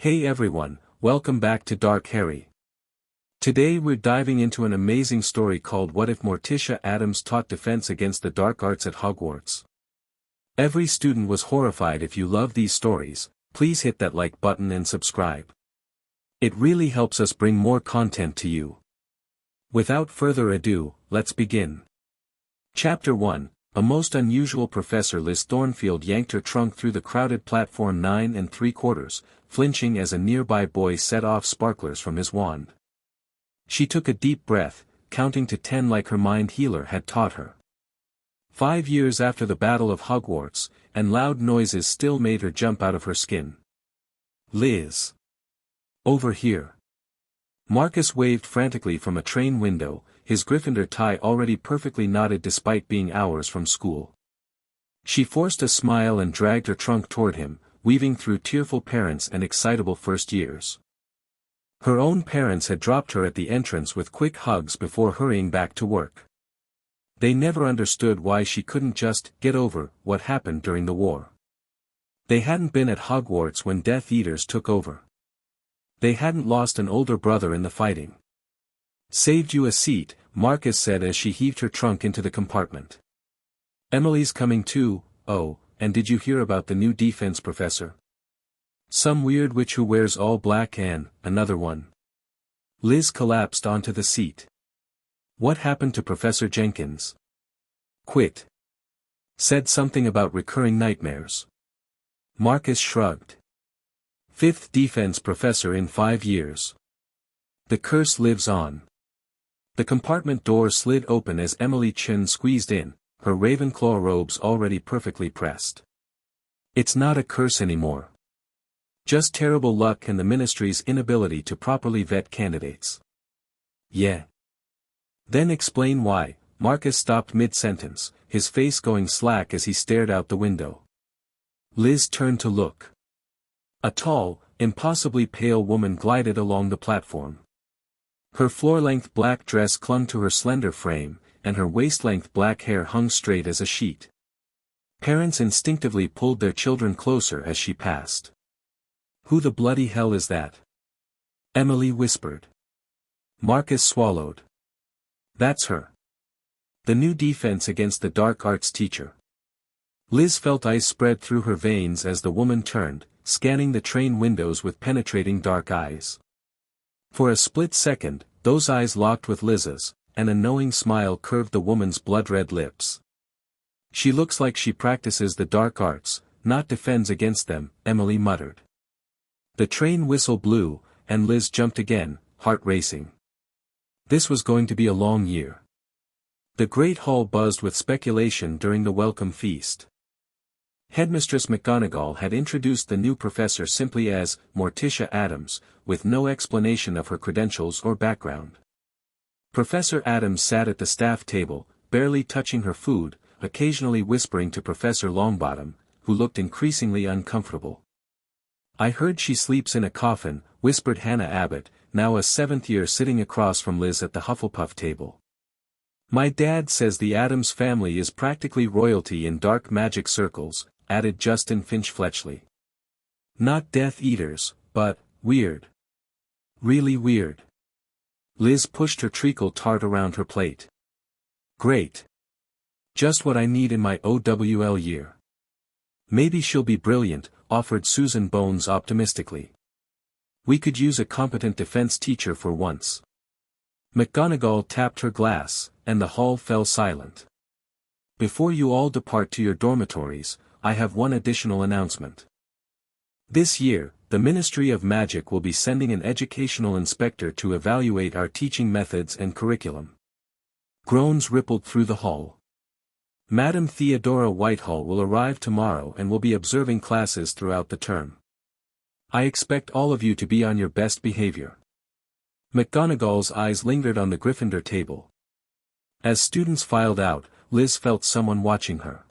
Hey everyone, welcome back to Dark Harry. Today we're diving into an amazing story called What If Morticia Addams Taught Defense Against the Dark Arts at Hogwarts. Every student was horrified. If you love these stories, please hit that like button and subscribe. It really helps us bring more content to you. Without further ado, let's begin. Chapter 1, A most unusual professor. Liz Thornfield yanked her trunk through the crowded platform 9 3/4, flinching as a nearby boy set off sparklers from his wand. She took a deep breath, counting to 10 like her mind healer had taught her. 5 years after the Battle of Hogwarts, and loud noises still made her jump out of her skin. Liz. Over here. Marcus waved frantically from a train window, his Gryffindor tie already perfectly knotted despite being hours from school. She forced a smile and dragged her trunk toward him, weaving through tearful parents and excitable first years. Her own parents had dropped her at the entrance with quick hugs before hurrying back to work. They never understood why she couldn't just get over what happened during the war. They hadn't been at Hogwarts when Death Eaters took over. They hadn't lost an older brother in the fighting. Saved you a seat, Marcus said as she heaved her trunk into the compartment. Emily's coming too. Oh, and did you hear about the new defense professor? Some weird witch who wears all black and, another one. Liz collapsed onto the seat. What happened to Professor Jenkins? Quit. Said something about recurring nightmares. Marcus shrugged. 5th defense professor in 5 years. The curse lives on. The compartment door slid open as Emily Chin squeezed in, her Ravenclaw robes already perfectly pressed. It's not a curse anymore. Just terrible luck and the ministry's inability to properly vet candidates. Yeah. Then explain why. Marcus stopped mid-sentence, his face going slack as he stared out the window. Liz turned to look. A tall, impossibly pale woman glided along the platform. Her floor-length black dress clung to her slender frame, and her waist-length black hair hung straight as a sheet. Parents instinctively pulled their children closer as she passed. Who the bloody hell is that? Emily whispered. Marcus swallowed. That's her. The new defense against the dark arts teacher. Liz felt ice spread through her veins as the woman turned, scanning the train windows with penetrating dark eyes. For a split second, those eyes locked with Liz's, and a knowing smile curved the woman's blood-red lips. She looks like she practices the dark arts, not defends against them, Emily muttered. The train whistle blew, and Liz jumped again, heart racing. This was going to be a long year. The great hall buzzed with speculation during the welcome feast. Headmistress McGonagall had introduced the new professor simply as Morticia Addams, with no explanation of her credentials or background. Professor Addams sat at the staff table, barely touching her food, occasionally whispering to Professor Longbottom, who looked increasingly uncomfortable. I heard she sleeps in a coffin, whispered Hannah Abbott, now a 7th year sitting across from Liz at the Hufflepuff table. My dad says the Addams family is practically royalty in dark magic circles, added Justin Finch-Fletchley. Not Death Eaters, but weird. Really weird. Liz pushed her treacle tart around her plate. Great. Just what I need in my OWL year. Maybe she'll be brilliant, offered Susan Bones optimistically. We could use a competent defense teacher for once. McGonagall tapped her glass, and the hall fell silent. Before you all depart to your dormitories, I have one additional announcement. This year, the Ministry of Magic will be sending an educational inspector to evaluate our teaching methods and curriculum. Groans rippled through the hall. Madam Theodora Whitehall will arrive tomorrow and will be observing classes throughout the term. I expect all of you to be on your best behavior. McGonagall's eyes lingered on the Gryffindor table. As students filed out, Liz felt someone watching her.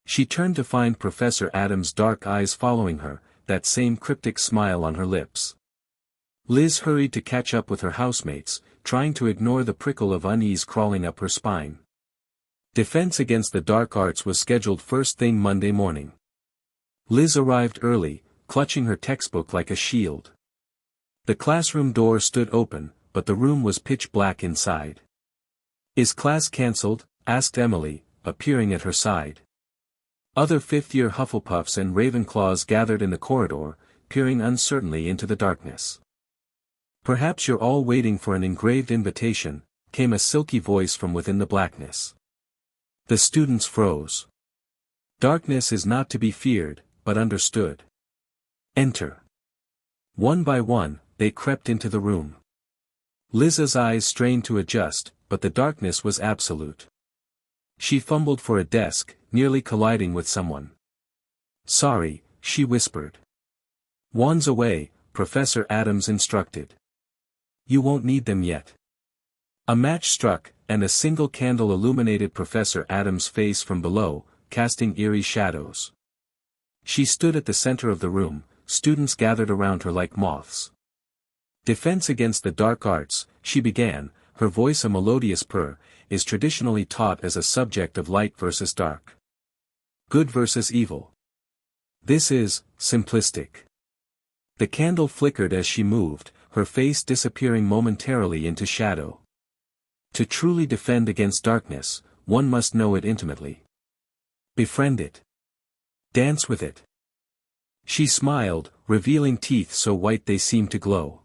She turned to find Professor Addams' dark eyes following her, that same cryptic smile on her lips. Liz hurried to catch up with her housemates, trying to ignore the prickle of unease crawling up her spine. Defense against the dark arts was scheduled first thing Monday morning. Liz arrived early, clutching her textbook like a shield. The classroom door stood open, but the room was pitch black inside. "Is class cancelled?" asked Emily, appearing at her side. Other fifth-year Hufflepuffs and Ravenclaws gathered in the corridor, peering uncertainly into the darkness. "Perhaps you're all waiting for an engraved invitation," came a silky voice from within the blackness. The students froze. Darkness is not to be feared, but understood. "Enter." One by one, they crept into the room. Liz's eyes strained to adjust, but the darkness was absolute. She fumbled for a desk, nearly colliding with someone. "Sorry," she whispered. "Wands away," Professor Addams instructed. "You won't need them yet." A match struck, and a single candle illuminated Professor Addams' face from below, casting eerie shadows. She stood at the center of the room, students gathered around her like moths. "Defense against the dark arts," she began, her voice a melodious purr, "is traditionally taught as a subject of light versus dark. Good versus evil. This is simplistic." The candle flickered as she moved, her face disappearing momentarily into shadow. To truly defend against darkness, one must know it intimately. Befriend it. Dance with it. She smiled, revealing teeth so white they seemed to glow.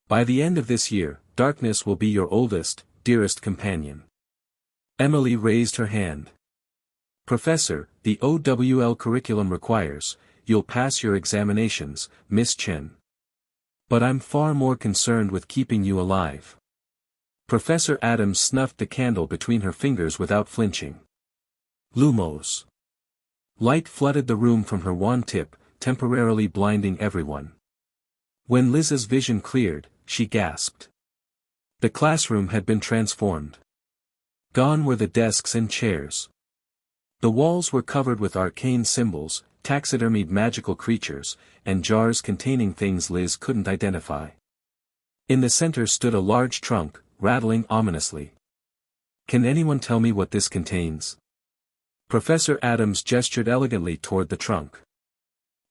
"By the end of this year, darkness will be your oldest, dearest companion." Emily raised her hand. "Professor, the OWL curriculum requires, you'll pass your examinations, Miss Chen. But I'm far more concerned with keeping you alive." Professor Addams snuffed the candle between her fingers without flinching. Lumos. Light flooded the room from her wand tip, temporarily blinding everyone. When Liz's vision cleared, she gasped. The classroom had been transformed. Gone were the desks and chairs. The walls were covered with arcane symbols, taxidermied magical creatures, and jars containing things Liz couldn't identify. In the center stood a large trunk, rattling ominously. "Can anyone tell me what this contains?" Professor Addams gestured elegantly toward the trunk.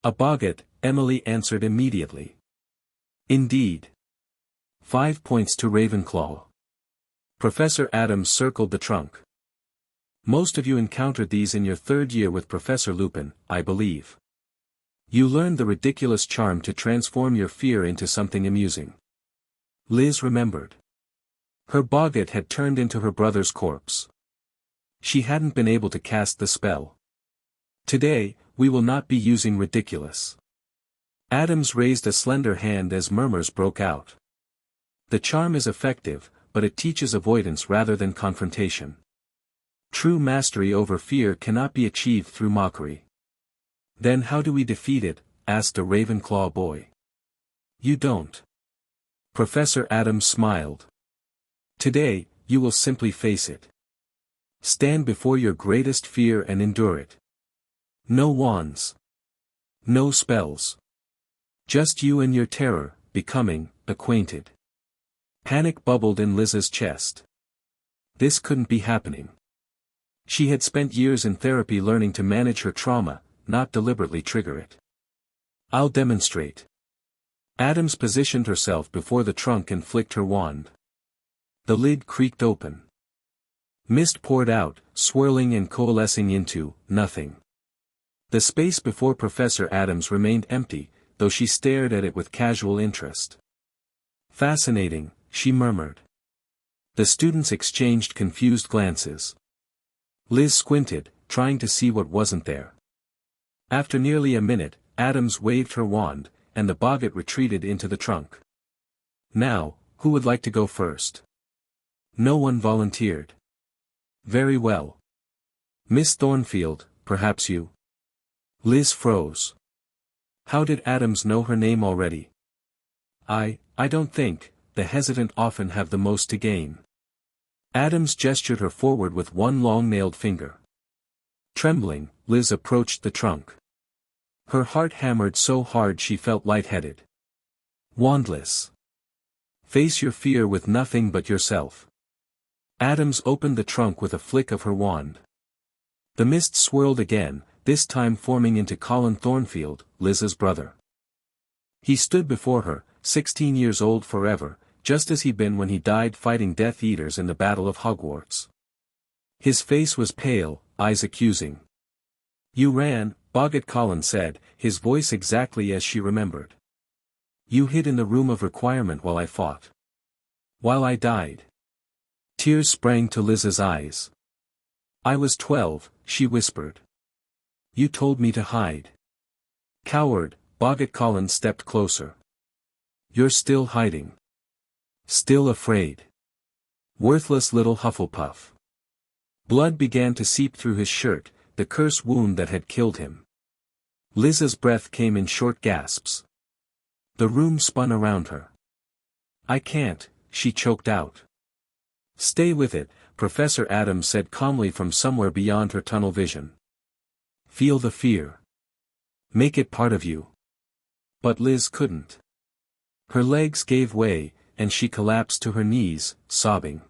"A boggart," Emily answered immediately. "Indeed. 5 points to Ravenclaw." Professor Addams circled the trunk. "Most of you encountered these in your third year with Professor Lupin, I believe. You learned the ridiculous charm to transform your fear into something amusing." Liz remembered. Her boggart had turned into her brother's corpse. She hadn't been able to cast the spell. "Today, we will not be using ridiculous." Addams raised a slender hand as murmurs broke out. "The charm is effective, but it teaches avoidance rather than confrontation. True mastery over fear cannot be achieved through mockery." "Then how do we defeat it?" asked a Ravenclaw boy. "You don't." Professor Addams smiled. "Today, you will simply face it. Stand before your greatest fear and endure it. No wands. No spells. Just you and your terror, becoming acquainted." Panic bubbled in Liz's chest. This couldn't be happening. She had spent years in therapy learning to manage her trauma, not deliberately trigger it. "I'll demonstrate." Addams positioned herself before the trunk and flicked her wand. The lid creaked open. Mist poured out, swirling and coalescing into nothing. The space before Professor Addams remained empty, though she stared at it with casual interest. "Fascinating," she murmured. The students exchanged confused glances. Liz squinted, trying to see what wasn't there. After nearly a minute, Addams waved her wand, and the boggart retreated into the trunk. "Now, who would like to go first?" No one volunteered. "Very well. Miss Thornfield, perhaps you?" Liz froze. How did Addams know her name already? I don't think, the hesitant often have the most to gain." Addams gestured her forward with one long-nailed finger. Trembling, Liz approached the trunk. Her heart hammered so hard she felt lightheaded. "Wandless. Face your fear with nothing but yourself." Addams opened the trunk with a flick of her wand. The mist swirled again, this time forming into Colin Thornfield, Liz's brother. He stood before her, 16 years old forever, just as he'd been when he died fighting Death Eaters in the Battle of Hogwarts. His face was pale, eyes accusing. "You ran," Boggart Colin said, his voice exactly as she remembered. "You hid in the room of requirement while I fought. While I died." Tears sprang to Liz's eyes. "I was 12, she whispered. "You told me to hide." "Coward," Boggart Colin stepped closer. "You're still hiding. Still afraid. Worthless little Hufflepuff." Blood began to seep through his shirt, the curse wound that had killed him. Liz's breath came in short gasps. The room spun around her. "I can't," she choked out. "Stay with it," Professor Addams said calmly from somewhere beyond her tunnel vision. "Feel the fear. Make it part of you." But Liz couldn't. Her legs gave way, and she collapsed to her knees, sobbing.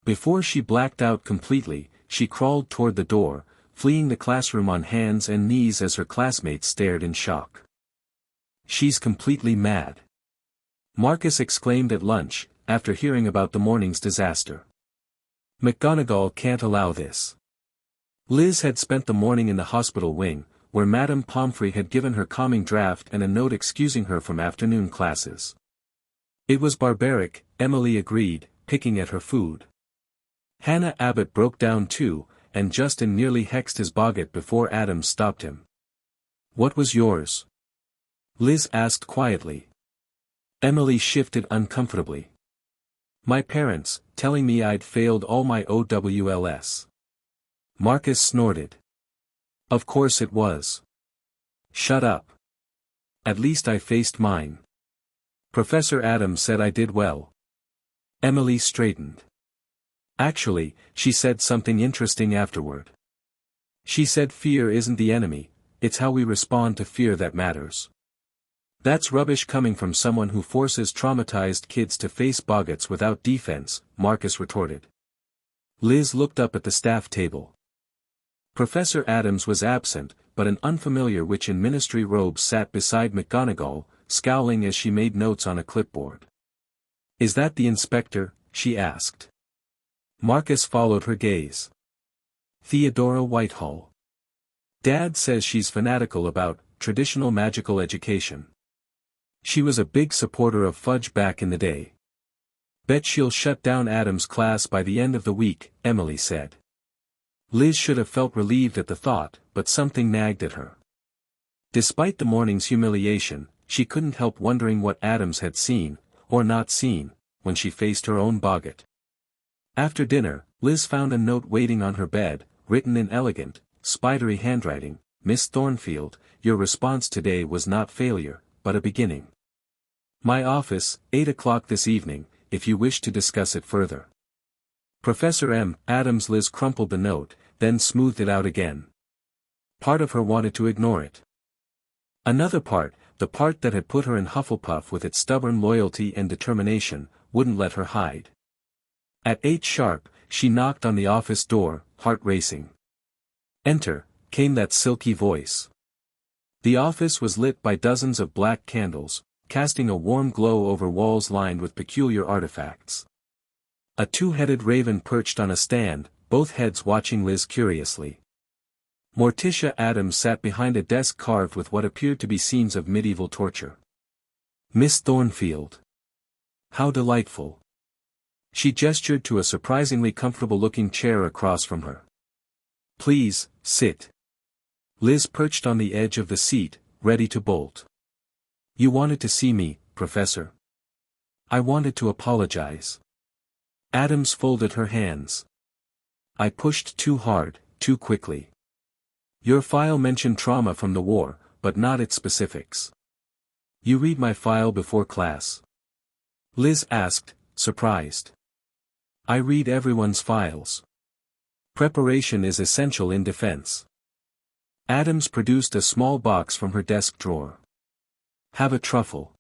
Before she blacked out completely, she crawled toward the door, fleeing the classroom on hands and knees as her classmates stared in shock. "She's completely mad," Marcus exclaimed at lunch, after hearing about the morning's disaster. "McGonagall can't allow this." Liz had spent the morning in the hospital wing, where Madame Pomfrey had given her calming draught and a note excusing her from afternoon classes. "It was barbaric," Emily agreed, picking at her food. Hannah Abbott broke down too, and Justin nearly hexed his Boggart before Addams stopped him. "What was yours?" Liz asked quietly. Emily shifted uncomfortably. "My parents, telling me I'd failed all my OWLs." Marcus snorted. "Of course it was." "Shut up. At least I faced mine. Professor Addams said I did well." Emily straightened. "Actually, she said something interesting afterward. She said fear isn't the enemy, it's how we respond to fear that matters." "That's rubbish coming from someone who forces traumatized kids to face Boggarts without defense," Marcus retorted. Liz looked up at the staff table. Professor Addams was absent, but an unfamiliar witch in ministry robes sat beside McGonagall, scowling as she made notes on a clipboard. "Is that the inspector?" she asked. Marcus followed her gaze. "Theodora Whitehall. Dad says she's fanatical about traditional magical education. She was a big supporter of fudge back in the day. Bet she'll shut down Adam's class by the end of the week," Emily said. Liz should have felt relieved at the thought, but something nagged at her. Despite the morning's humiliation, she couldn't help wondering what Addams had seen, or not seen, when she faced her own Boggart. After dinner, Liz found a note waiting on her bed, written in elegant, spidery handwriting. "Miss Thornfield, your response today was not failure, but a beginning. My office, 8 o'clock this evening, if you wish to discuss it further." Professor M. Addams. Liz crumpled the note, then smoothed it out again. Part of her wanted to ignore it. Another part, the part that had put her in Hufflepuff with its stubborn loyalty and determination, wouldn't let her hide. At 8 sharp, she knocked on the office door, heart racing. "Enter," came that silky voice. The office was lit by dozens of black candles, casting a warm glow over walls lined with peculiar artifacts. A two-headed raven perched on a stand, both heads watching Liz curiously. Morticia Addams sat behind a desk carved with what appeared to be scenes of medieval torture. "Miss Thornfield. How delightful." She gestured to a surprisingly comfortable-looking chair across from her. "Please, sit." Liz perched on the edge of the seat, ready to bolt. "You wanted to see me, Professor." "I wanted to apologize." Addams folded her hands. "I pushed too hard, too quickly. Your file mentioned trauma from the war, but not its specifics." "You read my file before class?" Liz asked, surprised. "I read everyone's files. Preparation is essential in defense." Addams produced a small box from her desk drawer. "Have a truffle.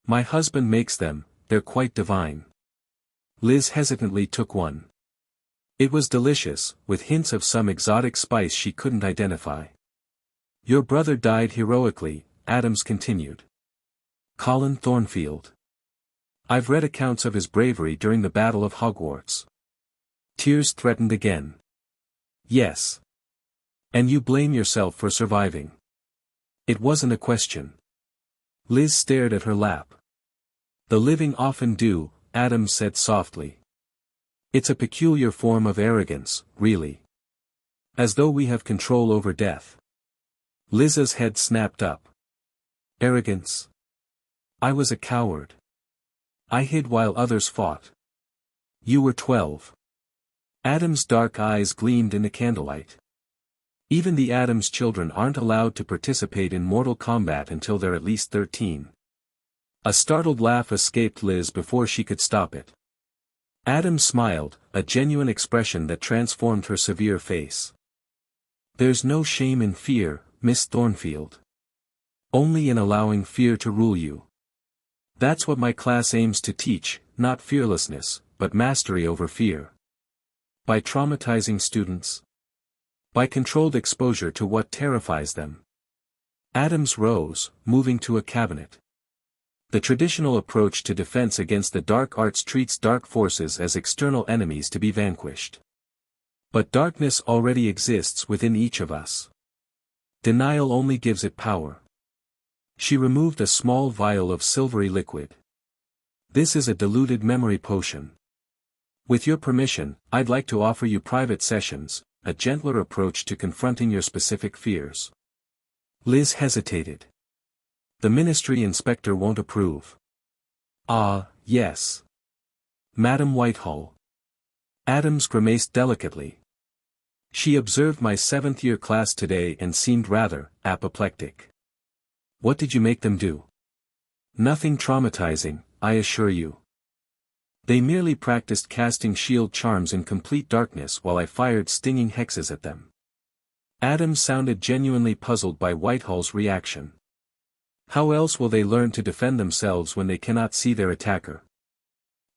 My husband makes them, they're quite divine." Liz hesitantly took one. It was delicious, with hints of some exotic spice she couldn't identify. Your brother died heroically, Addams continued. Colin Thornfield. I've read accounts of his bravery during the Battle of Hogwarts. Tears threatened again. Yes. And you blame yourself for surviving. It wasn't a question. Liz stared at her lap. The living often do, Addams said softly. It's a peculiar form of arrogance, really. As though we have control over death. Liz's head snapped up. Arrogance? I was a coward. I hid while others fought. You were 12. Addams' dark eyes gleamed in the candlelight. Even the Addams children aren't allowed to participate in mortal combat until they're at least 13. A startled laugh escaped Liz before she could stop it. Addams smiled, a genuine expression that transformed her severe face. There's no shame in fear, Miss Thornfield. Only in allowing fear to rule you. That's what my class aims to teach, not fearlessness, but mastery over fear. By traumatizing students. By controlled exposure to what terrifies them. Addams rose, moving to a cabinet. The traditional approach to defense against the dark arts treats dark forces as external enemies to be vanquished. But darkness already exists within each of us. Denial only gives it power. She removed a small vial of silvery liquid. This is a diluted memory potion. With your permission, I'd like to offer you private sessions, a gentler approach to confronting your specific fears. Liz hesitated. The ministry inspector won't approve. Ah, yes. Madam Whitehall. Addams grimaced delicately. She observed my 7th-year class today and seemed rather apoplectic. What did you make them do? Nothing traumatizing, I assure you. They merely practiced casting shield charms in complete darkness while I fired stinging hexes at them. Addams sounded genuinely puzzled by Whitehall's reaction. How else will they learn to defend themselves when they cannot see their attacker?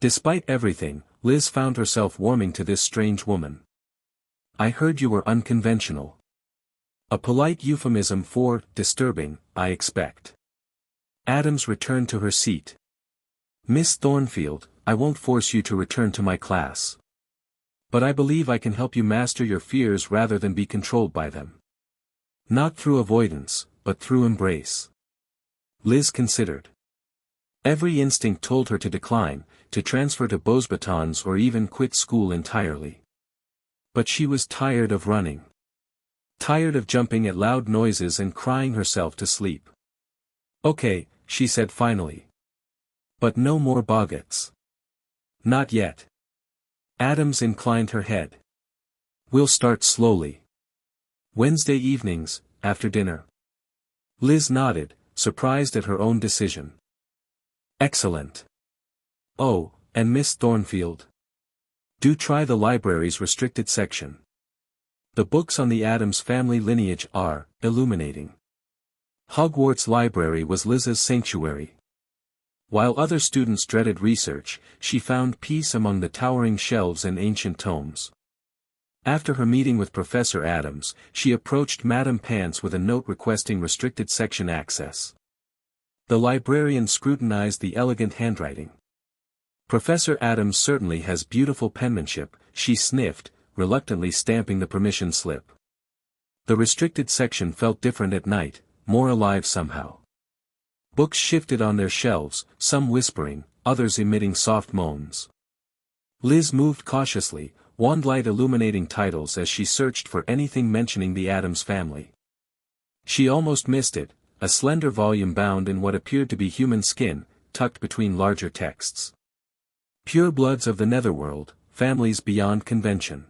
Despite everything, Liz found herself warming to this strange woman. I heard you were unconventional. A polite euphemism for disturbing, I expect. Addams returned to her seat. Miss Thornfield, I won't force you to return to my class. But I believe I can help you master your fears rather than be controlled by them. Not through avoidance, but through embrace. Liz considered. Every instinct told her to decline, to transfer to Beauxbatons or even quit school entirely. But she was tired of running. Tired of jumping at loud noises and crying herself to sleep. Okay, she said finally. But no more boggarts. Not yet. Addams inclined her head. We'll start slowly. Wednesday evenings, after dinner. Liz nodded, surprised at her own decision. Excellent. Oh, and Miss Thornfield. Do try the library's restricted section. The books on the Addams family lineage are illuminating. Hogwarts Library was Liz's sanctuary. While other students dreaded research, she found peace among the towering shelves and ancient tomes. After her meeting with Professor Addams, she approached Madame Pants with a note requesting restricted section access. The librarian scrutinized the elegant handwriting. Professor Addams certainly has beautiful penmanship, she sniffed, reluctantly stamping the permission slip. The restricted section felt different at night, more alive somehow. Books shifted on their shelves, some whispering, others emitting soft moans. Liz moved cautiously, wand-light illuminating titles as she searched for anything mentioning the Addams family. She almost missed it, a slender volume bound in what appeared to be human skin, tucked between larger texts. Pure bloods of the netherworld, families beyond convention.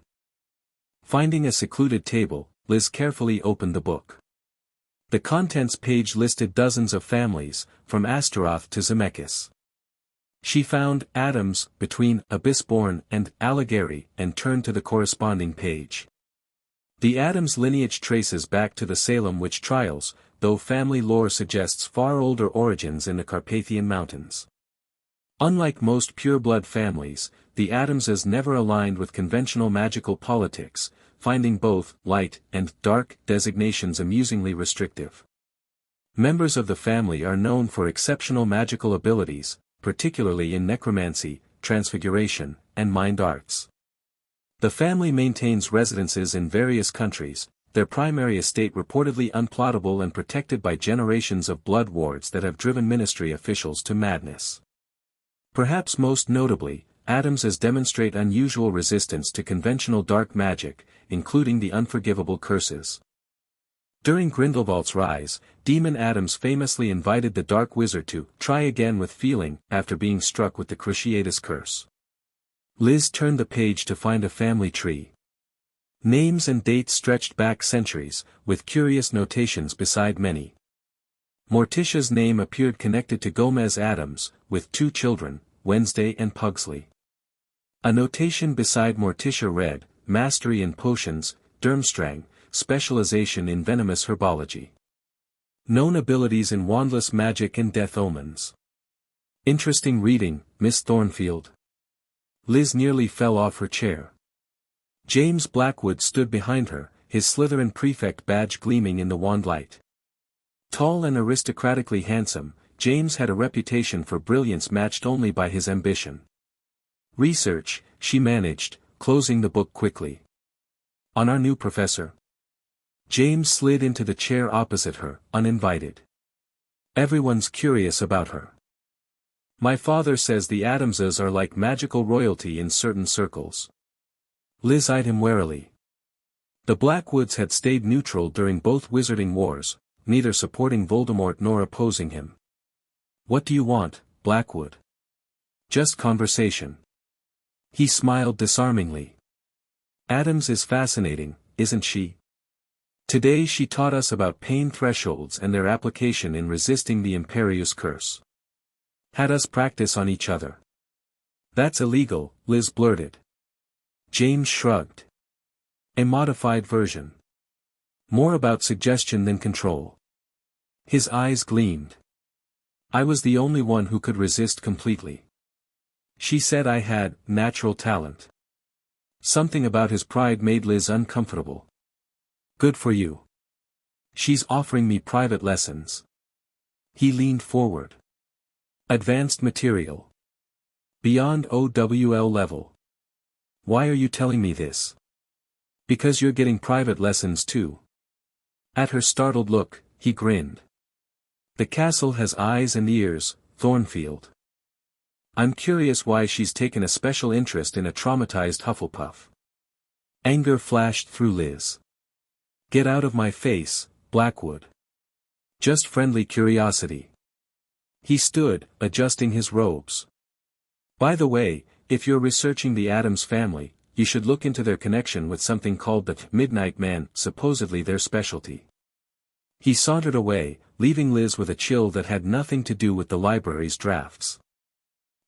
Finding a secluded table, Liz carefully opened the book. The contents page listed dozens of families, from Astaroth to Zemeckis. She found Addams between Abyssborn and Alighieri and turned to the corresponding page. The Addams lineage traces back to the Salem witch trials, though family lore suggests far older origins in the Carpathian Mountains. Unlike most pure-blood families, the Addamses never aligned with conventional magical politics, finding both light and dark designations amusingly restrictive. Members of the family are known for exceptional magical abilities, particularly in necromancy, transfiguration, and mind arts. The family maintains residences in various countries, their primary estate reportedly unplottable and protected by generations of blood wards that have driven ministry officials to madness. Perhaps most notably, Addamses demonstrate unusual resistance to conventional dark magic, including the unforgivable curses. During Grindelwald's rise, Demon Addams famously invited the Dark Wizard to try again with feeling after being struck with the Cruciatus curse. Liz turned the page to find a family tree. Names and dates stretched back centuries, with curious notations beside many. Morticia's name appeared connected to Gomez Addams, with 2 children, Wednesday and Pugsley. A notation beside Morticia read, Mastery in Potions, Durmstrang, Specialization in Venomous Herbology. Known abilities in Wandless Magic and Death Omens. Interesting reading, Miss Thornfield. Liz nearly fell off her chair. James Blackwood stood behind her, his Slytherin prefect badge gleaming in the wand light. Tall and aristocratically handsome, James had a reputation for brilliance matched only by his ambition. Research, she managed, closing the book quickly. On our new professor. James slid into the chair opposite her, uninvited. Everyone's curious about her. My father says the Addamses are like magical royalty in certain circles. Liz eyed him warily. The Blackwoods had stayed neutral during both wizarding wars, neither supporting Voldemort nor opposing him. What do you want, Blackwood? Just conversation. He smiled disarmingly. Addams is fascinating, isn't she? Today she taught us about pain thresholds and their application in resisting the Imperius curse. Had us practice on each other. That's illegal, Liz blurted. James shrugged. A modified version. More about suggestion than control. His eyes gleamed. I was the only one who could resist completely. She said I had natural talent. Something about his pride made Liz uncomfortable. Good for you. She's offering me private lessons. He leaned forward. Advanced material. Beyond OWL level. Why are you telling me this? Because you're getting private lessons too. At her startled look, he grinned. The castle has eyes and ears, Thornfield. I'm curious why she's taken a special interest in a traumatized Hufflepuff. Anger flashed through Liz. Get out of my face, Blackwood. Just friendly curiosity. He stood, adjusting his robes. By the way, if you're researching the Addams family, you should look into their connection with something called the Midnight Man, supposedly their specialty. He sauntered away, leaving Liz with a chill that had nothing to do with the library's drafts.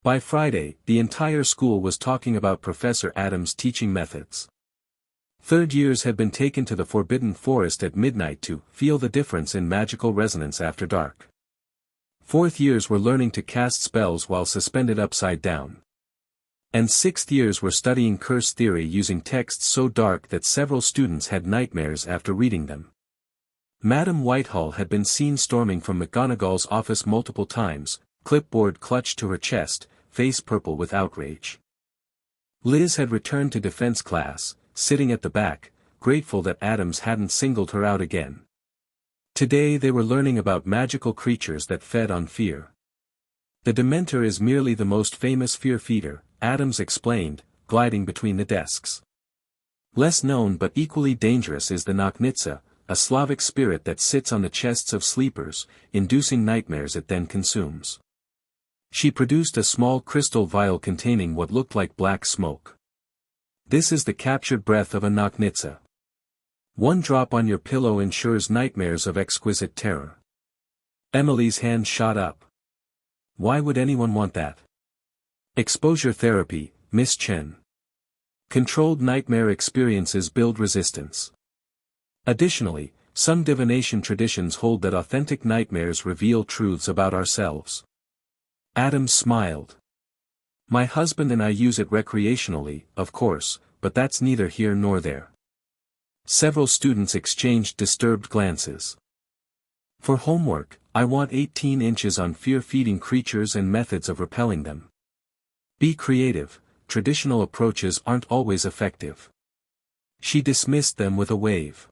By Friday, the entire school was talking about Professor Addams' teaching methods. Third years had been taken to the Forbidden Forest at midnight to feel the difference in magical resonance after dark. Fourth years were learning to cast spells while suspended upside down. And sixth years were studying curse theory using texts so dark that several students had nightmares after reading them. Madam Whitehall had been seen storming from McGonagall's office multiple times, clipboard clutched to her chest, face purple with outrage. Liz had returned to defense class, sitting at the back, grateful that Addams hadn't singled her out again. Today they were learning about magical creatures that fed on fear. The Dementor is merely the most famous fear feeder, Addams explained, gliding between the desks. Less known but equally dangerous is the Naknitsa, a Slavic spirit that sits on the chests of sleepers, inducing nightmares it then consumes. She produced a small crystal vial containing what looked like black smoke. This is the captured breath of a Naknitsa. One drop on your pillow ensures nightmares of exquisite terror. Emily's hand shot up. Why would anyone want that? Exposure therapy, Miss Chen. Controlled nightmare experiences build resistance. Additionally, some divination traditions hold that authentic nightmares reveal truths about ourselves. Addams smiled. My husband and I use it recreationally, of course, but that's neither here nor there. Several students exchanged disturbed glances. For homework, I want 18 inches on fear-feeding creatures and methods of repelling them. Be creative, traditional approaches aren't always effective. She dismissed them with a wave.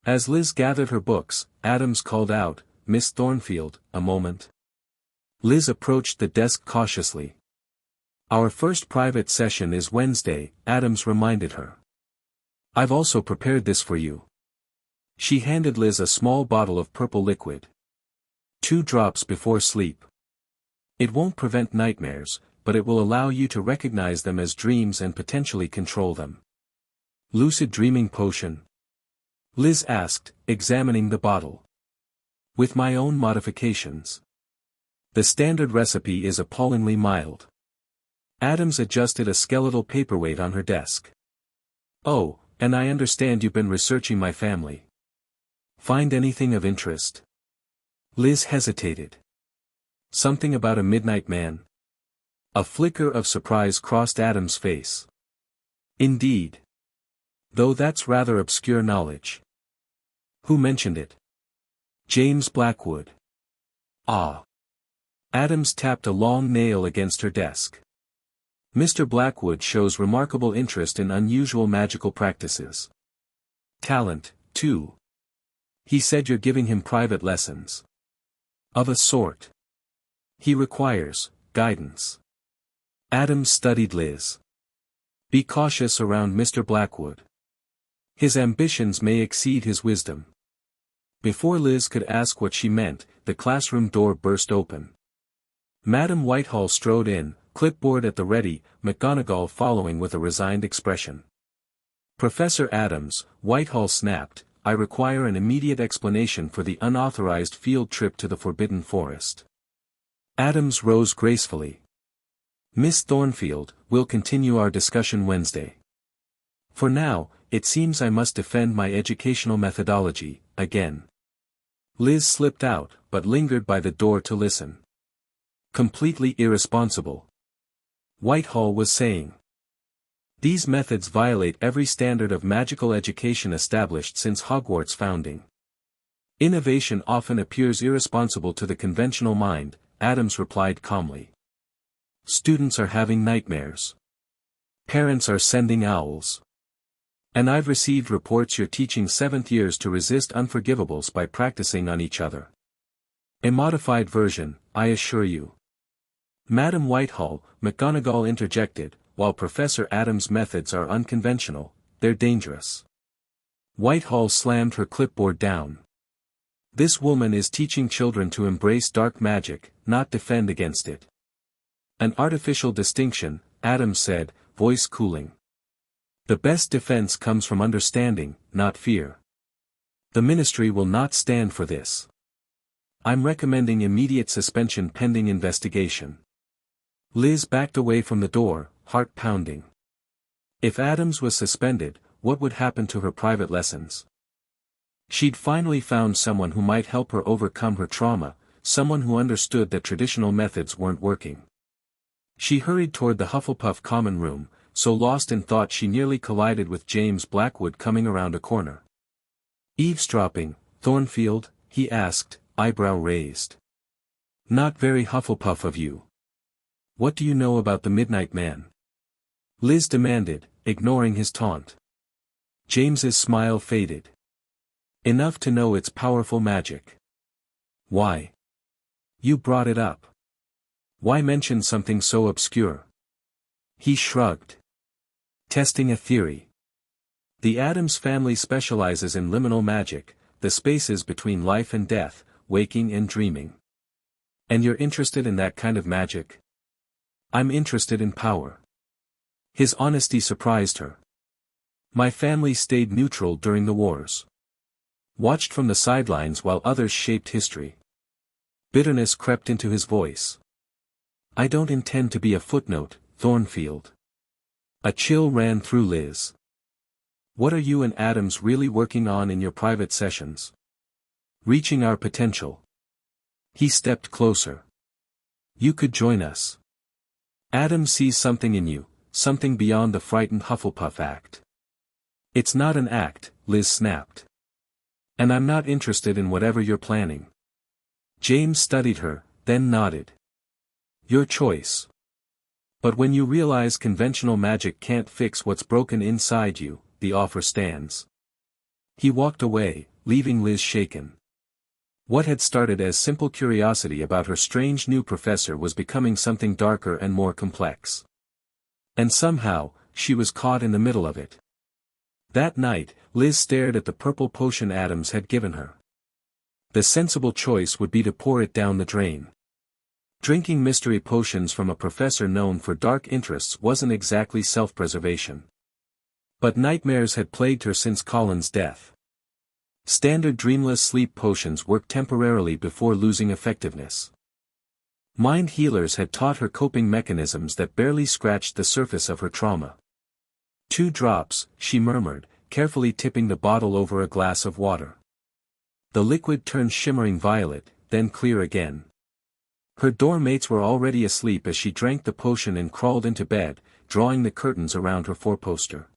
As Liz gathered her books, Addams called out, "Miss Thornfield, a moment." Liz approached the desk cautiously. "Our first private session is Wednesday," Addams reminded her. "I've also prepared this for you." She handed Liz a small bottle of purple liquid. 2 drops before sleep. It won't prevent nightmares, but it will allow you to recognize them as dreams and potentially control them. Lucid dreaming potion? Liz asked, examining the bottle. With my own modifications. The standard recipe is appallingly mild. Addams adjusted a skeletal paperweight on her desk. "Oh, and I understand you've been researching my family. Find anything of interest?" Liz hesitated. "Something about a midnight man?" A flicker of surprise crossed Addams' face. "Indeed. Though that's rather obscure knowledge." "Who mentioned it?" "James Blackwood." "Ah." Addams tapped a long nail against her desk. "Mr. Blackwood shows remarkable interest in unusual magical practices. Talent, too. He said you're giving him private lessons." "Of a sort. He requires guidance." Addams studied Liz. "Be cautious around Mr. Blackwood. His ambitions may exceed his wisdom." Before Liz could ask what she meant, the classroom door burst open. Madam Whitehall strode in, clipboard at the ready, McGonagall following with a resigned expression. "Professor Addams," Whitehall snapped, "I require an immediate explanation for the unauthorized field trip to the Forbidden Forest." Addams rose gracefully. "Miss Thornfield, we'll continue our discussion Wednesday. For now, it seems I must defend my educational methodology, again." Liz slipped out, but lingered by the door to listen. "Completely irresponsible," Whitehall was saying. "These methods violate every standard of magical education established since Hogwarts' founding. Innovation often appears irresponsible to the conventional mind," Addams replied calmly. "Students are having nightmares. Parents are sending owls. And I've received reports you're teaching 7th years to resist unforgivables by practicing on each other. A modified version, I assure you." "Madam Whitehall," McGonagall interjected, "while Professor Addams' methods are unconventional, they're dangerous." Whitehall slammed her clipboard down. "This woman is teaching children to embrace dark magic, not defend against it." "An artificial distinction," Addams said, voice cooling. "The best defense comes from understanding, not fear. The ministry will not stand for this. I'm recommending immediate suspension pending investigation." Liz backed away from the door, heart pounding. If Addams was suspended, what would happen to her private lessons? She'd finally found someone who might help her overcome her trauma, someone who understood that traditional methods weren't working. She hurried toward the Hufflepuff common room, so lost in thought she nearly collided with James Blackwood coming around a corner. "Eavesdropping, Thornfield?" he asked, eyebrow raised. "Not very Hufflepuff of you. What do you know about the Midnight Man?" Liz demanded, ignoring his taunt. James's smile faded. "Enough to know it's powerful magic." "Why? You brought it up. Why mention something so obscure?" He shrugged. "Testing a theory. The Addams family specializes in liminal magic, the spaces between life and death, waking and dreaming. And you're interested in that kind of magic?" "I'm interested in power." His honesty surprised her. "My family stayed neutral during the wars. Watched from the sidelines while others shaped history." Bitterness crept into his voice. "I don't intend to be a footnote, Thornfield." A chill ran through Liz. "What are you and Addams really working on in your private sessions?" "Reaching our potential." He stepped closer. "You could join us." Adam sees something in you, something beyond the frightened Hufflepuff act. It's not an act, Liz snapped. And I'm not interested in whatever you're planning. James studied her, then nodded. Your choice. But when you realize conventional magic can't fix what's broken inside you, the offer stands. He walked away, leaving Liz shaken. What had started as simple curiosity about her strange new professor was becoming something darker and more complex. And somehow, she was caught in the middle of it. That night, Liz stared at the purple potion Addams had given her. The sensible choice would be to pour it down the drain. Drinking mystery potions from a professor known for dark interests wasn't exactly self-preservation. But nightmares had plagued her since Colin's death. Standard dreamless sleep potions worked temporarily before losing effectiveness. Mind healers had taught her coping mechanisms that barely scratched the surface of her trauma. 2 drops, she murmured, carefully tipping the bottle over a glass of water. The liquid turned shimmering violet, then clear again. Her dorm mates were already asleep as she drank the potion and crawled into bed, drawing the curtains around her four-poster.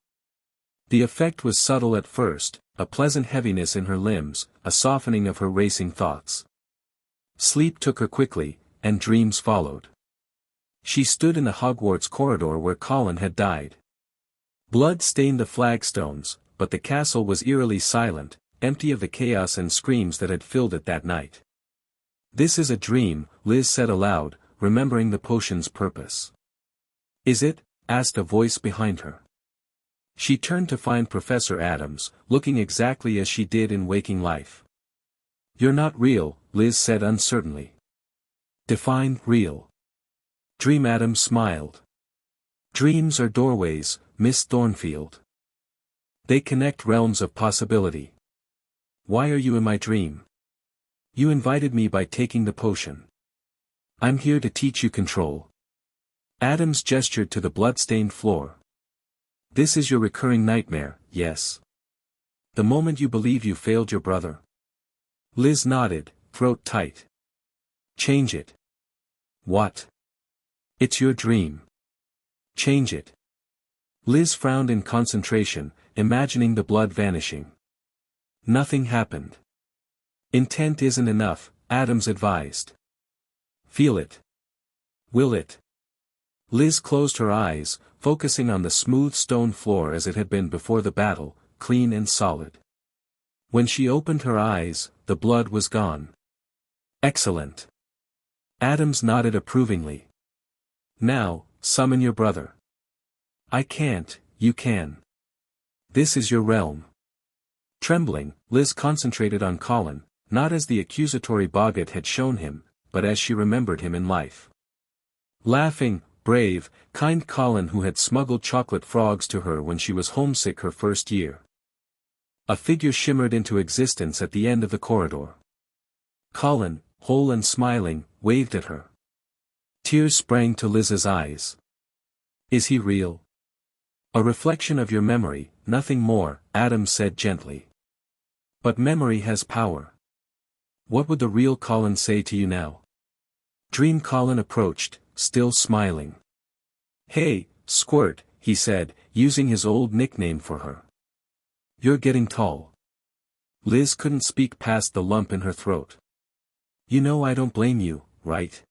The effect was subtle at first, a pleasant heaviness in her limbs, a softening of her racing thoughts. Sleep took her quickly, and dreams followed. She stood in the Hogwarts corridor where Colin had died. Blood stained the flagstones, but the castle was eerily silent, empty of the chaos and screams that had filled it that night. This is a dream, Liz said aloud, remembering the potion's purpose. Is it? Asked a voice behind her. She turned to find Professor Addams, looking exactly as she did in waking life. You're not real, Liz said uncertainly. Define real. Dream. Addams smiled. Dreams are doorways, Miss Thornfield. They connect realms of possibility. Why are you in my dream? You invited me by taking the potion. I'm here to teach you control. Addams gestured to the blood-stained floor. This is your recurring nightmare, yes? The moment you believe you failed your brother. Liz nodded, throat tight. Change it. What? It's your dream. Change it. Liz frowned in concentration, imagining the blood vanishing. Nothing happened. Intent isn't enough, Addams advised. Feel it. Will it? Liz closed her eyes, focusing on the smooth stone floor as it had been before the battle, clean and solid. When she opened her eyes, the blood was gone. Excellent. Addams nodded approvingly. Now, summon your brother. I can't, you can. This is your realm. Trembling, Liz concentrated on Colin, not as the accusatory Boggart had shown him, but as she remembered him in life. Laughing, brave, kind Colin who had smuggled chocolate frogs to her when she was homesick her first year. A figure shimmered into existence at the end of the corridor. Colin, whole and smiling, waved at her. Tears sprang to Liz's eyes. Is he real? A reflection of your memory, nothing more, Addams said gently. But memory has power. What would the real Colin say to you now? Dream. Colin approached, still smiling. Hey, Squirt, he said, using his old nickname for her. You're getting tall. Liz couldn't speak past the lump in her throat. You know I don't blame you, right?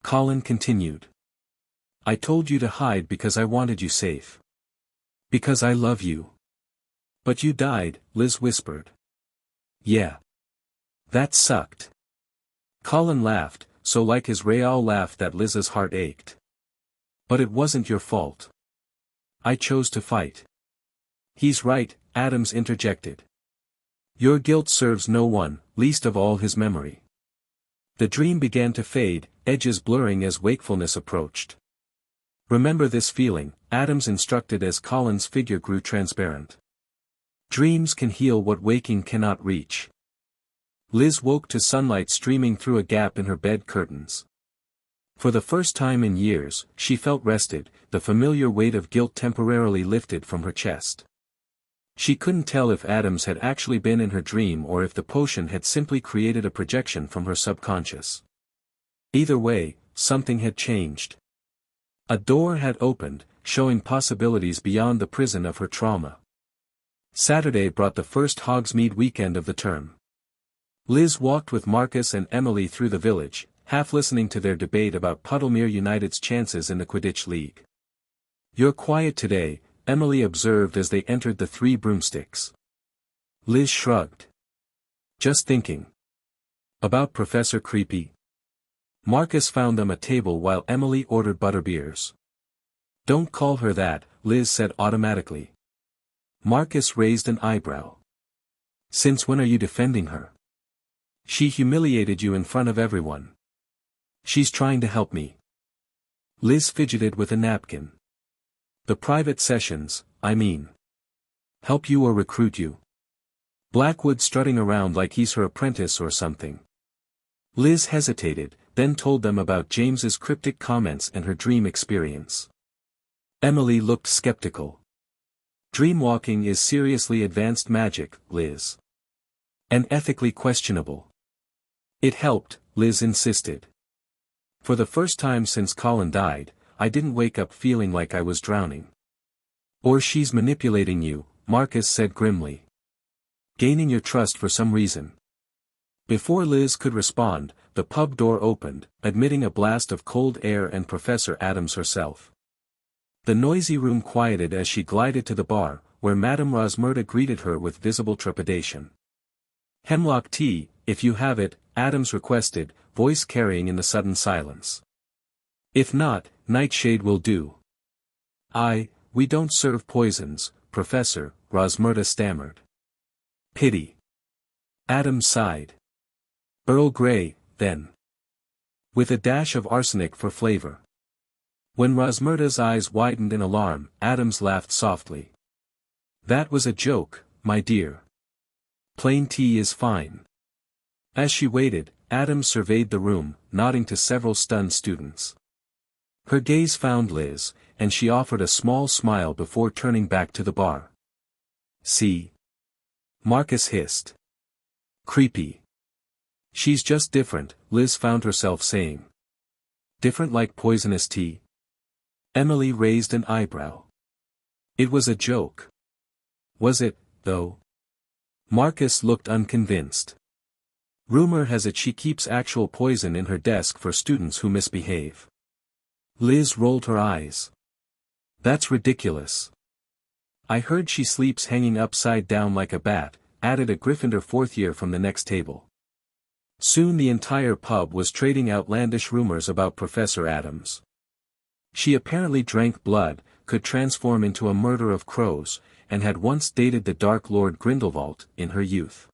Colin continued. I told you to hide because I wanted you safe. Because I love you. But you died, Liz whispered. Yeah. That sucked. Colin laughed, so like his Real laugh that Liz's heart ached. But it wasn't your fault. I chose to fight. He's right, Addams interjected. Your guilt serves no one, least of all his memory. The dream began to fade, edges blurring as wakefulness approached. Remember this feeling, Addams instructed as Colin's figure grew transparent. Dreams can heal what waking cannot reach. Liz woke to sunlight streaming through a gap in her bed curtains. For the first time in years, she felt rested, the familiar weight of guilt temporarily lifted from her chest. She couldn't tell if Addams had actually been in her dream or if the potion had simply created a projection from her subconscious. Either way, something had changed. A door had opened, showing possibilities beyond the prison of her trauma. Saturday brought the first Hogsmeade weekend of the term. Liz walked with Marcus and Emily through the village, half listening to their debate about Puddlemere United's chances in the Quidditch League. "You're quiet today," Emily observed as they entered the Three Broomsticks. Liz shrugged. "Just thinking. About Professor Creepy." Marcus found them a table while Emily ordered butterbeers. "Don't call her that," Liz said automatically. Marcus raised an eyebrow. "Since when are you defending her? She humiliated you in front of everyone." "She's trying to help me." Liz fidgeted with a napkin. "The private sessions, I mean. Help you or recruit you? Blackwood strutting around like he's her apprentice or something." Liz hesitated, then told them about James's cryptic comments and her dream experience. Emily looked skeptical. "Dreamwalking is seriously advanced magic, Liz. And ethically questionable." "It helped," Liz insisted. "For the first time since Colin died, I didn't wake up feeling like I was drowning." "Or she's manipulating you," Marcus said grimly. "Gaining your trust for some reason." Before Liz could respond, the pub door opened, admitting a blast of cold air and Professor Addams herself. The noisy room quieted as she glided to the bar, where Madame Rosmerta greeted her with visible trepidation. "Hemlock tea, if you have it," Addams requested, voice carrying in the sudden silence. "If not, nightshade will do." We don't serve poisons, Professor," Rosmerta stammered. "Pity." Addams sighed. "Earl Grey, then. With a dash of arsenic for flavor." When Rosmerta's eyes widened in alarm, Addams laughed softly. "That was a joke, my dear. Plain tea is fine." As she waited, Addams surveyed the room, nodding to several stunned students. Her gaze found Liz, and she offered a small smile before turning back to the bar. "See?" Marcus hissed. "Creepy. She's just different," Liz found herself saying. "Different like poisonous tea?" Emily raised an eyebrow. "It was a joke." "Was it, though?" Marcus looked unconvinced. "Rumor has it she keeps actual poison in her desk for students who misbehave." Liz rolled her eyes. "That's ridiculous." "I heard she sleeps hanging upside down like a bat," added a Gryffindor fourth year from the next table. Soon the entire pub was trading outlandish rumors about Professor Addams. She apparently drank blood, could transform into a murder of crows, and had once dated the Dark Lord Grindelwald in her youth.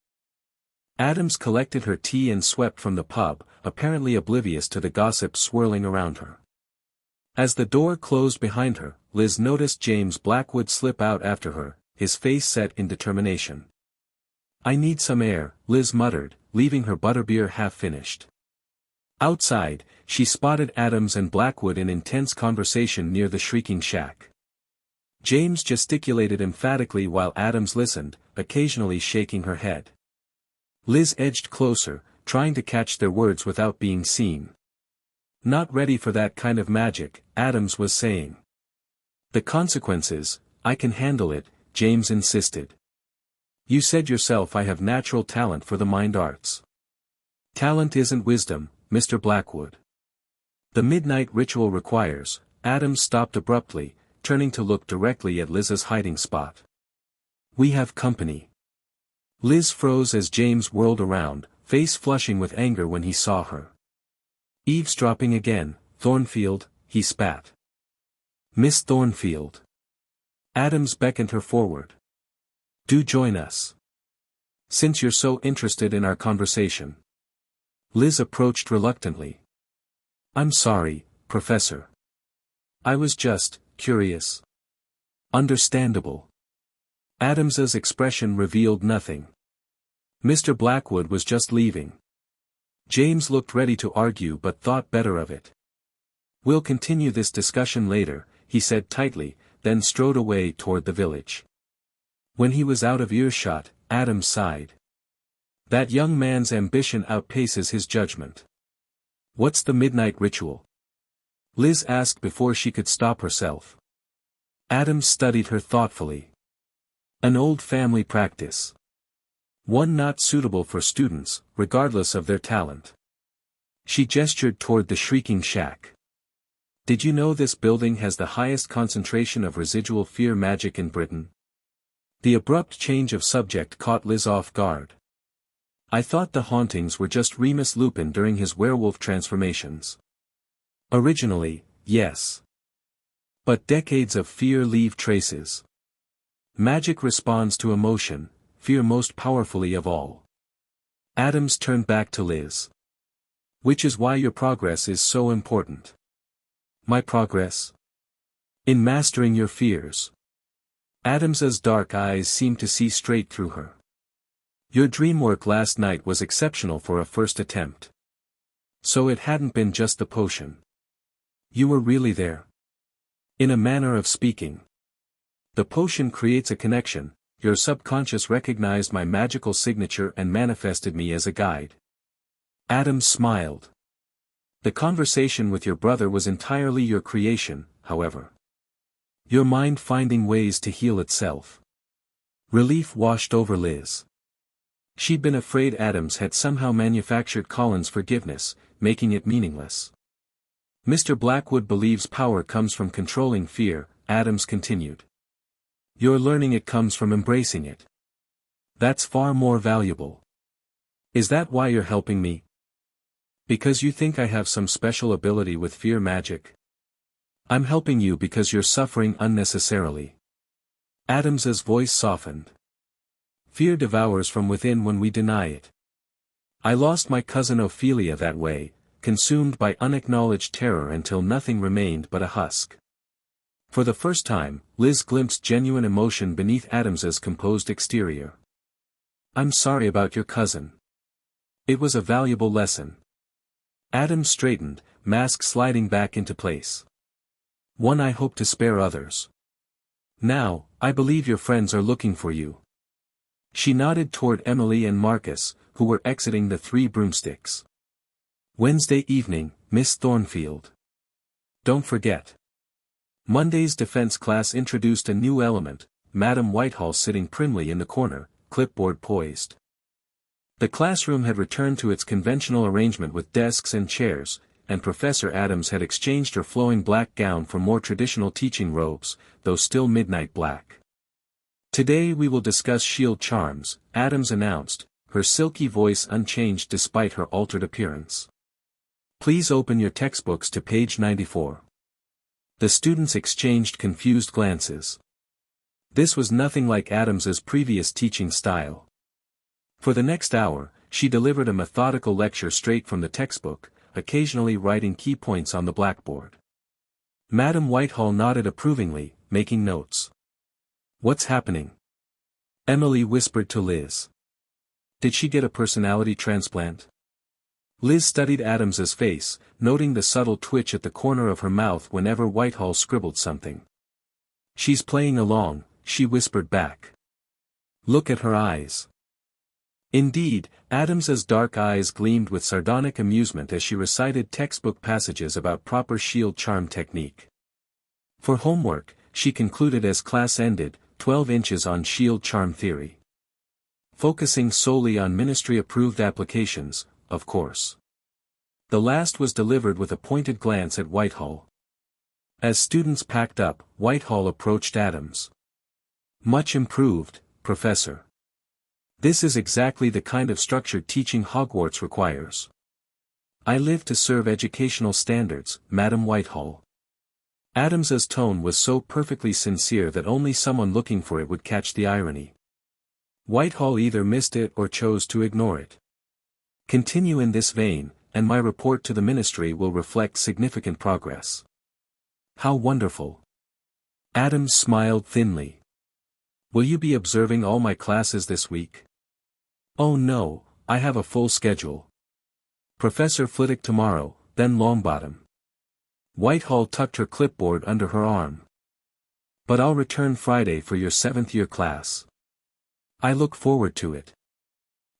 Addams collected her tea and swept from the pub, apparently oblivious to the gossip swirling around her. As the door closed behind her, Liz noticed James Blackwood slip out after her, his face set in determination. "I need some air," Liz muttered, leaving her butterbeer half-finished. Outside, she spotted Addams and Blackwood in intense conversation near the Shrieking Shack. James gesticulated emphatically while Addams listened, occasionally shaking her head. Liz edged closer, trying to catch their words without being seen. "Not ready for that kind of magic," Addams was saying. "The consequences, I can handle it," James insisted. "You said yourself I have natural talent for the mind arts." "Talent isn't wisdom, Mr. Blackwood. The midnight ritual requires." Addams stopped abruptly, turning to look directly at Liz's hiding spot. "We have company." Liz froze as James whirled around, face flushing with anger when he saw her. "Eavesdropping again, Thornfield," he spat. "Miss Thornfield." Addams beckoned her forward. "Do join us. Since you're so interested in our conversation." Liz approached reluctantly. "I'm sorry, Professor. I was just curious." "Understandable." Addams's expression revealed nothing. Mr. Blackwood was just leaving. James looked ready to argue but thought better of it. "We'll continue this discussion later," he said tightly, then strode away toward the village. When he was out of earshot, Addams sighed. That young man's ambition outpaces his judgment. "What's the midnight ritual?" Liz asked before she could stop herself. Addams studied her thoughtfully. An old family practice. One not suitable for students, regardless of their talent. She gestured toward the shrieking shack. Did you know this building has the highest concentration of residual fear magic in Britain? The abrupt change of subject caught Liz off guard. I thought the hauntings were just Remus Lupin during his werewolf transformations. Originally, yes. But decades of fear leave traces. Magic responds to emotion, fear most powerfully of all. Addams turned back to Liz. Which is why your progress is so important. My progress? In mastering your fears. Addams's dark eyes seemed to see straight through her. Your dream work last night was exceptional for a first attempt. So it hadn't been just the potion. You were really there. In a manner of speaking. The potion creates a connection. Your subconscious recognized my magical signature and manifested me as a guide. Addams smiled. The conversation with your brother was entirely your creation, however. Your mind finding ways to heal itself. Relief washed over Liz. She'd been afraid Addams had somehow manufactured Colin's forgiveness, making it meaningless. Mr. Blackwood believes power comes from controlling fear, Addams continued. You're learning it comes from embracing it. That's far more valuable. Is that why you're helping me? Because you think I have some special ability with fear magic? I'm helping you because you're suffering unnecessarily. Addams's voice softened. Fear devours from within when we deny it. I lost my cousin Ophelia that way, consumed by unacknowledged terror until nothing remained but a husk. For the first time, Liz glimpsed genuine emotion beneath Addams's composed exterior. I'm sorry about your cousin. It was a valuable lesson. Addams straightened, mask sliding back into place. One I hope to spare others. Now, I believe your friends are looking for you. She nodded toward Emily and Marcus, who were exiting the Three Broomsticks. Wednesday evening, Miss Thornfield. Don't forget. Monday's defense class introduced a new element, Madam Whitehall sitting primly in the corner, clipboard poised. The classroom had returned to its conventional arrangement with desks and chairs, and Professor Addams had exchanged her flowing black gown for more traditional teaching robes, though still midnight black. Today we will discuss shield charms, Addams announced, her silky voice unchanged despite her altered appearance. Please open your textbooks to page 94. The students exchanged confused glances. This was nothing like Addams's previous teaching style. For the next hour, she delivered a methodical lecture straight from the textbook, occasionally writing key points on the blackboard. Madam Whitehall nodded approvingly, making notes. What's happening? Emily whispered to Liz. Did she get a personality transplant? Liz studied Addams's face, noting the subtle twitch at the corner of her mouth whenever Whitehall scribbled something. She's playing along, she whispered back. Look at her eyes. Indeed, Addams's dark eyes gleamed with sardonic amusement as she recited textbook passages about proper shield charm technique. For homework, she concluded as class ended, 12 inches on shield charm theory. Focusing solely on ministry-approved applications, of course. The last was delivered with a pointed glance at Whitehall. As students packed up, Whitehall approached Addams. Much improved, Professor. This is exactly the kind of structured teaching Hogwarts requires. I live to serve educational standards, Madam Whitehall. Addams's tone was so perfectly sincere that only someone looking for it would catch the irony. Whitehall either missed it or chose to ignore it. Continue in this vein, and my report to the ministry will reflect significant progress. How wonderful. Addams smiled thinly. Will you be observing all my classes this week? Oh no, I have a full schedule. Professor Flitwick tomorrow, then Longbottom. Whitehall tucked her clipboard under her arm. But I'll return Friday for your 7th year class. I look forward to it.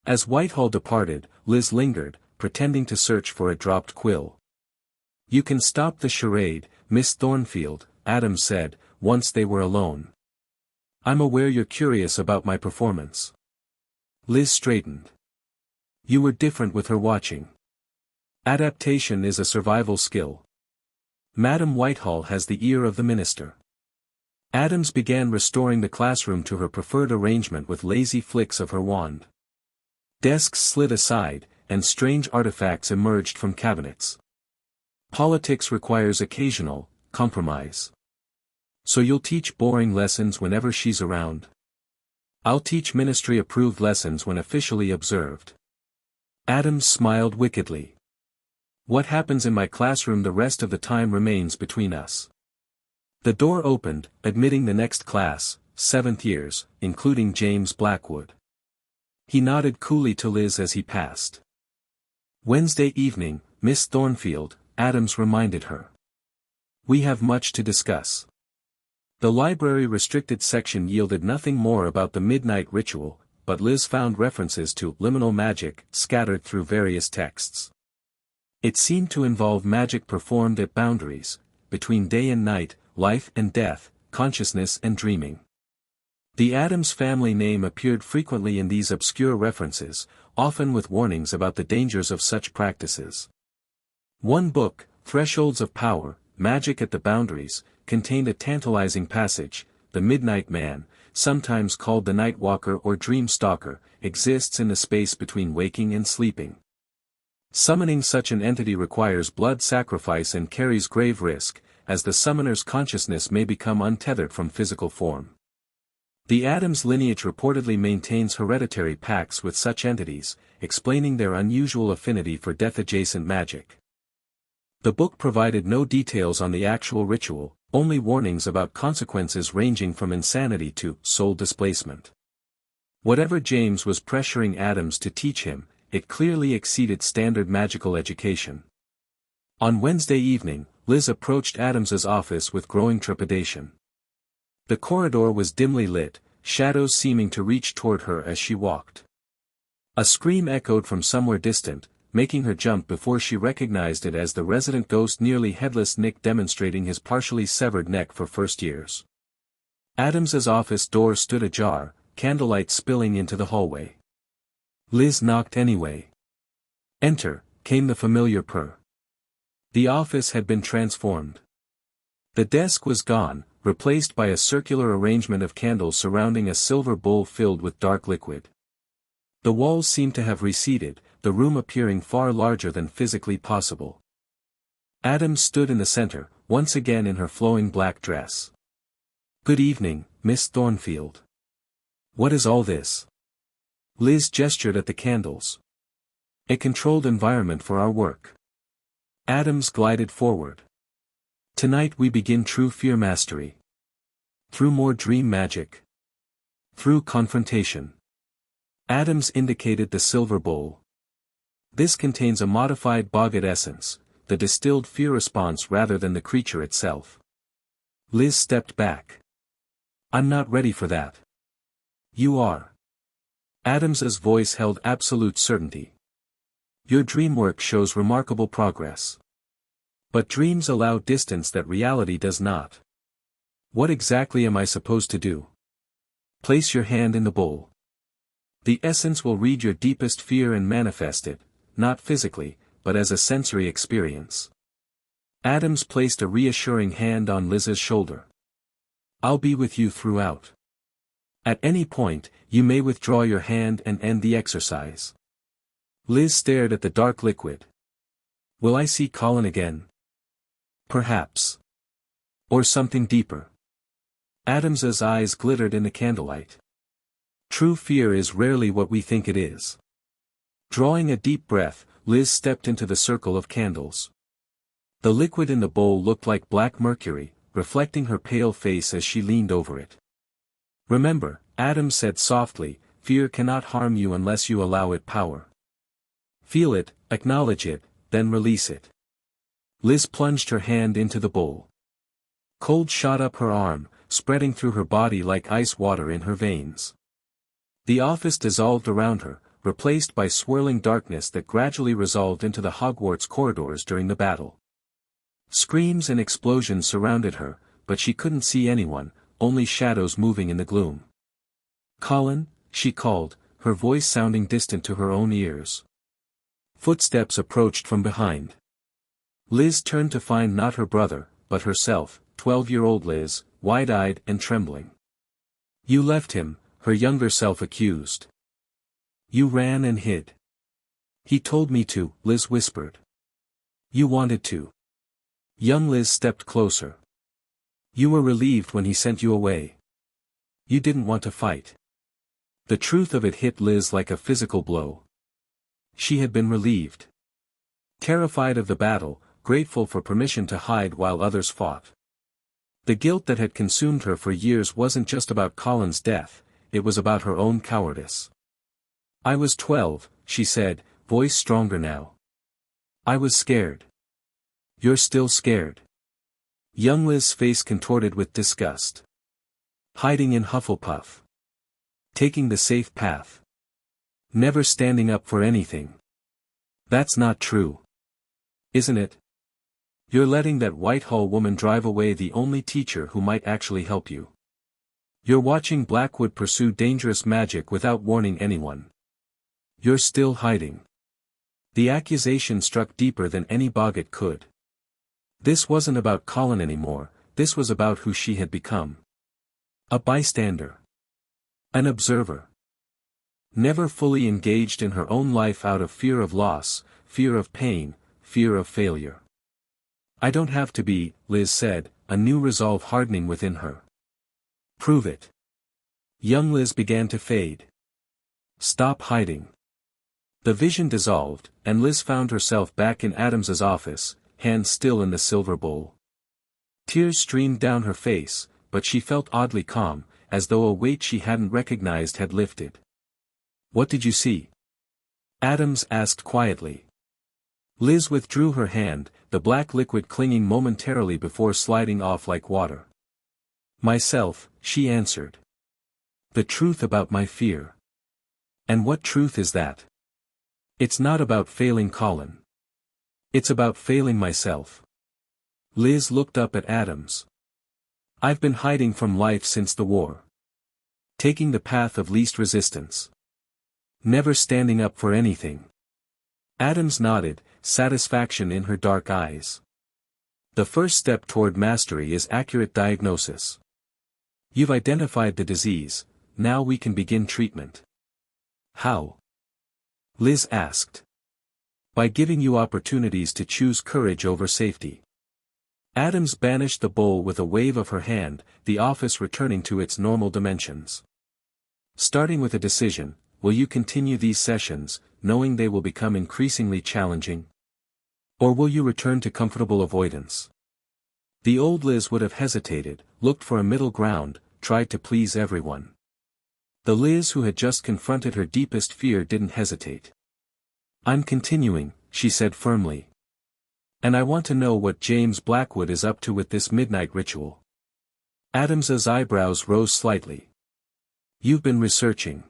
As Whitehall departed, Liz lingered, pretending to search for a dropped quill. You can stop the charade, Miss Thornfield, Addams said, once they were alone. I'm aware you're curious about my performance. Liz straightened. You were different with her watching. Adaptation is a survival skill. Madam Whitehall has the ear of the minister. Addams began restoring the classroom to her preferred arrangement with lazy flicks of her wand. Desks slid aside, and strange artifacts emerged from cabinets. Politics requires occasional compromise. So you'll teach boring lessons whenever she's around? I'll teach ministry-approved lessons when officially observed. Addams smiled wickedly. What happens in my classroom the rest of the time remains between us. The door opened, admitting the next class, 7th years, including James Blackwood. He nodded coolly to Liz as he passed. Wednesday evening, Miss Thornfield, Addams reminded her. We have much to discuss. The library restricted section yielded nothing more about the midnight ritual, but Liz found references to liminal magic scattered through various texts. It seemed to involve magic performed at boundaries, between day and night, life and death, consciousness and dreaming. The Addams family name appeared frequently in these obscure references, often with warnings about the dangers of such practices. One book, Thresholds of Power, Magic at the Boundaries, contained a tantalizing passage. The Midnight Man, sometimes called the Night Walker or Dream Stalker, exists in the space between waking and sleeping. Summoning such an entity requires blood sacrifice and carries grave risk, as the summoner's consciousness may become untethered from physical form. The Addams lineage reportedly maintains hereditary pacts with such entities, explaining their unusual affinity for death-adjacent magic. The book provided no details on the actual ritual, only warnings about consequences ranging from insanity to soul displacement. Whatever James was pressuring Addams to teach him, it clearly exceeded standard magical education. On Wednesday evening, Liz approached Addams's office with growing trepidation. The corridor was dimly lit, shadows seeming to reach toward her as she walked. A scream echoed from somewhere distant, making her jump before she recognized it as the resident ghost nearly headless Nick demonstrating his partially severed neck for first years. Addams's office door stood ajar, candlelight spilling into the hallway. Liz knocked anyway. Enter, came the familiar purr. The office had been transformed. The desk was gone, replaced by a circular arrangement of candles surrounding a silver bowl filled with dark liquid. The walls seemed to have receded, the room appearing far larger than physically possible. Addams stood in the center, once again in her flowing black dress. Good evening, Miss Thornfield. What is all this? Liz gestured at the candles. A controlled environment for our work. Addams glided forward. Tonight we begin true fear mastery. Through more dream magic. Through confrontation. Addams indicated the silver bowl. This contains a modified Boggett essence, the distilled fear response rather than the creature itself. Liz stepped back. I'm not ready for that. You are. Addams's voice held absolute certainty. Your dream work shows remarkable progress. But dreams allow distance that reality does not. What exactly am I supposed to do? Place your hand in the bowl. The essence will read your deepest fear and manifest it, not physically, but as a sensory experience. Addams placed a reassuring hand on Liz's shoulder. I'll be with you throughout. At any point, you may withdraw your hand and end the exercise. Liz stared at the dark liquid. Will I see Colin again? Perhaps. Or something deeper. Addams's eyes glittered in the candlelight. True fear is rarely what we think it is. Drawing a deep breath, Liz stepped into the circle of candles. The liquid in the bowl looked like black mercury, reflecting her pale face as she leaned over it. Remember, Addams said softly, fear cannot harm you unless you allow it power. Feel it, acknowledge it, then release it. Liz plunged her hand into the bowl. Cold shot up her arm, spreading through her body like ice water in her veins. The office dissolved around her, replaced by swirling darkness that gradually resolved into the Hogwarts corridors during the battle. Screams and explosions surrounded her, but she couldn't see anyone, only shadows moving in the gloom. "Colin," she called, her voice sounding distant to her own ears. Footsteps approached from behind. Liz turned to find not her brother, but herself, 12-year-old Liz, wide-eyed and trembling. "You left him," her younger self accused. "You ran and hid." "He told me to," Liz whispered. "You wanted to." Young Liz stepped closer. "You were relieved when he sent you away. You didn't want to fight." The truth of it hit Liz like a physical blow. She had been relieved. Terrified of the battle, grateful for permission to hide while others fought. The guilt that had consumed her for years wasn't just about Colin's death, it was about her own cowardice. "I was 12, she said, voice stronger now. "I was scared." "You're still scared." Young Liz's face contorted with disgust. "Hiding in Hufflepuff. Taking the safe path. Never standing up for anything. That's not true. Isn't it? You're letting that Whitehall woman drive away the only teacher who might actually help you. You're watching Blackwood pursue dangerous magic without warning anyone. You're still hiding." The accusation struck deeper than any boggart could. This wasn't about Colin anymore, this was about who she had become. A bystander. An observer. Never fully engaged in her own life out of fear of loss, fear of pain, fear of failure. "I don't have to be," Liz said, a new resolve hardening within her. "Prove it." Young Liz began to fade. "Stop hiding." The vision dissolved, and Liz found herself back in Addams's office, hands still in the silver bowl. Tears streamed down her face, but she felt oddly calm, as though a weight she hadn't recognized had lifted. "What did you see?" Addams asked quietly. Liz withdrew her hand, the black liquid clinging momentarily before sliding off like water. "Myself," she answered. "The truth about my fear." "And what truth is that?" "It's not about failing Colin. It's about failing myself." Liz looked up at Addams. "I've been hiding from life since the war. Taking the path of least resistance. Never standing up for anything." Addams nodded, satisfaction in her dark eyes. "The first step toward mastery is accurate diagnosis. You've identified the disease, now we can begin treatment." "How?" Liz asked. "By giving you opportunities to choose courage over safety." Addams banished the bowl with a wave of her hand, the office returning to its normal dimensions. "Starting with a decision, will you continue these sessions, knowing they will become increasingly challenging? Or will you return to comfortable avoidance?" The old Liz would have hesitated, looked for a middle ground, tried to please everyone. The Liz who had just confronted her deepest fear didn't hesitate. "I'm continuing," she said firmly. "And I want to know what James Blackwood is up to with this midnight ritual." Addams's eyebrows rose slightly. "You've been researching.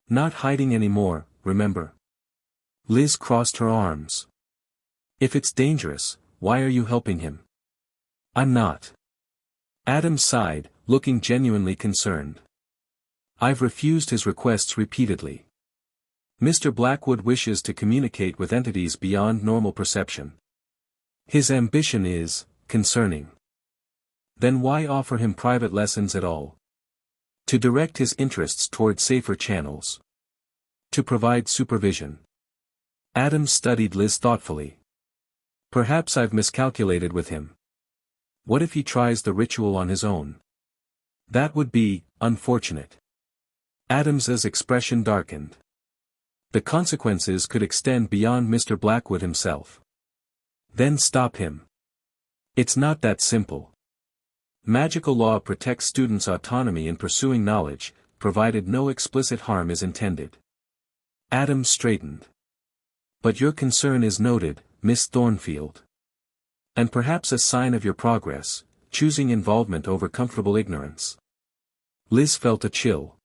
Not hiding anymore, remember?" Liz crossed her arms. "If it's dangerous, why are you helping him?" "I'm not." Addams sighed, looking genuinely concerned. "I've refused his requests repeatedly. Mr. Blackwood wishes to communicate with entities beyond normal perception. His ambition is concerning. Then why offer him private lessons at all? To direct his interests toward safer channels. To provide supervision." Addams studied Liz thoughtfully. "Perhaps I've miscalculated with him. What if he tries the ritual on his own? That would be unfortunate." Addams's expression darkened. "The consequences could extend beyond Mr. Blackwood himself. Then stop him. It's not that simple. Magical law protects students' autonomy in pursuing knowledge, provided no explicit harm is intended." Addams straightened. "But your concern is noted, Miss Thornfield. And perhaps a sign of your progress, choosing involvement over comfortable ignorance." Liz felt a chill.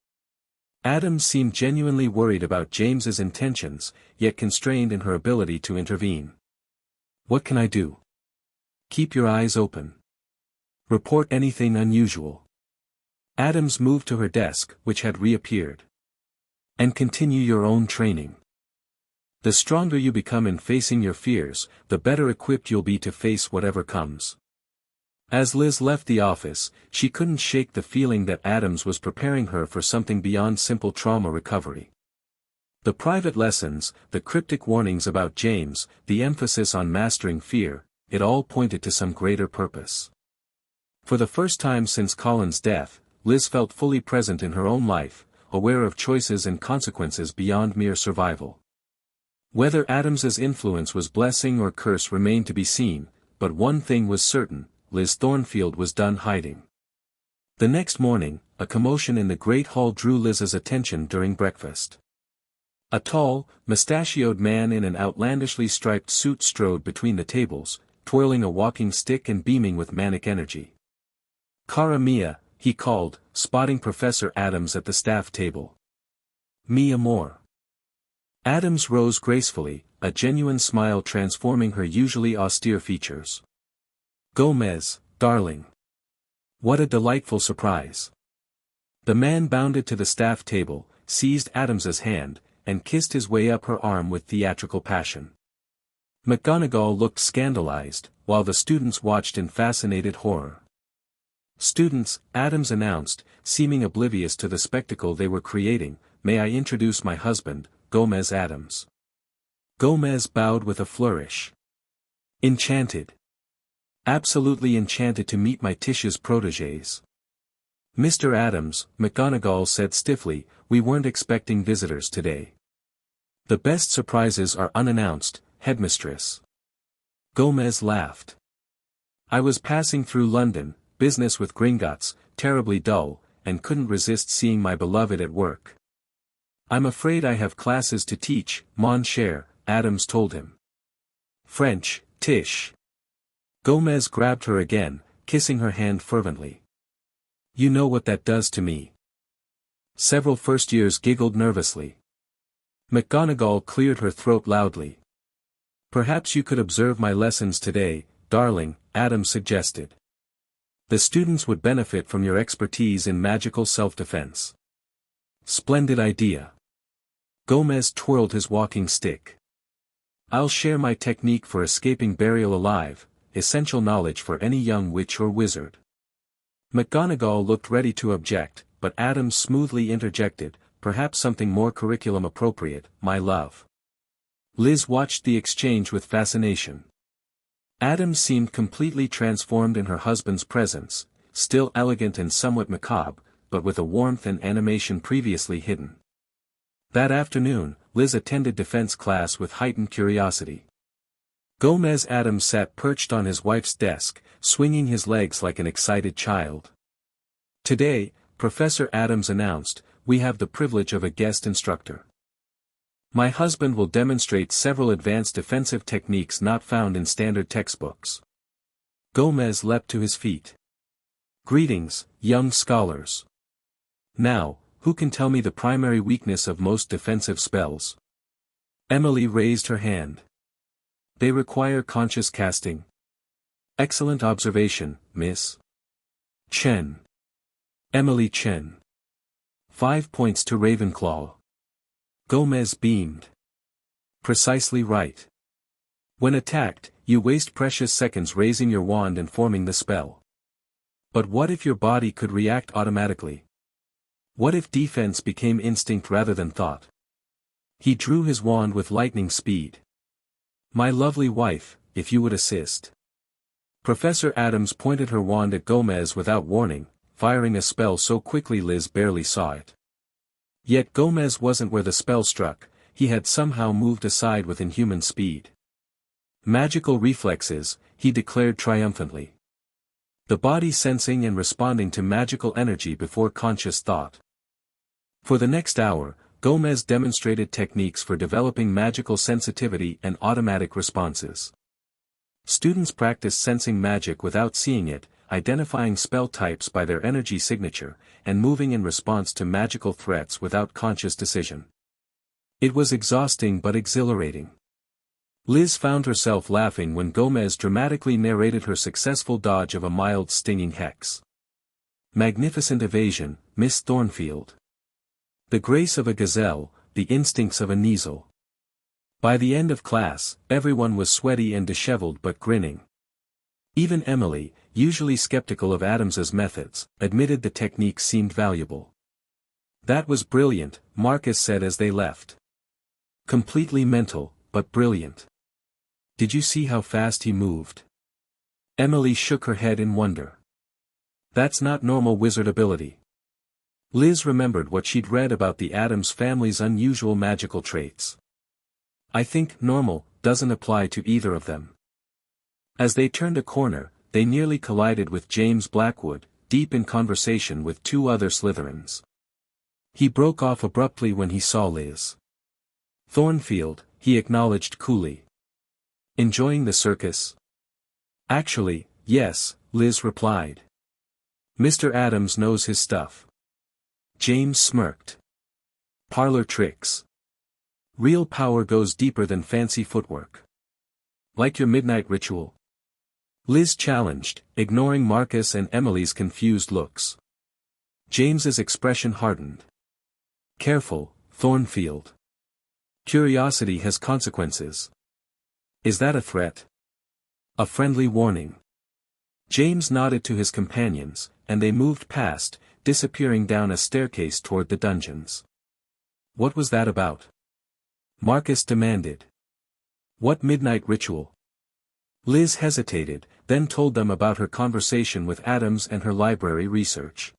Addams seemed genuinely worried about James's intentions, yet constrained in her ability to intervene. "What can I do?" Keep your eyes open. Report anything unusual. Addams moved to her desk, which had reappeared. And continue your own training. The stronger you become in facing your fears, the better equipped you'll be to face whatever comes. As Liz left the office, she couldn't shake the feeling that Addams was preparing her for something beyond simple trauma recovery. The private lessons, the cryptic warnings about James, the emphasis on mastering fear, it all pointed to some greater purpose. For the first time since Colin's death, Liz felt fully present in her own life, aware of choices and consequences beyond mere survival. Whether Addams's influence was blessing or curse remained to be seen, but one thing was certain, Liz Thornfield was done hiding. The next morning, a commotion in the great hall drew Liz's attention during breakfast. A tall, mustachioed man in an outlandishly striped suit strode between the tables, twirling a walking stick and beaming with manic energy. "Cara mia," he called, spotting Professor Addams at the staff table. "Mi amor." Addams rose gracefully, a genuine smile transforming her usually austere features. "Gomez, darling. What a delightful surprise." The man bounded to the staff table, seized Addams's hand, and kissed his way up her arm with theatrical passion. McGonagall looked scandalized, while the students watched in fascinated horror. "Students," Addams announced, seeming oblivious to the spectacle they were creating, "may I introduce my husband, Gomez Addams." Gomez bowed with a flourish. "Enchanted. Absolutely enchanted to meet my Titia's protégés." "Mr. Addams," McGonagall said stiffly, "we weren't expecting visitors today. The best surprises are unannounced, headmistress." Gomez laughed. "I was passing through London, business with Gringotts, terribly dull, and couldn't resist seeing my beloved at work." "I'm afraid I have classes to teach, mon cher," Addams told him. "French, Tish." Gomez grabbed her again, kissing her hand fervently. "You know what that does to me." Several first years giggled nervously. McGonagall cleared her throat loudly. "Perhaps you could observe my lessons today, darling," Addams suggested. "The students would benefit from your expertise in magical self-defense." "Splendid idea." Gomez twirled his walking stick. "I'll share my technique for escaping burial alive, essential knowledge for any young witch or wizard." McGonagall looked ready to object, but Addams smoothly interjected, "Perhaps something more curriculum appropriate, my love." Liz watched the exchange with fascination. Addams seemed completely transformed in her husband's presence, still elegant and somewhat macabre, but with a warmth and animation previously hidden. That afternoon, Liz attended defense class with heightened curiosity. Gomez Addams sat perched on his wife's desk, swinging his legs like an excited child. "Today," Professor Addams announced, "we have the privilege of a guest instructor. My husband will demonstrate several advanced defensive techniques not found in standard textbooks." Gomez leapt to his feet. "Greetings, young scholars. Now, who can tell me the primary weakness of most defensive spells?" Emily raised her hand. "They require conscious casting." "Excellent observation, Miss Chen." Emily Chen. 5 points to Ravenclaw. Gomez beamed. "Precisely right. When attacked, you waste precious seconds raising your wand and forming the spell. But what if your body could react automatically? What if defense became instinct rather than thought?" He drew his wand with lightning speed. "My lovely wife, if you would assist." Professor Addams pointed her wand at Gomez without warning, firing a spell so quickly Liz barely saw it. Yet Gomez wasn't where the spell struck, he had somehow moved aside with inhuman speed. "Magical reflexes," he declared triumphantly. "The body sensing and responding to magical energy before conscious thought." For the next hour, Gomez demonstrated techniques for developing magical sensitivity and automatic responses. Students practiced sensing magic without seeing it, identifying spell types by their energy signature, and moving in response to magical threats without conscious decision. It was exhausting but exhilarating. Liz found herself laughing when Gomez dramatically narrated her successful dodge of a mild stinging hex. Magnificent evasion, Miss Thornfield. The grace of a gazelle, the instincts of a Kneazle. By the end of class, everyone was sweaty and disheveled but grinning. Even Emily, usually skeptical of Addams's methods, admitted the technique seemed valuable. That was brilliant, Marcus said as they left. Completely mental, but brilliant. Did you see how fast he moved? Emily shook her head in wonder. That's not normal wizard ability. Liz remembered what she'd read about the Addams family's unusual magical traits. I think normal doesn't apply to either of them. As they turned a corner, they nearly collided with James Blackwood, deep in conversation with two other Slytherins. He broke off abruptly when he saw Liz. Thornfield, he acknowledged coolly. Enjoying the circus? Actually, yes, Liz replied. Mr. Addams knows his stuff. James smirked. Parlor tricks. Real power goes deeper than fancy footwork. Like your midnight ritual? Liz challenged, ignoring Marcus and Emily's confused looks. James's expression hardened. Careful, Thornfield. Curiosity has consequences. Is that a threat? A friendly warning. James nodded to his companions, and they moved past, disappearing down a staircase toward the dungeons. What was that about? Marcus demanded. What midnight ritual? Liz hesitated, then told them about her conversation with Addams and her library research.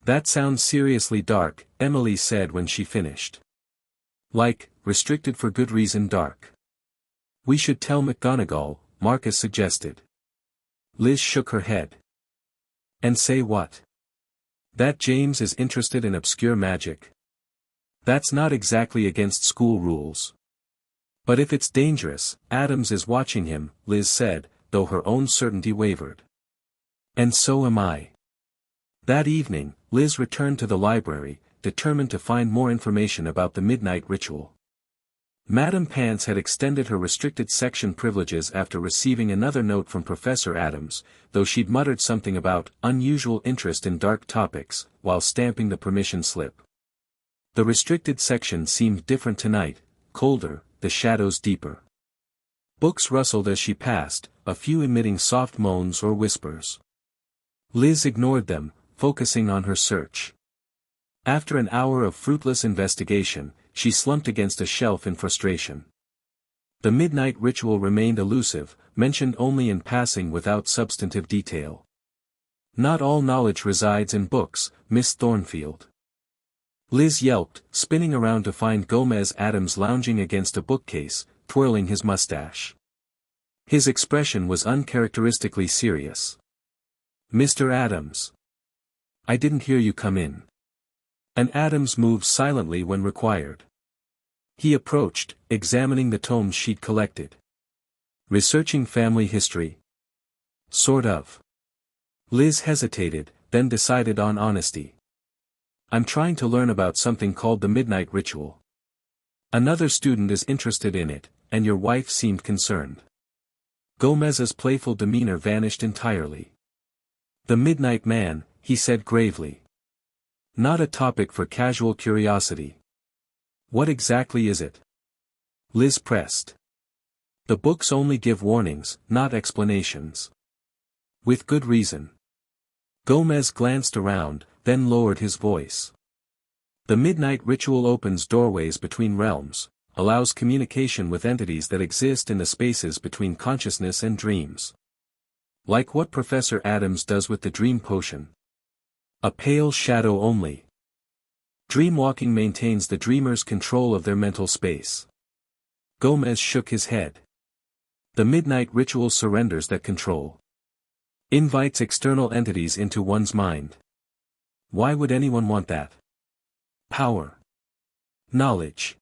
That sounds seriously dark, Emily said when she finished. Like, restricted for good reason dark. We should tell McGonagall, Marcus suggested. Liz shook her head. And say what? That James is interested in obscure magic. That's not exactly against school rules. But if it's dangerous, Addams is watching him, Liz said, though her own certainty wavered. And so am I. That evening, Liz returned to the library, determined to find more information about the midnight ritual. Madame Pants had extended her restricted section privileges after receiving another note from Professor Addams, though she'd muttered something about unusual interest in dark topics, while stamping the permission slip. The restricted section seemed different tonight, colder, the shadows deeper. Books rustled as she passed, a few emitting soft moans or whispers. Liz ignored them, focusing on her search. After an hour of fruitless investigation, she slumped against a shelf in frustration. The midnight ritual remained elusive, mentioned only in passing without substantive detail. Not all knowledge resides in books, Miss Thornfield. Liz yelped, spinning around to find Gomez Addams lounging against a bookcase, twirling his mustache. His expression was uncharacteristically serious. Mr. Addams. I didn't hear you come in. And Addams moved silently when required. He approached, examining the tomes she'd collected. Researching family history? Sort of. Liz hesitated, then decided on honesty. I'm trying to learn about something called the midnight ritual. Another student is interested in it, and your wife seemed concerned. Gomez's playful demeanor vanished entirely. The midnight man, he said gravely. Not a topic for casual curiosity. What exactly is it? Liz pressed. The books only give warnings, not explanations. With good reason. Gomez glanced around, then lowered his voice. The midnight ritual opens doorways between realms, allows communication with entities that exist in the spaces between consciousness and dreams. Like what Professor Addams does with the dream potion. A pale shadow only. Dreamwalking maintains the dreamer's control of their mental space. Gomez shook his head. The midnight ritual surrenders that control. Invites external entities into one's mind. Why would anyone want that? Power. Knowledge.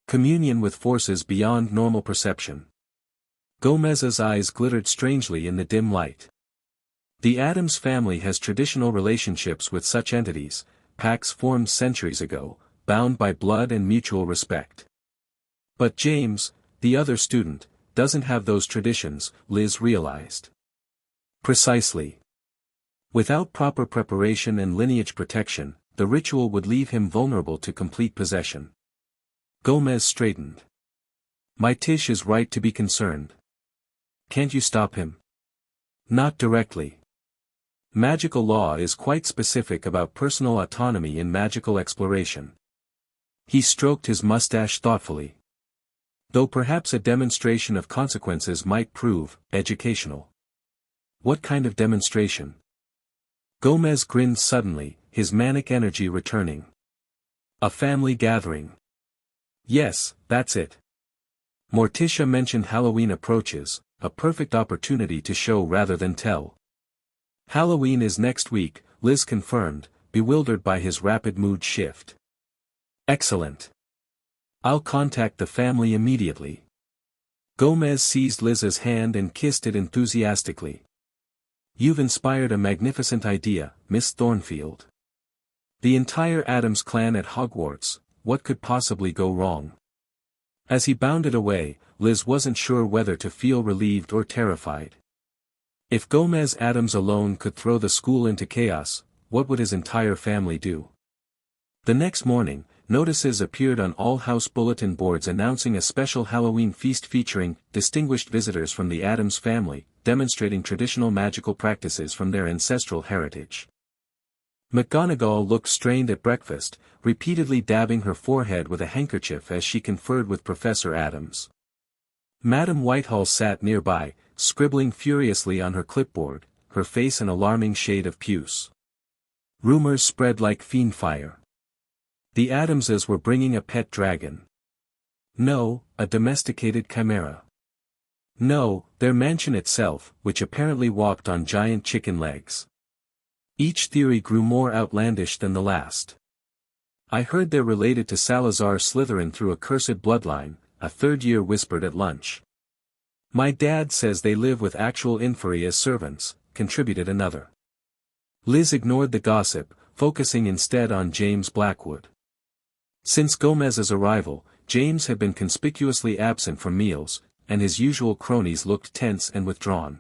Communion with forces beyond normal perception. Gomez's eyes glittered strangely in the dim light. The Addams family has traditional relationships with such entities, pacts formed centuries ago, bound by blood and mutual respect. But James, the other student, doesn't have those traditions, Liz realized. Precisely. Without proper preparation and lineage protection, the ritual would leave him vulnerable to complete possession. Gomez straightened. My Tish is right to be concerned. Can't you stop him? Not directly. Magical law is quite specific about personal autonomy in magical exploration. He stroked his mustache thoughtfully. Though perhaps a demonstration of consequences might prove educational. What kind of demonstration? Gomez grinned suddenly, his manic energy returning. A family gathering. Yes, that's it. Morticia mentioned Halloween approaches, a perfect opportunity to show rather than tell. Halloween is next week, Liz confirmed, bewildered by his rapid mood shift. Excellent. I'll contact the family immediately. Gomez seized Liz's hand and kissed it enthusiastically. You've inspired a magnificent idea, Miss Thornfield. The entire Addams clan at Hogwarts, what could possibly go wrong? As he bounded away, Liz wasn't sure whether to feel relieved or terrified. If Gomez Addams alone could throw the school into chaos, what would his entire family do? The next morning, notices appeared on all house bulletin boards announcing a special Halloween feast featuring distinguished visitors from the Addams family, demonstrating traditional magical practices from their ancestral heritage. McGonagall looked strained at breakfast, repeatedly dabbing her forehead with a handkerchief as she conferred with Professor Addams. Madame Whitehall sat nearby, scribbling furiously on her clipboard, her face an alarming shade of puce. Rumors spread like fiend fire. The Addamses were bringing a pet dragon. No, a domesticated chimera. No, their mansion itself, which apparently walked on giant chicken legs. Each theory grew more outlandish than the last. I heard they're related to Salazar Slytherin through a cursed bloodline, a third year whispered at lunch. My dad says they live with actual inferi as servants, contributed another. Liz ignored the gossip, focusing instead on James Blackwood. Since Gomez's arrival, James had been conspicuously absent from meals, and his usual cronies looked tense and withdrawn.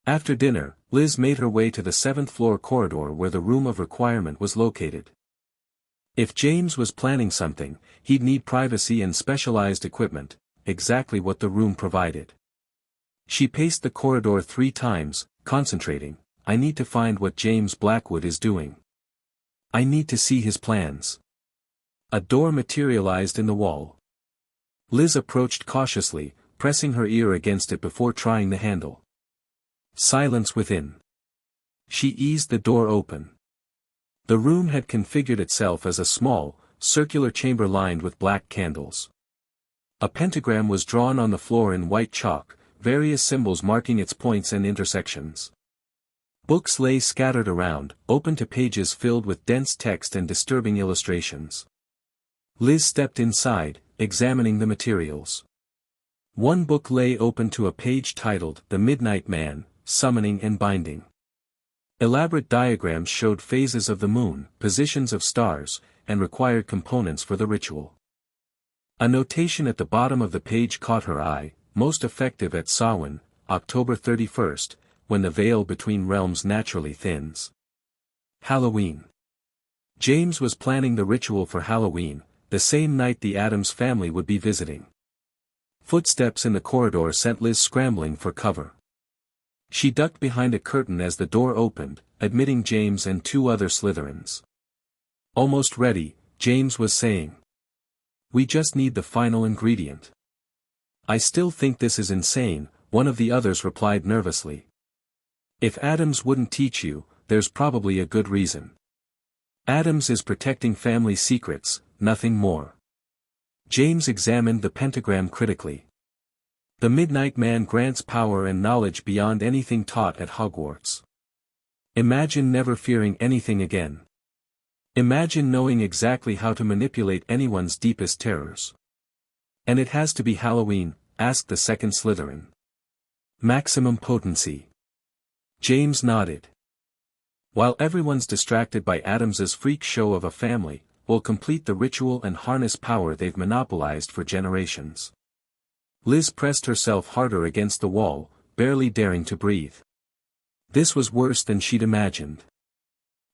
After dinner, Liz made her way to the 7th-floor corridor where the room of requirement was located. If James was planning something, he'd need privacy and specialized equipment, exactly what the room provided. She paced the corridor 3 times, concentrating. I need to find what James Blackwood is doing. I need to see his plans. A door materialized in the wall. Liz approached cautiously, pressing her ear against it before trying the handle. Silence within. She eased the door open. The room had configured itself as a small, circular chamber lined with black candles. A pentagram was drawn on the floor in white chalk, various symbols marking its points and intersections. Books lay scattered around, open to pages filled with dense text and disturbing illustrations. Liz stepped inside, examining the materials. One book lay open to a page titled The Midnight Man, Summoning and Binding. Elaborate diagrams showed phases of the moon, positions of stars, and required components for the ritual. A notation at the bottom of the page caught her eye, most effective at Samhain, October 31st, when the veil between realms naturally thins. Halloween. James was planning the ritual for Halloween, the same night the Addams family would be visiting. Footsteps in the corridor sent Liz scrambling for cover. She ducked behind a curtain as the door opened, admitting James and 2 other Slytherins. Almost ready, James was saying. We just need the final ingredient. I still think this is insane, one of the others replied nervously. If Addams wouldn't teach you, there's probably a good reason. Addams is protecting family secrets, nothing more. James examined the pentagram critically. The Midnight Man grants power and knowledge beyond anything taught at Hogwarts. Imagine never fearing anything again. Imagine knowing exactly how to manipulate anyone's deepest terrors. And it has to be Halloween, asked the second Slytherin. Maximum potency. James nodded. While everyone's distracted by Addams's freak show of a family, we'll complete the ritual and harness power they've monopolized for generations. Liz pressed herself harder against the wall, barely daring to breathe. This was worse than she'd imagined.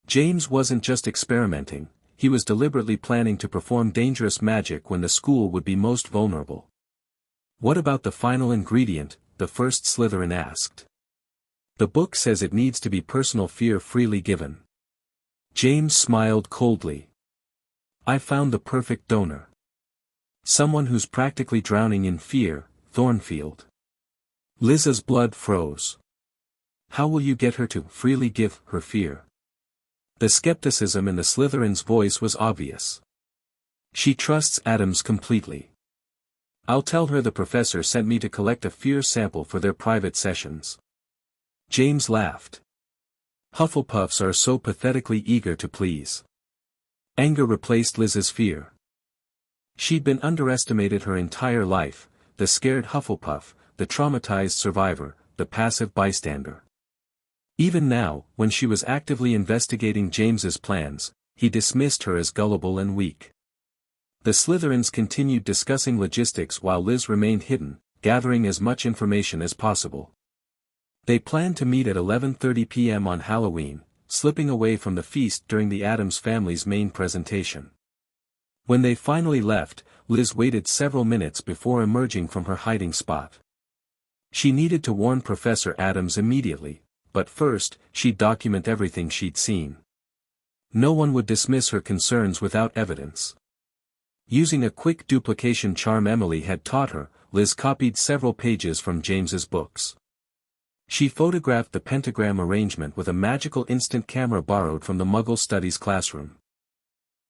James wasn't just experimenting, he was deliberately planning to perform dangerous magic when the school would be most vulnerable. "What about the final ingredient?" the first Slytherin asked. "The book says it needs to be personal fear freely given." James smiled coldly. "I found the perfect donor. Someone who's practically drowning in fear, Thornfield." Liz's blood froze. "How will you get her to freely give her fear?" The skepticism in the Slytherin's voice was obvious. "She trusts Addams completely. I'll tell her the professor sent me to collect a fear sample for their private sessions." James laughed. Hufflepuffs are so pathetically eager to please. Anger replaced Liz's fear. She'd been underestimated her entire life, the scared Hufflepuff, the traumatized survivor, the passive bystander. Even now, when she was actively investigating James's plans, he dismissed her as gullible and weak. The Slytherins continued discussing logistics while Liz remained hidden, gathering as much information as possible. They planned to meet at 11:30 p.m. on Halloween, slipping away from the feast during the Addams family's main presentation. When they finally left, Liz waited several minutes before emerging from her hiding spot. She needed to warn Professor Addams immediately, but first, she'd document everything she'd seen. No one would dismiss her concerns without evidence. Using a quick duplication charm Emily had taught her, Liz copied several pages from James's books. She photographed the pentagram arrangement with a magical instant camera borrowed from the Muggle Studies classroom.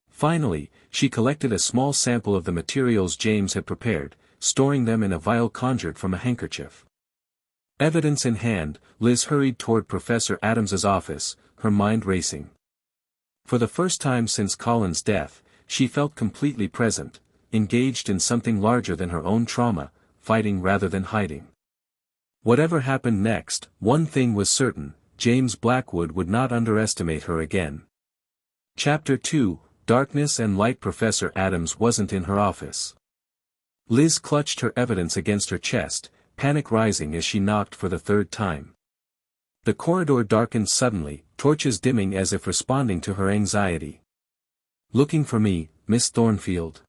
Finally, she collected a small sample of the materials James had prepared, storing them in a vial conjured from a handkerchief. Evidence in hand, Liz hurried toward Professor Addams's office, her mind racing. For the first time since Colin's death, she felt completely present, engaged in something larger than her own trauma, fighting rather than hiding. Whatever happened next, one thing was certain: James Blackwood would not underestimate her again. Chapter 2, Darkness and Light. Professor Addams wasn't in her office. Liz clutched her evidence against her chest, panic rising as she knocked for the third time. The corridor darkened suddenly, torches dimming as if responding to her anxiety. "Looking for me, Miss Thornfield?"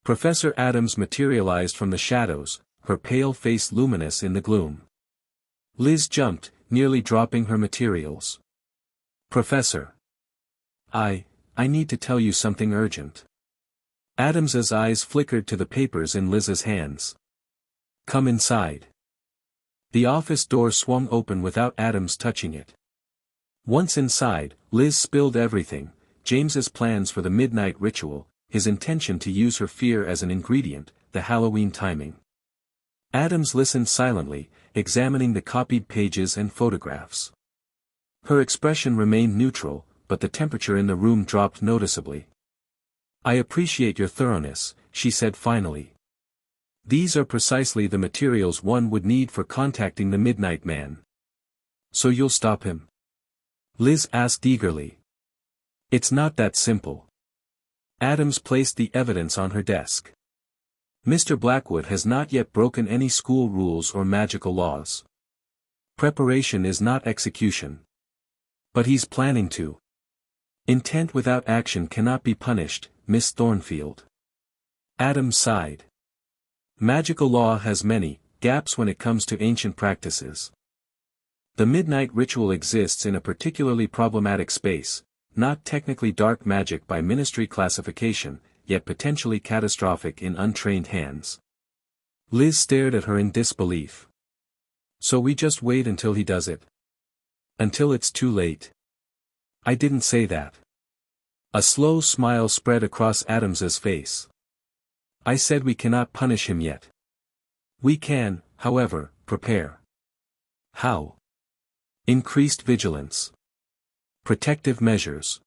Professor Addams materialized from the shadows, her pale face luminous in the gloom. Liz jumped, nearly dropping her materials. "Professor. I need to tell you something urgent." Addams's eyes flickered to the papers in Liz's hands. "Come inside." The office door swung open without Addams touching it. Once inside, Liz spilled everything: James's plans for the midnight ritual, his intention to use her fear as an ingredient, the Halloween timing. Addams listened silently, examining the copied pages and photographs. Her expression remained neutral, but the temperature in the room dropped noticeably. "I appreciate your thoroughness," she said finally. "These are precisely the materials one would need for contacting the Midnight Man." "So you'll stop him?" Liz asked eagerly. "It's not that simple." Addams placed the evidence on her desk. "Mr. Blackwood has not yet broken any school rules or magical laws. Preparation is not execution. But he's planning to. Intent without action cannot be punished, Miss Thornfield." Addams sighed. "Magical law has many gaps when it comes to ancient practices. The midnight ritual exists in a particularly problematic space, not technically dark magic by ministry classification, yet potentially catastrophic in untrained hands." Liz stared at her in disbelief. "So we just wait until he does it? Until it's too late?" "I didn't say that." A slow smile spread across Addams's face. "I said we cannot punish him yet. We can, however, prepare." "How?" "Increased vigilance. Protective measures.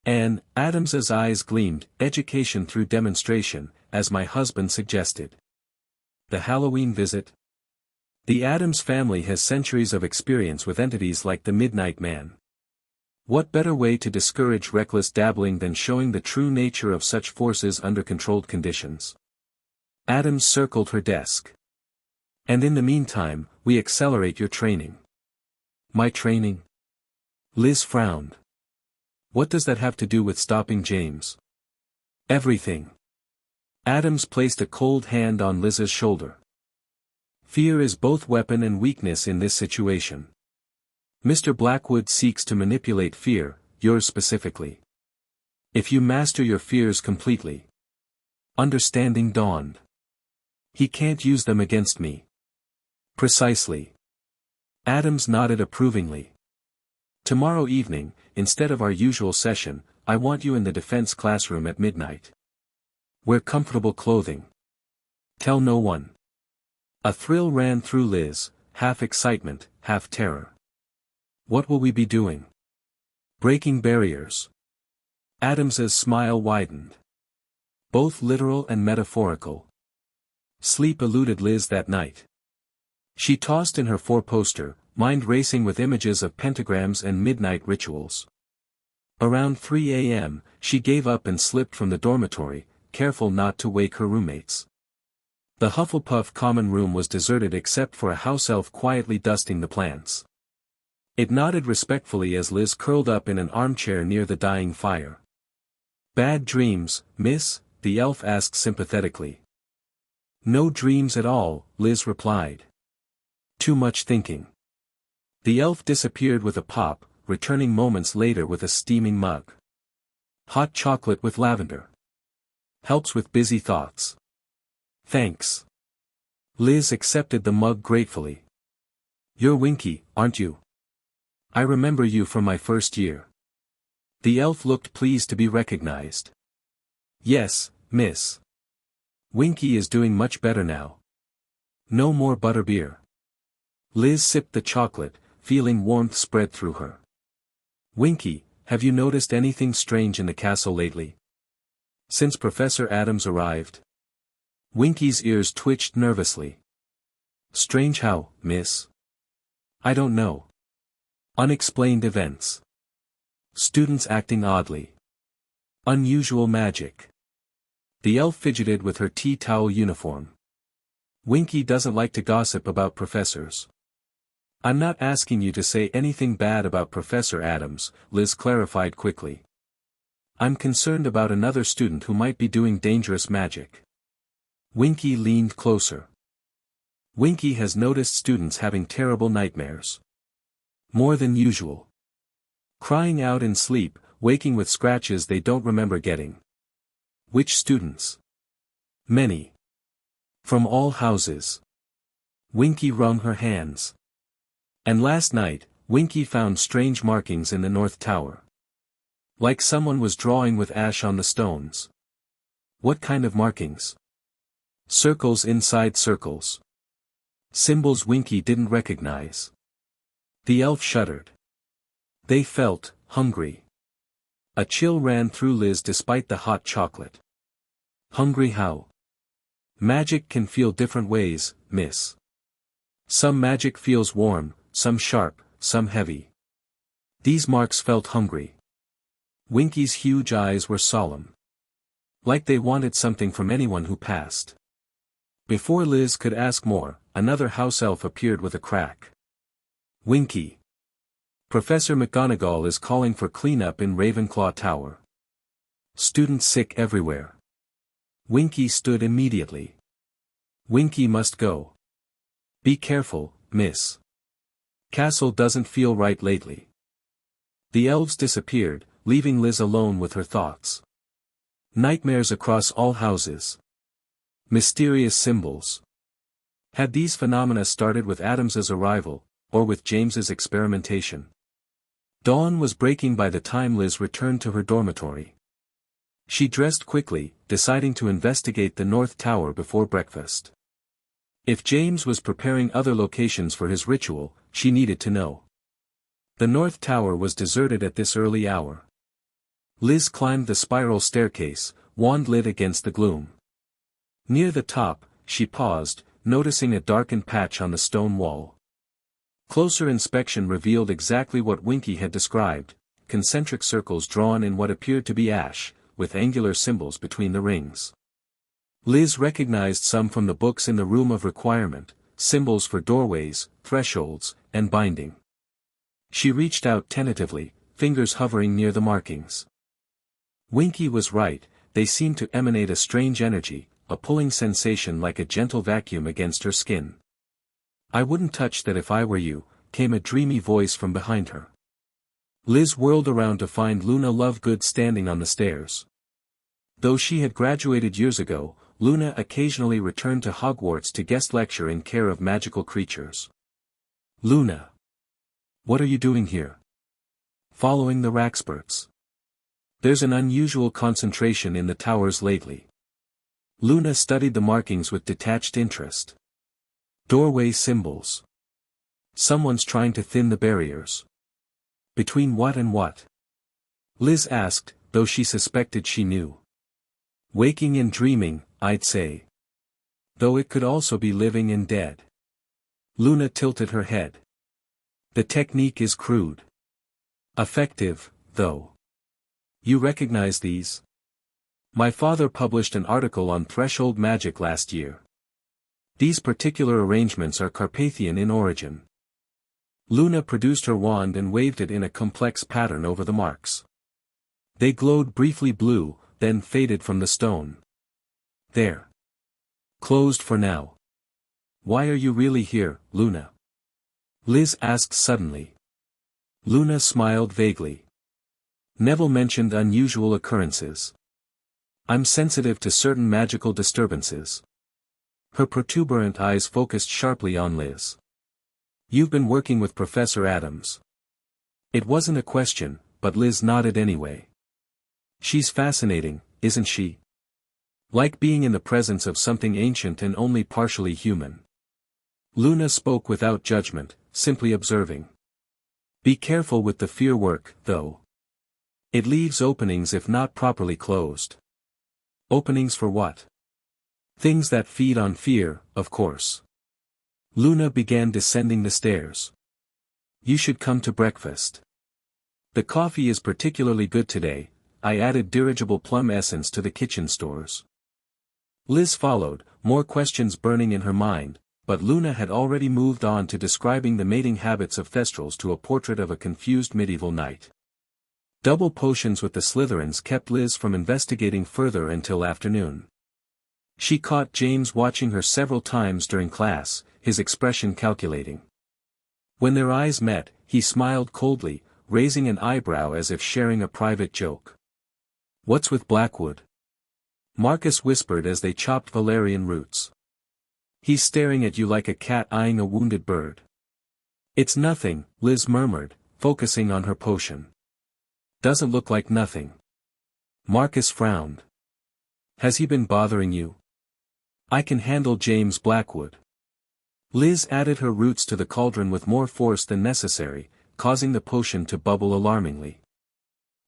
And," Addams's eyes gleamed, "education through demonstration, as my husband suggested." "The Halloween visit?" "The Addams family has centuries of experience with entities like the Midnight Man. What better way to discourage reckless dabbling than showing the true nature of such forces under controlled conditions?" Addams circled her desk. And in the meantime, we accelerate your training. My training? Liz frowned. What does that have to do with stopping James? Everything. Addams placed a cold hand on Liz's shoulder. Fear is both weapon and weakness in this situation. Mr. Blackwood seeks to manipulate fear, yours specifically. If you master your fears completely. Understanding dawned. He can't use them against me. Precisely. Addams nodded approvingly. Tomorrow evening, instead of our usual session, I want you in the defense classroom at midnight. Wear comfortable clothing. Tell no one. A thrill ran through Liz, half excitement, half terror. What will we be doing? Breaking barriers. Addams's smile widened. Both literal and metaphorical. Sleep eluded Liz that night. She tossed in her four-poster, mind racing with images of pentagrams and midnight rituals. Around 3 a.m., she gave up and slipped from the dormitory, careful not to wake her roommates. The Hufflepuff common room was deserted except for a house elf quietly dusting the plants. It nodded respectfully as Liz curled up in an armchair near the dying fire. Bad dreams, miss? The elf asked sympathetically. No dreams at all, Liz replied. Too much thinking. The elf disappeared with a pop, returning moments later with a steaming mug. Hot chocolate with lavender. Helps with busy thoughts. Thanks. Liz accepted the mug gratefully. You're Winky, aren't you? I remember you from my first year. The elf looked pleased to be recognized. Yes, miss. Winky is doing much better now. No more butterbeer. Liz sipped the chocolate, feeling warmth spread through her. Winky, have you noticed anything strange in the castle lately? Since Professor Addams arrived? Winky's ears twitched nervously. Strange how, miss? I don't know. Unexplained events. Students acting oddly. Unusual magic. The elf fidgeted with her tea towel uniform. Winky doesn't like to gossip about professors. I'm not asking you to say anything bad about Professor Addams, Liz clarified quickly. I'm concerned about another student who might be doing dangerous magic. Winky leaned closer. Winky has noticed students having terrible nightmares. More than usual. Crying out in sleep, waking with scratches they don't remember getting. Which students? Many. From all houses. Winky wrung her hands. And last night, Winky found strange markings in the North Tower. Like someone was drawing with ash on the stones. What kind of markings? Circles inside circles. Symbols Winky didn't recognize. The elf shuddered. They felt hungry. A chill ran through Liz despite the hot chocolate. Hungry how? Magic can feel different ways, miss. Some magic feels warm, some sharp, some heavy. These marks felt hungry. Winky's huge eyes were solemn. Like they wanted something from anyone who passed. Before Liz could ask more, another house elf appeared with a crack. Winky. Professor McGonagall is calling for cleanup in Ravenclaw Tower. Students sick everywhere. Winky stood immediately. Winky must go. Be careful, miss. Castle doesn't feel right lately. The elves disappeared, leaving Liz alone with her thoughts. Nightmares across all houses. Mysterious symbols. Had these phenomena started with Addams's arrival, or with James's experimentation? Dawn was breaking by the time Liz returned to her dormitory. She dressed quickly, deciding to investigate the North Tower before breakfast. If James was preparing other locations for his ritual, she needed to know. The North Tower was deserted at this early hour. Liz climbed the spiral staircase, wand lit against the gloom. Near the top, she paused, noticing a darkened patch on the stone wall. Closer inspection revealed exactly what Winky had described, concentric circles drawn in what appeared to be ash, with angular symbols between the rings. Liz recognized some from the books in the room of requirement, symbols for doorways, thresholds, and binding. She reached out tentatively, fingers hovering near the markings. Winky was right, they seemed to emanate a strange energy, a pulling sensation like a gentle vacuum against her skin. "I wouldn't touch that if I were you," came a dreamy voice from behind her. Liz whirled around to find Luna Lovegood standing on the stairs. Though she had graduated years ago, Luna occasionally returned to Hogwarts to guest lecture in care of magical creatures. "Luna! What are you doing here?" "Following the Raxperts. There's an unusual concentration in the towers lately." Luna studied the markings with detached interest. "Doorway symbols. Someone's trying to thin the barriers." "Between what and what?" Liz asked, though she suspected she knew. "Waking and dreaming, I'd say. Though it could also be living and dead." Luna tilted her head. "The technique is crude. Effective, though. You recognize these? My father published an article on threshold magic last year. These particular arrangements are Carpathian in origin." Luna produced her wand and waved it in a complex pattern over the marks. They glowed briefly blue, then faded from the stone. "There. Closed for now. Why are you really here, Luna?" Liz asked suddenly. Luna smiled vaguely. "Neville mentioned unusual occurrences. I'm sensitive to certain magical disturbances." Her protuberant eyes focused sharply on Liz. "You've been working with Professor Addams." It wasn't a question, but Liz nodded anyway. "She's fascinating, isn't she? Like being in the presence of something ancient and only partially human." Luna spoke without judgment, simply observing. "Be careful with the fear work, though. It leaves openings if not properly closed." "Openings for what?" "Things that feed on fear, of course." Luna began descending the stairs. "You should come to breakfast. The coffee is particularly good today. I added dirigible plum essence to the kitchen stores." Liz followed, more questions burning in her mind, but Luna had already moved on to describing the mating habits of Thestrals to a portrait of a confused medieval knight. Double potions with the Slytherins kept Liz from investigating further until afternoon. She caught James watching her several times during class, his expression calculating. When their eyes met, he smiled coldly, raising an eyebrow as if sharing a private joke. "What's with Blackwood?" Marcus whispered as they chopped valerian roots. "He's staring at you like a cat eyeing a wounded bird." "It's nothing," Liz murmured, focusing on her potion. "Doesn't look like nothing." Marcus frowned. "Has he been bothering you?" "I can handle James Blackwood." Liz added her roots to the cauldron with more force than necessary, causing the potion to bubble alarmingly.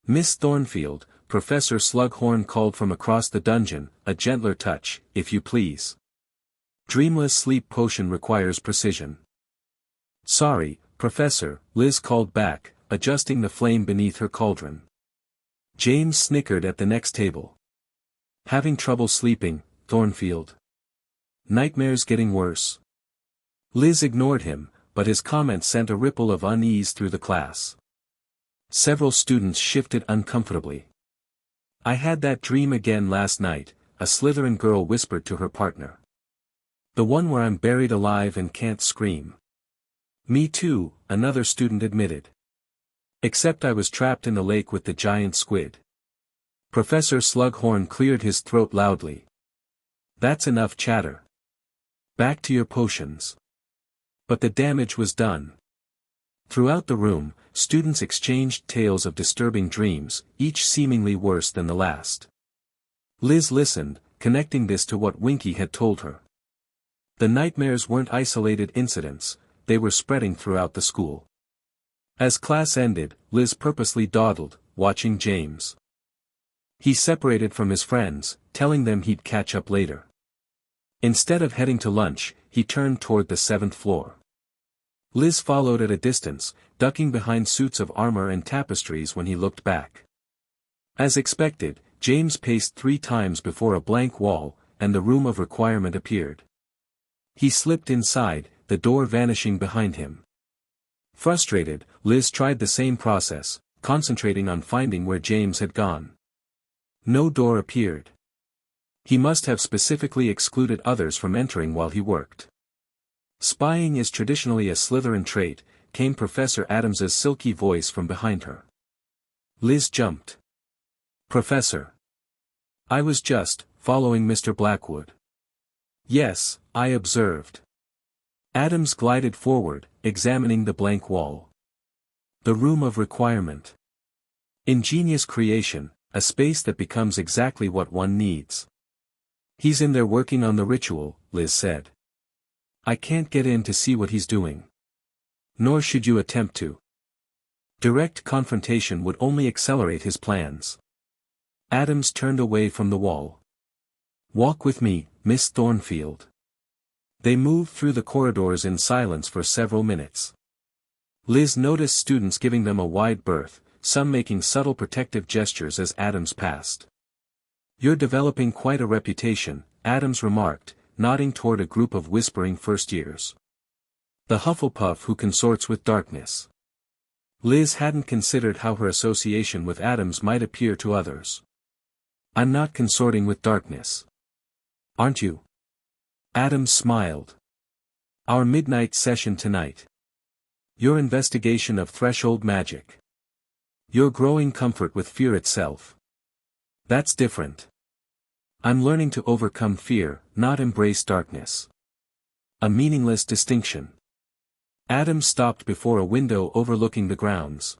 "Miss Thornfield," Professor Slughorn called from across the dungeon, "a gentler touch, if you please. Dreamless sleep potion requires precision." "Sorry, Professor," Liz called back, adjusting the flame beneath her cauldron. James snickered at the next table. "Having trouble sleeping, Thornfield? Nightmares getting worse?" Liz ignored him, but his comment sent a ripple of unease through the class. Several students shifted uncomfortably. "I had that dream again last night," a Slytherin girl whispered to her partner. "The one where I'm buried alive and can't scream." "Me too," another student admitted. "Except I was trapped in the lake with the giant squid." Professor Slughorn cleared his throat loudly. "That's enough chatter. Back to your potions." But the damage was done. Throughout the room, students exchanged tales of disturbing dreams, each seemingly worse than the last. Liz listened, connecting this to what Winky had told her. The nightmares weren't isolated incidents, they were spreading throughout the school. As class ended, Liz purposely dawdled, watching James. He separated from his friends, telling them he'd catch up later. Instead of heading to lunch, he turned toward the 7th floor. Liz followed at a distance, ducking behind suits of armor and tapestries when he looked back. As expected, James paced 3 times before a blank wall, and the room of requirement appeared. He slipped inside, the door vanishing behind him. Frustrated, Liz tried the same process, concentrating on finding where James had gone. No door appeared. He must have specifically excluded others from entering while he worked. Spying is traditionally a Slytherin trait, came Professor Addams's silky voice from behind her. Liz jumped. Professor. I was just following Mr. Blackwood. Yes, I observed. Addams glided forward, examining the blank wall. The room of requirement. Ingenious creation, a space that becomes exactly what one needs. He's in there working on the ritual, Liz said. I can't get in to see what he's doing. Nor should you attempt to. Direct confrontation would only accelerate his plans. Addams turned away from the wall. Walk with me, Miss Thornfield. They moved through the corridors in silence for several minutes. Liz noticed students giving them a wide berth, some making subtle protective gestures as Addams passed. You're developing quite a reputation, Addams remarked, nodding toward a group of whispering first-years. The Hufflepuff who consorts with darkness. Liz hadn't considered how her association with Addams might appear to others. I'm not consorting with darkness. Aren't you? Addams smiled. Our midnight session tonight. Your investigation of threshold magic. Your growing comfort with fear itself. That's different. I'm learning to overcome fear, not embrace darkness. A meaningless distinction. Addams stopped before a window overlooking the grounds.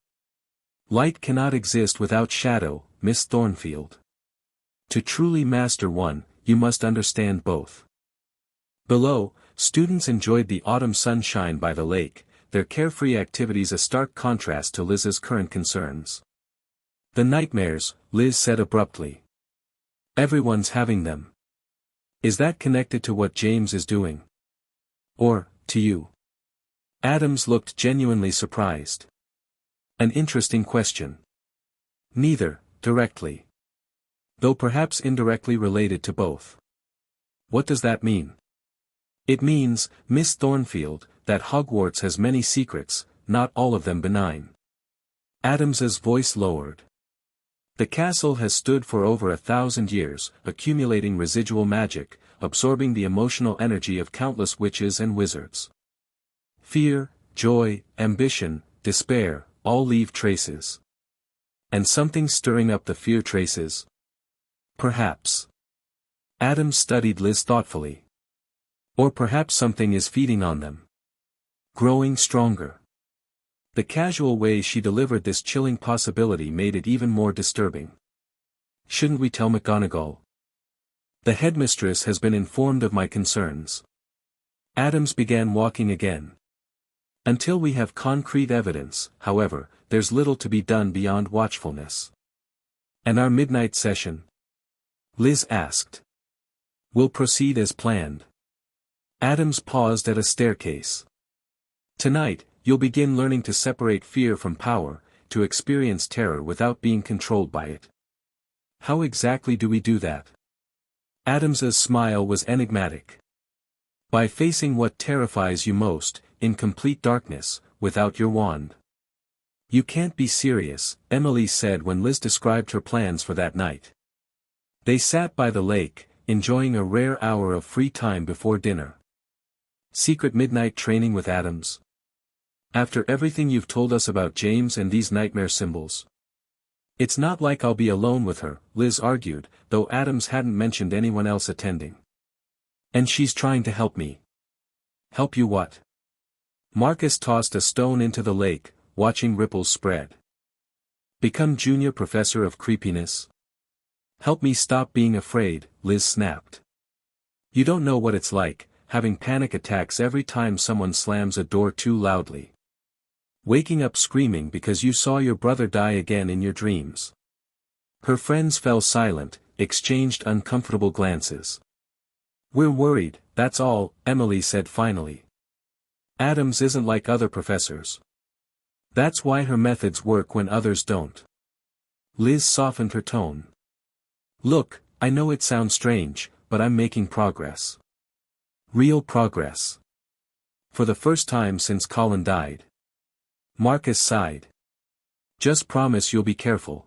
Light cannot exist without shadow, Miss Thornfield. To truly master one, you must understand both. Below, students enjoyed the autumn sunshine by the lake, their carefree activities a stark contrast to Liz's current concerns. The nightmares, Liz said abruptly. Everyone's having them. Is that connected to what James is doing? Or, to you? Addams looked genuinely surprised. An interesting question. Neither, directly. Though perhaps indirectly related to both. What does that mean? It means, Miss Thornfield, that Hogwarts has many secrets, not all of them benign. Addams's voice lowered. The castle has stood for over 1,000 years, accumulating residual magic, absorbing the emotional energy of countless witches and wizards. Fear, joy, ambition, despair, all leave traces. And something stirring up the fear traces? Perhaps. Addams studied Liz thoughtfully. Or perhaps something is feeding on them. Growing stronger. The casual way she delivered this chilling possibility made it even more disturbing. Shouldn't we tell McGonagall? The headmistress has been informed of my concerns. Addams began walking again. Until we have concrete evidence, however, there's little to be done beyond watchfulness. And our midnight session? Liz asked. We'll proceed as planned. Addams paused at a staircase. Tonight, you'll begin learning to separate fear from power, to experience terror without being controlled by it. How exactly do we do that? Addams's smile was enigmatic. By facing what terrifies you most, in complete darkness, without your wand. You can't be serious, Emily said when Liz described her plans for that night. They sat by the lake, enjoying a rare hour of free time before dinner. Secret midnight training with Addams? After everything you've told us about James and these nightmare symbols? It's not like I'll be alone with her, Liz argued, though Addams hadn't mentioned anyone else attending. And she's trying to help me. Help you what? Marcus tossed a stone into the lake, watching ripples spread. Become junior professor of creepiness? Help me stop being afraid, Liz snapped. You don't know what it's like, having panic attacks every time someone slams a door too loudly. Waking up screaming because you saw your brother die again in your dreams. Her friends fell silent, exchanged uncomfortable glances. We're worried, that's all, Emily said finally. Addams isn't like other professors. That's why her methods work when others don't. Liz softened her tone. Look, I know it sounds strange, but I'm making progress. Real progress. For the first time since Colin died. Marcus sighed. Just promise you'll be careful.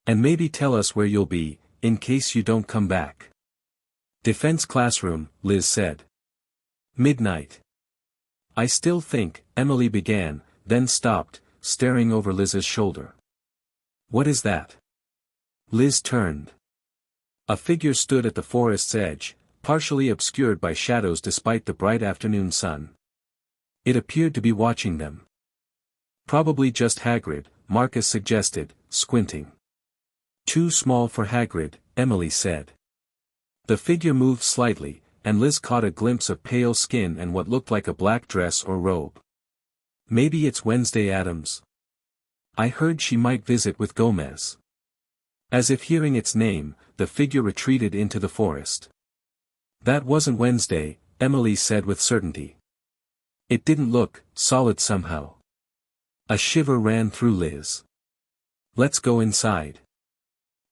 And maybe tell us where you'll be, in case you don't come back. Defense classroom, Liz said. Midnight. I still think, Emily began, then stopped, staring over Liz's shoulder. What is that? Liz turned. A figure stood at the forest's edge, partially obscured by shadows despite the bright afternoon sun. It appeared to be watching them. Probably just Hagrid, Marcus suggested, squinting. Too small for Hagrid, Emily said. The figure moved slightly, and Liz caught a glimpse of pale skin and what looked like a black dress or robe. Maybe it's Wednesday Addams. I heard she might visit with Gomez. As if hearing its name, the figure retreated into the forest. That wasn't Wednesday, Emily said with certainty. It didn't look solid somehow. A shiver ran through Liz. Let's go inside.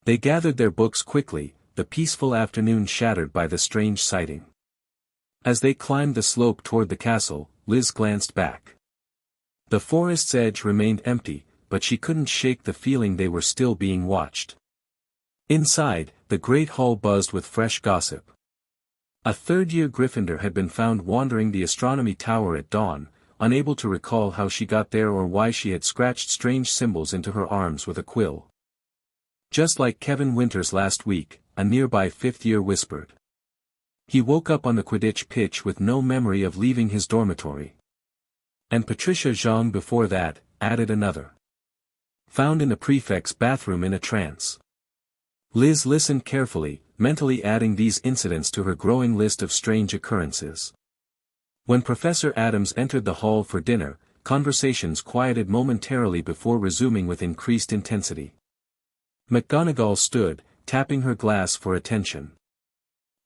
They gathered their books quickly, the peaceful afternoon shattered by the strange sighting. As they climbed the slope toward the castle, Liz glanced back. The forest's edge remained empty, but she couldn't shake the feeling they were still being watched. Inside, the great hall buzzed with fresh gossip. A third-year Gryffindor had been found wandering the astronomy tower at dawn, unable to recall how she got there or why she had scratched strange symbols into her arms with a quill. Just like Kevin Winters last week, a nearby fifth-year whispered. He woke up on the Quidditch pitch with no memory of leaving his dormitory. And Patricia Zhang before that, added another. Found in the prefect's bathroom in a trance. Liz listened carefully, mentally adding these incidents to her growing list of strange occurrences. When Professor Addams entered the hall for dinner, conversations quieted momentarily before resuming with increased intensity. McGonagall stood, tapping her glass for attention.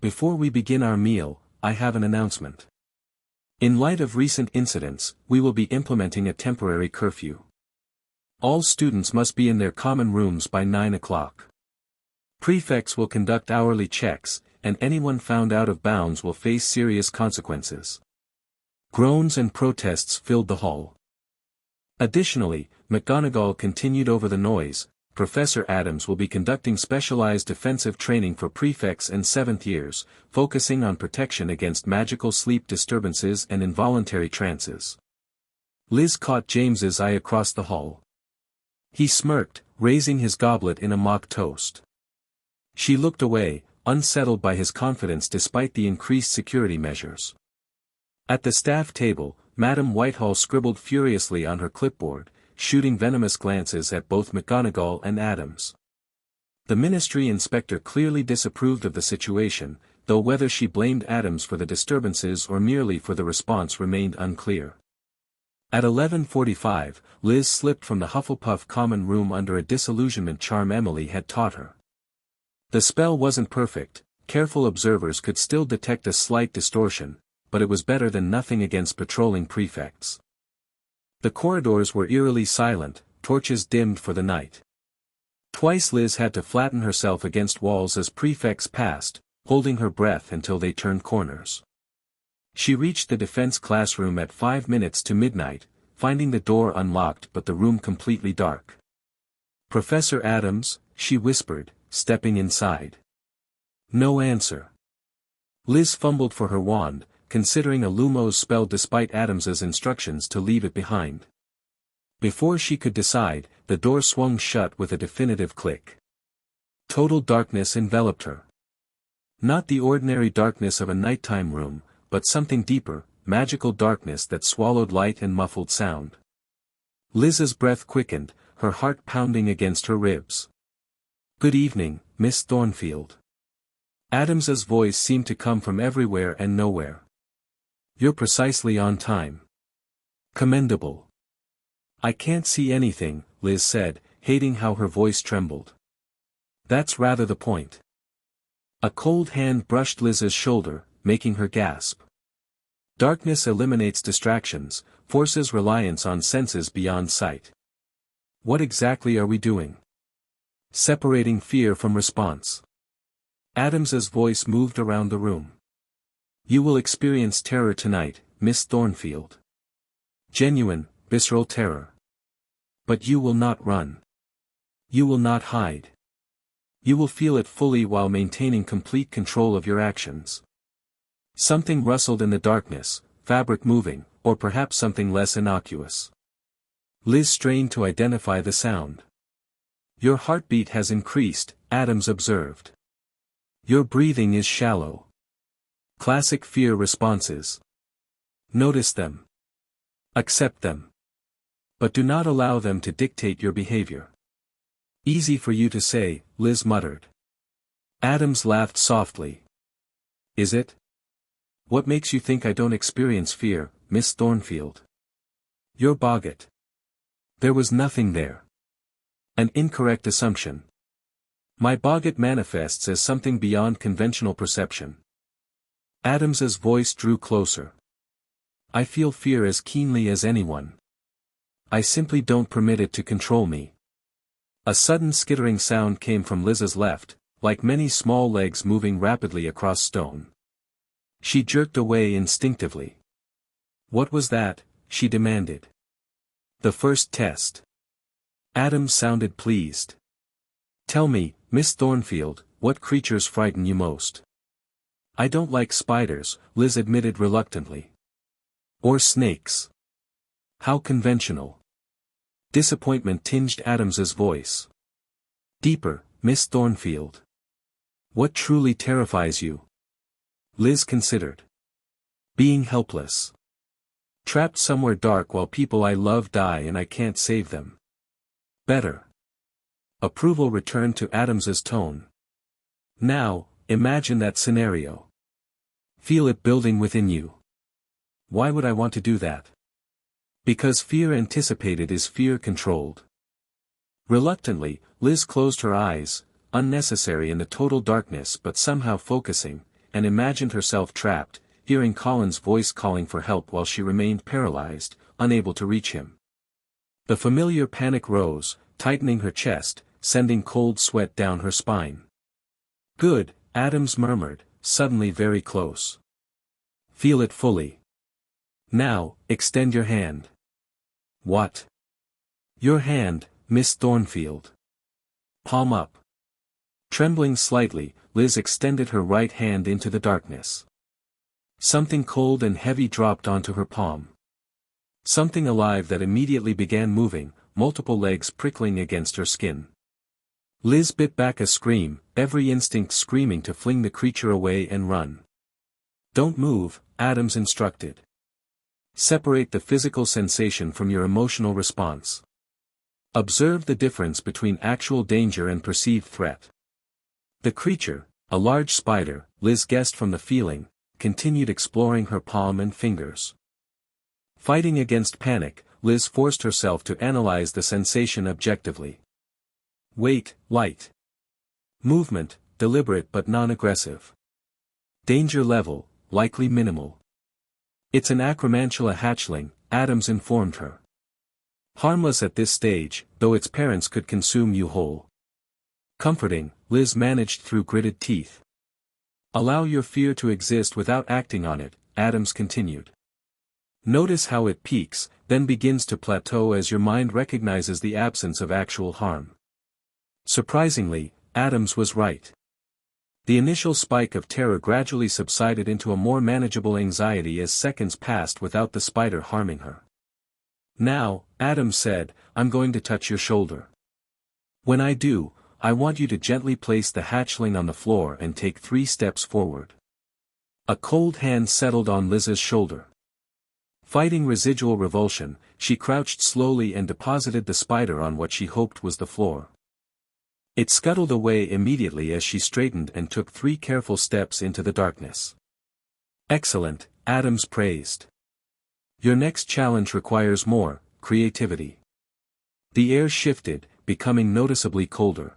Before we begin our meal, I have an announcement. In light of recent incidents, we will be implementing a temporary curfew. All students must be in their common rooms by 9 o'clock. Prefects will conduct hourly checks, and anyone found out of bounds will face serious consequences. Groans and protests filled the hall. Additionally, McGonagall continued over the noise. Professor Addams will be conducting specialized defensive training for prefects and 7th years, focusing on protection against magical sleep disturbances and involuntary trances. Liz caught James's eye across the hall. He smirked, raising his goblet in a mock toast. She looked away, unsettled by his confidence despite the increased security measures. At the staff table, Madam Whitehall scribbled furiously on her clipboard, shooting venomous glances at both McGonagall and Addams. The ministry inspector clearly disapproved of the situation, though whether she blamed Addams for the disturbances or merely for the response remained unclear. At 11:45, Liz slipped from the Hufflepuff common room under a disillusionment charm Emily had taught her. The spell wasn't perfect, careful observers could still detect a slight distortion, but it was better than nothing against patrolling prefects. The corridors were eerily silent, torches dimmed for the night. Twice Liz had to flatten herself against walls as prefects passed, holding her breath until they turned corners. She reached the defense classroom at 5 minutes to midnight, finding the door unlocked but the room completely dark. Professor Addams, she whispered, stepping inside. No answer. Liz fumbled for her wand, considering a Lumos spell despite Addams's instructions to leave it behind. Before she could decide, the door swung shut with a definitive click. Total darkness enveloped her. Not the ordinary darkness of a nighttime room, but something deeper, magical darkness that swallowed light and muffled sound. Liz's breath quickened, her heart pounding against her ribs. Good evening, Miss Thornfield. Addams's voice seemed to come from everywhere and nowhere. You're precisely on time. Commendable. I can't see anything, Liz said, hating how her voice trembled. That's rather the point. A cold hand brushed Liz's shoulder, making her gasp. Darkness eliminates distractions, forces reliance on senses beyond sight. What exactly are we doing? Separating fear from response. Addams's voice moved around the room. You will experience terror tonight, Miss Thornfield. Genuine, visceral terror. But you will not run. You will not hide. You will feel it fully while maintaining complete control of your actions. Something rustled in the darkness, fabric moving, or perhaps something less innocuous. Liz strained to identify the sound. Your heartbeat has increased, Addams observed. Your breathing is shallow. Classic fear responses. Notice them. Accept them. But do not allow them to dictate your behavior. Easy for you to say, Liz muttered. Addams laughed softly. Is it? What makes you think I don't experience fear, Miss Thornfield? You're boggart. There was nothing there. An incorrect assumption. My boggart manifests as something beyond conventional perception. Addams's voice drew closer. I feel fear as keenly as anyone. I simply don't permit it to control me. A sudden skittering sound came from Liz's left, like many small legs moving rapidly across stone. She jerked away instinctively. What was that? She demanded. The first test. Addams sounded pleased. Tell me, Miss Thornfield, what creatures frighten you most? I don't like spiders, Liz admitted reluctantly. Or snakes. How conventional. Disappointment tinged Addams's voice. Deeper, Miss Thornfield. What truly terrifies you? Liz considered. Being helpless. Trapped somewhere dark while people I love die and I can't save them. Better. Approval returned to Addams's tone. Now, imagine that scenario. Feel it building within you. Why would I want to do that? Because fear anticipated is fear controlled. Reluctantly, Liz closed her eyes, unnecessary in the total darkness but somehow focusing, and imagined herself trapped, hearing Colin's voice calling for help while she remained paralyzed, unable to reach him. The familiar panic rose, tightening her chest, sending cold sweat down her spine. Good, Addams murmured, suddenly very close. Feel it fully. Now, extend your hand. What? Your hand, Miss Thornfield. Palm up. Trembling slightly, Liz extended her right hand into the darkness. Something cold and heavy dropped onto her palm. Something alive that immediately began moving, multiple legs prickling against her skin. Liz bit back a scream, every instinct screaming to fling the creature away and run. Don't move, Addams instructed. Separate the physical sensation from your emotional response. Observe the difference between actual danger and perceived threat. The creature, a large spider, Liz guessed from the feeling, continued exploring her palm and fingers. Fighting against panic, Liz forced herself to analyze the sensation objectively. Weight, light. Movement, deliberate but non-aggressive. Danger level, likely minimal. It's an Acromantula hatchling, Addams informed her. Harmless at this stage, though its parents could consume you whole. Comforting, Liz managed through gritted teeth. Allow your fear to exist without acting on it, Addams continued. Notice how it peaks, then begins to plateau as your mind recognizes the absence of actual harm. Surprisingly, Addams was right. The initial spike of terror gradually subsided into a more manageable anxiety as seconds passed without the spider harming her. Now, Addams said, I'm going to touch your shoulder. When I do, I want you to gently place the hatchling on the floor and take 3 steps forward. A cold hand settled on Liz's shoulder. Fighting residual revulsion, she crouched slowly and deposited the spider on what she hoped was the floor. It scuttled away immediately as she straightened and took 3 careful steps into the darkness. Excellent, Addams praised. Your next challenge requires more creativity. The air shifted, becoming noticeably colder.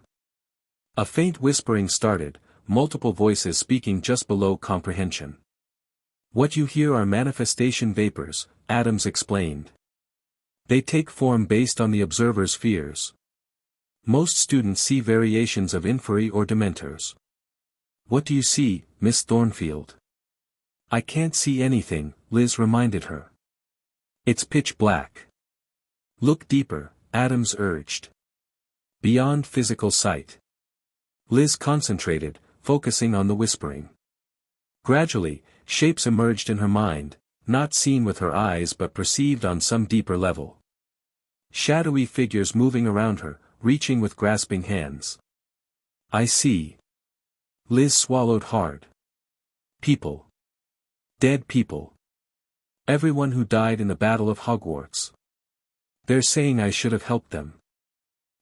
A faint whispering started, multiple voices speaking just below comprehension. What you hear are manifestation vapors, Addams explained. They take form based on the observer's fears. Most students see variations of Inferi or Dementors. What do you see, Miss Thornfield? I can't see anything, Liz reminded her. It's pitch black. Look deeper, Addams urged. Beyond physical sight. Liz concentrated, focusing on the whispering. Gradually, shapes emerged in her mind, not seen with her eyes but perceived on some deeper level. Shadowy figures moving around her, reaching with grasping hands. I see. Liz swallowed hard. People. Dead people. Everyone who died in the Battle of Hogwarts. They're saying I should have helped them.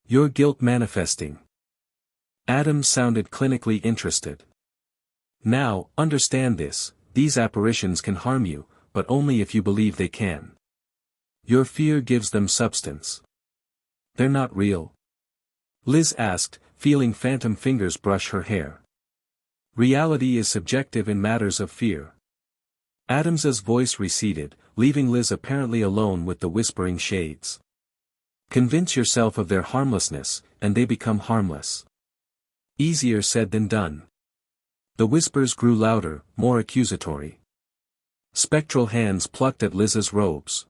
Your guilt manifesting. Addams sounded clinically interested. Now, understand this, these apparitions can harm you, but only if you believe they can. Your fear gives them substance. They're not real? Liz asked, feeling phantom fingers brush her hair. Reality is subjective in matters of fear. Addams's voice receded, leaving Liz apparently alone with the whispering shades. Convince yourself of their harmlessness, and they become harmless. Easier said than done. The whispers grew louder, more accusatory. Spectral hands plucked at Liz's robes.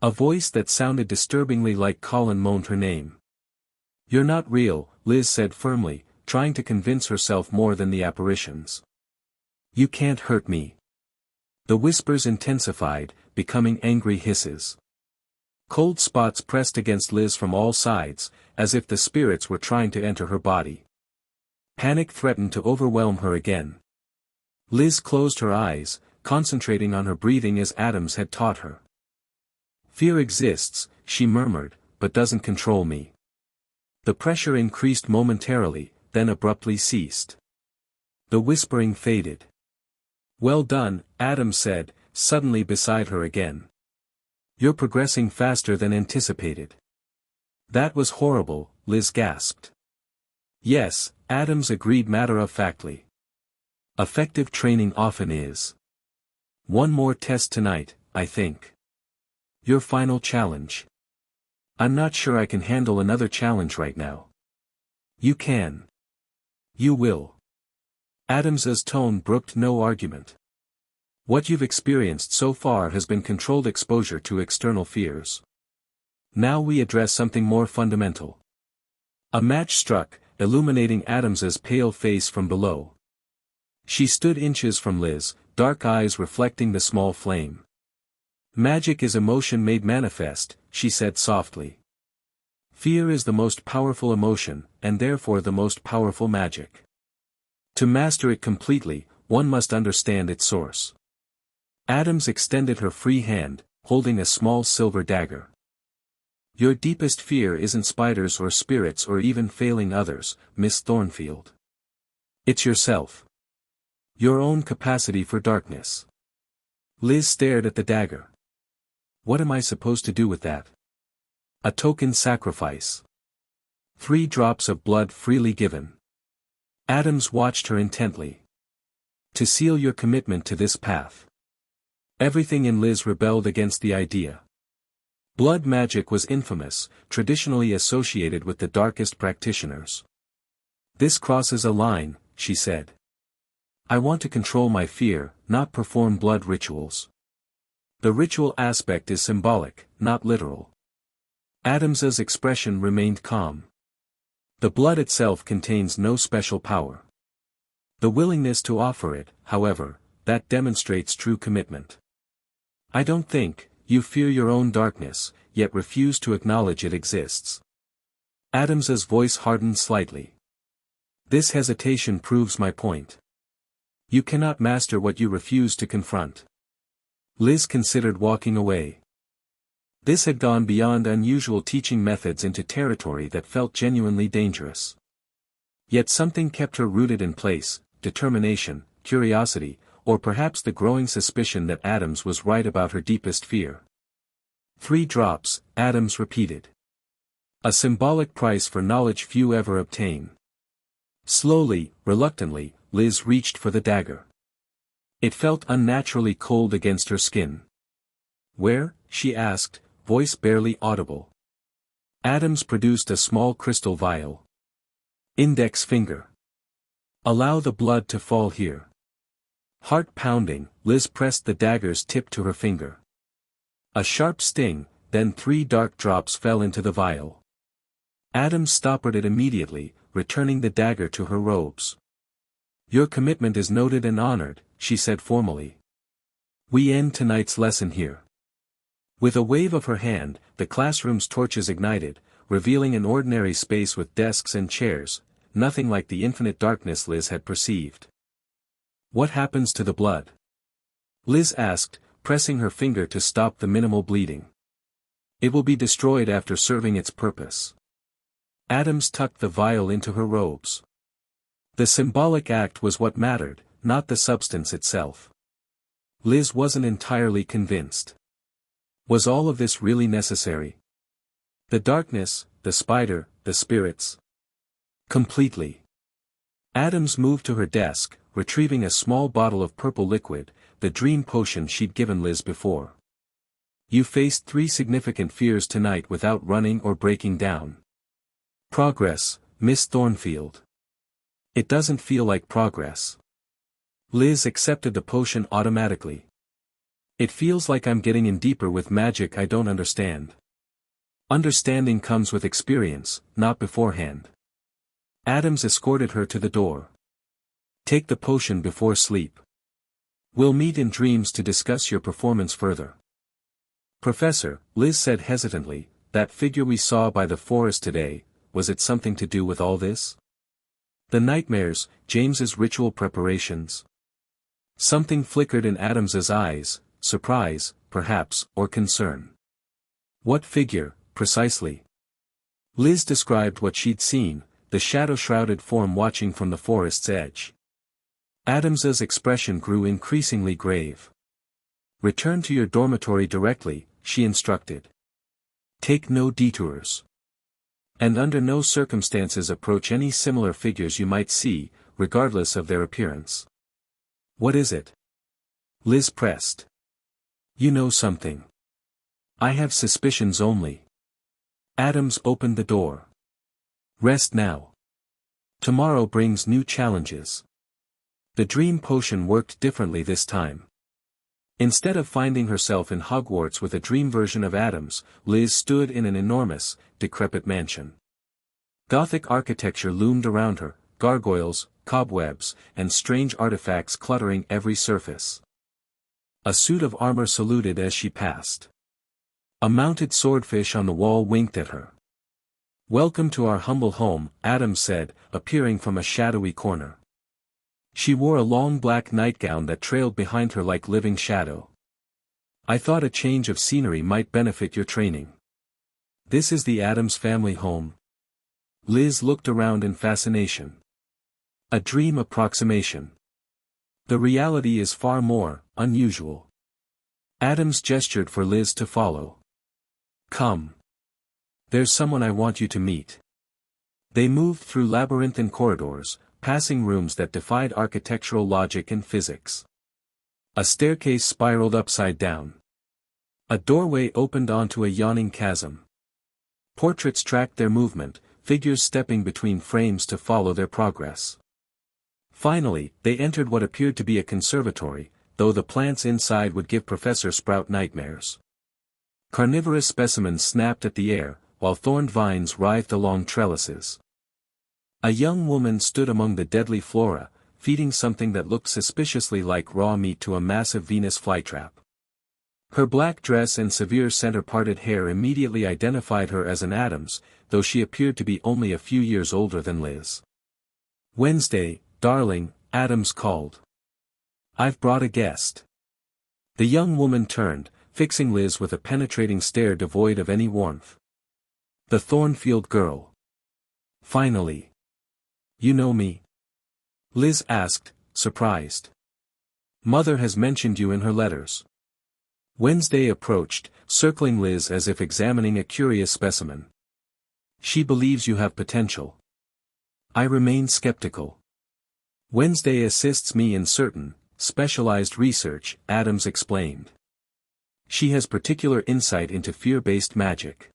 A voice that sounded disturbingly like Colin moaned her name. You're not real, Liz said firmly, trying to convince herself more than the apparitions. You can't hurt me. The whispers intensified, becoming angry hisses. Cold spots pressed against Liz from all sides, as if the spirits were trying to enter her body. Panic threatened to overwhelm her again. Liz closed her eyes, concentrating on her breathing as Addams had taught her. Fear exists, she murmured, but doesn't control me. The pressure increased momentarily, then abruptly ceased. The whispering faded. Well done, Addams said, suddenly beside her again. You're progressing faster than anticipated. That was horrible, Liz gasped. Yes, Addams agreed matter-of-factly. Effective training often is. One more test tonight, I think. Your final challenge. I'm not sure I can handle another challenge right now. You can. You will. Addams's tone brooked no argument. What you've experienced so far has been controlled exposure to external fears. Now we address something more fundamental. A match struck, illuminating Addams's pale face from below. She stood inches from Liz, dark eyes reflecting the small flame. Magic is emotion made manifest, she said softly. Fear is the most powerful emotion, and therefore the most powerful magic. To master it completely, one must understand its source. Addams extended her free hand, holding a small silver dagger. Your deepest fear isn't spiders or spirits or even failing others, Miss Thornfield. It's yourself. Your own capacity for darkness. Liz stared at the dagger. What am I supposed to do with that? A token sacrifice. 3 drops of blood freely given. Addams watched her intently. To seal your commitment to this path. Everything in Liz rebelled against the idea. Blood magic was infamous, traditionally associated with the darkest practitioners. This crosses a line, she said. I want to control my fear, not perform blood rituals. The ritual aspect is symbolic, not literal. Addams's expression remained calm. The blood itself contains no special power. The willingness to offer it, however, that demonstrates true commitment. I don't think, you fear your own darkness, yet refuse to acknowledge it exists. Addams's voice hardened slightly. This hesitation proves my point. You cannot master what you refuse to confront. Liz considered walking away. This had gone beyond unusual teaching methods into territory that felt genuinely dangerous. Yet something kept her rooted in place, determination, curiosity, or perhaps the growing suspicion that Addams was right about her deepest fear. 3 drops, Addams repeated. A symbolic price for knowledge few ever obtain. Slowly, reluctantly, Liz reached for the dagger. It felt unnaturally cold against her skin. Where? She asked, voice barely audible. Addams produced a small crystal vial. Index finger. Allow the blood to fall here. Heart pounding, Liz pressed the dagger's tip to her finger. A sharp sting, then 3 dark drops fell into the vial. Addams stoppered it immediately, returning the dagger to her robes. Your commitment is noted and honored, she said formally. We end tonight's lesson here. With a wave of her hand, the classroom's torches ignited, revealing an ordinary space with desks and chairs, nothing like the infinite darkness Liz had perceived. What happens to the blood? Liz asked, pressing her finger to stop the minimal bleeding. It will be destroyed after serving its purpose. Addams tucked the vial into her robes. The symbolic act was what mattered, not the substance itself. Liz wasn't entirely convinced. Was all of this really necessary? The darkness, the spider, the spirits? Completely. Addams moved to her desk, retrieving a small bottle of purple liquid, the dream potion she'd given Liz before. You faced 3 significant fears tonight without running or breaking down. Progress, Miss Thornfield. It doesn't feel like progress. Liz accepted the potion automatically. It feels like I'm getting in deeper with magic I don't understand. Understanding comes with experience, not beforehand. Addams escorted her to the door. Take the potion before sleep. We'll meet in dreams to discuss your performance further. Professor, Liz said hesitantly, that figure we saw by the forest today, was it something to do with all this? The nightmares, James's ritual preparations. Something flickered in Addams's eyes, surprise, perhaps, or concern. What figure, precisely? Liz described what she'd seen, the shadow-shrouded form watching from the forest's edge. Addams's expression grew increasingly grave. Return to your dormitory directly, she instructed. Take no detours. And under no circumstances approach any similar figures you might see, regardless of their appearance. What is it? Liz pressed. You know something. I have suspicions only. Addams opened the door. Rest now. Tomorrow brings new challenges. The dream potion worked differently this time. Instead of finding herself in Hogwarts with a dream version of Addams, Liz stood in an enormous, decrepit mansion. Gothic architecture loomed around her, gargoyles, cobwebs, and strange artifacts cluttering every surface. A suit of armor saluted as she passed. A mounted swordfish on the wall winked at her. Welcome to our humble home, Addams said, appearing from a shadowy corner. She wore a long black nightgown that trailed behind her like living shadow. I thought a change of scenery might benefit your training. This is the Addams family home. Liz looked around in fascination. A dream approximation. The reality is far more unusual. Addams gestured for Liz to follow. Come. There's someone I want you to meet. They moved through labyrinthine corridors, passing rooms that defied architectural logic and physics. A staircase spiraled upside down. A doorway opened onto a yawning chasm. Portraits tracked their movement, figures stepping between frames to follow their progress. Finally, they entered what appeared to be a conservatory, though the plants inside would give Professor Sprout nightmares. Carnivorous specimens snapped at the air, while thorned vines writhed along trellises. A young woman stood among the deadly flora, feeding something that looked suspiciously like raw meat to a massive Venus flytrap. Her black dress and severe center-parted hair immediately identified her as an Addams, though she appeared to be only a few years older than Liz. Wednesday, darling, Addams called. I've brought a guest. The young woman turned, fixing Liz with a penetrating stare devoid of any warmth. The Thornfield girl. Finally. You know me? Liz asked, surprised. Mother has mentioned you in her letters. Wednesday approached, circling Liz as if examining a curious specimen. She believes you have potential. I remain skeptical. Wednesday assists me in certain, specialized research, Addams explained. She has particular insight into fear-based magic.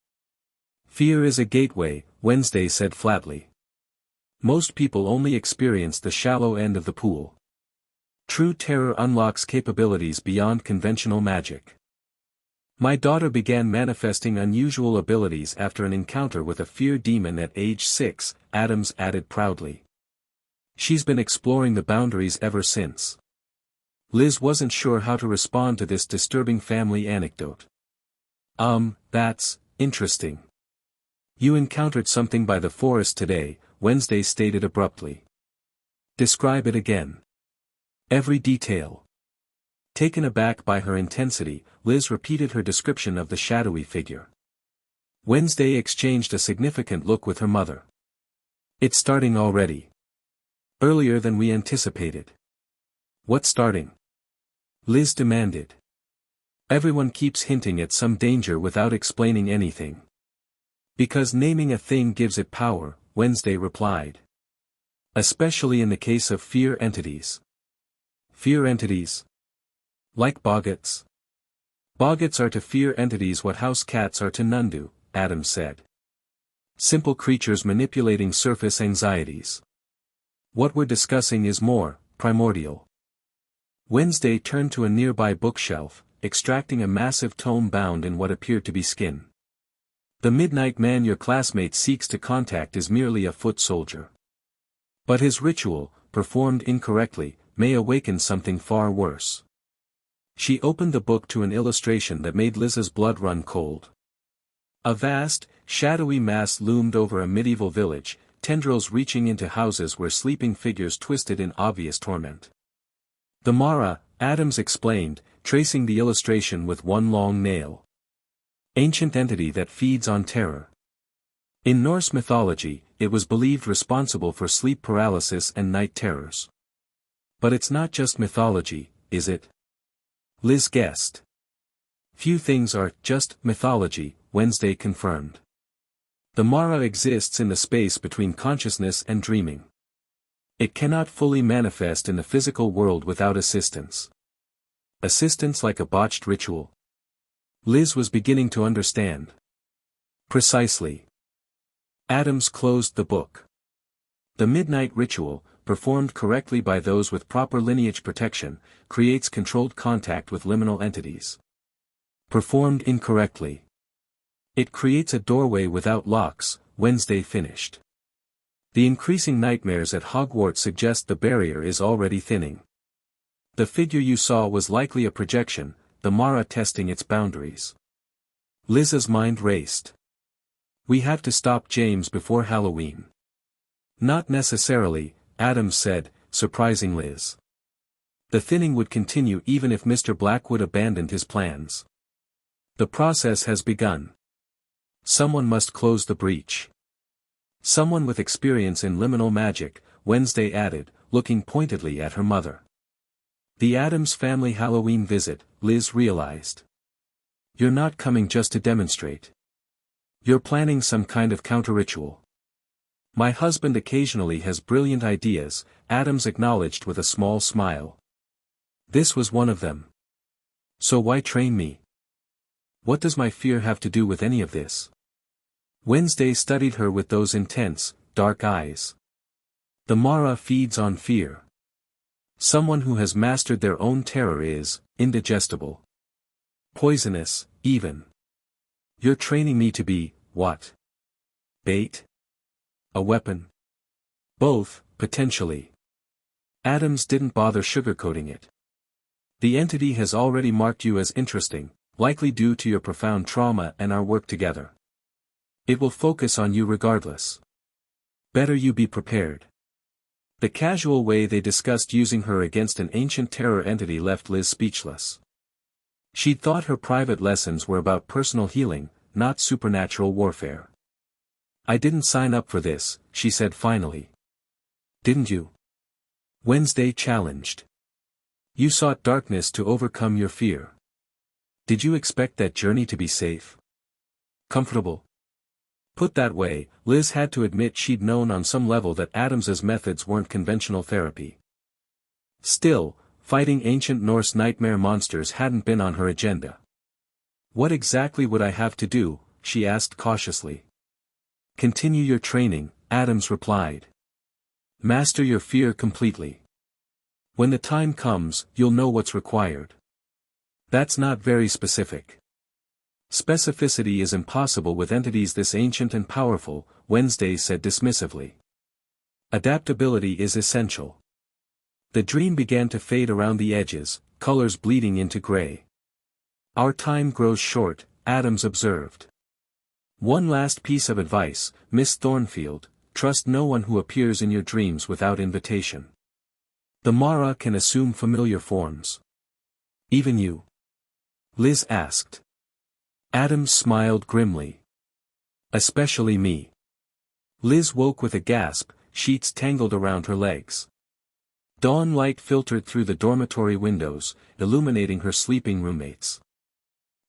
Fear is a gateway, Wednesday said flatly. Most people only experience the shallow end of the pool. True terror unlocks capabilities beyond conventional magic. My daughter began manifesting unusual abilities after an encounter with a fear demon at age 6, Addams added proudly. She's been exploring the boundaries ever since. Liz wasn't sure how to respond to this disturbing family anecdote. That's interesting. You encountered something by the forest today, Wednesday stated abruptly. Describe it again. Every detail. Taken aback by her intensity, Liz repeated her description of the shadowy figure. Wednesday exchanged a significant look with her mother. It's starting already. Earlier than we anticipated. What's starting? Liz demanded. Everyone keeps hinting at some danger without explaining anything. Because naming a thing gives it power, Wednesday replied. Especially in the case of fear entities. Fear entities? Like boggarts? Boggarts are to fear entities what house cats are to Nundu, Addams said. Simple creatures manipulating surface anxieties. What we're discussing is more primordial. Wednesday turned to a nearby bookshelf, extracting a massive tome bound in what appeared to be skin. The midnight man your classmate seeks to contact is merely a foot soldier. But his ritual, performed incorrectly, may awaken something far worse. She opened the book to an illustration that made Liz's blood run cold. A vast, shadowy mass loomed over a medieval village, tendrils reaching into houses where sleeping figures twisted in obvious torment. The Mara, Addams explained, tracing the illustration with one long nail. Ancient entity that feeds on terror. In Norse mythology, it was believed responsible for sleep paralysis and night terrors. But it's not just mythology, is it? Liz guessed. Few things are just mythology, Wednesday confirmed. The Mara exists in the space between consciousness and dreaming. It cannot fully manifest in the physical world without assistance. Assistance like a botched ritual? Liz was beginning to understand. Precisely. Addams closed the book. The midnight ritual, performed correctly by those with proper lineage protection, creates controlled contact with liminal entities. Performed incorrectly. It creates a doorway without locks, Wednesday finished. The increasing nightmares at Hogwarts suggest the barrier is already thinning. The figure you saw was likely a projection, the Mara testing its boundaries. Liz's mind raced. We have to stop James before Halloween. Not necessarily, Addams said, surprising Liz. The thinning would continue even if Mr. Blackwood abandoned his plans. The process has begun. Someone must close the breach. Someone with experience in liminal magic, Wednesday added, looking pointedly at her mother. The Addams family Halloween visit, Liz realized. You're not coming just to demonstrate. You're planning some kind of counter-ritual. My husband occasionally has brilliant ideas, Addams acknowledged with a small smile. This was one of them. So why train me? What does my fear have to do with any of this? Wednesday studied her with those intense, dark eyes. The Mara feeds on fear. Someone who has mastered their own terror is indigestible. Poisonous, even. You're training me to be, what? Bait? A weapon? Both, potentially. Addams didn't bother sugarcoating it. The entity has already marked you as interesting, likely due to your profound trauma and our work together. It will focus on you regardless. Better you be prepared. The casual way they discussed using her against an ancient terror entity left Liz speechless. She'd thought her private lessons were about personal healing, not supernatural warfare. I didn't sign up for this, she said finally. Didn't you? Wednesday challenged. You sought darkness to overcome your fear. Did you expect that journey to be safe? Comfortable? Put that way, Liz had to admit she'd known on some level that Addams's methods weren't conventional therapy. Still, fighting ancient Norse nightmare monsters hadn't been on her agenda. What exactly would I have to do, she asked cautiously. Continue your training, Addams replied. Master your fear completely. When the time comes, you'll know what's required. That's not very specific. Specificity is impossible with entities this ancient and powerful, Wednesday said dismissively. Adaptability is essential. The dream began to fade around the edges, colors bleeding into gray. Our time grows short, Addams observed. One last piece of advice, Miss Thornfield, trust no one who appears in your dreams without invitation. The Mara can assume familiar forms. Even you? Liz asked. Addams smiled grimly. Especially me. Liz woke with a gasp, sheets tangled around her legs. Dawn light filtered through the dormitory windows, illuminating her sleeping roommates.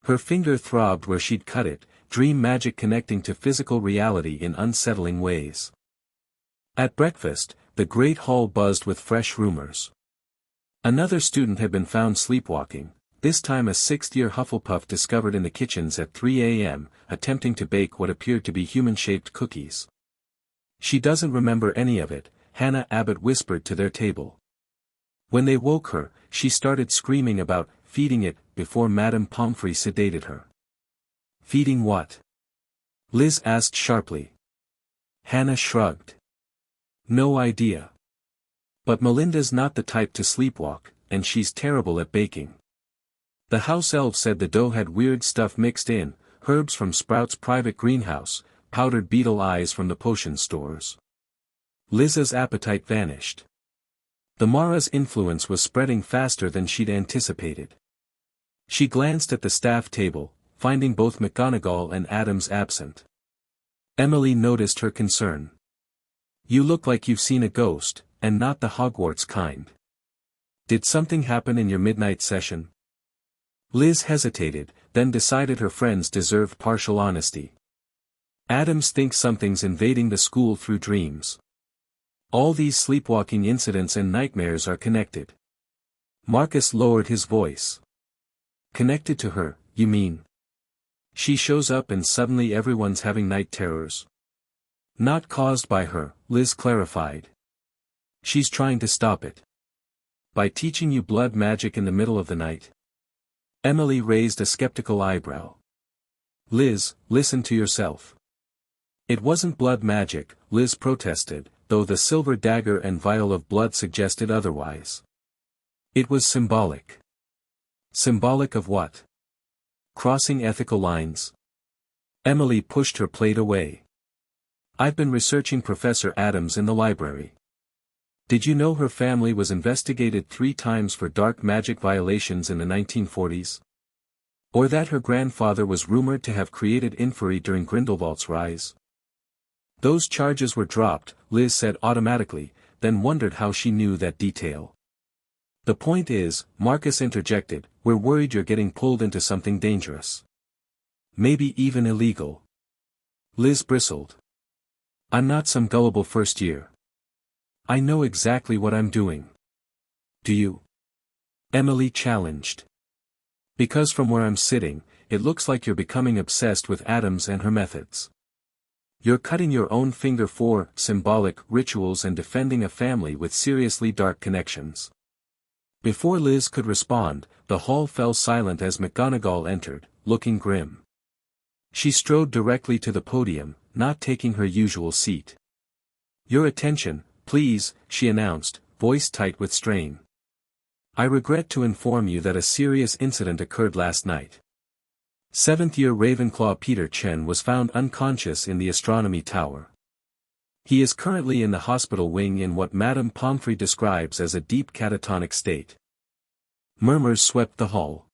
Her finger throbbed where she'd cut it, dream magic connecting to physical reality in unsettling ways. At breakfast, the great hall buzzed with fresh rumors. Another student had been found sleepwalking, this time a sixth-year Hufflepuff discovered in the kitchens at 3 a.m., attempting to bake what appeared to be human-shaped cookies. She doesn't remember any of it, Hannah Abbott whispered to their table. When they woke her, she started screaming about feeding it before Madame Pomfrey sedated her. Feeding what? Liz asked sharply. Hannah shrugged. No idea. But Melinda's not the type to sleepwalk, and she's terrible at baking. The house elf said the dough had weird stuff mixed in, herbs from Sprout's private greenhouse, powdered beetle eyes from the potion stores. Liz's appetite vanished. The Mara's influence was spreading faster than she'd anticipated. She glanced at the staff table, finding both McGonagall and Addams absent. Emily noticed her concern. You look like you've seen a ghost, and not the Hogwarts kind. Did something happen in your midnight session? Liz hesitated, then decided her friends deserved partial honesty. Addams thinks something's invading the school through dreams. All these sleepwalking incidents and nightmares are connected. Marcus lowered his voice. Connected to her, you mean? She shows up and suddenly everyone's having night terrors. Not caused by her, Liz clarified. She's trying to stop it. By teaching you blood magic in the middle of the night? Emily raised a skeptical eyebrow. Liz, listen to yourself. It wasn't blood magic, Liz protested, though the silver dagger and vial of blood suggested otherwise. It was symbolic. Symbolic of what? Crossing ethical lines. Emily pushed her plate away. I've been researching Professor Addams in the library. Did you know her family was investigated 3 times for dark magic violations in the 1940s? Or that her grandfather was rumored to have created inferi during Grindelwald's rise? Those charges were dropped, Liz said automatically, then wondered how she knew that detail. The point is, Marcus interjected, we're worried you're getting pulled into something dangerous. Maybe even illegal. Liz bristled. I'm not some gullible first year. I know exactly what I'm doing. Do you? Emily challenged. Because from where I'm sitting, it looks like you're becoming obsessed with Addams and her methods. You're cutting your own finger for symbolic rituals and defending a family with seriously dark connections. Before Liz could respond, the hall fell silent as McGonagall entered, looking grim. She strode directly to the podium, not taking her usual seat. Your attention, please, she announced, voice tight with strain. I regret to inform you that a serious incident occurred last night. 7th-year Ravenclaw Peter Chen was found unconscious in the astronomy tower. He is currently in the hospital wing in what Madame Pomfrey describes as a deep catatonic state. Murmurs swept the hall.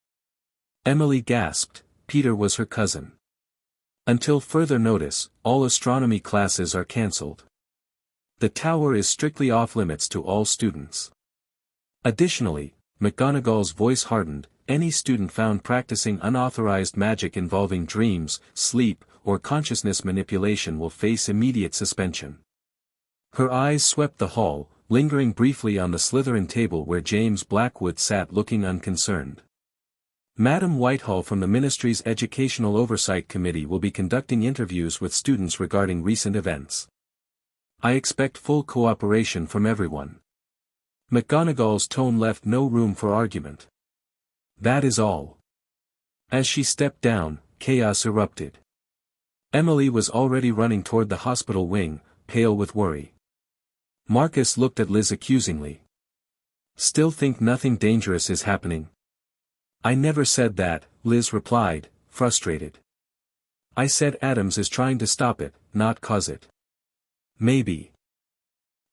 Emily gasped, Peter was her cousin. Until further notice, all astronomy classes are cancelled. The tower is strictly off-limits to all students. Additionally, McGonagall's voice hardened, any student found practicing unauthorized magic involving dreams, sleep, or consciousness manipulation will face immediate suspension. Her eyes swept the hall, lingering briefly on the Slytherin table where James Blackwood sat looking unconcerned. Madam Whitehall from the Ministry's Educational Oversight Committee will be conducting interviews with students regarding recent events. I expect full cooperation from everyone. McGonagall's tone left no room for argument. That is all. As she stepped down, chaos erupted. Emily was already running toward the hospital wing, pale with worry. Marcus looked at Liz accusingly. Still think nothing dangerous is happening? I never said that, Liz replied, frustrated. I said Addams is trying to stop it, not cause it. Maybe.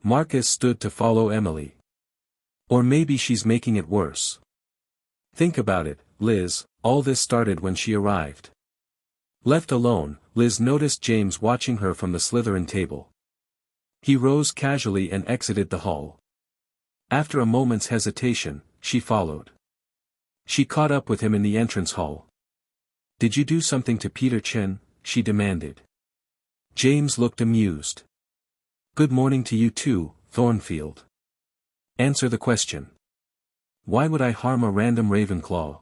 Marcus stood to follow Emily. Or maybe she's making it worse. Think about it, Liz, all this started when she arrived. Left alone, Liz noticed James watching her from the Slytherin table. He rose casually and exited the hall. After a moment's hesitation, she followed. She caught up with him in the entrance hall. Did you do something to Peter Chin? She demanded. James looked amused. Good morning to you too, Thornfield. Answer the question. Why would I harm a random Ravenclaw?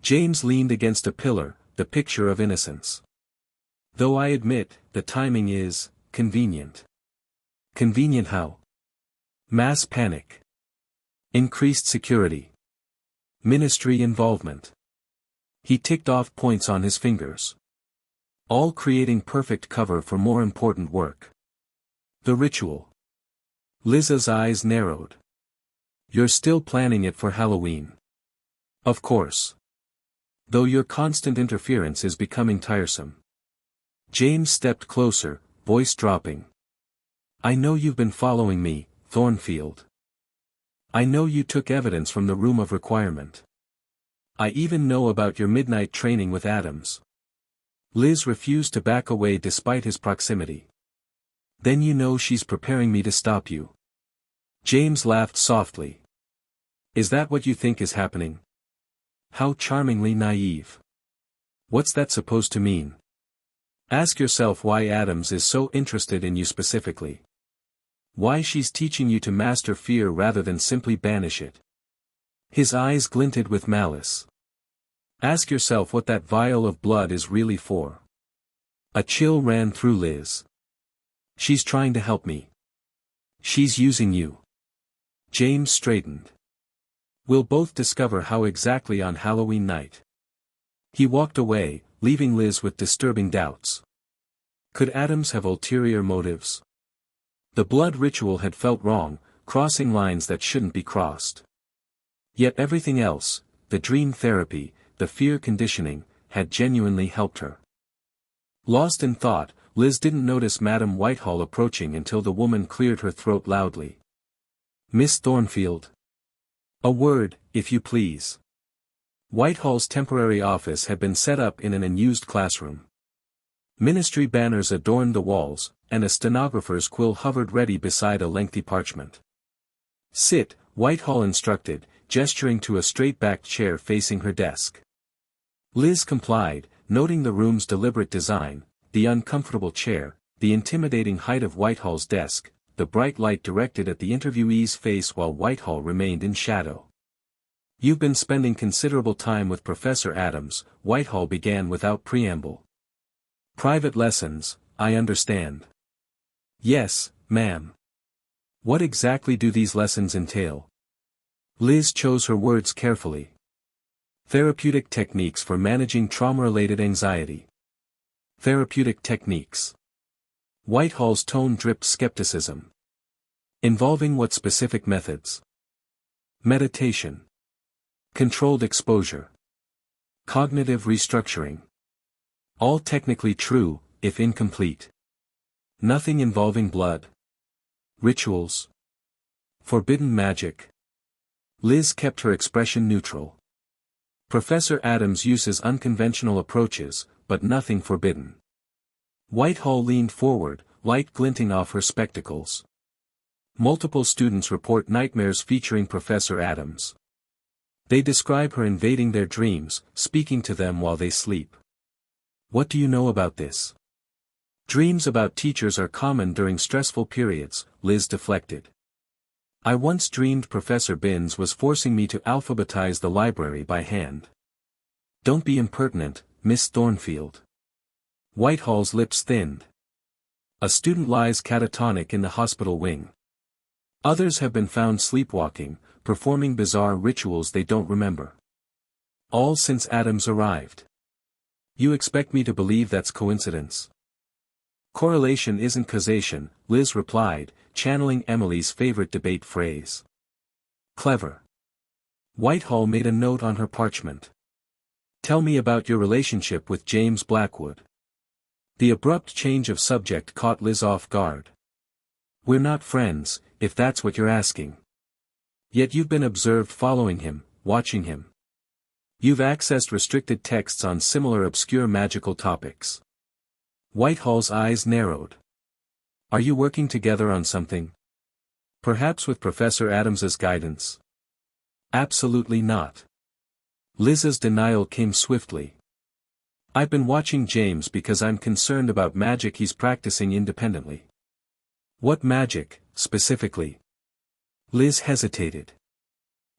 James leaned against a pillar, the picture of innocence. Though I admit, the timing is convenient. Convenient how? Mass panic. Increased security. Ministry involvement. He ticked off points on his fingers. All creating perfect cover for more important work. The ritual. Liz's eyes narrowed. You're still planning it for Halloween. Of course. Though your constant interference is becoming tiresome. James stepped closer, voice dropping. I know you've been following me, Thornfield. I know you took evidence from the Room of Requirement. I even know about your midnight training with Addams. Liz refused to back away despite his proximity. Then you know she's preparing me to stop you. James laughed softly. Is that what you think is happening? How charmingly naive. What's that supposed to mean? Ask yourself why Addams is so interested in you specifically. Why she's teaching you to master fear rather than simply banish it. His eyes glinted with malice. Ask yourself what that vial of blood is really for. A chill ran through Liz. She's trying to help me. She's using you. James straightened. We'll both discover how exactly on Halloween night. He walked away, leaving Liz with disturbing doubts. Could Addams have ulterior motives? The blood ritual had felt wrong, crossing lines that shouldn't be crossed. Yet everything else, the dream therapy, the fear conditioning, had genuinely helped her. Lost in thought, Liz didn't notice Madame Whitehall approaching until the woman cleared her throat loudly. Miss Thornfield. A word, if you please. Whitehall's temporary office had been set up in an unused classroom. Ministry banners adorned the walls, and a stenographer's quill hovered ready beside a lengthy parchment. Sit, Whitehall instructed, gesturing to a straight-backed chair facing her desk. Liz complied, noting the room's deliberate design, the uncomfortable chair, the intimidating height of Whitehall's desk, the bright light directed at the interviewee's face while Whitehall remained in shadow. You've been spending considerable time with Professor Addams, Whitehall began without preamble. Private lessons, I understand. Yes, ma'am. What exactly do these lessons entail? Liz chose her words carefully. Therapeutic techniques for managing trauma-related anxiety. Therapeutic techniques. Whitehall's tone dripped skepticism. Involving what specific methods? Meditation. Controlled exposure. Cognitive restructuring. All technically true, if incomplete. Nothing involving blood. Rituals. Forbidden magic. Liz kept her expression neutral. Professor Addams uses unconventional approaches, but nothing forbidden. Whitehall leaned forward, light glinting off her spectacles. Multiple students report nightmares featuring Professor Addams. They describe her invading their dreams, speaking to them while they sleep. What do you know about this? Dreams about teachers are common during stressful periods, Liz deflected. I once dreamed Professor Binns was forcing me to alphabetize the library by hand. Don't be impertinent, Miss Thornfield. Whitehall's lips thinned. A student lies catatonic in the hospital wing. Others have been found sleepwalking, performing bizarre rituals they don't remember. All since Addams arrived. You expect me to believe that's coincidence? Correlation isn't causation, Liz replied, channeling Emily's favorite debate phrase. Clever. Whitehall made a note on her parchment. Tell me about your relationship with James Blackwood. The abrupt change of subject caught Liz off guard. We're not friends, if that's what you're asking. Yet you've been observed following him, watching him. You've accessed restricted texts on similar obscure magical topics. Whitehall's eyes narrowed. Are you working together on something? Perhaps with Professor Addams's guidance? Absolutely not. Liz's denial came swiftly. I've been watching James because I'm concerned about magic he's practicing independently. What magic, specifically? Liz hesitated.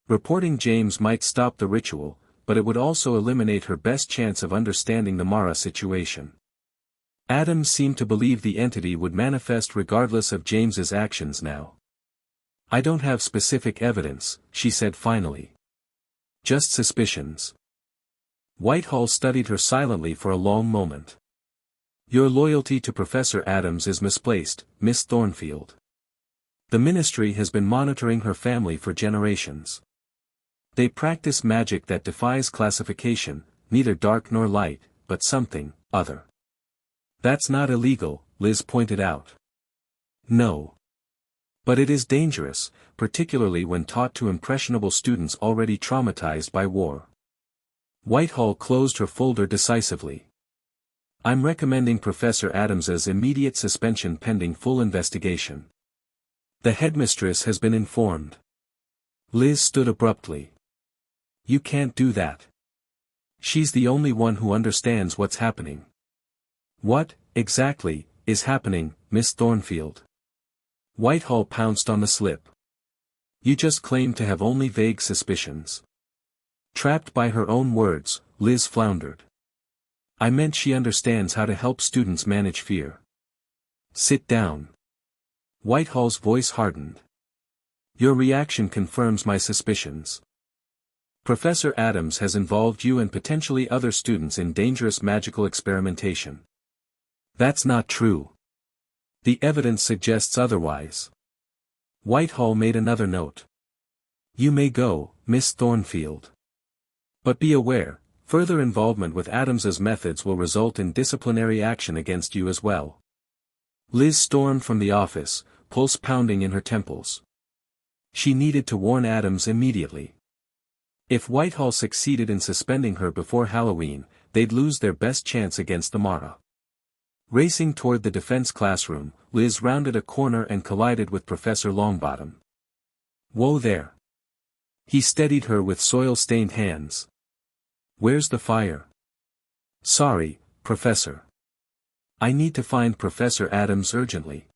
Reporting James might stop the ritual, but it would also eliminate her best chance of understanding the Mara situation. Addams seemed to believe the entity would manifest regardless of James's actions now. I don't have specific evidence, she said finally. Just suspicions. Whitehall studied her silently for a long moment. Your loyalty to Professor Addams is misplaced, Miss Thornfield. The ministry has been monitoring her family for generations. They practice magic that defies classification, neither dark nor light, but something other. That's not illegal, Liz pointed out. No. But it is dangerous, particularly when taught to impressionable students already traumatized by war. Whitehall closed her folder decisively. I'm recommending Professor Addams's immediate suspension pending full investigation. The headmistress has been informed. Liz stood abruptly. You can't do that. She's the only one who understands what's happening. What, exactly, is happening, Miss Thornfield? Whitehall pounced on the slip. You just claim to have only vague suspicions. Trapped by her own words, Liz floundered. I meant she understands how to help students manage fear. Sit down. Whitehall's voice hardened. Your reaction confirms my suspicions. Professor Addams has involved you and potentially other students in dangerous magical experimentation. That's not true. The evidence suggests otherwise. Whitehall made another note. You may go, Miss Thornfield. But be aware, further involvement with Addams's methods will result in disciplinary action against you as well. Liz stormed from the office, pulse pounding in her temples. She needed to warn Addams immediately. If Whitehall succeeded in suspending her before Halloween, they'd lose their best chance against the Mara. Racing toward the defense classroom, Liz rounded a corner and collided with Professor Longbottom. Whoa there. He steadied her with soil-stained hands. Where's the fire? Sorry, Professor. I need to find Professor Addams urgently.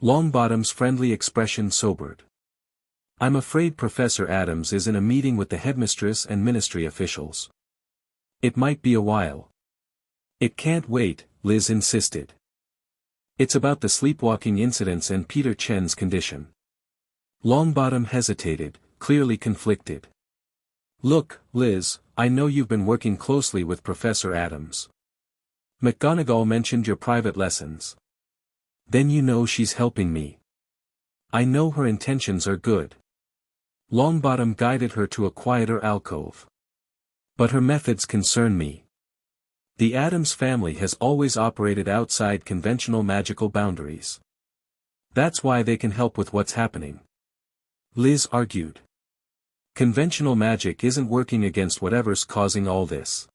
Longbottom's friendly expression sobered. I'm afraid Professor Addams is in a meeting with the headmistress and ministry officials. It might be a while. It can't wait, Liz insisted. It's about the sleepwalking incidents and Peter Chen's condition. Longbottom hesitated, clearly conflicted. Look, Liz, I know you've been working closely with Professor Addams. McGonagall mentioned your private lessons. Then you know she's helping me. I know her intentions are good. Longbottom guided her to a quieter alcove. But her methods concern me. The Addams family has always operated outside conventional magical boundaries. That's why they can help with what's happening. Liz argued. Conventional magic isn't working against whatever's causing all this.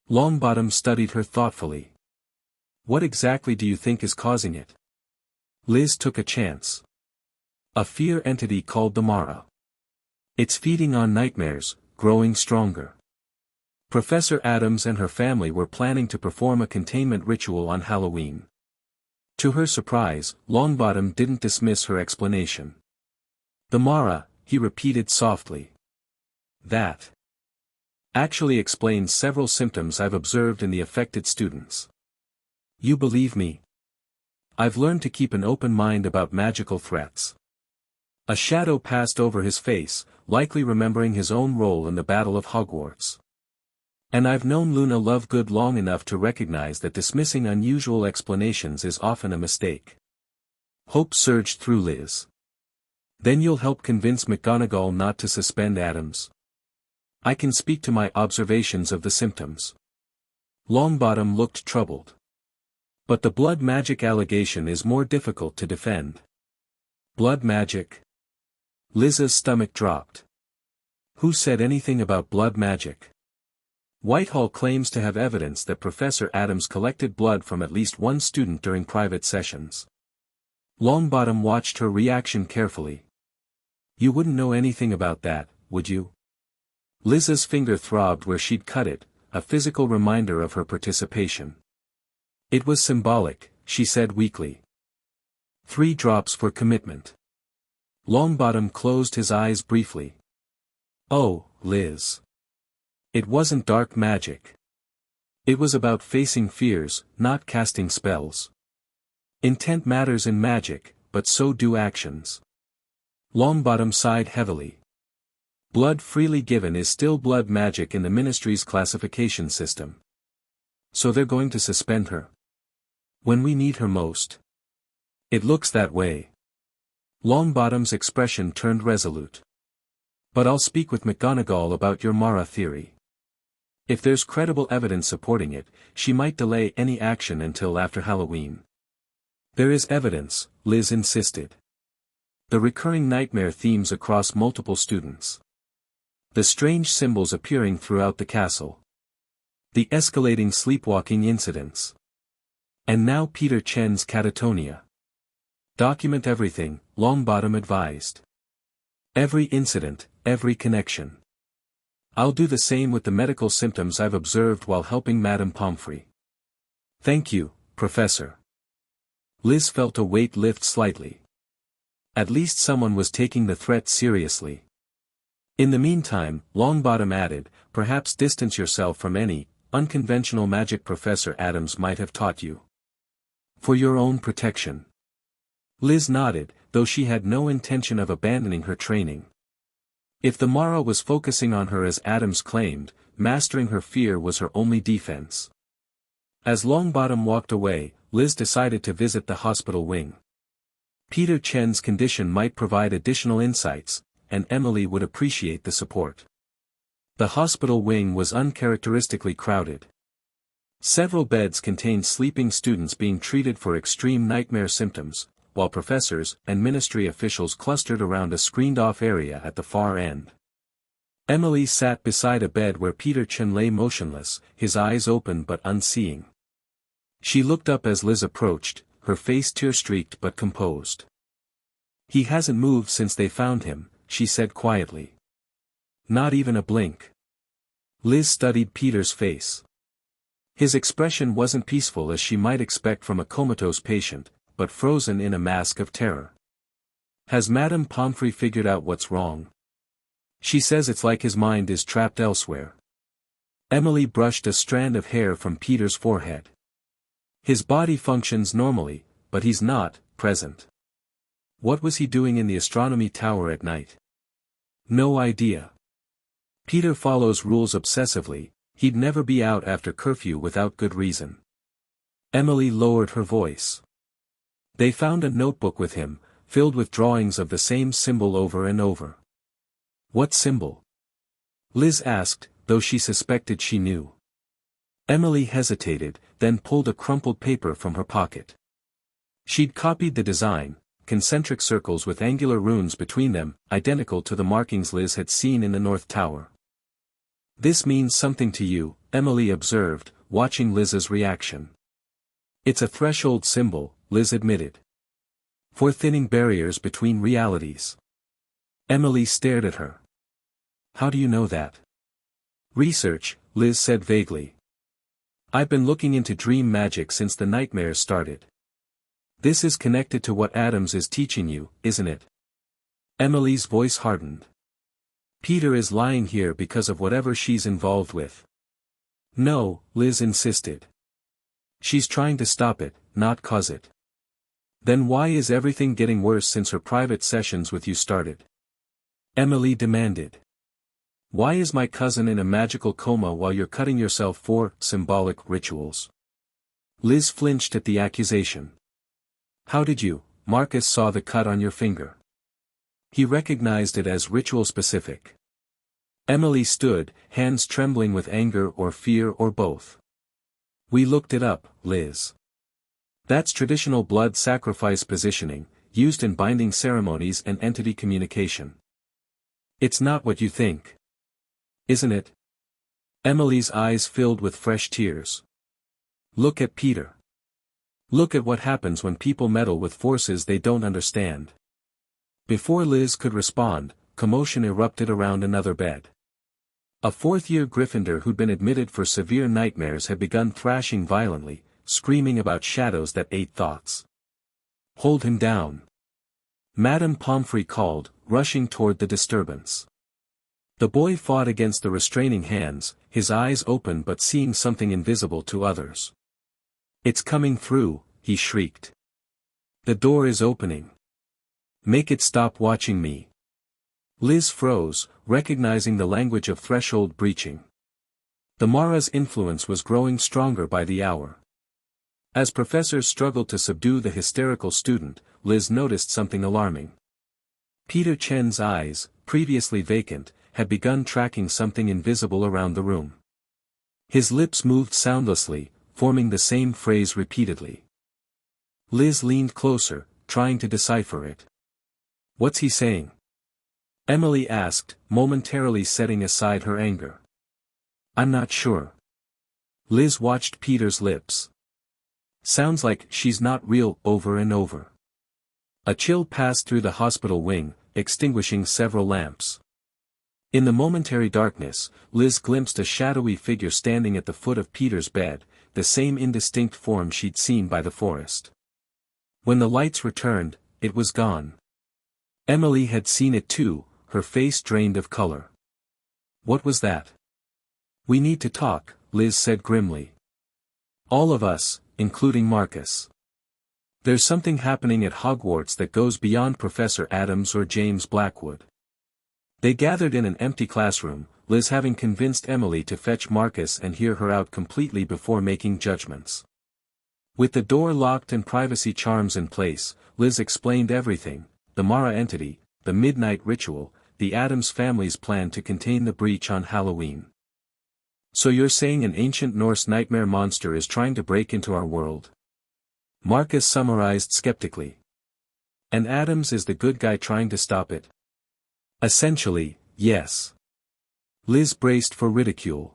Longbottom studied her thoughtfully. What exactly do you think is causing it? Liz took a chance. A fear entity called the Mara. It's feeding on nightmares, growing stronger. Professor Addams and her family were planning to perform a containment ritual on Halloween. To her surprise, Longbottom didn't dismiss her explanation. The Mara, he repeated softly. That actually explains several symptoms I've observed in the affected students. You believe me? I've learned to keep an open mind about magical threats. A shadow passed over his face, likely remembering his own role in the Battle of Hogwarts. And I've known Luna Lovegood long enough to recognize that dismissing unusual explanations is often a mistake. Hope surged through Liz. Then you'll help convince McGonagall not to suspend Addams. I can speak to my observations of the symptoms. Longbottom looked troubled. But the blood magic allegation is more difficult to defend. Blood magic? Liz's stomach dropped. Who said anything about blood magic? Whitehall claims to have evidence that Professor Addams collected blood from at least one student during private sessions. Longbottom watched her reaction carefully. You wouldn't know anything about that, would you? Liz's finger throbbed where she'd cut it, a physical reminder of her participation. It was symbolic, she said weakly. 3 drops for commitment. Longbottom closed his eyes briefly. Oh, Liz. It wasn't dark magic. It was about facing fears, not casting spells. Intent matters in magic, but so do actions. Longbottom sighed heavily. Blood freely given is still blood magic in the Ministry's classification system. So they're going to suspend her. When we need her most. It looks that way. Longbottom's expression turned resolute. But I'll speak with McGonagall about your Mara theory. If there's credible evidence supporting it, she might delay any action until after Halloween. There is evidence, Liz insisted. The recurring nightmare themes across multiple students. The strange symbols appearing throughout the castle. The escalating sleepwalking incidents. And now Peter Chen's catatonia. Document everything, Longbottom advised. Every incident, every connection. I'll do the same with the medical symptoms I've observed while helping Madame Pomfrey. Thank you, Professor. Liz felt a weight lift slightly. At least someone was taking the threat seriously. In the meantime, Longbottom added, perhaps distance yourself from any unconventional magic Professor Addams might have taught you. For your own protection. Liz nodded, though she had no intention of abandoning her training. If the Mara was focusing on her as Addams claimed, mastering her fear was her only defense. As Longbottom walked away, Liz decided to visit the hospital wing. Peter Chen's condition might provide additional insights, and Emily would appreciate the support. The hospital wing was uncharacteristically crowded. Several beds contained sleeping students being treated for extreme nightmare symptoms, while professors and ministry officials clustered around a screened-off area at the far end. Emily sat beside a bed where Peter Chen lay motionless, his eyes open but unseeing. She looked up as Liz approached, her face tear-streaked but composed. He hasn't moved since they found him, she said quietly. Not even a blink. Liz studied Peter's face. His expression wasn't peaceful as she might expect from a comatose patient, but frozen in a mask of terror. Has Madame Pomfrey figured out what's wrong? She says it's like his mind is trapped elsewhere. Emily brushed a strand of hair from Peter's forehead. His body functions normally, but he's not present. What was he doing in the astronomy tower at night? No idea. Peter follows rules obsessively, he'd never be out after curfew without good reason. Emily lowered her voice. They found a notebook with him, filled with drawings of the same symbol over and over. What symbol? Liz asked, though she suspected she knew. Emily hesitated, then pulled a crumpled paper from her pocket. She'd copied the design, concentric circles with angular runes between them, identical to the markings Liz had seen in the North Tower. This means something to you, Emily observed, watching Liz's reaction. It's a threshold symbol, Liz admitted. For thinning barriers between realities. Emily stared at her. How do you know that? Research, Liz said vaguely. I've been looking into dream magic since the nightmares started. This is connected to what Addams is teaching you, isn't it? Emily's voice hardened. Peter is lying here because of whatever she's involved with. No, Liz insisted. She's trying to stop it, not cause it. Then why is everything getting worse since her private sessions with you started? Emily demanded. Why is my cousin in a magical coma while you're cutting yourself for symbolic rituals? Liz flinched at the accusation. How did you? Marcus saw the cut on your finger. He recognized it as ritual-specific. Emily stood, hands trembling with anger or fear or both. We looked it up, Liz. That's traditional blood sacrifice positioning, used in binding ceremonies and entity communication. It's not what you think. Isn't it? Emily's eyes filled with fresh tears. Look at Peter. Look at what happens when people meddle with forces they don't understand. Before Liz could respond, commotion erupted around another bed. A fourth-year Gryffindor who'd been admitted for severe nightmares had begun thrashing violently, screaming about shadows that ate thoughts. Hold him down. Madame Pomfrey called, rushing toward the disturbance. The boy fought against the restraining hands, his eyes open but seeing something invisible to others. It's coming through, he shrieked. The door is opening. Make it stop watching me. Liz froze, recognizing the language of threshold breaching. The Mara's influence was growing stronger by the hour. As professors struggled to subdue the hysterical student, Liz noticed something alarming. Peter Chen's eyes, previously vacant, had begun tracking something invisible around the room. His lips moved soundlessly, forming the same phrase repeatedly. Liz leaned closer, trying to decipher it. What's he saying? Emily asked, momentarily setting aside her anger. I'm not sure. Liz watched Peter's lips. Sounds like she's not real over and over. A chill passed through the hospital wing, extinguishing several lamps. In the momentary darkness, Liz glimpsed a shadowy figure standing at the foot of Peter's bed, the same indistinct form she'd seen by the forest. When the lights returned, it was gone. Emily had seen it too, her face drained of color. What was that? We need to talk, Liz said grimly. All of us, including Marcus. There's something happening at Hogwarts that goes beyond Professor Addams or James Blackwood. They gathered in an empty classroom, Liz having convinced Emily to fetch Marcus and hear her out completely before making judgments. With the door locked and privacy charms in place, Liz explained everything, the Mara entity, the midnight ritual, the Addams family's plan to contain the breach on Halloween. So you're saying an ancient Norse nightmare monster is trying to break into our world? Marcus summarized skeptically. And Addams is the good guy trying to stop it? Essentially, yes. Liz braced for ridicule.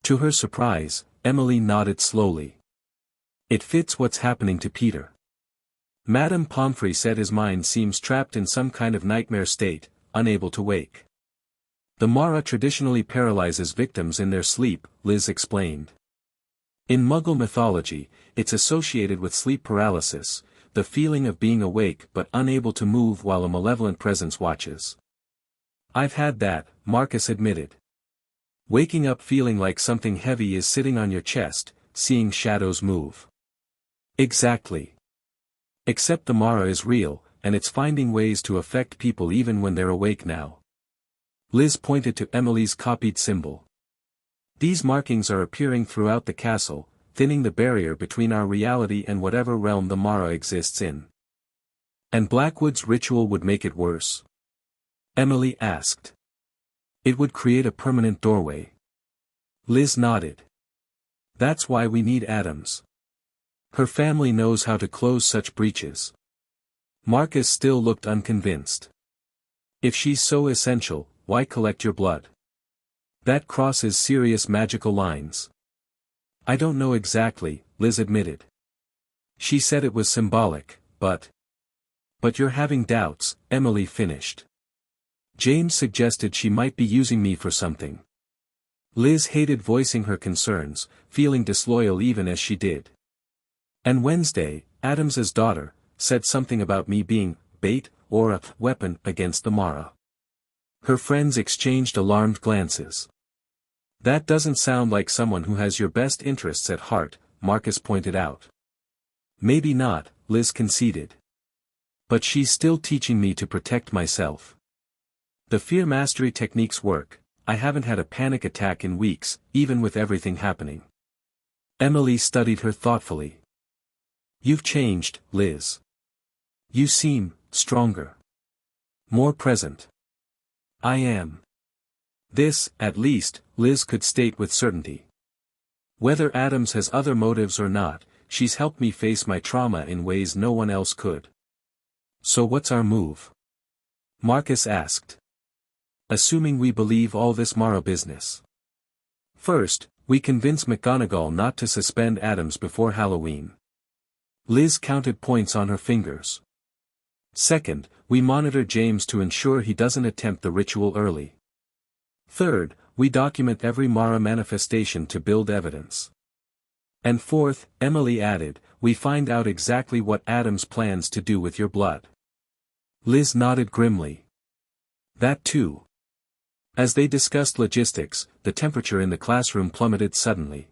To her surprise, Emily nodded slowly. It fits what's happening to Peter. Madame Pomfrey said his mind seems trapped in some kind of nightmare state, unable to wake. The Mara traditionally paralyzes victims in their sleep, Liz explained. In Muggle mythology, it's associated with sleep paralysis, the feeling of being awake but unable to move while a malevolent presence watches. I've had that, Marcus admitted. Waking up feeling like something heavy is sitting on your chest, seeing shadows move. Exactly. Except the Mara is real, and it's finding ways to affect people even when they're awake now. Liz pointed to Emily's copied symbol. These markings are appearing throughout the castle, thinning the barrier between our reality and whatever realm the Mara exists in. And Blackwood's ritual would make it worse? Emily asked. It would create a permanent doorway. Liz nodded. That's why we need Addams. Her family knows how to close such breaches. Marcus still looked unconvinced. If she's so essential, why collect your blood? That crosses serious magical lines. I don't know exactly, Liz admitted. She said it was symbolic, but you're having doubts, Emily finished. James suggested she might be using me for something. Liz hated voicing her concerns, feeling disloyal even as she did. And Wednesday, Addams's daughter, said something about me being bait or a weapon against the Mara. Her friends exchanged alarmed glances. That doesn't sound like someone who has your best interests at heart, Marcus pointed out. Maybe not, Liz conceded. But she's still teaching me to protect myself. The fear mastery techniques work. I haven't had a panic attack in weeks, even with everything happening. Emily studied her thoughtfully. You've changed, Liz. You seem stronger. More present. I am. This, at least, Liz could state with certainty. Whether Addams has other motives or not, she's helped me face my trauma in ways no one else could. So what's our move? Marcus asked. Assuming we believe all this Mara business. First, we convince McGonagall not to suspend Addams before Halloween. Liz counted points on her fingers. Second, we monitor James to ensure he doesn't attempt the ritual early. Third, we document every Mara manifestation to build evidence. And fourth, Emily added, we find out exactly what Addams plans to do with your blood. Liz nodded grimly. That too. As they discussed logistics, the temperature in the classroom plummeted suddenly.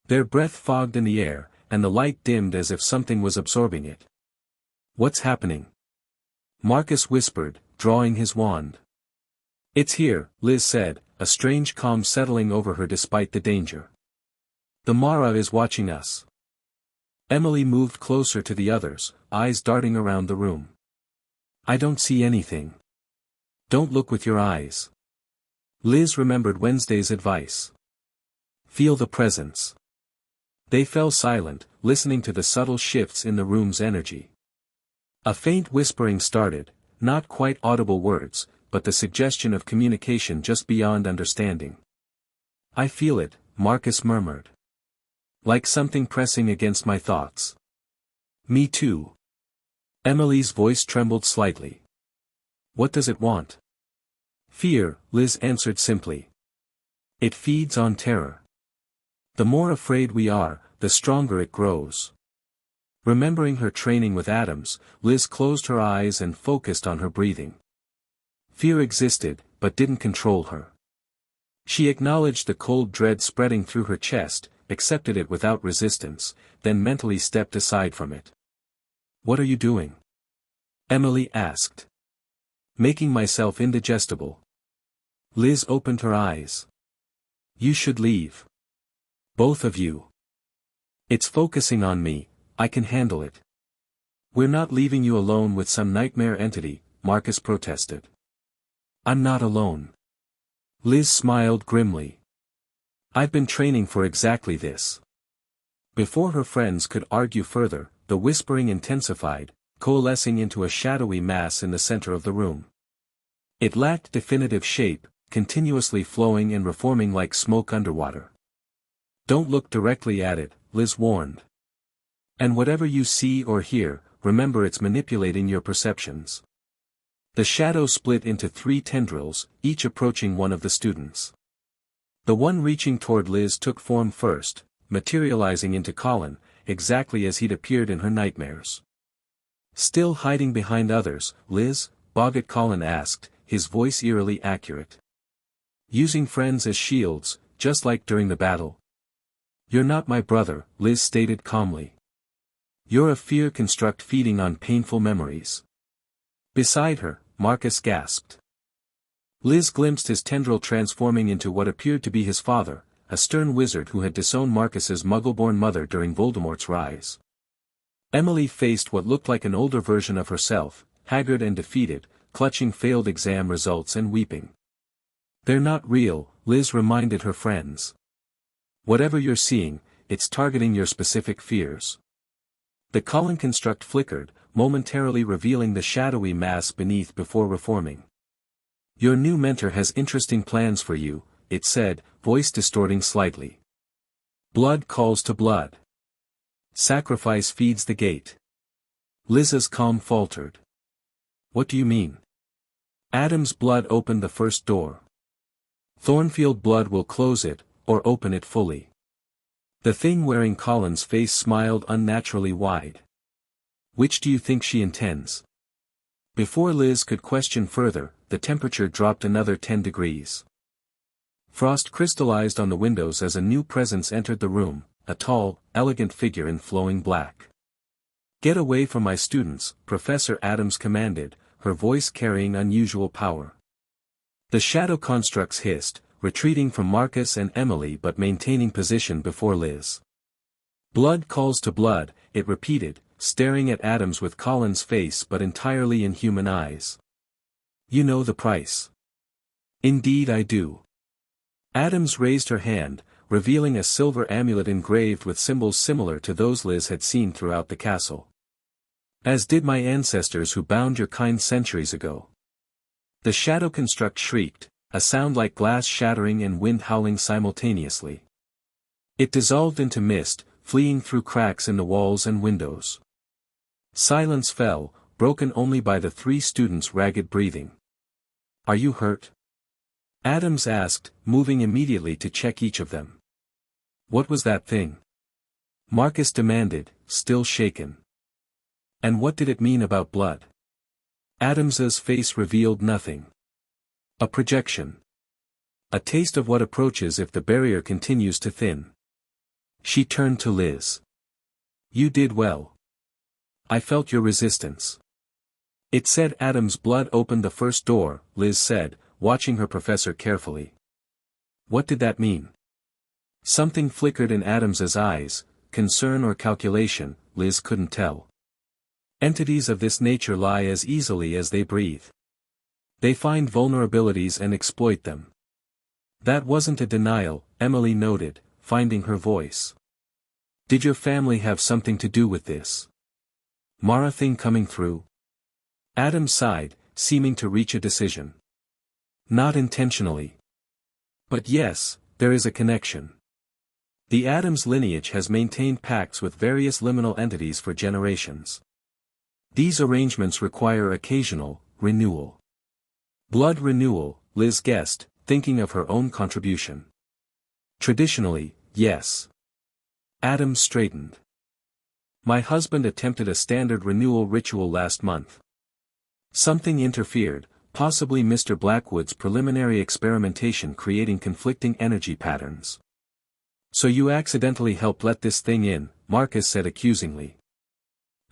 Their breath fogged in the air, and the light dimmed as if something was absorbing it. What's happening? Marcus whispered, drawing his wand. It's here, Liz said, a strange calm settling over her despite the danger. The Mara is watching us. Emily moved closer to the others, eyes darting around the room. I don't see anything. Don't look with your eyes. Liz remembered Wednesday's advice. Feel the presence. They fell silent, listening to the subtle shifts in the room's energy. A faint whispering started, not quite audible words, but the suggestion of communication just beyond understanding. I feel it, Marcus murmured. Like something pressing against my thoughts. Me too. Emily's voice trembled slightly. What does it want? Fear, Liz answered simply. It feeds on terror. The more afraid we are, the stronger it grows. Remembering her training with Addams, Liz closed her eyes and focused on her breathing. Fear existed, but didn't control her. She acknowledged the cold dread spreading through her chest, accepted it without resistance, then mentally stepped aside from it. What are you doing? Emily asked. Making myself indigestible. Liz opened her eyes. You should leave. Both of you. It's focusing on me, I can handle it. We're not leaving you alone with some nightmare entity, Marcus protested. I'm not alone. Liz smiled grimly. I've been training for exactly this. Before her friends could argue further, the whispering intensified, coalescing into a shadowy mass in the center of the room. It lacked definitive shape, continuously flowing and reforming like smoke underwater. Don't look directly at it, Liz warned. And whatever you see or hear, remember it's manipulating your perceptions. The shadow split into 3 tendrils, each approaching one of the students. The one reaching toward Liz took form first, materializing into Colin, exactly as he'd appeared in her nightmares. Still hiding behind others, Liz? Boggart Colin asked, his voice eerily accurate. Using friends as shields, just like during the battle. You're not my brother, Liz stated calmly. You're a fear construct feeding on painful memories. Beside her, Marcus gasped. Liz glimpsed his tendril transforming into what appeared to be his father, a stern wizard who had disowned Marcus's muggle-born mother during Voldemort's rise. Emily faced what looked like an older version of herself, haggard and defeated, clutching failed exam results and weeping. They're not real, Liz reminded her friends. Whatever you're seeing, it's targeting your specific fears. The Colin construct flickered, momentarily revealing the shadowy mass beneath before reforming. Your new mentor has interesting plans for you, it said, voice distorting slightly. Blood calls to blood. Sacrifice feeds the gate. Liz's calm faltered. What do you mean? Adam's blood opened the first door. Thornfield blood will close it, or open it fully. The thing wearing Colin's face smiled unnaturally wide. Which do you think she intends? Before Liz could question further, the temperature dropped another 10 degrees. Frost crystallized on the windows as a new presence entered the room, a tall, elegant figure in flowing black. "Get away from my students," Professor Addams commanded, her voice carrying unusual power. The shadow constructs hissed, retreating from Marcus and Emily but maintaining position before Liz. "Blood calls to blood," it repeated, staring at Addams with Colin's face but entirely inhuman eyes. "You know the price." "Indeed I do." Addams raised her hand, revealing a silver amulet engraved with symbols similar to those Liz had seen throughout the castle. "As did my ancestors who bound your kind centuries ago." The shadow construct shrieked, a sound like glass shattering and wind howling simultaneously. It dissolved into mist, fleeing through cracks in the walls and windows. Silence fell, broken only by the three students' ragged breathing. "Are you hurt?" Addams asked, moving immediately to check each of them. "What was that thing?" Marcus demanded, still shaken. "And what did it mean about blood?" Addams's face revealed nothing. "A projection. A taste of what approaches if the barrier continues to thin." She turned to Liz. "You did well. I felt your resistance." "It said Addams' blood opened the first door," Liz said, watching her professor carefully. "What did that mean?" Something flickered in Addams's eyes, concern or calculation, Liz couldn't tell. Entities of this nature lie as easily as they breathe. They find vulnerabilities and exploit them. "That wasn't a denial," Emily noted, finding her voice. "Did your family have something to do with this Mara thing coming through?" Addams sighed, seeming to reach a decision. "Not intentionally. But yes, there is a connection. The Addams lineage has maintained pacts with various liminal entities for generations. These arrangements require occasional renewal." "Blood renewal," Liz guessed, thinking of her own contribution. "Traditionally, yes." Addams straightened. "My husband attempted a standard renewal ritual last month. Something interfered, possibly Mr. Blackwood's preliminary experimentation creating conflicting energy patterns." "So you accidentally helped let this thing in," Marcus said accusingly.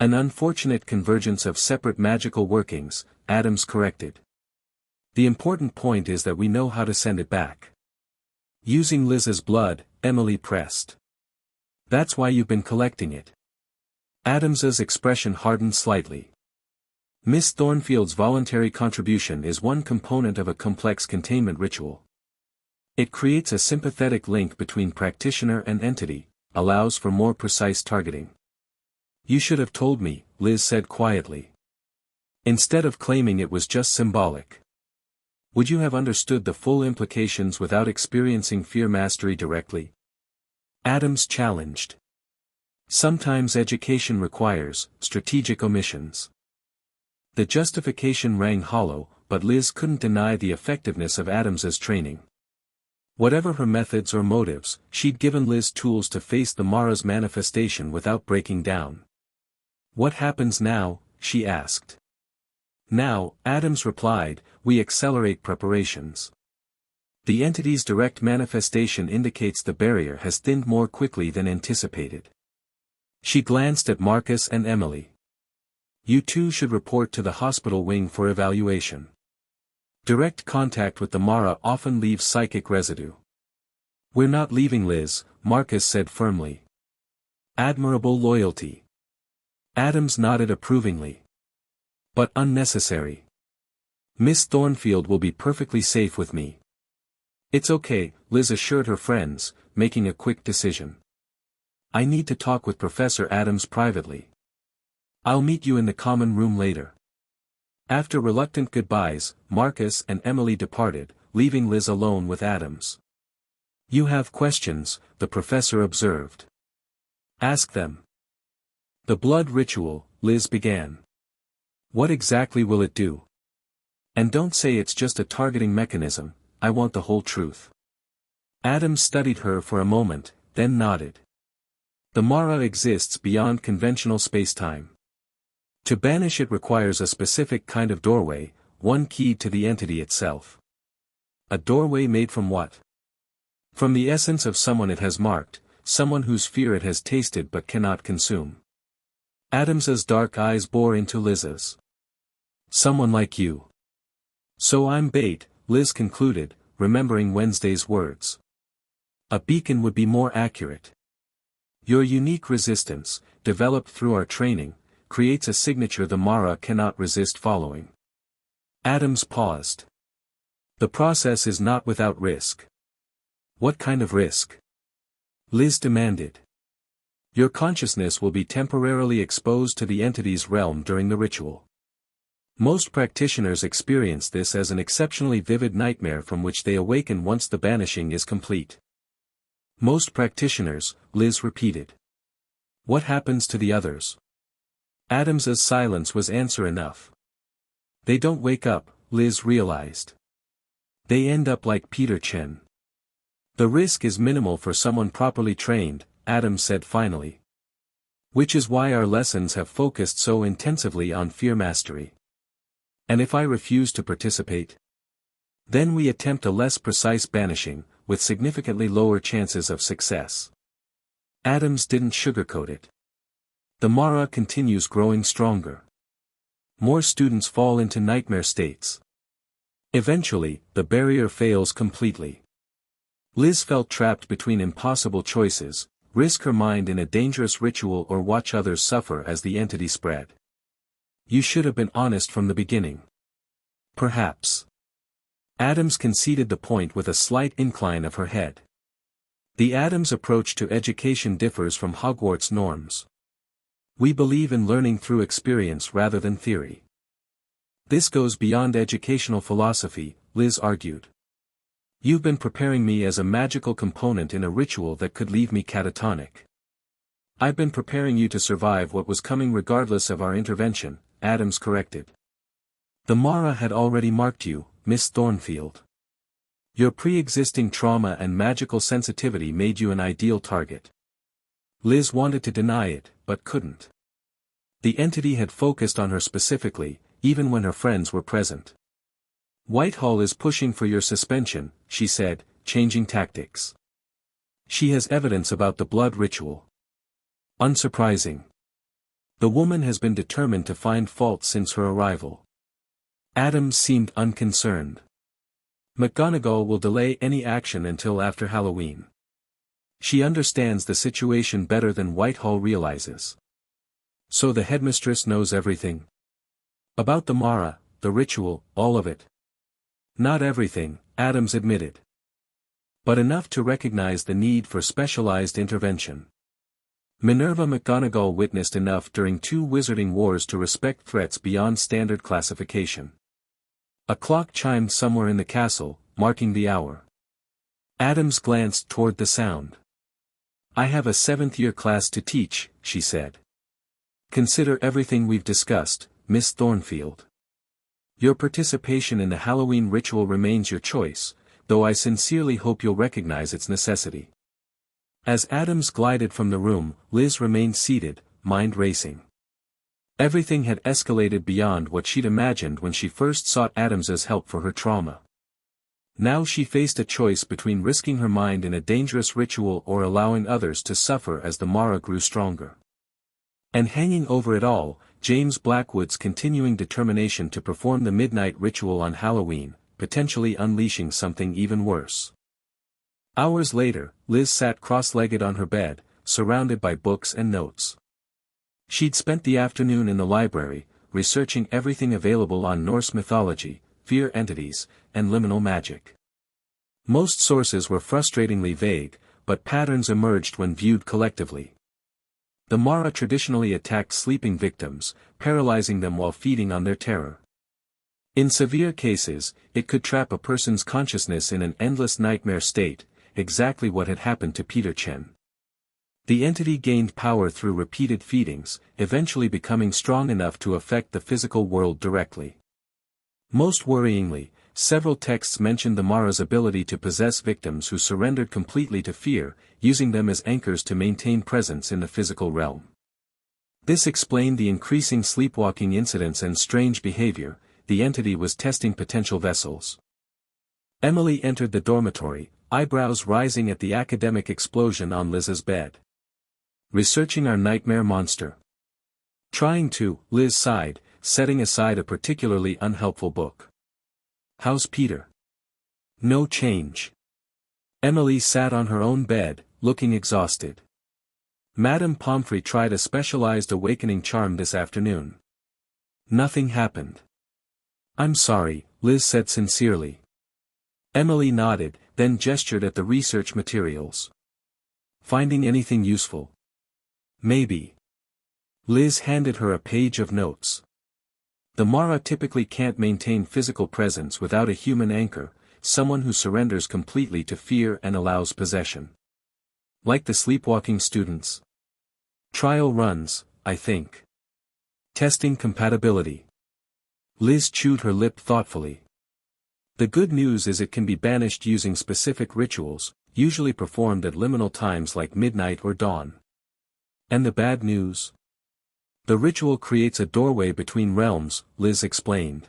"An unfortunate convergence of separate magical workings," Addams corrected. "The important point is that we know how to send it back." "Using Liz's blood," Emily pressed. "That's why you've been collecting it." Addams's expression hardened slightly. "Miss Thornfield's voluntary contribution is one component of a complex containment ritual. It creates a sympathetic link between practitioner and entity, allows for more precise targeting." "You should have told me," Liz said quietly. "Instead of claiming it was just symbolic. Would you have understood the full implications without experiencing fear mastery directly?" Addams challenged. "Sometimes education requires strategic omissions." The justification rang hollow, but Liz couldn't deny the effectiveness of Addams's training. Whatever her methods or motives, she'd given Liz tools to face the Mara's manifestation without breaking down. "What happens now?" she asked. "Now," Addams replied, "we accelerate preparations. The entity's direct manifestation indicates the barrier has thinned more quickly than anticipated." She glanced at Marcus and Emily. "You two should report to the hospital wing for evaluation. Direct contact with the Mara often leaves psychic residue." "We're not leaving, Liz," Marcus said firmly. "Admirable loyalty." Addams nodded approvingly. "But unnecessary. Miss Thornfield will be perfectly safe with me." "It's okay," Liz assured her friends, making a quick decision. "I need to talk with Professor Addams privately. I'll meet you in the common room later." After reluctant goodbyes, Marcus and Emily departed, leaving Liz alone with Addams. "You have questions," the professor observed. "Ask them." "The blood ritual," Liz began. "What exactly will it do? And don't say it's just a targeting mechanism, I want the whole truth." Addams studied her for a moment, then nodded. "The Mara exists beyond conventional spacetime. To banish it requires a specific kind of doorway, one keyed to the entity itself." "A doorway made from what?" "From the essence of someone it has marked, someone whose fear it has tasted but cannot consume." Addams's dark eyes bore into Liz's. Someone like you. So I'm bait, Liz concluded, remembering Wednesday's words. A beacon would be more accurate. Your unique resistance, developed through our training, creates a signature the Mara cannot resist following. Addams paused. The process is not without risk. What kind of risk? Liz demanded. Your consciousness will be temporarily exposed to the entity's realm during the ritual. Most practitioners experience this as an exceptionally vivid nightmare from which they awaken once the banishing is complete. Most practitioners, Liz repeated. What happens to the others? Addams's silence was answer enough. They don't wake up, Liz realized. They end up like Peter Chen. The risk is minimal for someone properly trained, Addams said finally. Which is why our lessons have focused so intensively on fear mastery. And if I refuse to participate? Then we attempt a less precise banishing, with significantly lower chances of success. Addams didn't sugarcoat it. The Mara continues growing stronger. More students fall into nightmare states. Eventually, the barrier fails completely. Liz felt trapped between impossible choices: risk her mind in a dangerous ritual or watch others suffer as the entity spread. You should have been honest from the beginning. Perhaps. Addams conceded the point with a slight incline of her head. The Addams approach to education differs from Hogwarts norms. We believe in learning through experience rather than theory. This goes beyond educational philosophy, Liz argued. You've been preparing me as a magical component in a ritual that could leave me catatonic. I've been preparing you to survive what was coming regardless of our intervention, Addams corrected. The Mara had already marked you, Miss Thornfield. Your pre-existing trauma and magical sensitivity made you an ideal target. Liz wanted to deny it, but couldn't. The entity had focused on her specifically, even when her friends were present. Whitehall is pushing for your suspension, she said, changing tactics. She has evidence about the blood ritual. Unsurprising. The woman has been determined to find fault since her arrival. Addams seemed unconcerned. McGonagall will delay any action until after Halloween. She understands the situation better than Whitehall realizes. So the headmistress knows everything? About the Mara, the ritual, all of it. Not everything, Addams admitted. But enough to recognize the need for specialized intervention. Minerva McGonagall witnessed enough during 2 wizarding wars to respect threats beyond standard classification. A clock chimed somewhere in the castle, marking the hour. Addams glanced toward the sound. I have a 7th-year class to teach, she said. Consider everything we've discussed, Miss Thornfield. Your participation in the Halloween ritual remains your choice, though I sincerely hope you'll recognize its necessity. As Addams glided from the room, Liz remained seated, mind racing. Everything had escalated beyond what she'd imagined when she first sought Addams's help for her trauma. Now she faced a choice between risking her mind in a dangerous ritual or allowing others to suffer as the Mara grew stronger. And hanging over it all, James Blackwood's continuing determination to perform the midnight ritual on Halloween, potentially unleashing something even worse. Hours later, Liz sat cross-legged on her bed, surrounded by books and notes. She'd spent the afternoon in the library, researching everything available on Norse mythology, fear entities, and liminal magic. Most sources were frustratingly vague, but patterns emerged when viewed collectively. The Mara traditionally attacked sleeping victims, paralyzing them while feeding on their terror. In severe cases, it could trap a person's consciousness in an endless nightmare state, exactly what had happened to Peter Chen. The entity gained power through repeated feedings, eventually becoming strong enough to affect the physical world directly. Most worryingly, several texts mentioned the Mara's ability to possess victims who surrendered completely to fear, using them as anchors to maintain presence in the physical realm. This explained the increasing sleepwalking incidents and strange behavior. The entity was testing potential vessels. Emily entered the dormitory, eyebrows rising at the academic explosion on Liz's bed. Researching our nightmare monster. Trying to, Liz sighed, setting aside a particularly unhelpful book. How's Peter? No change. Emily sat on her own bed, looking exhausted. Madame Pomfrey tried a specialized awakening charm this afternoon. Nothing happened. I'm sorry, Liz said sincerely. Emily nodded, then gestured at the research materials. Finding anything useful? Maybe. Liz handed her a page of notes. The Mara typically can't maintain physical presence without a human anchor, someone who surrenders completely to fear and allows possession. Like the sleepwalking students. Trial runs, I think. Testing compatibility. Liz chewed her lip thoughtfully. The good news is it can be banished using specific rituals, usually performed at liminal times like midnight or dawn. And the bad news? The ritual creates a doorway between realms, Liz explained.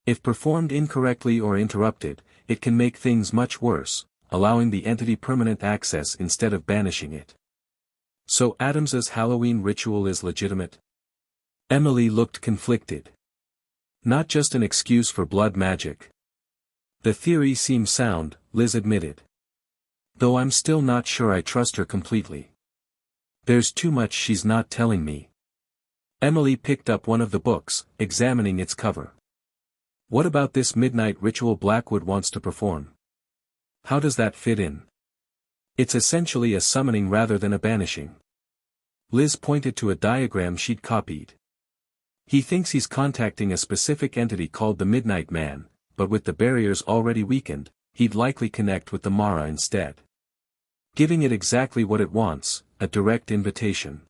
If performed incorrectly or interrupted, it can make things much worse, allowing the entity permanent access instead of banishing it. So Addams's Halloween ritual is legitimate? Emily looked conflicted. Not just an excuse for blood magic. The theory seems sound, Liz admitted. Though I'm still not sure I trust her completely. There's too much she's not telling me. Emily picked up one of the books, examining its cover. What about this midnight ritual Blackwood wants to perform? How does that fit in? It's essentially a summoning rather than a banishing. Liz pointed to a diagram she'd copied. He thinks he's contacting a specific entity called the Midnight Man, but with the barriers already weakened, he'd likely connect with the Mara instead. Giving it exactly what it wants, a direct invitation.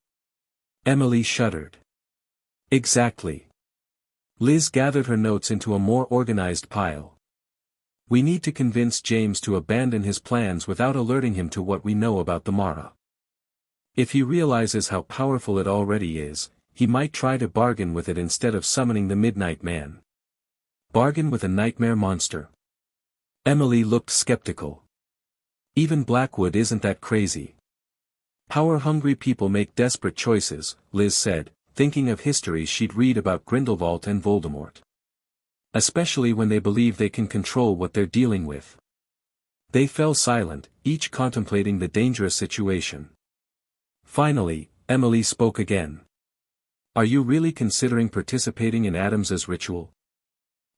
Emily shuddered. Exactly. Liz gathered her notes into a more organized pile. We need to convince James to abandon his plans without alerting him to what we know about the Mara. If he realizes how powerful it already is, he might try to bargain with it instead of summoning the Midnight Man. Bargain with a nightmare monster. Emily looked skeptical. Even Blackwood isn't that crazy. Power-hungry people make desperate choices, Liz said, thinking of histories she'd read about Grindelwald and Voldemort. Especially when they believe they can control what they're dealing with. They fell silent, each contemplating the dangerous situation. Finally, Emily spoke again. Are you really considering participating in Addams's ritual?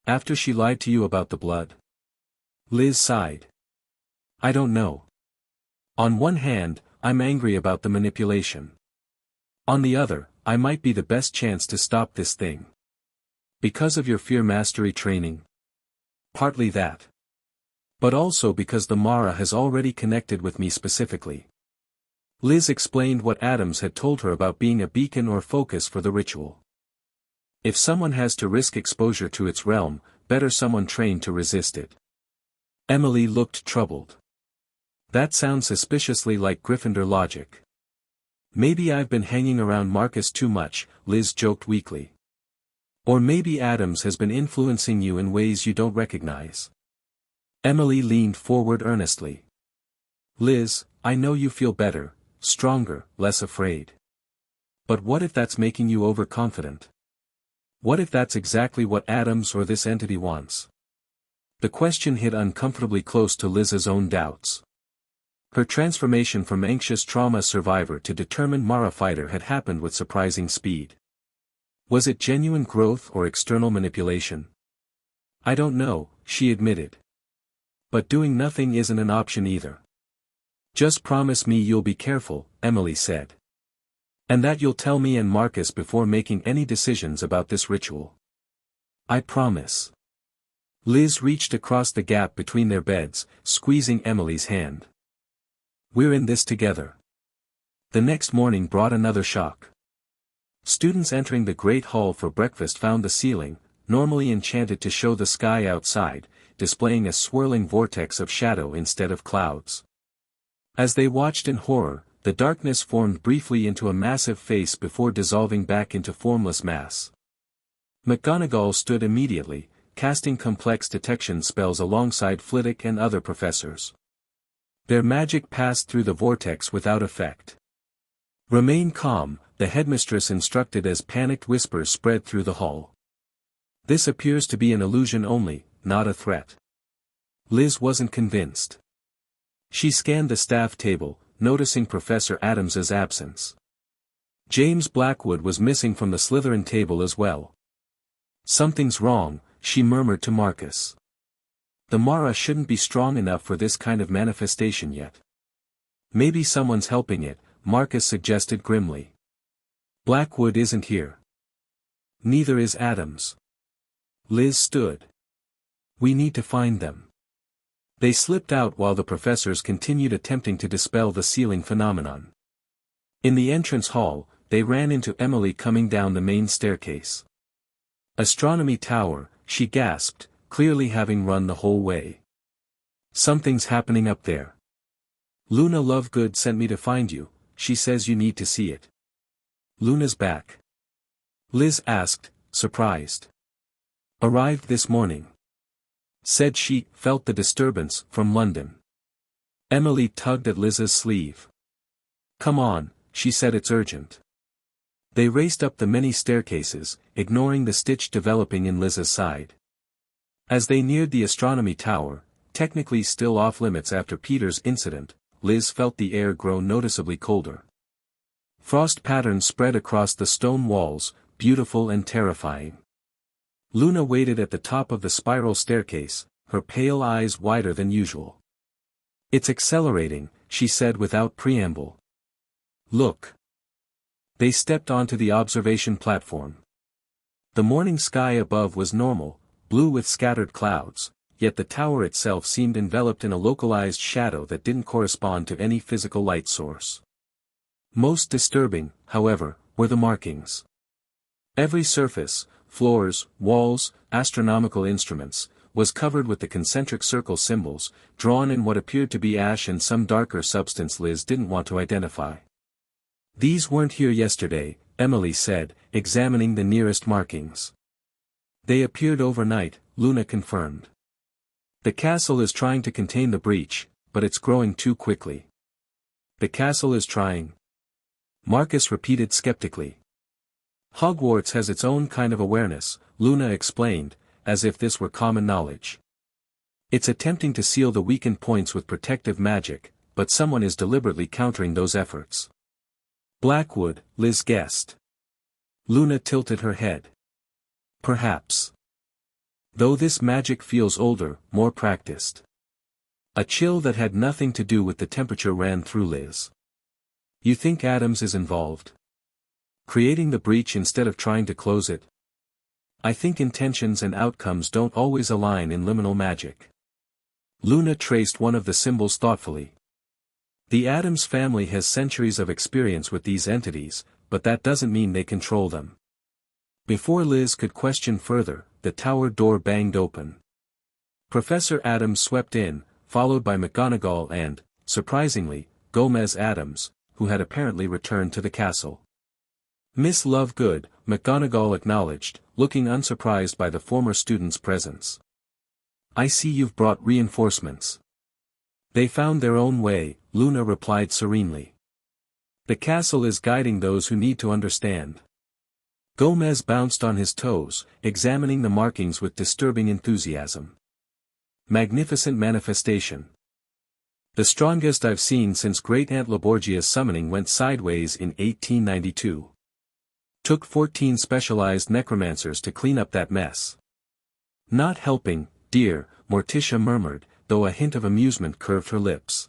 After she lied to you about the blood? Liz sighed. I don't know. On one hand, I'm angry about the manipulation. On the other, I might be the best chance to stop this thing. Because of your fear mastery training? Partly that. But also because the Mara has already connected with me specifically. Liz explained what Addams had told her about being a beacon or focus for the ritual. If someone has to risk exposure to its realm, better someone trained to resist it. Emily looked troubled. That sounds suspiciously like Gryffindor logic. Maybe I've been hanging around Marcus too much, Liz joked weakly. Or maybe Addams has been influencing you in ways you don't recognize. Emily leaned forward earnestly. Liz, I know you feel better, stronger, less afraid. But what if that's making you overconfident? What if that's exactly what Addams or this entity wants? The question hit uncomfortably close to Liz's own doubts. Her transformation from anxious trauma survivor to determined Mara fighter had happened with surprising speed. Was it genuine growth or external manipulation? I don't know, she admitted. But doing nothing isn't an option either. Just promise me you'll be careful, Emily said. And that you'll tell me and Marcus before making any decisions about this ritual. I promise. Liz reached across the gap between their beds, squeezing Emily's hand. We're in this together. The next morning brought another shock. Students entering the Great Hall for breakfast found the ceiling, normally enchanted to show the sky outside, displaying a swirling vortex of shadow instead of clouds. As they watched in horror, the darkness formed briefly into a massive face before dissolving back into formless mass. McGonagall stood immediately, casting complex detection spells alongside Flitwick and other professors. Their magic passed through the vortex without effect. Remain calm, the headmistress instructed as panicked whispers spread through the hall. This appears to be an illusion only, not a threat. Liz wasn't convinced. She scanned the staff table, noticing Professor Addams's absence. James Blackwood was missing from the Slytherin table as well. Something's wrong, she murmured to Marcus. The Mara shouldn't be strong enough for this kind of manifestation yet. Maybe someone's helping it, Marcus suggested grimly. Blackwood isn't here. Neither is Addams. Liz stood. We need to find them. They slipped out while the professors continued attempting to dispel the ceiling phenomenon. In the entrance hall, they ran into Emily coming down the main staircase. Astronomy Tower, she gasped, clearly having run the whole way. Something's happening up there. Luna Lovegood sent me to find you, she says you need to see it. Luna's back? Liz asked, surprised. Arrived this morning. Said she felt the disturbance from London. Emily tugged at Liz's sleeve. Come on, she said, it's urgent. They raced up the many staircases, ignoring the stitch developing in Liz's side. As they neared the astronomy tower, technically still off limits after Peter's incident, Liz felt the air grow noticeably colder. Frost patterns spread across the stone walls, beautiful and terrifying. Luna waited at the top of the spiral staircase, her pale eyes wider than usual. It's accelerating, she said without preamble. Look. They stepped onto the observation platform. The morning sky above was normal, blue with scattered clouds, yet the tower itself seemed enveloped in a localized shadow that didn't correspond to any physical light source. Most disturbing, however, were the markings. Every surface, floors, walls, astronomical instruments, was covered with the concentric circle symbols, drawn in what appeared to be ash and some darker substance Liz didn't want to identify. These weren't here yesterday, Emily said, examining the nearest markings. They appeared overnight, Luna confirmed. The castle is trying to contain the breach, but it's growing too quickly. The castle is trying. Marcus repeated skeptically. Hogwarts has its own kind of awareness, Luna explained, as if this were common knowledge. It's attempting to seal the weakened points with protective magic, but someone is deliberately countering those efforts. Blackwood, Liz guessed. Luna tilted her head. Perhaps. Though this magic feels older, more practiced. A chill that had nothing to do with the temperature ran through Liz. You think Addams is involved? Creating the breach instead of trying to close it? I think intentions and outcomes don't always align in liminal magic. Luna traced one of the symbols thoughtfully. The Addams family has centuries of experience with these entities, but that doesn't mean they control them. Before Liz could question further, the tower door banged open. Professor Addams swept in, followed by McGonagall and, surprisingly, Gomez Addams, who had apparently returned to the castle. Miss Lovegood, McGonagall acknowledged, looking unsurprised by the former student's presence. I see you've brought reinforcements. They found their own way, Luna replied serenely. The castle is guiding those who need to understand. Gomez bounced on his toes, examining the markings with disturbing enthusiasm. Magnificent manifestation. The strongest I've seen since Great Aunt Laborgia's summoning went sideways in 1892. Took 14 specialized necromancers to clean up that mess. Not helping, dear, Morticia murmured, though a hint of amusement curved her lips.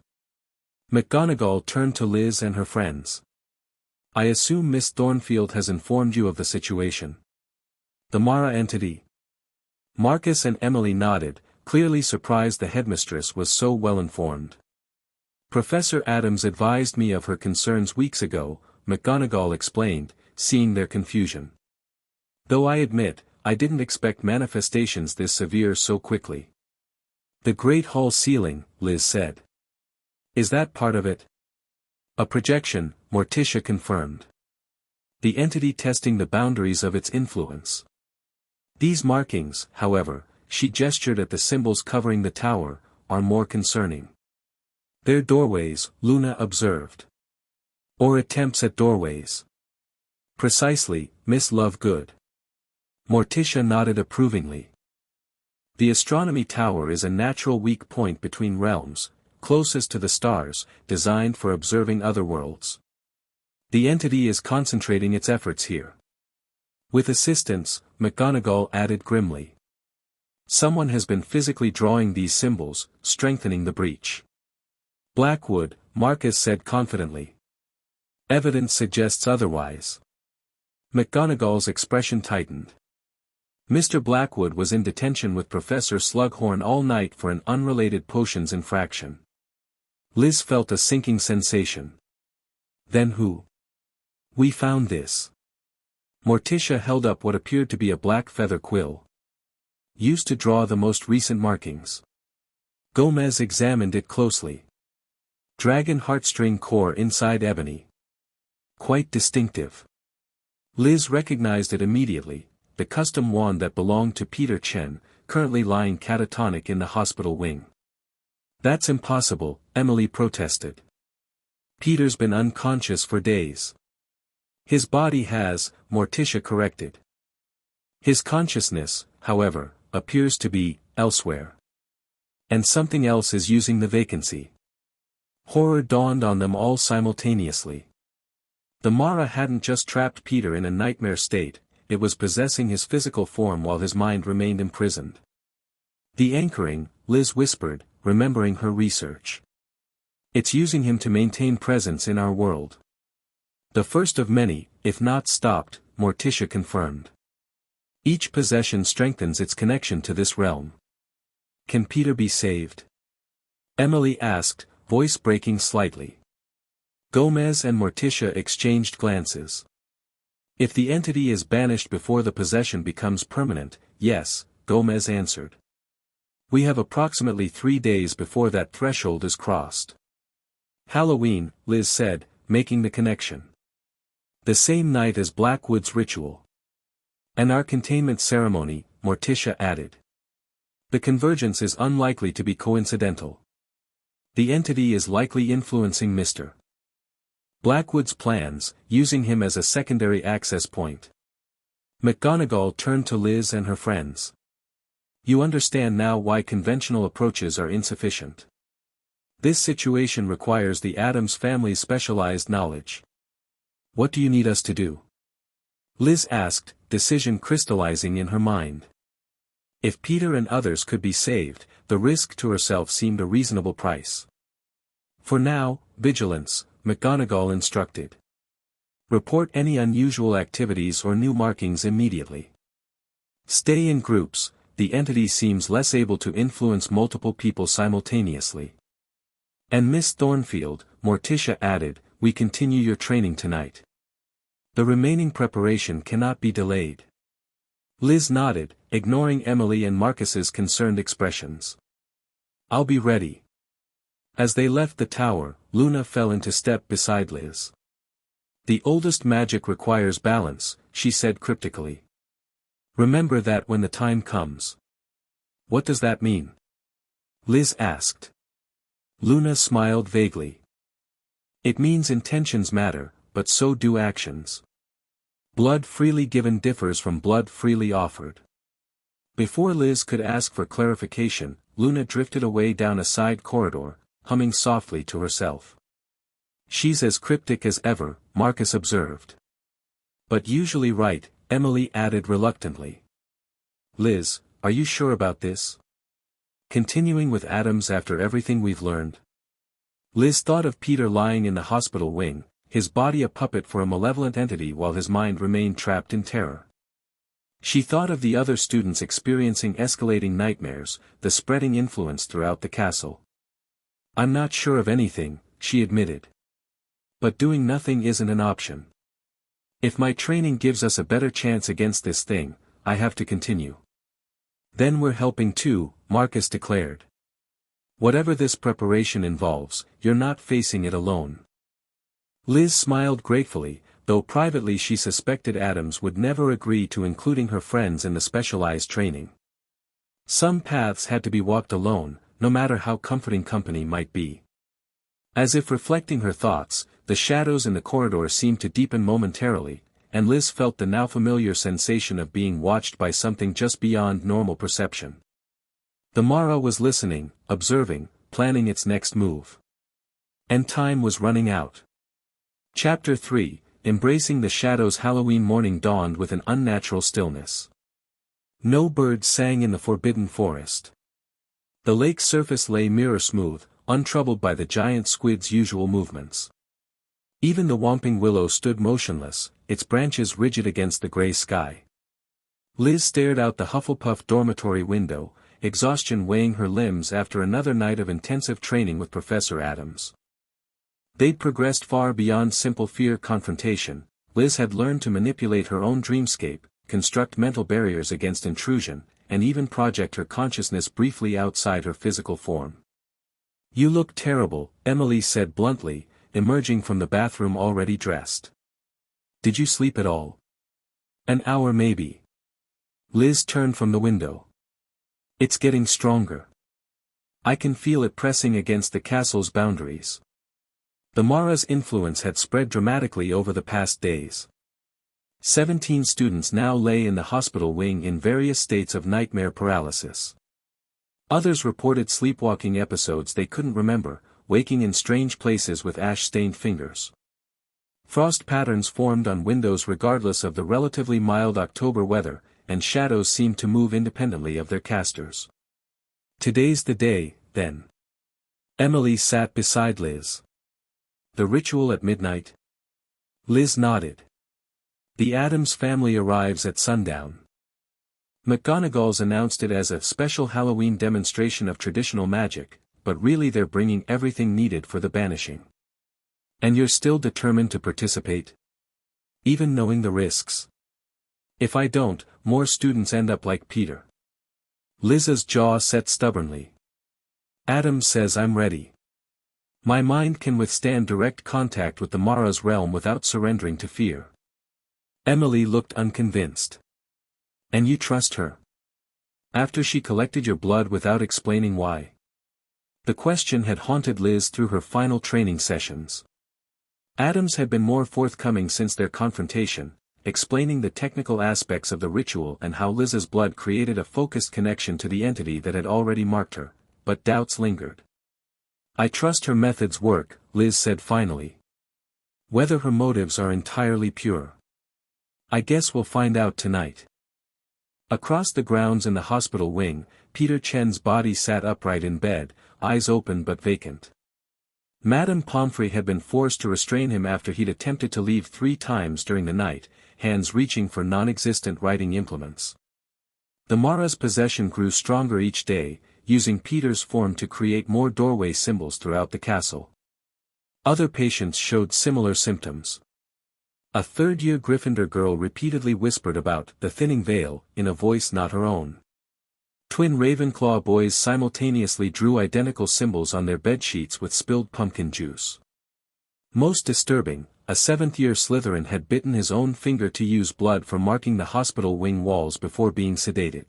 McGonagall turned to Liz and her friends. I assume Miss Thornfield has informed you of the situation. The Mara entity. Marcus and Emily nodded, clearly surprised the headmistress was so well informed. Professor Addams advised me of her concerns weeks ago, McGonagall explained, seeing their confusion. Though I admit, I didn't expect manifestations this severe so quickly. The Great Hall ceiling, Liz said. Is that part of it? A projection, Morticia confirmed. The entity testing the boundaries of its influence. These markings, however, she gestured at the symbols covering the tower, are more concerning. They're doorways, Luna observed. Or attempts at doorways. Precisely, Miss Lovegood. Morticia nodded approvingly. The astronomy tower is a natural weak point between realms, closest to the stars, designed for observing other worlds. The entity is concentrating its efforts here. With assistance, McGonagall added grimly. Someone has been physically drawing these symbols, strengthening the breach. Blackwood, Marcus said confidently. Evidence suggests otherwise. McGonagall's expression tightened. Mr. Blackwood was in detention with Professor Slughorn all night for an unrelated potions infraction. Liz felt a sinking sensation. Then who? We found this. Morticia held up what appeared to be a black feather quill. Used to draw the most recent markings. Gomez examined it closely. Dragon heartstring core inside ebony. Quite distinctive. Liz recognized it immediately, the custom wand that belonged to Peter Chen, currently lying catatonic in the hospital wing. That's impossible, Emily protested. Peter's been unconscious for days. His body has, Morticia corrected. His consciousness, however, appears to be elsewhere. And something else is using the vacancy. Horror dawned on them all simultaneously. The Mara hadn't just trapped Peter in a nightmare state, it was possessing his physical form while his mind remained imprisoned. The anchoring, Liz whispered, remembering her research. It's using him to maintain presence in our world. The first of many, if not stopped, Morticia confirmed. Each possession strengthens its connection to this realm. Can Peter be saved? Emily asked, voice breaking slightly. Gomez and Morticia exchanged glances. If the entity is banished before the possession becomes permanent, yes, Gomez answered. We have approximately 3 days before that threshold is crossed. Halloween, Liz said, making the connection. The same night as Blackwood's ritual. And our containment ceremony, Morticia added. The convergence is unlikely to be coincidental. The entity is likely influencing Mr. Blackwood's plans, using him as a secondary access point. McGonagall turned to Liz and her friends. You understand now why conventional approaches are insufficient. This situation requires the Addams family's specialized knowledge. What do you need us to do? Liz asked, decision crystallizing in her mind. If Peter and others could be saved, the risk to herself seemed a reasonable price. For now, vigilance, McGonagall instructed. Report any unusual activities or new markings immediately. Stay in groups, the entity seems less able to influence multiple people simultaneously. And Miss Thornfield, Morticia added, we continue your training tonight. The remaining preparation cannot be delayed. Liz nodded, ignoring Emily and Marcus's concerned expressions. I'll be ready. As they left the tower, Luna fell into step beside Liz. The oldest magic requires balance, she said cryptically. Remember that when the time comes. What does that mean? Liz asked. Luna smiled vaguely. It means intentions matter, but so do actions. Blood freely given differs from blood freely offered. Before Liz could ask for clarification, Luna drifted away down a side corridor, humming softly to herself. She's as cryptic as ever, Marcus observed. But usually right, Emily added reluctantly. Liz, are you sure about this? Continuing with Addams after everything we've learned? Liz thought of Peter lying in the hospital wing, his body a puppet for a malevolent entity while his mind remained trapped in terror. She thought of the other students experiencing escalating nightmares, the spreading influence throughout the castle. I'm not sure of anything, she admitted. But doing nothing isn't an option. If my training gives us a better chance against this thing, I have to continue. Then we're helping too, Marcus declared. Whatever this preparation involves, you're not facing it alone. Liz smiled gratefully, though privately she suspected Addams would never agree to including her friends in the specialized training. Some paths had to be walked alone, no matter how comforting company might be. As if reflecting her thoughts, the shadows in the corridor seemed to deepen momentarily, and Liz felt the now familiar sensation of being watched by something just beyond normal perception. The Mara was listening, observing, planning its next move. And time was running out. Chapter 3, Embracing the Shadows. Halloween morning dawned with an unnatural stillness. No birds sang in the forbidden forest. The lake's surface lay mirror-smooth, untroubled by the giant squid's usual movements. Even the whomping willow stood motionless, its branches rigid against the gray sky. Liz stared out the Hufflepuff dormitory window, exhaustion weighing her limbs after another night of intensive training with Professor Addams. They'd progressed far beyond simple fear confrontation. Liz had learned to manipulate her own dreamscape, construct mental barriers against intrusion, and even project her consciousness briefly outside her physical form. "You look terrible," Emily said bluntly, emerging from the bathroom already dressed. "Did you sleep at all?" "An hour maybe." Liz turned from the window. "It's getting stronger. I can feel it pressing against the castle's boundaries." The Mara's influence had spread dramatically over the past days. 17 students now lay in the hospital wing in various states of nightmare paralysis. Others reported sleepwalking episodes they couldn't remember, waking in strange places with ash-stained fingers. Frost patterns formed on windows regardless of the relatively mild October weather, and shadows seemed to move independently of their casters. "Today's the day, then." Emily sat beside Liz. "The ritual at midnight?" Liz nodded. "The Addams family arrives at sundown. McGonagall's announced it as a special Halloween demonstration of traditional magic, but really they're bringing everything needed for the banishing." "And you're still determined to participate? Even knowing the risks?" "If I don't, more students end up like Peter." Liz's jaw set stubbornly. "Addams says I'm ready. My mind can withstand direct contact with the Mara's realm without surrendering to fear." Emily looked unconvinced. "And you trust her? After she collected your blood without explaining why?" The question had haunted Liz through her final training sessions. Addams had been more forthcoming since their confrontation, explaining the technical aspects of the ritual and how Liz's blood created a focused connection to the entity that had already marked her, but doubts lingered. "I trust her methods work," Liz said finally. "Whether her motives are entirely pure. I guess we'll find out tonight." Across the grounds in the hospital wing, Peter Chen's body sat upright in bed, eyes open but vacant. Madame Pomfrey had been forced to restrain him after he'd attempted to leave 3 times during the night, hands reaching for non-existent writing implements. The Mara's possession grew stronger each day, using Peter's form to create more doorway symbols throughout the castle. Other patients showed similar symptoms. A third-year Gryffindor girl repeatedly whispered about the thinning veil, in a voice not her own. Twin Ravenclaw boys simultaneously drew identical symbols on their bedsheets with spilled pumpkin juice. Most disturbing, a 7th-year Slytherin had bitten his own finger to use blood for marking the hospital wing walls before being sedated.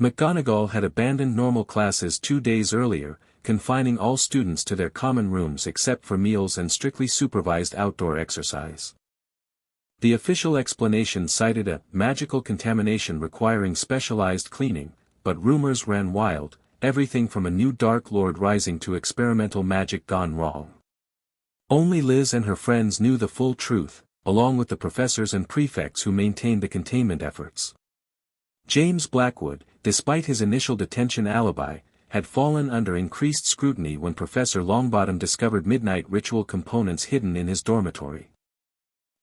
McGonagall had abandoned normal classes 2 days earlier, confining all students to their common rooms except for meals and strictly supervised outdoor exercise. The official explanation cited a magical contamination requiring specialized cleaning, but rumors ran wild, everything from a new Dark Lord rising to experimental magic gone wrong. Only Liz and her friends knew the full truth, along with the professors and prefects who maintained the containment efforts. James Blackwood, despite his initial detention alibi, had fallen under increased scrutiny when Professor Longbottom discovered midnight ritual components hidden in his dormitory.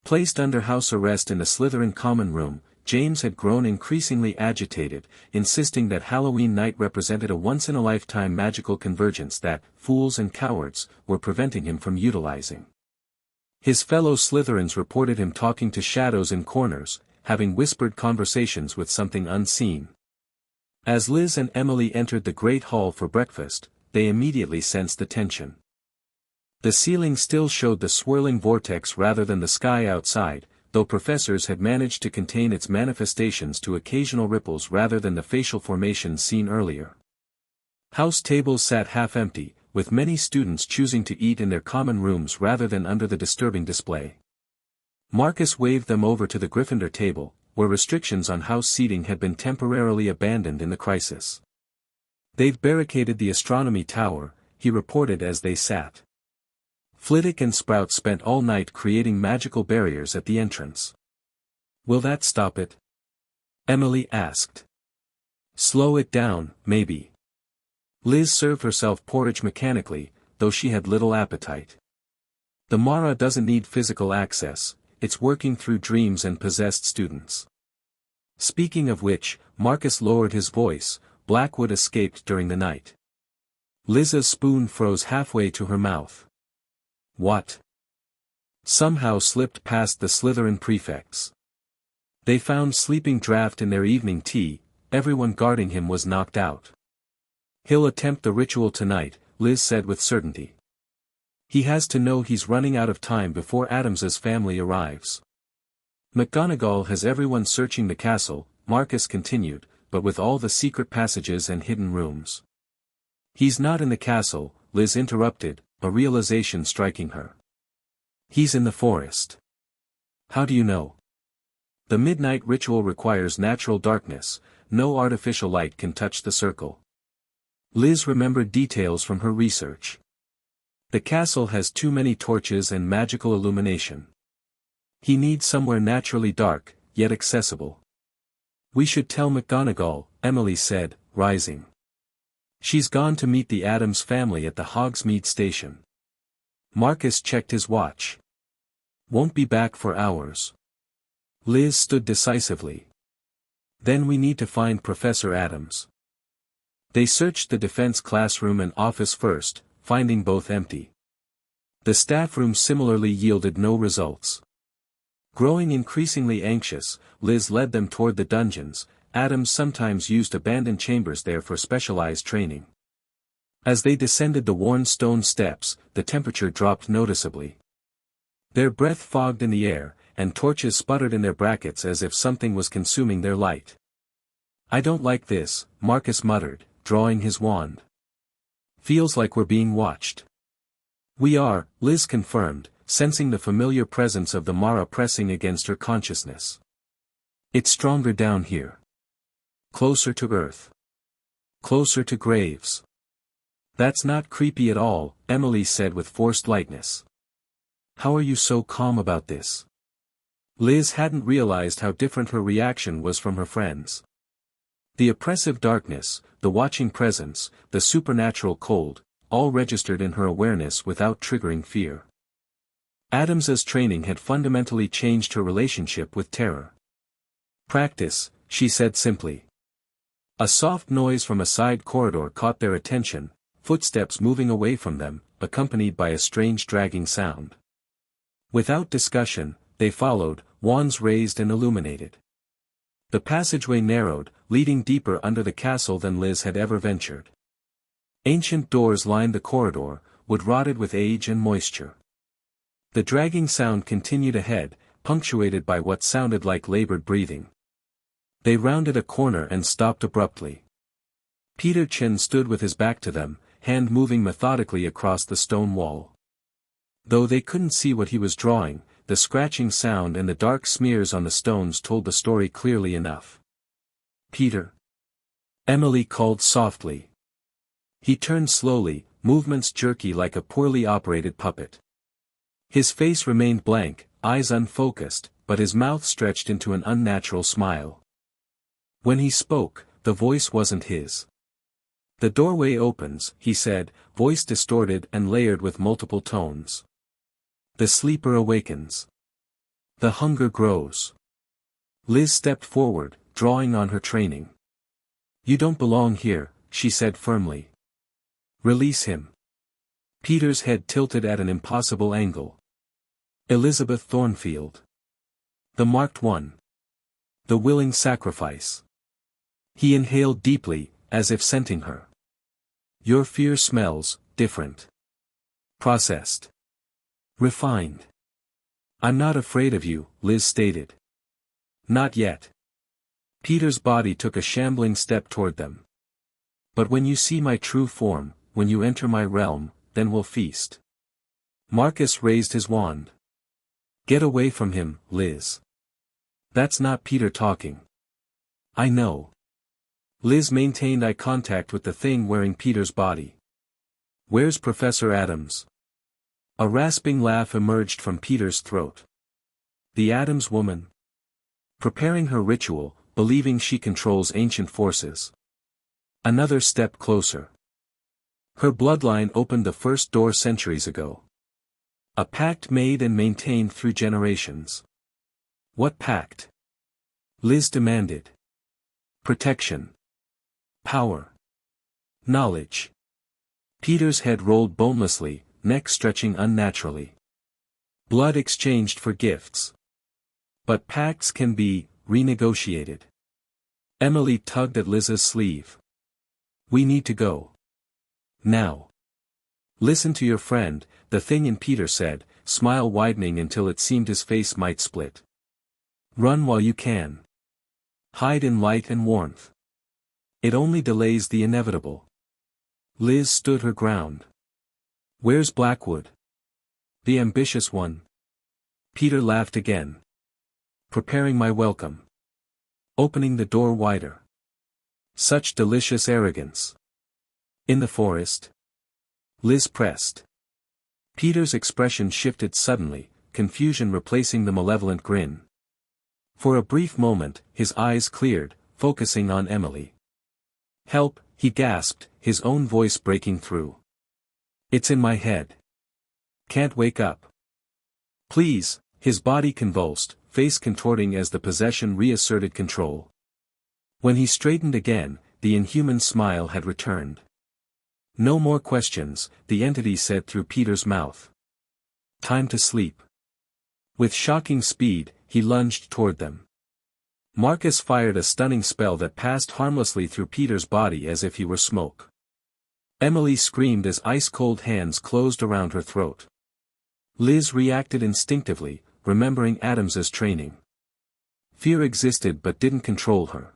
Placed under house arrest in the Slytherin common room, James had grown increasingly agitated, insisting that Halloween night represented a once-in-a-lifetime magical convergence that fools and cowards were preventing him from utilizing. His fellow Slytherins reported him talking to shadows in corners, having whispered conversations with something unseen. As Liz and Emily entered the Great Hall for breakfast, they immediately sensed the tension. The ceiling still showed the swirling vortex rather than the sky outside, though professors had managed to contain its manifestations to occasional ripples rather than the facial formations seen earlier. House tables sat half empty, with many students choosing to eat in their common rooms rather than under the disturbing display. Marcus waved them over to the Gryffindor table, where restrictions on house seating had been temporarily abandoned in the crisis. "They've barricaded the astronomy tower," he reported as they sat. "Flitwick and Sprout spent all night creating magical barriers at the entrance." "Will that stop it?" Emily asked. "Slow it down, maybe." Liz served herself porridge mechanically, though she had little appetite. "The Mara doesn't need physical access, it's working through dreams and possessed students." Speaking of which, Marcus lowered his voice. "Blackwood escaped during the night." Liz's spoon froze halfway to her mouth. "What?" "Somehow slipped past the Slytherin prefects. They found sleeping draught in their evening tea, everyone guarding him was knocked out." "He'll attempt the ritual tonight," Liz said with certainty. "He has to know he's running out of time before Addams's family arrives." "McGonagall has everyone searching the castle," Marcus continued, "but with all the secret passages and hidden rooms." "He's not in the castle," Liz interrupted, a realization striking her. "He's in the forest." "How do you know?" "The midnight ritual requires natural darkness, no artificial light can touch the circle." Liz remembered details from her research. "The castle has too many torches and magical illumination. He needs somewhere naturally dark, yet accessible." "We should tell McGonagall," Emily said, rising. "She's gone to meet the Addams family at the Hogsmeade station." Marcus checked his watch. "Won't be back for hours." Liz stood decisively. "Then we need to find Professor Addams." They searched the defense classroom and office first, finding both empty. The staff room similarly yielded no results. Growing increasingly anxious, Liz led them toward the dungeons. Addams sometimes used abandoned chambers there for specialized training. As they descended the worn stone steps, the temperature dropped noticeably. Their breath fogged in the air, and torches sputtered in their brackets as if something was consuming their light. "I don't like this," Marcus muttered, drawing his wand. "Feels like we're being watched." "We are," Liz confirmed, sensing the familiar presence of the Mara pressing against her consciousness. "It's stronger down here. Closer to Earth. Closer to graves." "That's not creepy at all," Emily said with forced lightness. "How are you so calm about this?" Liz hadn't realized how different her reaction was from her friends. The oppressive darkness, the watching presence, the supernatural cold, all registered in her awareness without triggering fear. Addams's training had fundamentally changed her relationship with terror. "Practice," she said simply. A soft noise from a side corridor caught their attention, footsteps moving away from them, accompanied by a strange dragging sound. Without discussion, they followed, wands raised and illuminated. The passageway narrowed, leading deeper under the castle than Liz had ever ventured. Ancient doors lined the corridor, wood-rotted with age and moisture. The dragging sound continued ahead, punctuated by what sounded like labored breathing. They rounded a corner and stopped abruptly. Peter Chin stood with his back to them, hand moving methodically across the stone wall. Though they couldn't see what he was drawing, the scratching sound and the dark smears on the stones told the story clearly enough. "Peter!" Emily called softly. He turned slowly, movements jerky like a poorly operated puppet. His face remained blank, eyes unfocused, but his mouth stretched into an unnatural smile. When he spoke, the voice wasn't his. "The doorway opens," he said, voice distorted and layered with multiple tones. "The sleeper awakens. The hunger grows." Liz stepped forward, drawing on her training. "You don't belong here," she said firmly. "Release him." Peter's head tilted at an impossible angle. "Elizabeth Thornfield. The marked one. The willing sacrifice." He inhaled deeply, as if scenting her. "Your fear smells different. Processed. Refined." "I'm not afraid of you," Liz stated. "Not yet." Peter's body took a shambling step toward them. "But when you see my true form, when you enter my realm, then we'll feast. Marcus raised his wand. Get away from him, Liz. That's not Peter talking. I know. Liz maintained eye contact with the thing wearing Peter's body. Where's Professor Addams? A rasping laugh emerged from Peter's throat. The Addams woman. Preparing her ritual, believing she controls ancient forces. Another step closer. Her bloodline opened the first door centuries ago. A pact made and maintained through generations. What pact? Liz demanded. Protection. Power. Knowledge. Peter's head rolled bonelessly, neck stretching unnaturally. Blood exchanged for gifts. But pacts can be renegotiated. Emily tugged at Liz's sleeve. We need to go. Now. Listen to your friend, the thing in Peter said, smile widening until it seemed his face might split. Run while you can. Hide in light and warmth. It only delays the inevitable. Liz stood her ground. Where's Blackwood? The ambitious one. Peter laughed again. Preparing my welcome. Opening the door wider. Such delicious arrogance. In the forest. Liz pressed. Peter's expression shifted suddenly, confusion replacing the malevolent grin. For a brief moment, his eyes cleared, focusing on Emily. Help, he gasped, his own voice breaking through. It's in my head. Can't wake up. Please, his body convulsed, face contorting as the possession reasserted control. When he straightened again, the inhuman smile had returned. No more questions, the entity said through Peter's mouth. Time to sleep. With shocking speed, he lunged toward them. Marcus fired a stunning spell that passed harmlessly through Peter's body as if he were smoke. Emily screamed as ice-cold hands closed around her throat. Liz reacted instinctively, remembering Addams's training. Fear existed but didn't control her.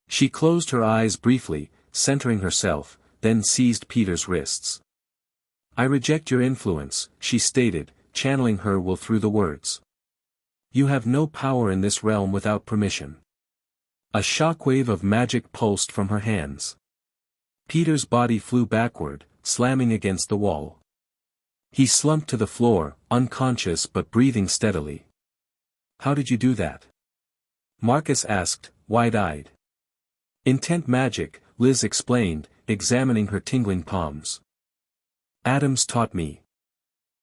She closed her eyes briefly, centering herself, then seized Peter's wrists. I reject your influence, she stated, channeling her will through the words. You have no power in this realm without permission. A shockwave of magic pulsed from her hands. Peter's body flew backward, slamming against the wall. He slumped to the floor, unconscious but breathing steadily. How did you do that? Marcus asked, wide-eyed. Intent magic, Liz explained, examining her tingling palms. Addams taught me.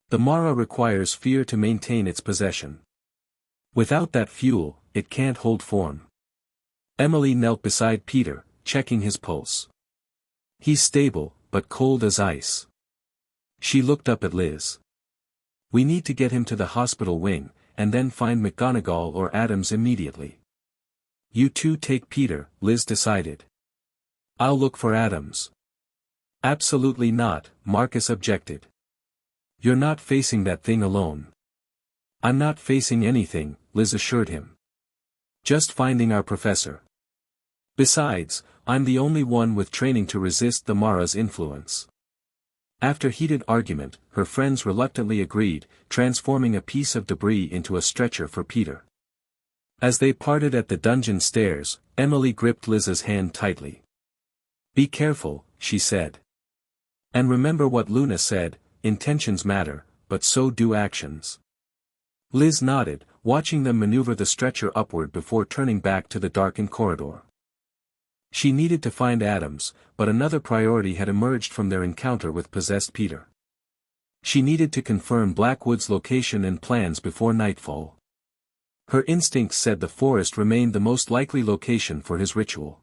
The Mara requires fear to maintain its possession. Without that fuel, it can't hold form. Emily knelt beside Peter, checking his pulse. He's stable, but cold as ice. She looked up at Liz. We need to get him to the hospital wing, and then find McGonagall or Addams immediately. You two take Peter, Liz decided. I'll look for Addams. Absolutely not, Marcus objected. You're not facing that thing alone. I'm not facing anything, Liz assured him. Just finding our professor. Besides, I'm the only one with training to resist the Mara's influence. After heated argument, her friends reluctantly agreed, transforming a piece of debris into a stretcher for Peter. As they parted at the dungeon stairs, Emily gripped Liz's hand tightly. Be careful, she said. And remember what Luna said, intentions matter, but so do actions. Liz nodded, watching them maneuver the stretcher upward before turning back to the darkened corridor. She needed to find Addams, but another priority had emerged from their encounter with possessed Peter. She needed to confirm Blackwood's location and plans before nightfall. Her instincts said the forest remained the most likely location for his ritual.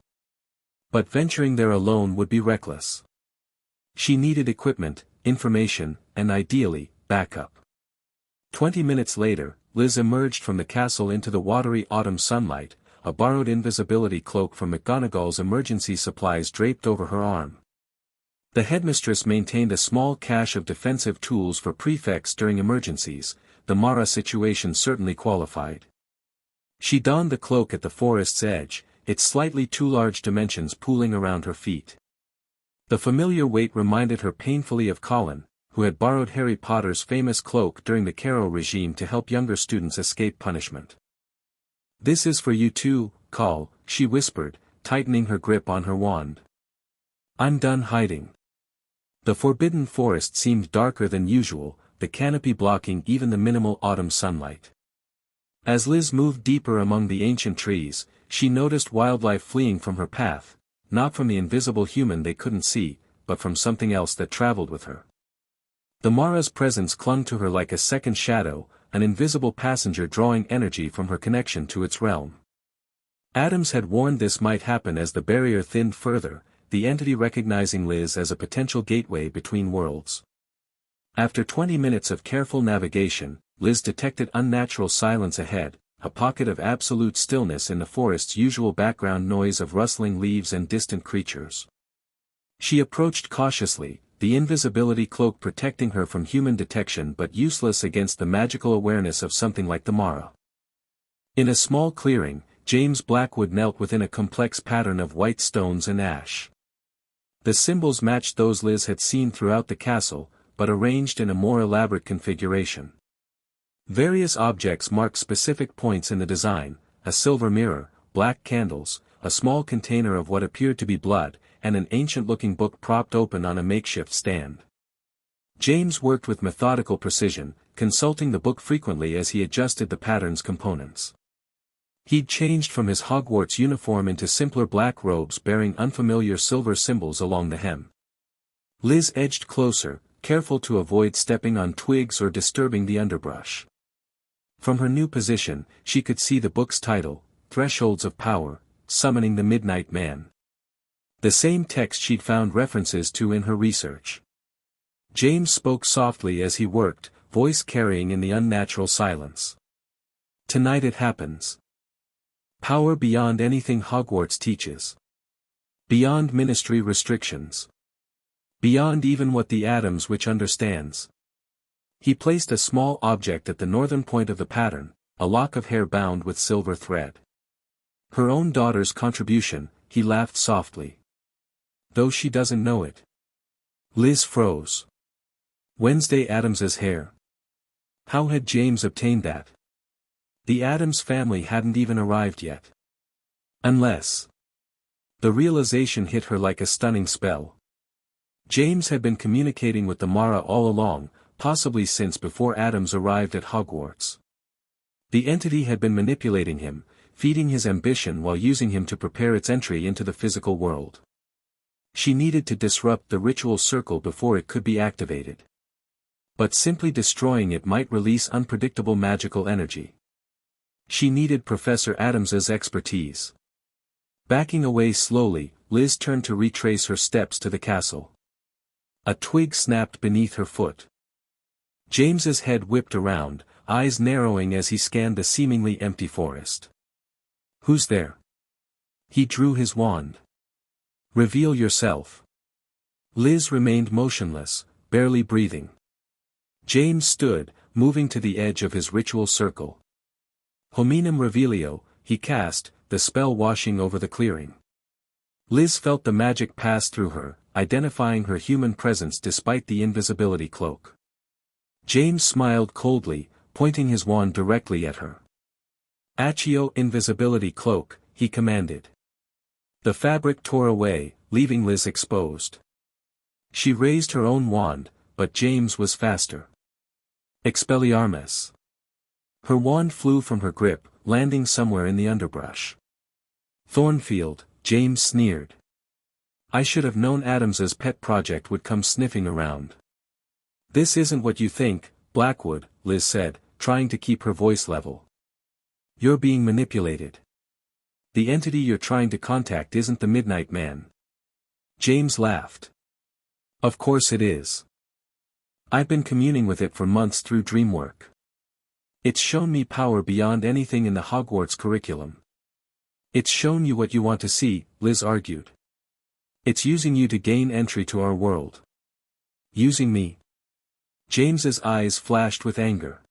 But venturing there alone would be reckless. She needed equipment, information, and ideally, backup. 20 minutes later, Liz emerged from the castle into the watery autumn sunlight, a borrowed invisibility cloak from McGonagall's emergency supplies draped over her arm. The headmistress maintained a small cache of defensive tools for prefects during emergencies. The Mara situation certainly qualified. She donned the cloak at the forest's edge, its slightly too large dimensions pooling around her feet. The familiar weight reminded her painfully of Colin, who had borrowed Harry Potter's famous cloak during the Carrow regime to help younger students escape punishment. "This is for you too, Col," she whispered, tightening her grip on her wand. "I'm done hiding." The forbidden forest seemed darker than usual, the canopy blocking even the minimal autumn sunlight. As Liz moved deeper among the ancient trees, she noticed wildlife fleeing from her path, not from the invisible human they couldn't see, but from something else that traveled with her. The Mara's presence clung to her like a second shadow, an invisible passenger drawing energy from her connection to its realm. Addams had warned this might happen as the barrier thinned further, the entity recognizing Liz as a potential gateway between worlds. After 20 minutes of careful navigation, Liz detected unnatural silence ahead, a pocket of absolute stillness in the forest's usual background noise of rustling leaves and distant creatures. She approached cautiously, the invisibility cloak protecting her from human detection but useless against the magical awareness of something like the Mara. In a small clearing, James Blackwood knelt within a complex pattern of white stones and ash. The symbols matched those Liz had seen throughout the castle, but arranged in a more elaborate configuration. Various objects marked specific points in the design: a silver mirror, black candles, a small container of what appeared to be blood, and an ancient-looking book propped open on a makeshift stand. James worked with methodical precision, consulting the book frequently as he adjusted the pattern's components. He'd changed from his Hogwarts uniform into simpler black robes bearing unfamiliar silver symbols along the hem. Liz edged closer, careful to avoid stepping on twigs or disturbing the underbrush. From her new position, she could see the book's title, Thresholds of Power, Summoning the Midnight Man. The same text she'd found references to in her research. James spoke softly as he worked, voice carrying in the unnatural silence. "Tonight it happens. Power beyond anything Hogwarts teaches. Beyond ministry restrictions. Beyond even what the Addams Witch understands." He placed a small object at the northern point of the pattern, a lock of hair bound with silver thread. Her own daughter's contribution, he laughed softly. "Though she doesn't know it." Liz froze. Wednesday Addams's hair. How had James obtained that? The Addams family hadn't even arrived yet. Unless. The realization hit her like a stunning spell. James had been communicating with the Mara all along, possibly since before Addams arrived at Hogwarts. The entity had been manipulating him, feeding his ambition while using him to prepare its entry into the physical world. She needed to disrupt the ritual circle before it could be activated. But simply destroying it might release unpredictable magical energy. She needed Professor Addams's expertise. Backing away slowly, Liz turned to retrace her steps to the castle. A twig snapped beneath her foot. James's head whipped around, eyes narrowing as he scanned the seemingly empty forest. "Who's there?" He drew his wand. "Reveal yourself." Liz remained motionless, barely breathing. James stood, moving to the edge of his ritual circle. Hominum Revelio, he cast, the spell washing over the clearing. Liz felt the magic pass through her, identifying her human presence despite the invisibility cloak. James smiled coldly, pointing his wand directly at her. "Accio invisibility cloak," he commanded. The fabric tore away, leaving Liz exposed. She raised her own wand, but James was faster. Expelliarmus. Her wand flew from her grip, landing somewhere in the underbrush. "Thornfield," James sneered. "I should have known Addams's pet project would come sniffing around." "This isn't what you think, Blackwood," Liz said, trying to keep her voice level. "You're being manipulated. The entity you're trying to contact isn't the Midnight Man." James laughed. "Of course it is. I've been communing with it for months through dreamwork. It's shown me power beyond anything in the Hogwarts curriculum." "It's shown you what you want to see," Liz argued. "It's using you to gain entry to our world." "Using me?" James's eyes flashed with anger.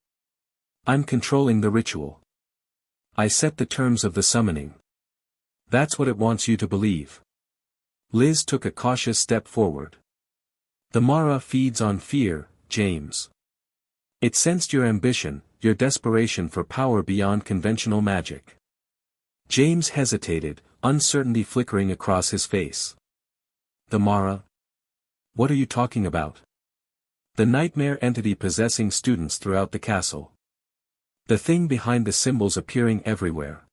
"I'm controlling the ritual. I set the terms of the summoning. That's what it wants you to believe." Liz took a cautious step forward. The Mara feeds on fear, James. It sensed your ambition, your desperation for power beyond conventional magic. James hesitated, uncertainty flickering across his face. The Mara? What are you talking about? The nightmare entity possessing students throughout the castle. The thing behind the symbols appearing everywhere.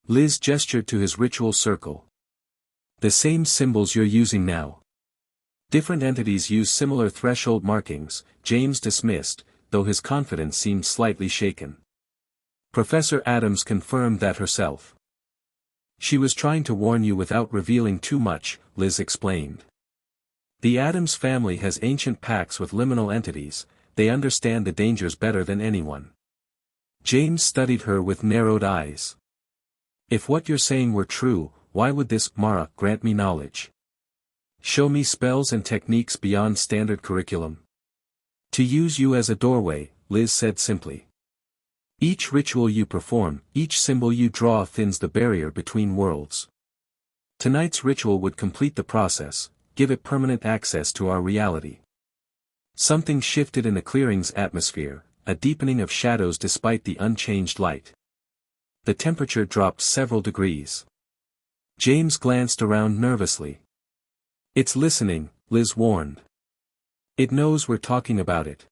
Liz gestured to his ritual circle. The same symbols you're using now. Different entities use similar threshold markings, James dismissed, though his confidence seemed slightly shaken. Professor Addams confirmed that herself. She was trying to warn you without revealing too much, Liz explained. The Addams family has ancient pacts with liminal entities, they understand the dangers better than anyone. James studied her with narrowed eyes. If what you're saying were true, why would this Mara grant me knowledge? Show me spells and techniques beyond standard curriculum. To use you as a doorway, Liz said simply. Each ritual you perform, each symbol you draw thins the barrier between worlds. Tonight's ritual would complete the process, give it permanent access to our reality. Something shifted in the clearing's atmosphere, a deepening of shadows despite the unchanged light. The temperature dropped several degrees. James glanced around nervously. It's listening, Liz warned. It knows we're talking about it.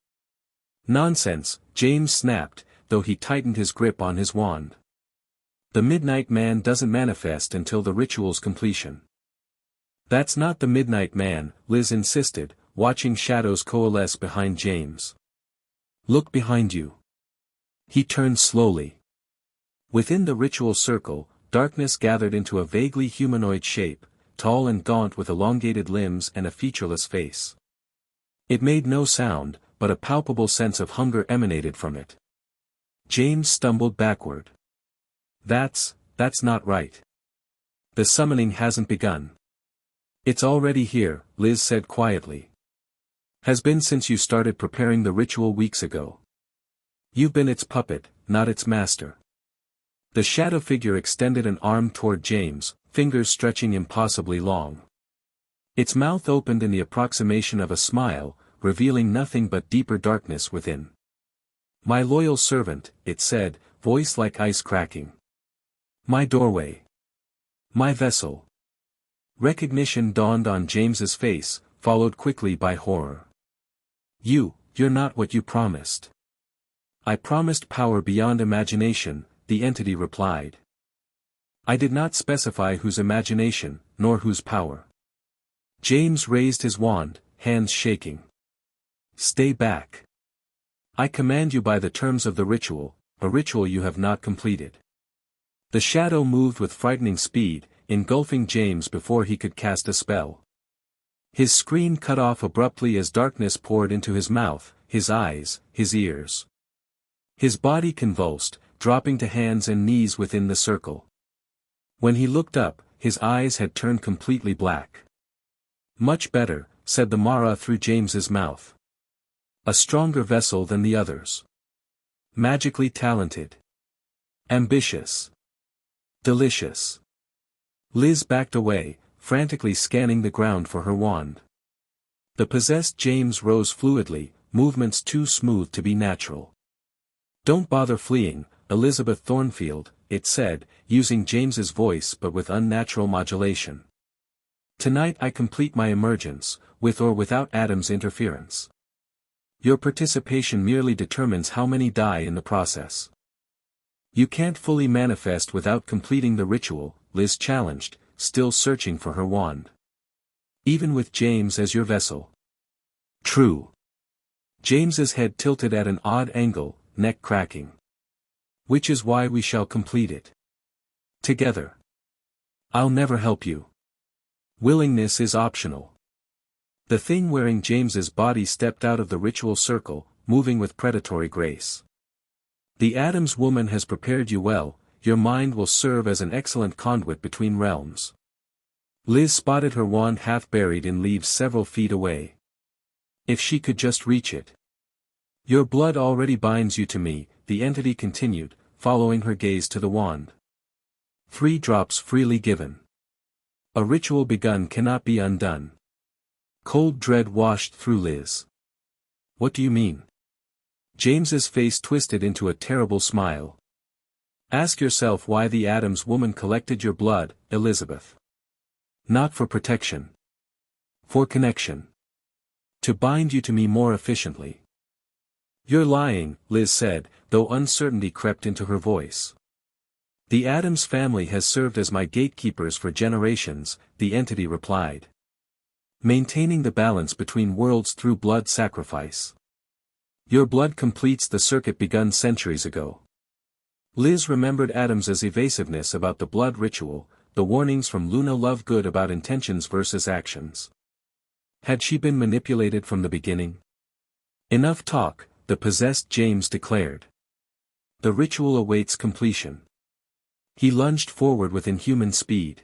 Nonsense, James snapped, though he tightened his grip on his wand. The Midnight Man doesn't manifest until the ritual's completion. That's not the Midnight Man, Liz insisted, watching shadows coalesce behind James. Look behind you. He turned slowly. Within the ritual circle, darkness gathered into a vaguely humanoid shape, tall and gaunt with elongated limbs and a featureless face. It made no sound, but a palpable sense of hunger emanated from it. James stumbled backward. That's not right. The summoning hasn't begun. It's already here, Liz said quietly. Has been since you started preparing the ritual weeks ago. You've been its puppet, not its master. The shadow figure extended an arm toward James, fingers stretching impossibly long. Its mouth opened in the approximation of a smile, revealing nothing but deeper darkness within. My loyal servant, it said, voice like ice cracking. My doorway. My vessel. Recognition dawned on James's face, followed quickly by horror. You're not what you promised. I promised power beyond imagination, the entity replied. I did not specify whose imagination, nor whose power. James raised his wand, hands shaking. Stay back. I command you by the terms of the ritual, a ritual you have not completed. The shadow moved with frightening speed, engulfing James before he could cast a spell. His screen cut off abruptly as darkness poured into his mouth, his eyes, his ears. His body convulsed, dropping to hands and knees within the circle. When he looked up, his eyes had turned completely black. Much better, said the Mara through James's mouth. A stronger vessel than the others. Magically talented. Ambitious. Delicious. Liz backed away, frantically scanning the ground for her wand. The possessed James rose fluidly, movements too smooth to be natural. Don't bother fleeing, Elizabeth Thornfield, it said, using James's voice but with unnatural modulation. Tonight I complete my emergence, with or without Addams' interference. Your participation merely determines how many die in the process. You can't fully manifest without completing the ritual, Liz challenged, still searching for her wand. Even with James as your vessel. True. James's head tilted at an odd angle, neck cracking. Which is why we shall complete it. Together. I'll never help you. Willingness is optional. The thing wearing James's body stepped out of the ritual circle, moving with predatory grace. The Addams woman has prepared you well, your mind will serve as an excellent conduit between realms. Liz spotted her wand half buried in leaves several feet away. If she could just reach it. Your blood already binds you to me, the entity continued, following her gaze to the wand. 3 drops freely given. A ritual begun cannot be undone. Cold dread washed through Liz. What do you mean? James's face twisted into a terrible smile. Ask yourself why the Addams woman collected your blood, Elizabeth. Not for protection. For connection. To bind you to me more efficiently. You're lying, Liz said, though uncertainty crept into her voice. The Addams family has served as my gatekeepers for generations, the entity replied. Maintaining the balance between worlds through blood sacrifice. Your blood completes the circuit begun centuries ago. Liz remembered Addams's evasiveness about the blood ritual, the warnings from Luna Lovegood about intentions versus actions. Had she been manipulated from the beginning? Enough talk, the possessed James declared. The ritual awaits completion. He lunged forward with inhuman speed.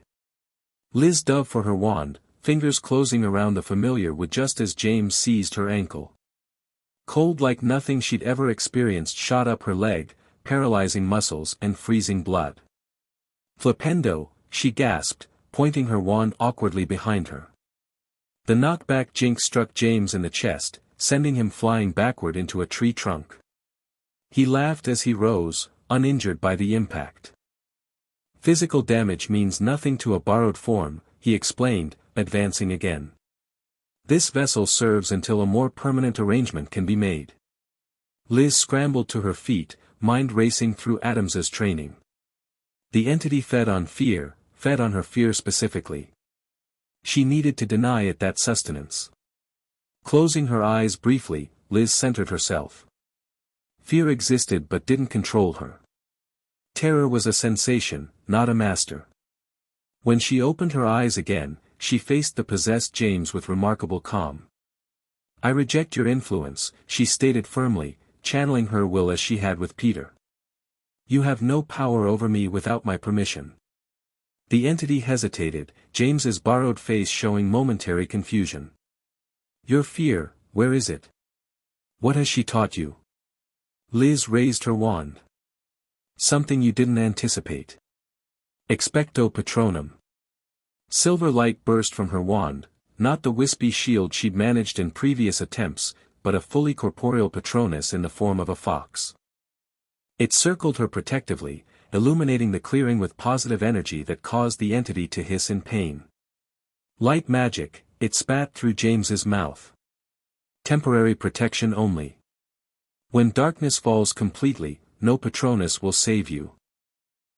Liz dove for her wand, fingers closing around the familiar wood just as James seized her ankle. Cold like nothing she'd ever experienced shot up her leg, paralyzing muscles and freezing blood. Flipendo, she gasped, pointing her wand awkwardly behind her. The knockback jinx struck James in the chest, sending him flying backward into a tree trunk. He laughed as he rose, uninjured by the impact. Physical damage means nothing to a borrowed form, he explained, advancing again. This vessel serves until a more permanent arrangement can be made. Liz scrambled to her feet, mind racing through Addams's training. The entity fed on her fear specifically. She needed to deny it that sustenance. Closing her eyes briefly, Liz centered herself. Fear existed but didn't control her. Terror was a sensation, not a master. When she opened her eyes again, she faced the possessed James with remarkable calm. I reject your influence, she stated firmly, channeling her will as she had with Peter. You have no power over me without my permission. The entity hesitated, James's borrowed face showing momentary confusion. Your fear, where is it? What has she taught you? Liz raised her wand. Something you didn't anticipate. Expecto Patronum. Silver light burst from her wand, not the wispy shield she'd managed in previous attempts, but a fully corporeal Patronus in the form of a fox. It circled her protectively, illuminating the clearing with positive energy that caused the entity to hiss in pain. Light magic, it spat through James's mouth. Temporary protection only. When darkness falls completely, no Patronus will save you.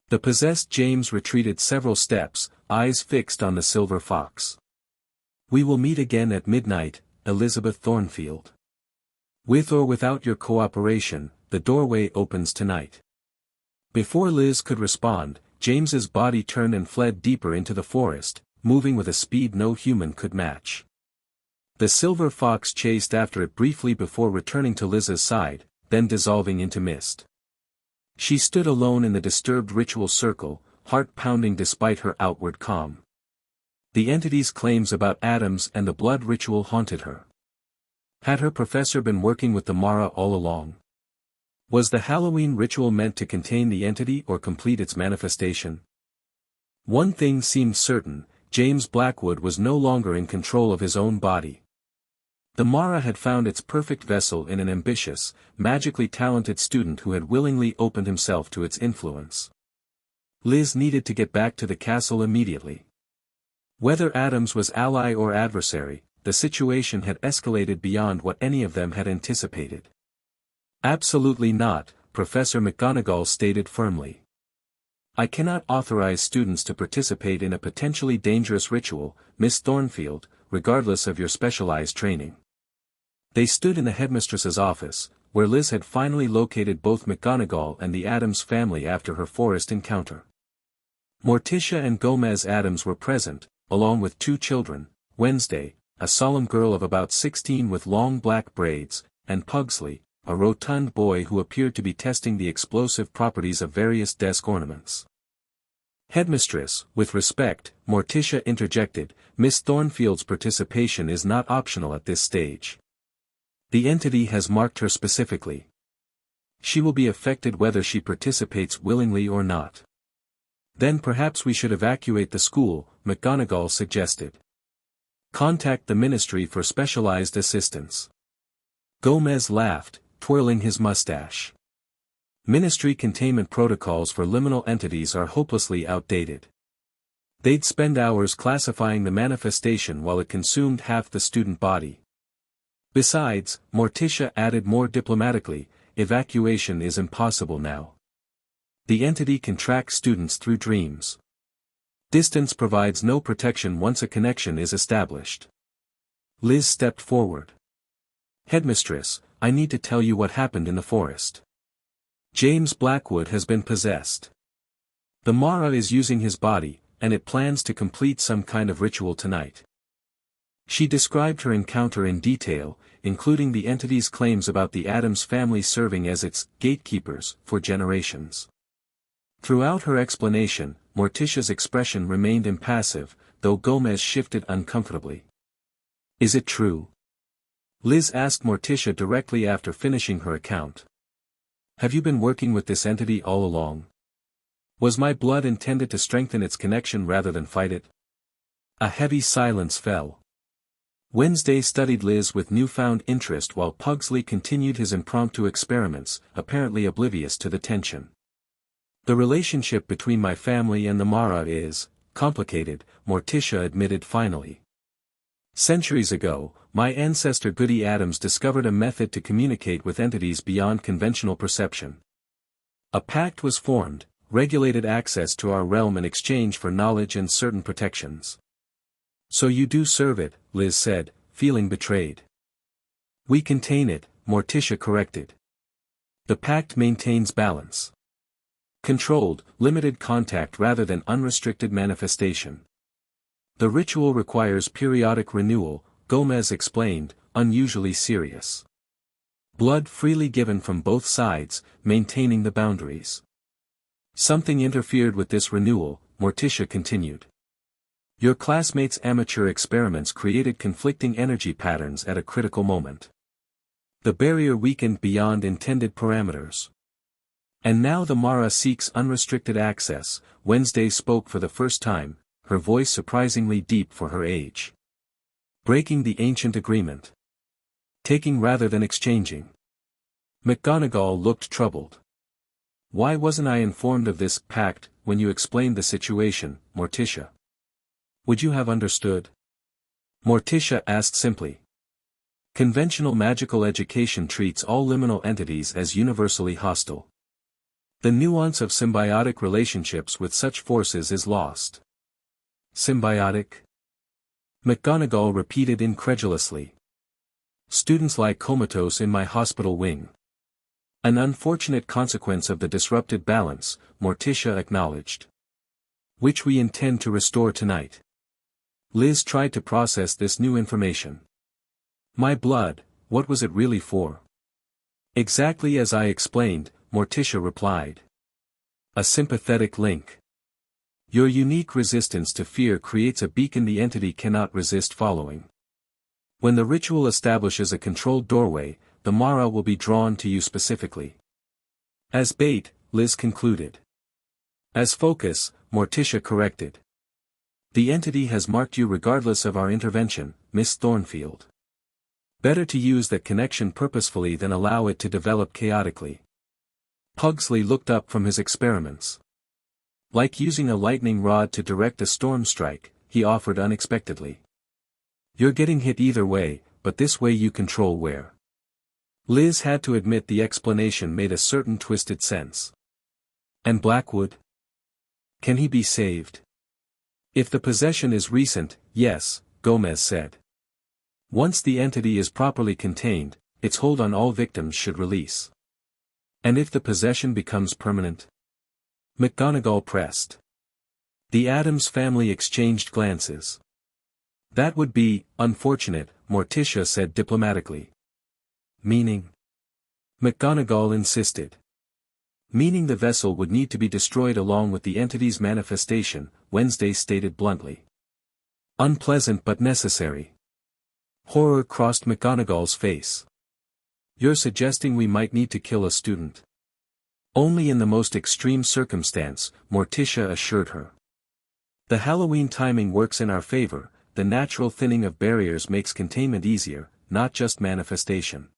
The possessed James retreated several steps, eyes fixed on the silver fox. We will meet again at midnight, Elizabeth Thornfield. With or without your cooperation, the doorway opens tonight. Before Liz could respond, James's body turned and fled deeper into the forest, moving with a speed no human could match. The silver fox chased after it briefly before returning to Liz's side, then dissolving into mist. She stood alone in the disturbed ritual circle, heart pounding despite her outward calm. The entity's claims about Addams and the blood ritual haunted her. Had her professor been working with the Mara all along? Was the Halloween ritual meant to contain the entity or complete its manifestation? One thing seemed certain, James Blackwood was no longer in control of his own body. The Mara had found its perfect vessel in an ambitious, magically talented student who had willingly opened himself to its influence. Liz needed to get back to the castle immediately. Whether Addams was ally or adversary, the situation had escalated beyond what any of them had anticipated. Absolutely not, Professor McGonagall stated firmly. I cannot authorize students to participate in a potentially dangerous ritual, Miss Thornfield, regardless of your specialized training. They stood in the headmistress's office, where Liz had finally located both McGonagall and the Addams family after her forest encounter. Morticia and Gomez Addams were present, along with 2 children, Wednesday, a solemn girl of about 16 with long black braids, and Pugsley, a rotund boy who appeared to be testing the explosive properties of various desk ornaments. Headmistress, with respect, Morticia interjected, Miss Thornfield's participation is not optional at this stage. The entity has marked her specifically. She will be affected whether she participates willingly or not. Then perhaps we should evacuate the school, McGonagall suggested. Contact the ministry for specialized assistance. Gomez laughed, twirling his mustache. Ministry containment protocols for liminal entities are hopelessly outdated. They'd spend hours classifying the manifestation while it consumed half the student body. Besides, Morticia added more diplomatically, evacuation is impossible now. The entity can track students through dreams. Distance provides no protection once a connection is established. Liz stepped forward. Headmistress, I need to tell you what happened in the forest. James Blackwood has been possessed. The Mara is using his body, and it plans to complete some kind of ritual tonight. She described her encounter in detail, including the entity's claims about the Addams family serving as its gatekeepers for generations. Throughout her explanation, Morticia's expression remained impassive, though Gomez shifted uncomfortably. Is it true? Liz asked Morticia directly after finishing her account. Have you been working with this entity all along? Was my blood intended to strengthen its connection rather than fight it? A heavy silence fell. Wednesday studied Liz with newfound interest while Pugsley continued his impromptu experiments, apparently oblivious to the tension. The relationship between my family and the Mara is complicated, Morticia admitted finally. Centuries ago, my ancestor Goody Addams discovered a method to communicate with entities beyond conventional perception. A pact was formed, regulated access to our realm in exchange for knowledge and certain protections. So you do serve it, Liz said, feeling betrayed. We contain it, Morticia corrected. The pact maintains balance. Controlled, limited contact rather than unrestricted manifestation. The ritual requires periodic renewal, Gomez explained, unusually serious. Blood freely given from both sides, maintaining the boundaries. Something interfered with this renewal, Morticia continued. Your classmates' amateur experiments created conflicting energy patterns at a critical moment. The barrier weakened beyond intended parameters. And now the Mara seeks unrestricted access, Wednesday spoke for the first time, her voice surprisingly deep for her age. Breaking the ancient agreement. Taking rather than exchanging. McGonagall looked troubled. Why wasn't I informed of this pact when you explained the situation, Morticia? Would you have understood? Morticia asked simply. Conventional magical education treats all liminal entities as universally hostile. The nuance of symbiotic relationships with such forces is lost. Symbiotic? McGonagall repeated incredulously. Students lie comatose in my hospital wing. An unfortunate consequence of the disrupted balance, Morticia acknowledged. Which we intend to restore tonight. Liz tried to process this new information. My blood, what was it really for? Exactly as I explained, Morticia replied. A sympathetic link. Your unique resistance to fear creates a beacon the entity cannot resist following. When the ritual establishes a controlled doorway, the Mara will be drawn to you specifically. As bait, Liz concluded. As focus, Morticia corrected. The entity has marked you regardless of our intervention, Miss Thornfield. Better to use that connection purposefully than allow it to develop chaotically. Pugsley looked up from his experiments. Like using a lightning rod to direct a storm strike, he offered unexpectedly. You're getting hit either way, but this way you control where. Liz had to admit the explanation made a certain twisted sense. And Blackwood? Can he be saved? If the possession is recent, yes, Gomez said. Once the entity is properly contained, its hold on all victims should release. And if the possession becomes permanent? McGonagall pressed. The Addams family exchanged glances. That would be unfortunate, Morticia said diplomatically. Meaning? McGonagall insisted. Meaning the vessel would need to be destroyed along with the entity's manifestation, Wednesday stated bluntly. Unpleasant but necessary. Horror crossed McGonagall's face. You're suggesting we might need to kill a student? Only in the most extreme circumstance, Morticia assured her. The Halloween timing works in our favor, the natural thinning of barriers makes containment easier, not just manifestation.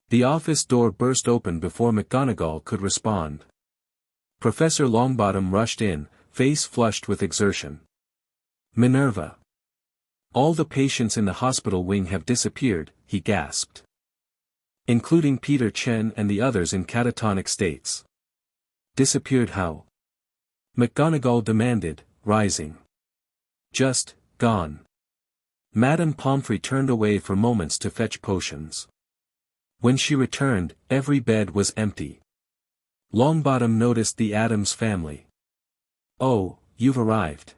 The office door burst open before McGonagall could respond. Professor Longbottom rushed in, face flushed with exertion. Minerva. All the patients in the hospital wing have disappeared, he gasped. Including Peter Chen and the others in catatonic states. Disappeared how? McGonagall demanded, rising. Just, gone. Madame Pomfrey turned away for moments to fetch potions. When she returned, every bed was empty. Longbottom noticed the Addams family. Oh, you've arrived.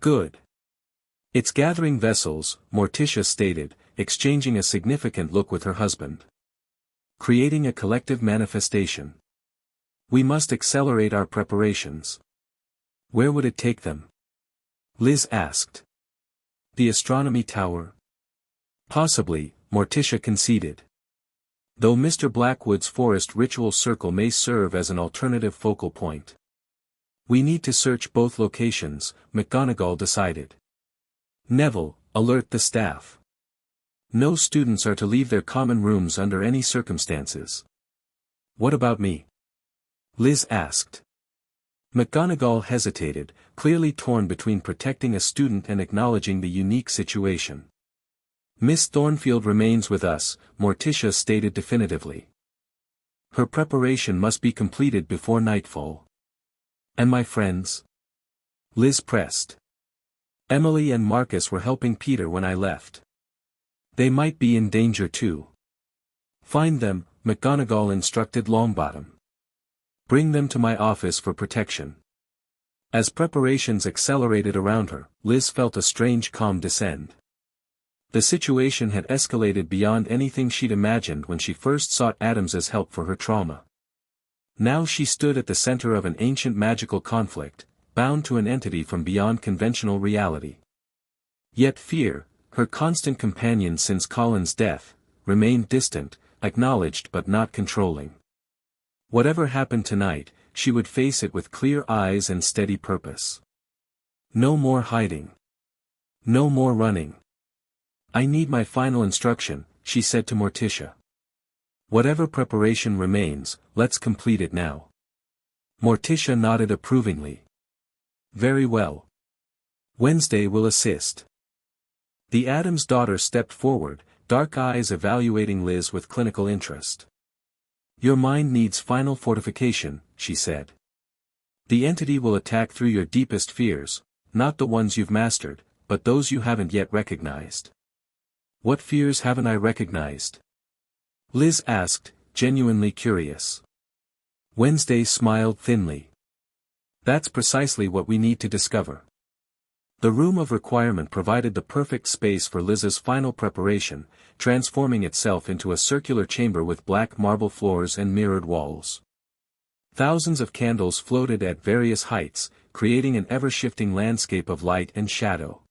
Good. It's gathering vessels, Morticia stated, exchanging a significant look with her husband. Creating a collective manifestation. We must accelerate our preparations. Where would it take them? Liz asked. The astronomy tower? Possibly, Morticia conceded. Though Mr. Blackwood's forest ritual circle may serve as an alternative focal point. We need to search both locations, McGonagall decided. Neville, alert the staff. No students are to leave their common rooms under any circumstances. What about me? Liz asked. McGonagall hesitated, clearly torn between protecting a student and acknowledging the unique situation. Miss Thornfield remains with us, Morticia stated definitively. Her preparation must be completed before nightfall. And my friends? Liz pressed. Emily and Marcus were helping Peter when I left. They might be in danger too. Find them, McGonagall instructed Longbottom. Bring them to my office for protection. As preparations accelerated around her, Liz felt a strange calm descend. The situation had escalated beyond anything she'd imagined when she first sought Addams's help for her trauma. Now she stood at the center of an ancient magical conflict, bound to an entity from beyond conventional reality. Yet fear, her constant companion since Colin's death, remained distant, acknowledged but not controlling. Whatever happened tonight, she would face it with clear eyes and steady purpose. No more hiding. No more running. I need my final instruction, she said to Morticia. Whatever preparation remains, let's complete it now. Morticia nodded approvingly. Very well. Wednesday will assist. The Addams daughter stepped forward, dark eyes evaluating Liz with clinical interest. Your mind needs final fortification, she said. The entity will attack through your deepest fears, not the ones you've mastered, but those you haven't yet recognized. What fears haven't I recognized? Liz asked, genuinely curious. Wednesday smiled thinly. That's precisely what we need to discover. The room of requirement provided the perfect space for Liz's final preparation, transforming itself into a circular chamber with black marble floors and mirrored walls. Thousands of candles floated at various heights, creating an ever-shifting landscape of light and shadow.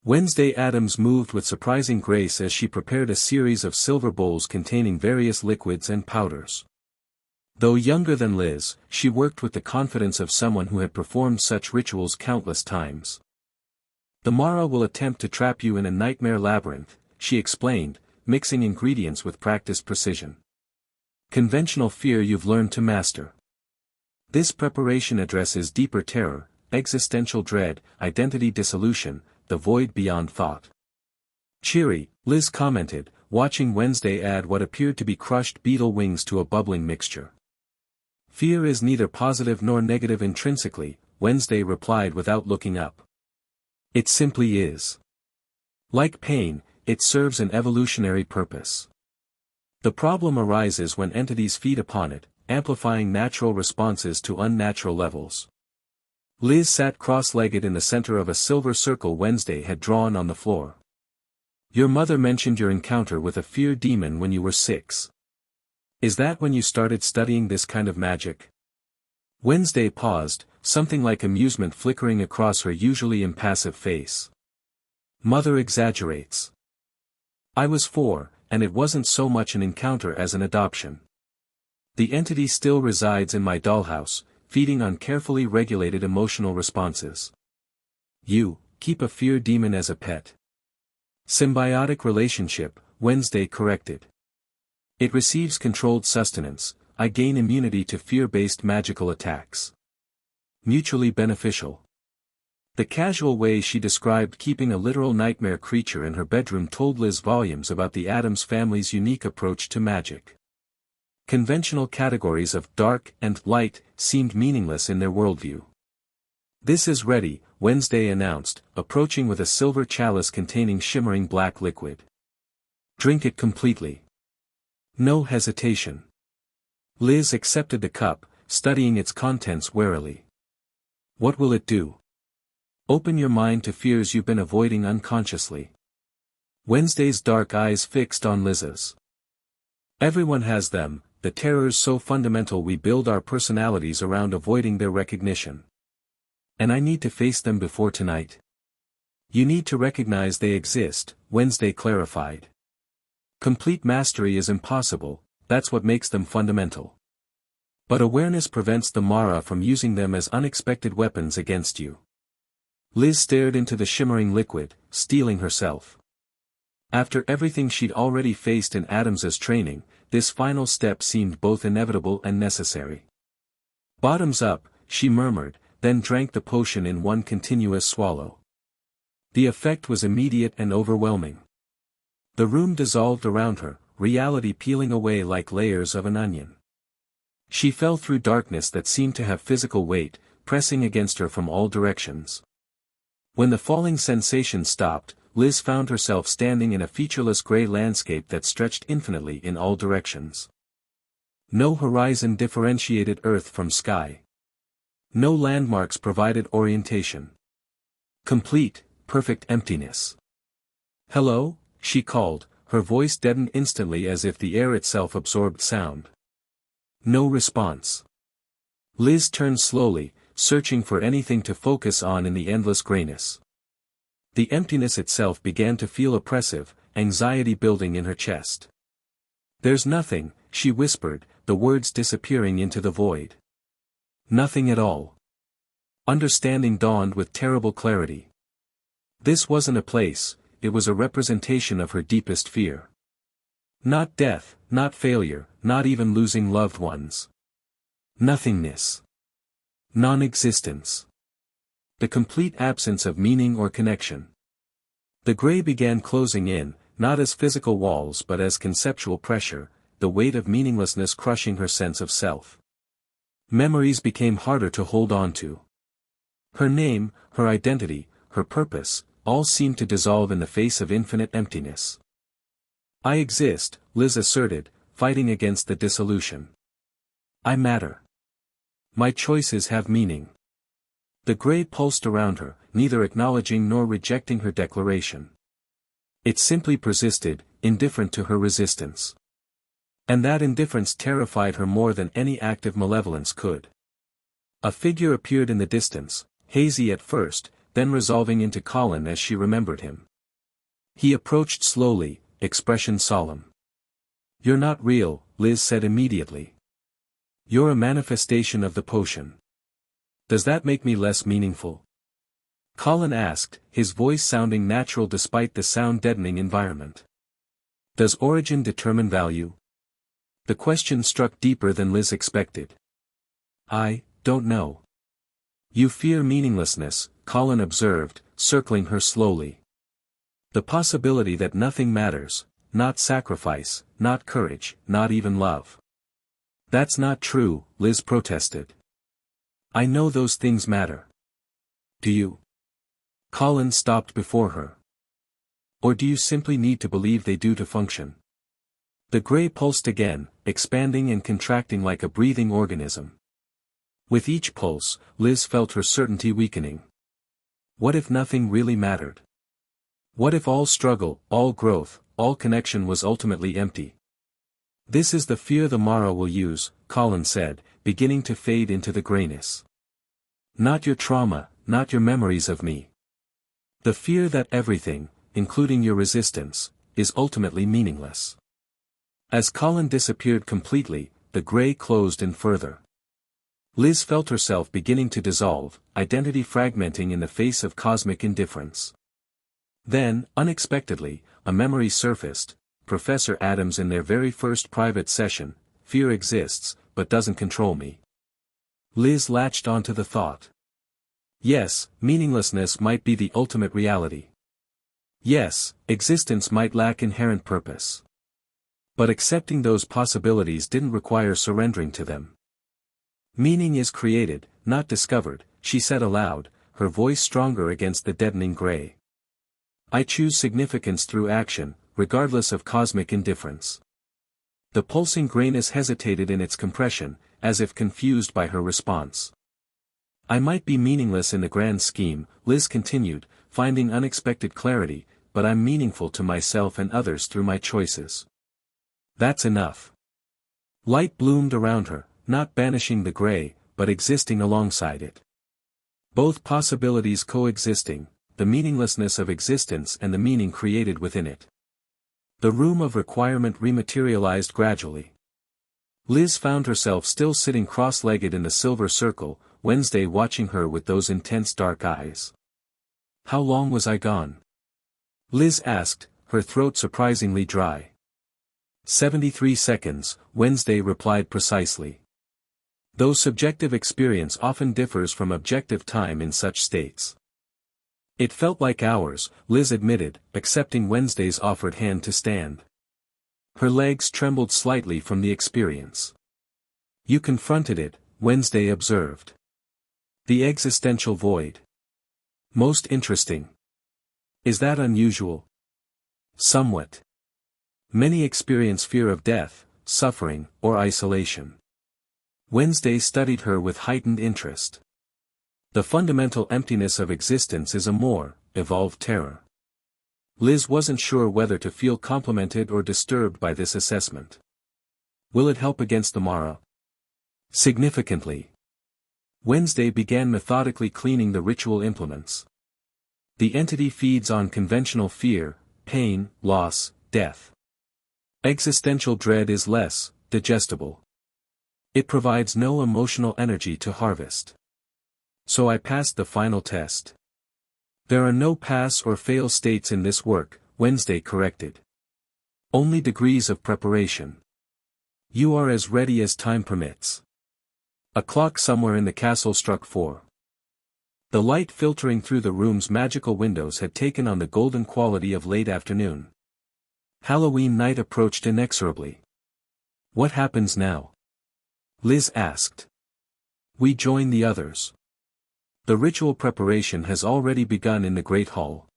Wednesday Addams moved with surprising grace as she prepared a series of silver bowls containing various liquids and powders. Though younger than Liz, she worked with the confidence of someone who had performed such rituals countless times. The Mara will attempt to trap you in a nightmare labyrinth, she explained, mixing ingredients with practiced precision. Conventional fear you've learned to master. This preparation addresses deeper terror, existential dread, identity dissolution, the void beyond thought. Cheery, Liz commented, watching Wednesday add what appeared to be crushed beetle wings to a bubbling mixture. Fear is neither positive nor negative intrinsically, Wednesday replied without looking up. It simply is. Like pain, it serves an evolutionary purpose. The problem arises when entities feed upon it, amplifying natural responses to unnatural levels. Liz sat cross-legged in the center of a silver circle Wednesday had drawn on the floor. Your mother mentioned your encounter with a fear demon when you were 6. Is that when you started studying this kind of magic? Wednesday paused, something like amusement flickering across her usually impassive face. Mother exaggerates. I was 4, and it wasn't so much an encounter as an adoption. The entity still resides in my dollhouse, feeding on carefully regulated emotional responses. You, keep a fear demon as a pet. Symbiotic relationship, Wednesday corrected. It receives controlled sustenance, I gain immunity to fear-based magical attacks. Mutually beneficial. The casual way she described keeping a literal nightmare creature in her bedroom told Liz volumes about the Addams family's unique approach to magic. Conventional categories of dark and light seemed meaningless in their worldview. This is ready, Wednesday announced, approaching with a silver chalice containing shimmering black liquid. Drink it completely. No hesitation. Liz accepted the cup, studying its contents warily. What will it do? Open your mind to fears you've been avoiding unconsciously. Wednesday's dark eyes fixed on Liz's. Everyone has them, the terrors so fundamental we build our personalities around avoiding their recognition. And I need to face them before tonight. You need to recognize they exist, Wednesday clarified. Complete mastery is impossible, that's what makes them fundamental. But awareness prevents the Mara from using them as unexpected weapons against you. Liz stared into the shimmering liquid, steeling herself. After everything she'd already faced in Addams's training, this final step seemed both inevitable and necessary. Bottoms up, she murmured, then drank the potion in one continuous swallow. The effect was immediate and overwhelming. The room dissolved around her, reality peeling away like layers of an onion. She fell through darkness that seemed to have physical weight, pressing against her from all directions. When the falling sensation stopped, Liz found herself standing in a featureless gray landscape that stretched infinitely in all directions. No horizon differentiated earth from sky. No landmarks provided orientation. Complete, perfect emptiness. Hello? She called, her voice deadened instantly as if the air itself absorbed sound. No response. Liz turned slowly, searching for anything to focus on in the endless grayness. The emptiness itself began to feel oppressive, anxiety building in her chest. There's nothing, she whispered, the words disappearing into the void. Nothing at all. Understanding dawned with terrible clarity. This wasn't a place, it was a representation of her deepest fear. Not death, not failure, not even losing loved ones. Nothingness. Non-existence. The complete absence of meaning or connection. The gray began closing in, not as physical walls but as conceptual pressure, the weight of meaninglessness crushing her sense of self. Memories became harder to hold on to. Her name, her identity, her purpose, all seemed to dissolve in the face of infinite emptiness. I exist, Liz asserted, fighting against the dissolution. I matter. My choices have meaning. The gray pulsed around her, neither acknowledging nor rejecting her declaration. It simply persisted, indifferent to her resistance. And that indifference terrified her more than any act of malevolence could. A figure appeared in the distance, hazy at first, then resolving into Colin as she remembered him. He approached slowly, expression solemn. You're not real, Liz said immediately. You're a manifestation of the potion. Does that make me less meaningful? Colin asked, his voice sounding natural despite the sound-deadening environment. Does origin determine value? The question struck deeper than Liz expected. I don't know. You fear meaninglessness, Colin observed, circling her slowly. The possibility that nothing matters, not sacrifice, not courage, not even love. That's not true, Liz protested. I know those things matter. Do you? Colin stopped before her. Or do you simply need to believe they do to function? The gray pulsed again, expanding and contracting like a breathing organism. With each pulse, Liz felt her certainty weakening. What if nothing really mattered? What if all struggle, all growth, all connection was ultimately empty? This is the fear the Mara will use, Colin said, beginning to fade into the grayness. Not your trauma, not your memories of me. The fear that everything, including your resistance, is ultimately meaningless. As Colin disappeared completely, the gray closed in further. Liz felt herself beginning to dissolve, identity fragmenting in the face of cosmic indifference. Then, unexpectedly, a memory surfaced. Professor Addams in their very first private session, "Fear exists, but doesn't control me." Liz latched onto the thought. Yes, meaninglessness might be the ultimate reality. Yes, existence might lack inherent purpose. But accepting those possibilities didn't require surrendering to them. "Meaning is created, not discovered," she said aloud, her voice stronger against the deadening gray. "I choose significance through action, regardless of cosmic indifference." The pulsing grayness hesitated in its compression, as if confused by her response. "I might be meaningless in the grand scheme," Liz continued, finding unexpected clarity, "but I'm meaningful to myself and others through my choices. That's enough." Light bloomed around her, not banishing the gray, but existing alongside it. Both possibilities coexisting, the meaninglessness of existence and the meaning created within it. The room of requirement rematerialized gradually. Liz found herself still sitting cross-legged in the silver circle, Wednesday watching her with those intense dark eyes. "How long was I gone?" Liz asked, her throat surprisingly dry. 73 seconds, Wednesday replied precisely. Though subjective experience often differs from objective time in such states. "It felt like hours," Liz admitted, accepting Wednesday's offered hand to stand. Her legs trembled slightly from the experience. "You confronted it," Wednesday observed. "The existential void. Most interesting. Is that unusual?" "Somewhat. Many experience fear of death, suffering, or isolation." Wednesday studied her with heightened interest. "The fundamental emptiness of existence is a more evolved terror." Liz wasn't sure whether to feel complimented or disturbed by this assessment. "Will it help against the Mara?" "Significantly." Wednesday began methodically cleaning the ritual implements. "The entity feeds on conventional fear, pain, loss, death. Existential dread is less digestible. It provides no emotional energy to harvest. So I passed the final test." "There are no pass or fail states in this work," Wednesday corrected. "Only degrees of preparation. You are as ready as time permits." A clock somewhere in the castle struck 4. The light filtering through the room's magical windows had taken on the golden quality of late afternoon. Halloween night approached inexorably. "What happens now?" Liz asked. "We join the others. The ritual preparation has already begun in the Great Hall."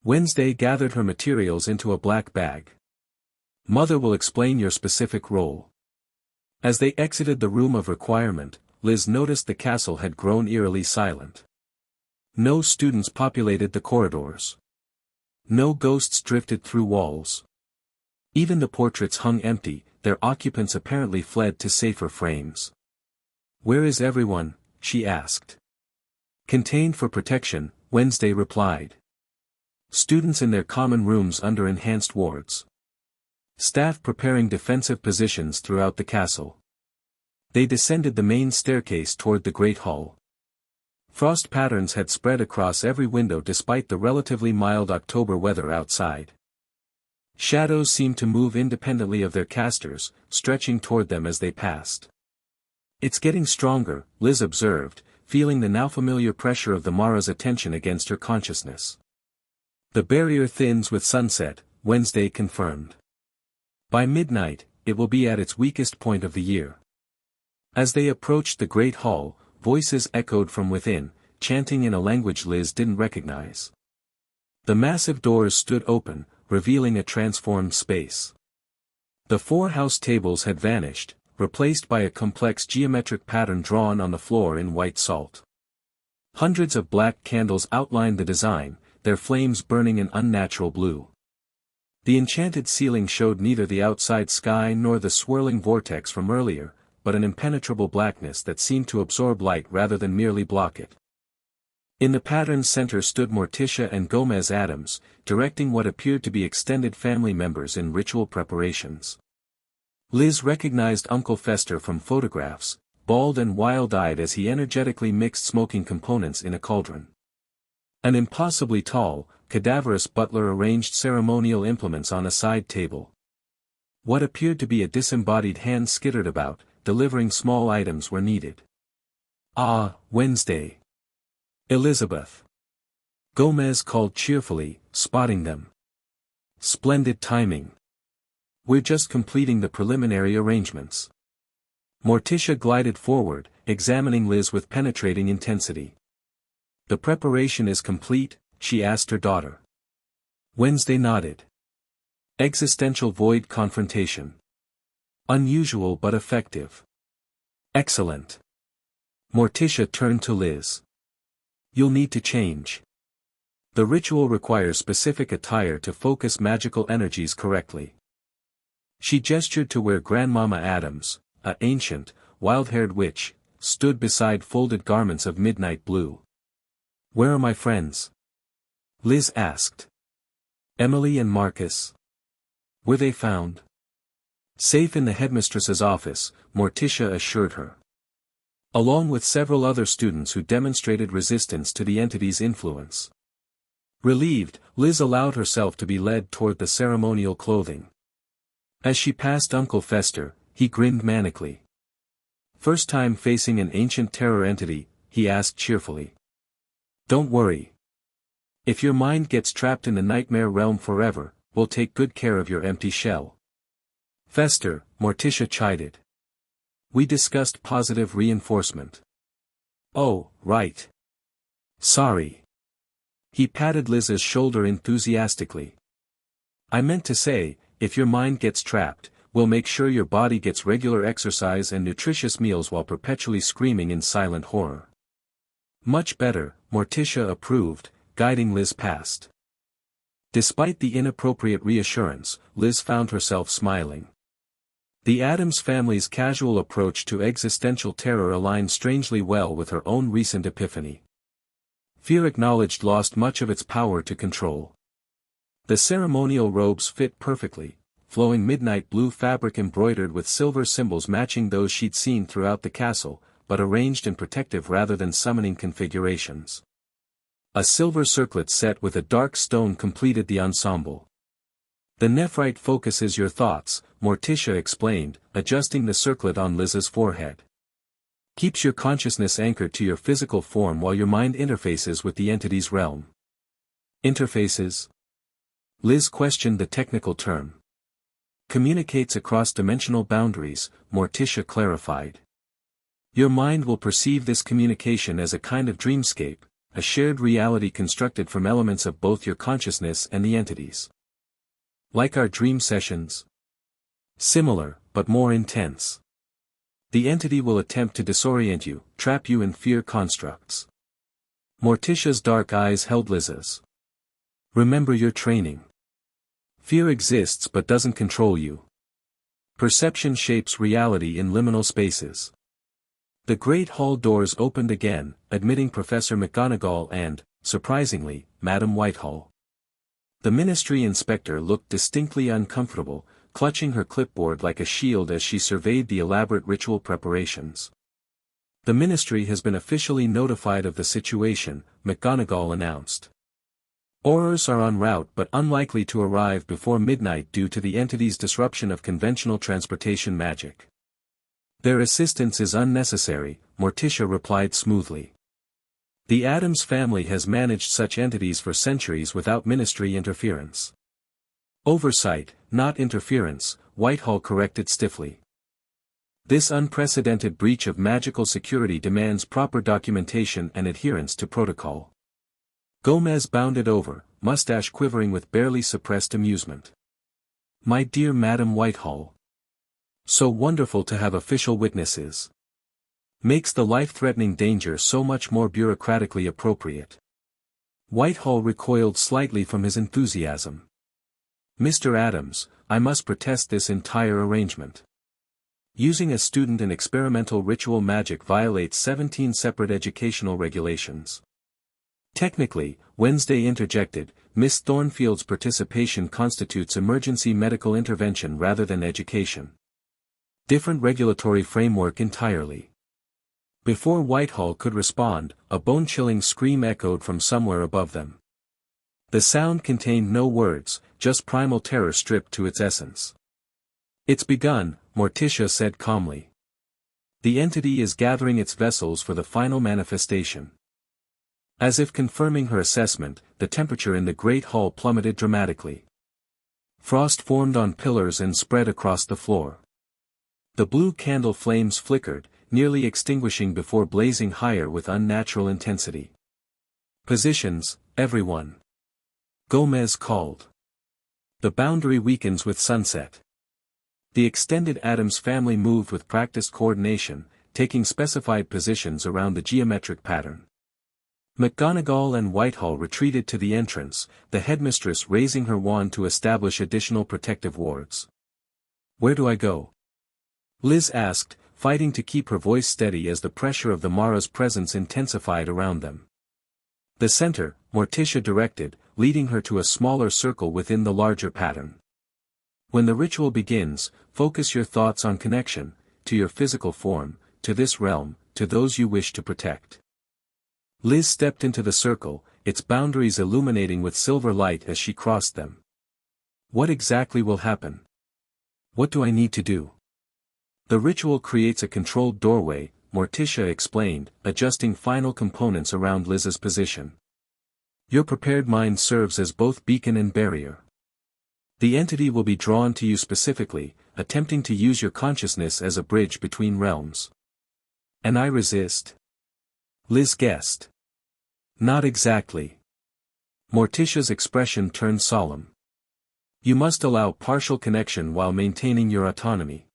Wednesday gathered her materials into a black bag. "Mother will explain your specific role." As they exited the room of requirement, Liz noticed the castle had grown eerily silent. No students populated the corridors. No ghosts drifted through walls. Even the portraits hung empty, their occupants apparently fled to safer frames. "Where is everyone?" she asked. "Contained for protection," Wednesday replied. "Students in their common rooms under enhanced wards. Staff preparing defensive positions throughout the castle." They descended the main staircase toward the Great Hall. Frost patterns had spread across every window despite the relatively mild October weather outside. Shadows seemed to move independently of their casters, stretching toward them as they passed. "It's getting stronger," Liz observed, feeling the now familiar pressure of the Mara's attention against her consciousness. "The barrier thins with sunset," Wednesday confirmed. "By midnight, it will be at its weakest point of the year." As they approached the Great Hall, voices echoed from within, chanting in a language Liz didn't recognize. The massive doors stood open, revealing a transformed space. The 4 house tables had vanished, replaced by a complex geometric pattern drawn on the floor in white salt. Hundreds of black candles outlined the design, their flames burning an unnatural blue. The enchanted ceiling showed neither the outside sky nor the swirling vortex from earlier, but an impenetrable blackness that seemed to absorb light rather than merely block it. In the pattern's center stood Morticia and Gomez Addams, directing what appeared to be extended family members in ritual preparations. Liz recognized Uncle Fester from photographs, bald and wild-eyed as he energetically mixed smoking components in a cauldron. An impossibly tall, cadaverous butler arranged ceremonial implements on a side table. What appeared to be a disembodied hand skittered about, delivering small items where needed. "Ah, Wednesday. Elizabeth." Gomez called cheerfully, spotting them. "Splendid timing. We're just completing the preliminary arrangements." Morticia glided forward, examining Liz with penetrating intensity. "The preparation is complete?" she asked her daughter. Wednesday nodded. "Existential void confrontation. Unusual but effective." "Excellent." Morticia turned to Liz. "You'll need to change. The ritual requires specific attire to focus magical energies correctly." She gestured to where Grandmama Addams, an ancient, wild-haired witch, stood beside folded garments of midnight blue. "Where are my friends?" Liz asked. "Emily and Marcus. Were they found?" "Safe in the headmistress's office," Morticia assured her. "Along with several other students who demonstrated resistance to the entity's influence." Relieved, Liz allowed herself to be led toward the ceremonial clothing. As she passed Uncle Fester, he grinned manically. "First time facing an ancient terror entity?" he asked cheerfully. "Don't worry. If your mind gets trapped in the nightmare realm forever, we'll take good care of your empty shell." "Fester," Morticia chided. "We discussed positive reinforcement." "Oh, right. Sorry." He patted Liz's shoulder enthusiastically. "I meant to say, if your mind gets trapped, we'll make sure your body gets regular exercise and nutritious meals while perpetually screaming in silent horror." "Much better," Morticia approved, guiding Liz past. Despite the inappropriate reassurance, Liz found herself smiling. The Addams family's casual approach to existential terror aligned strangely well with her own recent epiphany. Fear acknowledged lost much of its power to control. The ceremonial robes fit perfectly, flowing midnight blue fabric embroidered with silver symbols matching those she'd seen throughout the castle, but arranged in protective rather than summoning configurations. A silver circlet set with a dark stone completed the ensemble. "The nephrite focuses your thoughts," Morticia explained, adjusting the circlet on Liz's forehead. "Keeps your consciousness anchored to your physical form while your mind interfaces with the entity's realm." "Interfaces?" Liz questioned the technical term. "Communicates across dimensional boundaries," Morticia clarified. "Your mind will perceive this communication as a kind of dreamscape, a shared reality constructed from elements of both your consciousness and the entity's." "Like our dream sessions?" "Similar, but more intense. The entity will attempt to disorient you, trap you in fear constructs." Morticia's dark eyes held Liz's. "Remember your training. Fear exists but doesn't control you. Perception shapes reality in liminal spaces." The great hall doors opened again, admitting Professor McGonagall and, surprisingly, Madam Whitehall. The ministry inspector looked distinctly uncomfortable, clutching her clipboard like a shield as she surveyed the elaborate ritual preparations. "The ministry has been officially notified of the situation," McGonagall announced. "Aurors are en route but unlikely to arrive before midnight due to the entity's disruption of conventional transportation magic. Their assistance is unnecessary," Morticia replied smoothly. "The Addams family has managed such entities for centuries without ministry interference." "Oversight, not interference," Whitehall corrected stiffly. "This unprecedented breach of magical security demands proper documentation and adherence to protocol." Gomez bounded over, mustache quivering with barely suppressed amusement. "My dear Madam Whitehall. So wonderful to have official witnesses. Makes the life-threatening danger so much more bureaucratically appropriate." Whitehall recoiled slightly from his enthusiasm. "Mr. Addams, I must protest this entire arrangement. Using a student in experimental ritual magic violates 17 separate educational regulations." "Technically," Wednesday interjected, "Miss Thornfield's participation constitutes emergency medical intervention rather than education." Different regulatory framework entirely. Before Whitehall could respond, a bone-chilling scream echoed from somewhere above them. The sound contained no words, just primal terror stripped to its essence. "It's begun," Morticia said calmly. "The entity is gathering its vessels for the final manifestation." As if confirming her assessment, the temperature in the great hall plummeted dramatically. Frost formed on pillars and spread across the floor. The blue candle flames flickered, nearly extinguishing before blazing higher with unnatural intensity. "Positions, everyone," Gomez called. "The boundary weakens with sunset." The extended Addams family moved with practiced coordination, taking specified positions around the geometric pattern. McGonagall and Whitehall retreated to the entrance, the headmistress raising her wand to establish additional protective wards. "Where do I go?" Liz asked, fighting to keep her voice steady as the pressure of the Mara's presence intensified around them. "The center," Morticia directed, leading her to a smaller circle within the larger pattern. "When the ritual begins, focus your thoughts on connection, to your physical form, to this realm, to those you wish to protect." Liz stepped into the circle, its boundaries illuminating with silver light as she crossed them. "What exactly will happen? What do I need to do?" "The ritual creates a controlled doorway," Morticia explained, adjusting final components around Liz's position. "Your prepared mind serves as both beacon and barrier. The entity will be drawn to you specifically, attempting to use your consciousness as a bridge between realms." "And I resist?" Liz guessed. "Not exactly." Morticia's expression turned solemn. "You must allow partial connection while maintaining your autonomy.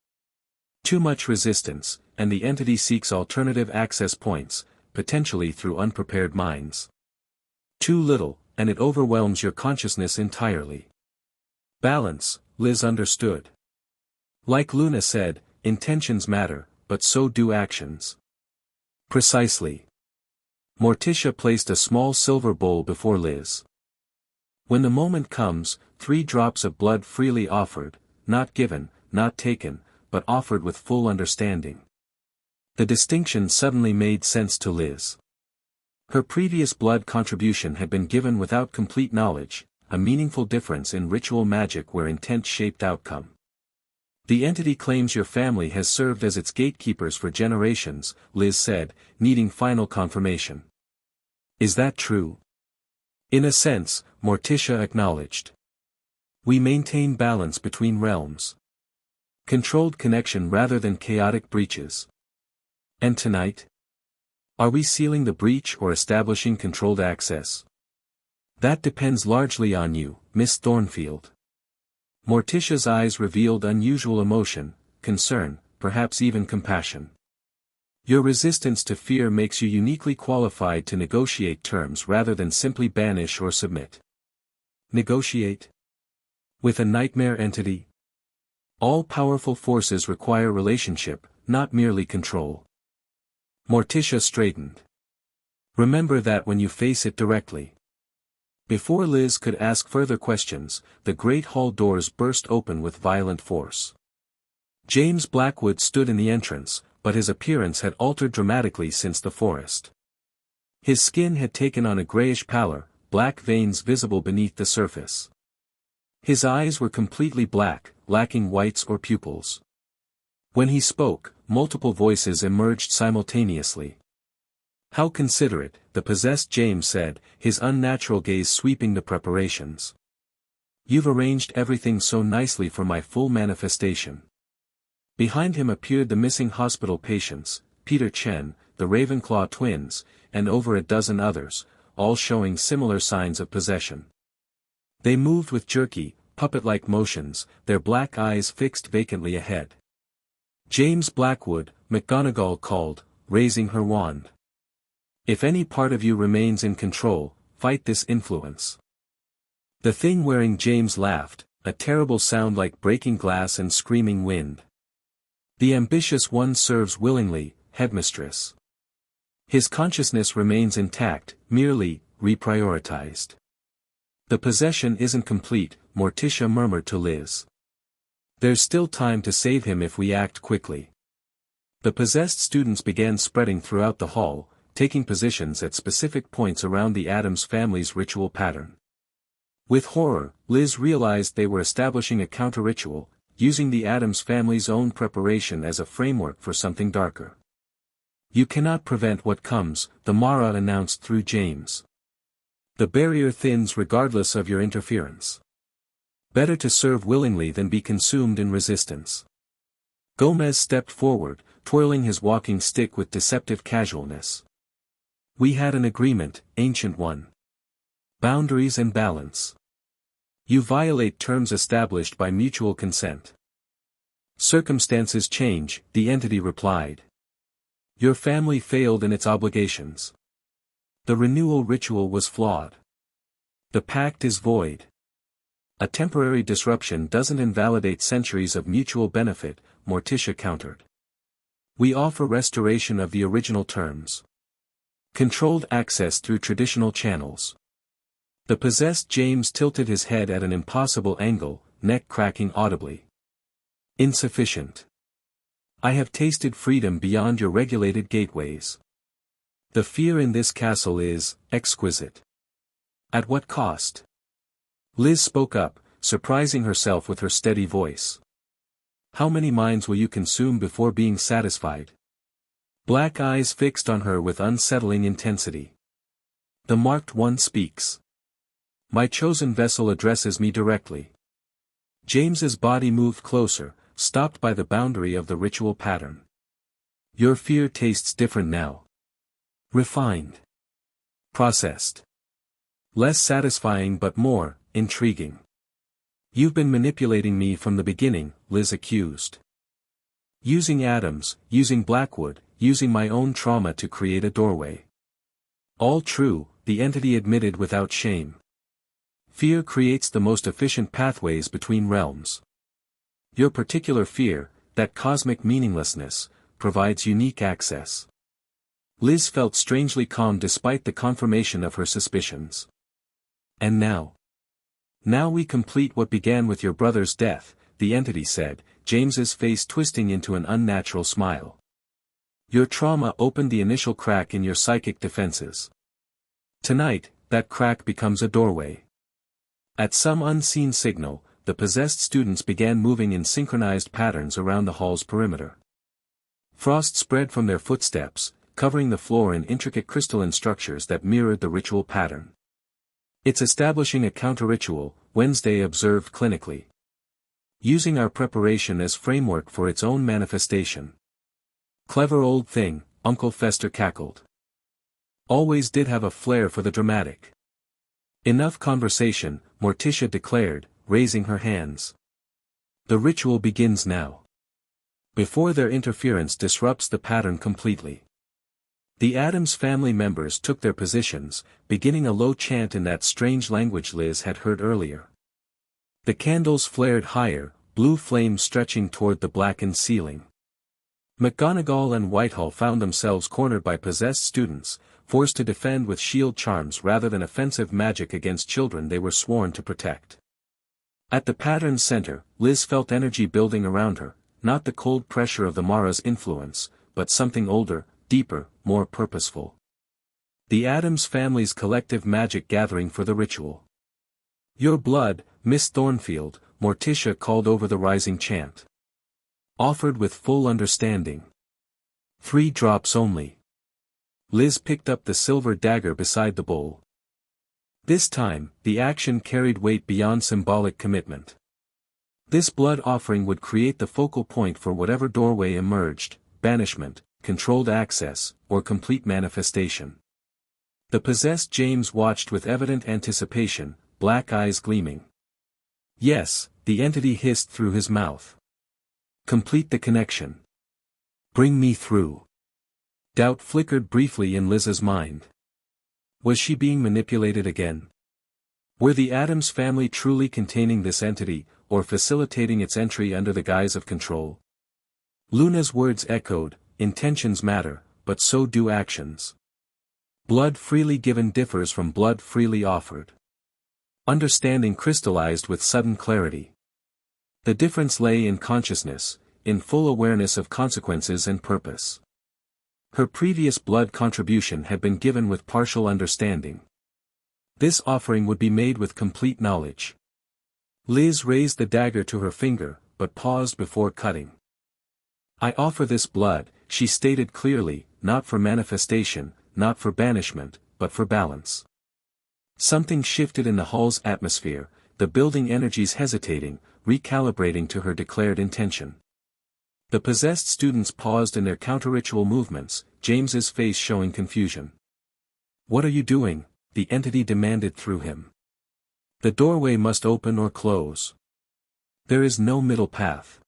Too much resistance, and the entity seeks alternative access points, potentially through unprepared minds. Too little, and it overwhelms your consciousness entirely." "Balance," Liz understood. "Like Luna said, intentions matter, but so do actions." "Precisely." Morticia placed a small silver bowl before Liz. "When the moment comes, 3 drops of blood freely offered, not given, not taken, but offered with full understanding." The distinction suddenly made sense to Liz. Her previous blood contribution had been given without complete knowledge, a meaningful difference in ritual magic where intent shaped outcome. "The entity claims your family has served as its gatekeepers for generations," Liz said, needing final confirmation. "Is that true?" "In a sense," Morticia acknowledged. "We maintain balance between realms. Controlled connection rather than chaotic breaches." "And tonight? Are we sealing the breach or establishing controlled access?" "That depends largely on you, Miss Thornfield." Morticia's eyes revealed unusual emotion, concern, perhaps even compassion. "Your resistance to fear makes you uniquely qualified to negotiate terms rather than simply banish or submit." "Negotiate? With a nightmare entity?" "All powerful forces require relationship, not merely control." Morticia straightened. "Remember that when you face it directly." Before Liz could ask further questions, the great hall doors burst open with violent force. James Blackwood stood in the entrance, but his appearance had altered dramatically since the forest. His skin had taken on a grayish pallor, black veins visible beneath the surface. His eyes were completely black, lacking whites or pupils. When he spoke, multiple voices emerged simultaneously. "How considerate," the possessed James said, his unnatural gaze sweeping the preparations. "You've arranged everything so nicely for my full manifestation." Behind him appeared the missing hospital patients, Peter Chen, the Ravenclaw twins, and over a dozen others, all showing similar signs of possession. They moved with jerky, puppet-like motions, their black eyes fixed vacantly ahead. "James Blackwood," McGonagall called, raising her wand. "If any part of you remains in control, fight this influence." The thing wearing James laughed, a terrible sound like breaking glass and screaming wind. "The ambitious one serves willingly, headmistress. His consciousness remains intact, merely, reprioritized." "The possession isn't complete," Morticia murmured to Liz. There's still time to save him if we act quickly. The possessed students began spreading throughout the hall, taking positions at specific points around the Addams family's ritual pattern. With horror, Liz realized they were establishing a counter-ritual, using the Addams family's own preparation as a framework for something darker. You cannot prevent what comes, the Mara announced through James. The barrier thins regardless of your interference. Better to serve willingly than be consumed in resistance. Gomez stepped forward, twirling his walking stick with deceptive casualness. We had an agreement, Ancient One. Boundaries and balance. You violate terms established by mutual consent. Circumstances change, the entity replied. Your family failed in its obligations. The renewal ritual was flawed. The pact is void. A temporary disruption doesn't invalidate centuries of mutual benefit, Morticia countered. We offer restoration of the original terms. Controlled access through traditional channels. The possessed James tilted his head at an impossible angle, neck cracking audibly. Insufficient. I have tasted freedom beyond your regulated gateways. The fear in this castle is exquisite. At what cost? Liz spoke up, surprising herself with her steady voice. How many minds will you consume before being satisfied? Black eyes fixed on her with unsettling intensity. The marked one speaks. My chosen vessel addresses me directly. James's body moved closer, stopped by the boundary of the ritual pattern. Your fear tastes different now. Refined. Processed. Less satisfying but more intriguing. You've been manipulating me from the beginning, Liz accused. Using Addams, using Blackwood, using my own trauma to create a doorway. All true, the entity admitted without shame. Fear creates the most efficient pathways between realms. Your particular fear, that cosmic meaninglessness, provides unique access. Liz felt strangely calm despite the confirmation of her suspicions. And now? Now we complete what began with your brother's death, the entity said, James's face twisting into an unnatural smile. Your trauma opened the initial crack in your psychic defenses. Tonight, that crack becomes a doorway. At some unseen signal, the possessed students began moving in synchronized patterns around the hall's perimeter. Frost spread from their footsteps, covering the floor in intricate crystalline structures that mirrored the ritual pattern. It's establishing a counter-ritual, Wednesday observed clinically. Using our preparation as framework for its own manifestation. Clever old thing, Uncle Fester cackled. Always did have a flair for the dramatic. Enough conversation, Morticia declared, raising her hands. The ritual begins now. Before their interference disrupts the pattern completely. The Addams family members took their positions, beginning a low chant in that strange language Liz had heard earlier. The candles flared higher, blue flames stretching toward the blackened ceiling. McGonagall and Whitehall found themselves cornered by possessed students, forced to defend with shield charms rather than offensive magic against children they were sworn to protect. At the pattern's center, Liz felt energy building around her, not the cold pressure of the Mara's influence, but something older, deeper, more purposeful. The Addams family's collective magic gathering for the ritual. Your blood, Miss Thornfield, Morticia called over the rising chant. Offered with full understanding. 3 drops only. Liz picked up the silver dagger beside the bowl. This time, the action carried weight beyond symbolic commitment. This blood offering would create the focal point for whatever doorway emerged, banishment, controlled access, or complete manifestation. The possessed James watched with evident anticipation, black eyes gleaming. Yes, the entity hissed through his mouth. Complete the connection. Bring me through. Doubt flickered briefly in Liz's mind. Was she being manipulated again? Were the Addams family truly containing this entity, or facilitating its entry under the guise of control? Luna's words echoed, intentions matter, but so do actions. Blood freely given differs from blood freely offered. Understanding crystallized with sudden clarity. The difference lay in consciousness, in full awareness of consequences and purpose. Her previous blood contribution had been given with partial understanding. This offering would be made with complete knowledge. Liz raised the dagger to her finger, but paused before cutting. I offer this blood, she stated clearly, not for manifestation, not for banishment, but for balance. Something shifted in the hall's atmosphere, the building energies hesitating, recalibrating to her declared intention. The possessed students paused in their counter-ritual movements, James's face showing confusion. What are you doing? The entity demanded through him. The doorway must open or close. There is no middle path.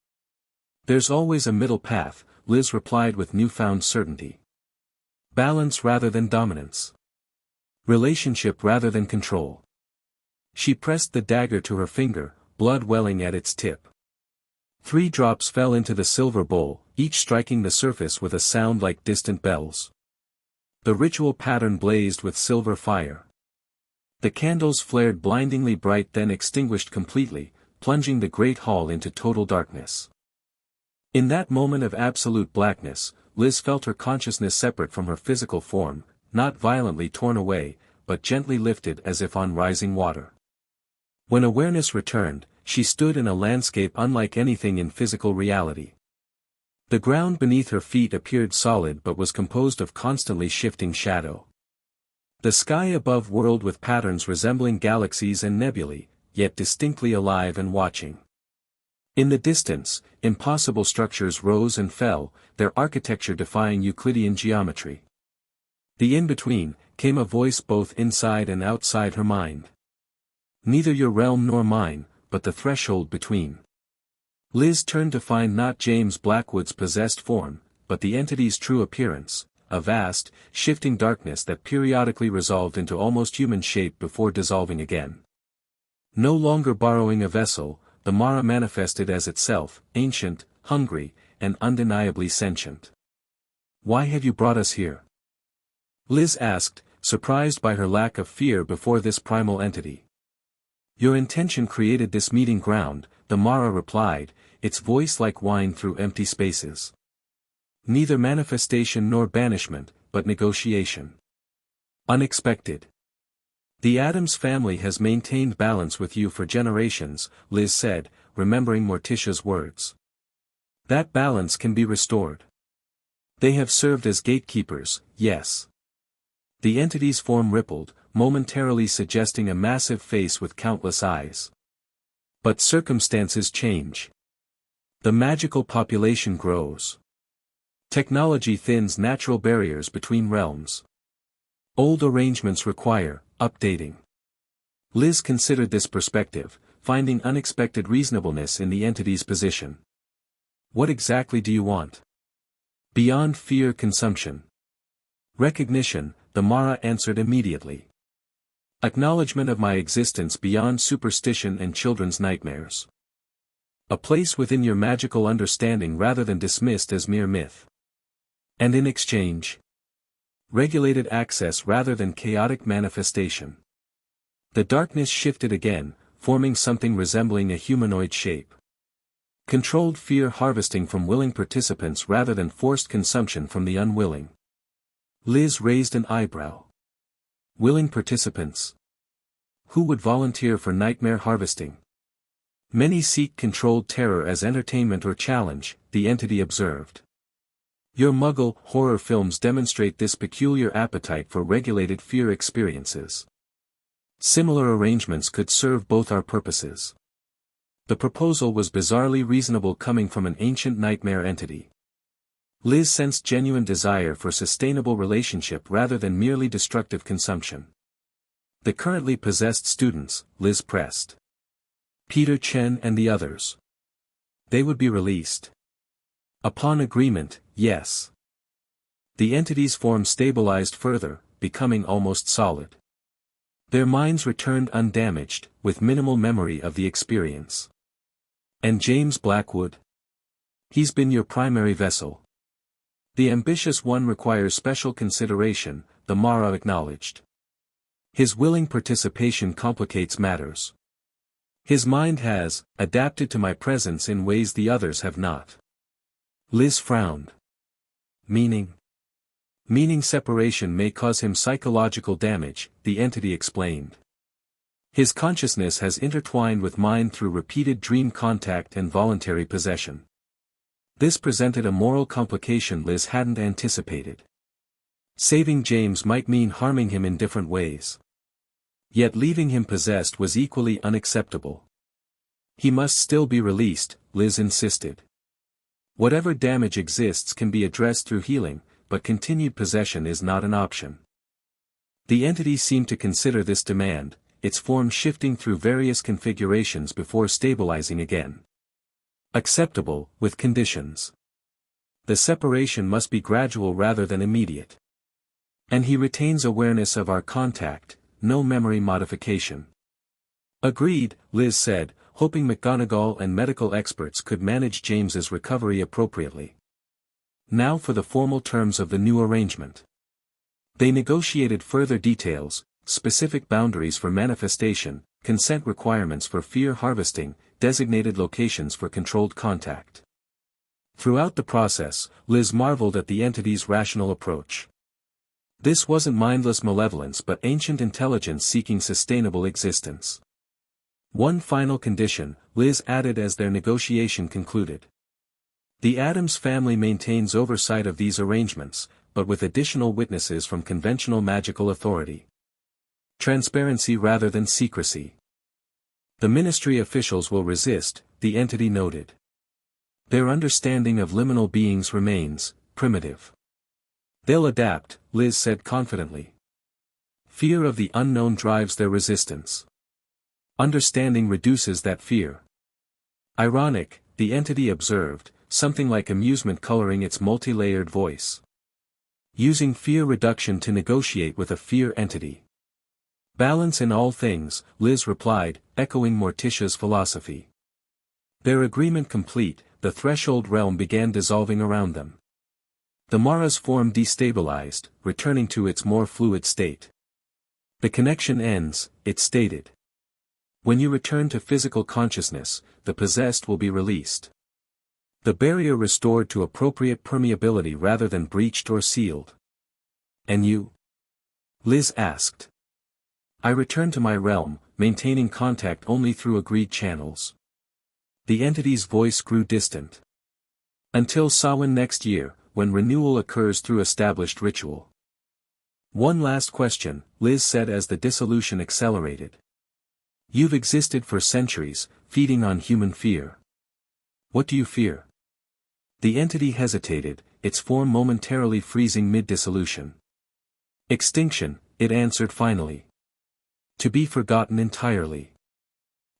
There's always a middle path, Liz replied with newfound certainty. Balance rather than dominance. Relationship rather than control. She pressed the dagger to her finger, blood welling at its tip. 3 drops fell into the silver bowl, each striking the surface with a sound like distant bells. The ritual pattern blazed with silver fire. The candles flared blindingly bright, then extinguished completely, plunging the great hall into total darkness. In that moment of absolute blackness, Liz felt her consciousness separate from her physical form, not violently torn away, but gently lifted as if on rising water. When awareness returned, she stood in a landscape unlike anything in physical reality. The ground beneath her feet appeared solid but was composed of constantly shifting shadow. The sky above whirled with patterns resembling galaxies and nebulae, yet distinctly alive and watching. In the distance, impossible structures rose and fell, their architecture defying Euclidean geometry. The in-between, came a voice both inside and outside her mind. Neither your realm nor mine, but the threshold between. Liz turned to find not James Blackwood's possessed form, but the entity's true appearance, a vast, shifting darkness that periodically resolved into almost human shape before dissolving again. No longer borrowing a vessel, the Mara manifested as itself, ancient, hungry, and undeniably sentient. Why have you brought us here? Liz asked, surprised by her lack of fear before this primal entity. Your intention created this meeting ground, the Mara replied, its voice like wine through empty spaces. Neither manifestation nor banishment, but negotiation. Unexpected. The Addams family has maintained balance with you for generations, Liz said, remembering Morticia's words. That balance can be restored. They have served as gatekeepers, yes. The entity's form rippled, momentarily suggesting a massive face with countless eyes. But circumstances change. The magical population grows. Technology thins natural barriers between realms. Old arrangements require updating. Liz considered this perspective, finding unexpected reasonableness in the entity's position. What exactly do you want? Beyond fear, consumption. Recognition, the Mara answered immediately. Acknowledgement of my existence beyond superstition and children's nightmares. A place within your magical understanding rather than dismissed as mere myth. And in exchange, regulated access rather than chaotic manifestation. The darkness shifted again, forming something resembling a humanoid shape. Controlled fear harvesting from willing participants rather than forced consumption from the unwilling. Liz raised an eyebrow. Willing participants? Who would volunteer for nightmare harvesting? Many seek controlled terror as entertainment or challenge, the entity observed. Your Muggle horror films demonstrate this peculiar appetite for regulated fear experiences. Similar arrangements could serve both our purposes. The proposal was bizarrely reasonable coming from an ancient nightmare entity. Liz sensed genuine desire for sustainable relationship rather than merely destructive consumption. The currently possessed students, Liz pressed. Peter Chen and the others. They would be released. Upon agreement, yes. The entity's form stabilized further, becoming almost solid. Their minds returned undamaged, with minimal memory of the experience. And James Blackwood? He's been your primary vessel. The ambitious one requires special consideration, the Mara acknowledged. His willing participation complicates matters. His mind has adapted to my presence in ways the others have not. Liz frowned. Meaning? Meaning separation may cause him psychological damage, the entity explained. His consciousness has intertwined with mine through repeated dream contact and voluntary possession. This presented a moral complication Liz hadn't anticipated. Saving James might mean harming him in different ways. Yet leaving him possessed was equally unacceptable. He must still be released, Liz insisted. Whatever damage exists can be addressed through healing, but continued possession is not an option. The entity seemed to consider this demand, its form shifting through various configurations before stabilizing again. Acceptable, with conditions. The separation must be gradual rather than immediate. And he retains awareness of our contact, no memory modification. Agreed, Liz said, hoping McGonagall and medical experts could manage James's recovery appropriately. Now for the formal terms of the new arrangement. They negotiated further details, specific boundaries for manifestation, consent requirements for fear harvesting, designated locations for controlled contact. Throughout the process, Liz marveled at the entity's rational approach. This wasn't mindless malevolence but ancient intelligence seeking sustainable existence. One final condition, Liz added as their negotiation concluded. The Addams family maintains oversight of these arrangements, but with additional witnesses from conventional magical authority. Transparency rather than secrecy. The ministry officials will resist, the entity noted. Their understanding of liminal beings remains primitive. They'll adapt, Liz said confidently. Fear of the unknown drives their resistance. Understanding reduces that fear. Ironic, the entity observed, something like amusement coloring its multi-layered voice. Using fear reduction to negotiate with a fear entity. Balance in all things, Liz replied, echoing Morticia's philosophy. Their agreement complete, the threshold realm began dissolving around them. The Mara's form destabilized, returning to its more fluid state. The connection ends, it stated. When you return to physical consciousness, the possessed will be released. The barrier restored to appropriate permeability rather than breached or sealed. And you? Liz asked. I return to my realm, maintaining contact only through agreed channels. The entity's voice grew distant. Until Samhain next year, when renewal occurs through established ritual. One last question, Liz said as the dissolution accelerated. You've existed for centuries, feeding on human fear. What do you fear? The entity hesitated, its form momentarily freezing mid-dissolution. Extinction, it answered finally. To be forgotten entirely.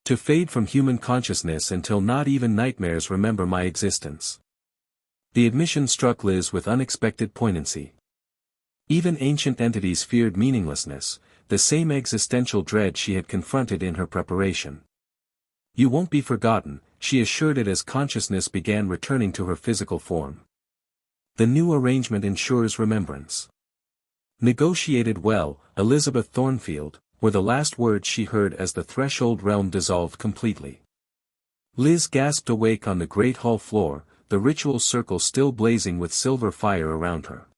To fade from human consciousness until not even nightmares remember my existence. The admission struck Liz with unexpected poignancy. Even ancient entities feared meaninglessness, the same existential dread she had confronted in her preparation. You won't be forgotten, she assured it as consciousness began returning to her physical form. The new arrangement ensures remembrance. Negotiated well, Elizabeth Thornfield, were the last words she heard as the threshold realm dissolved completely. Liz gasped awake on the great hall floor, the ritual circle still blazing with silver fire around her.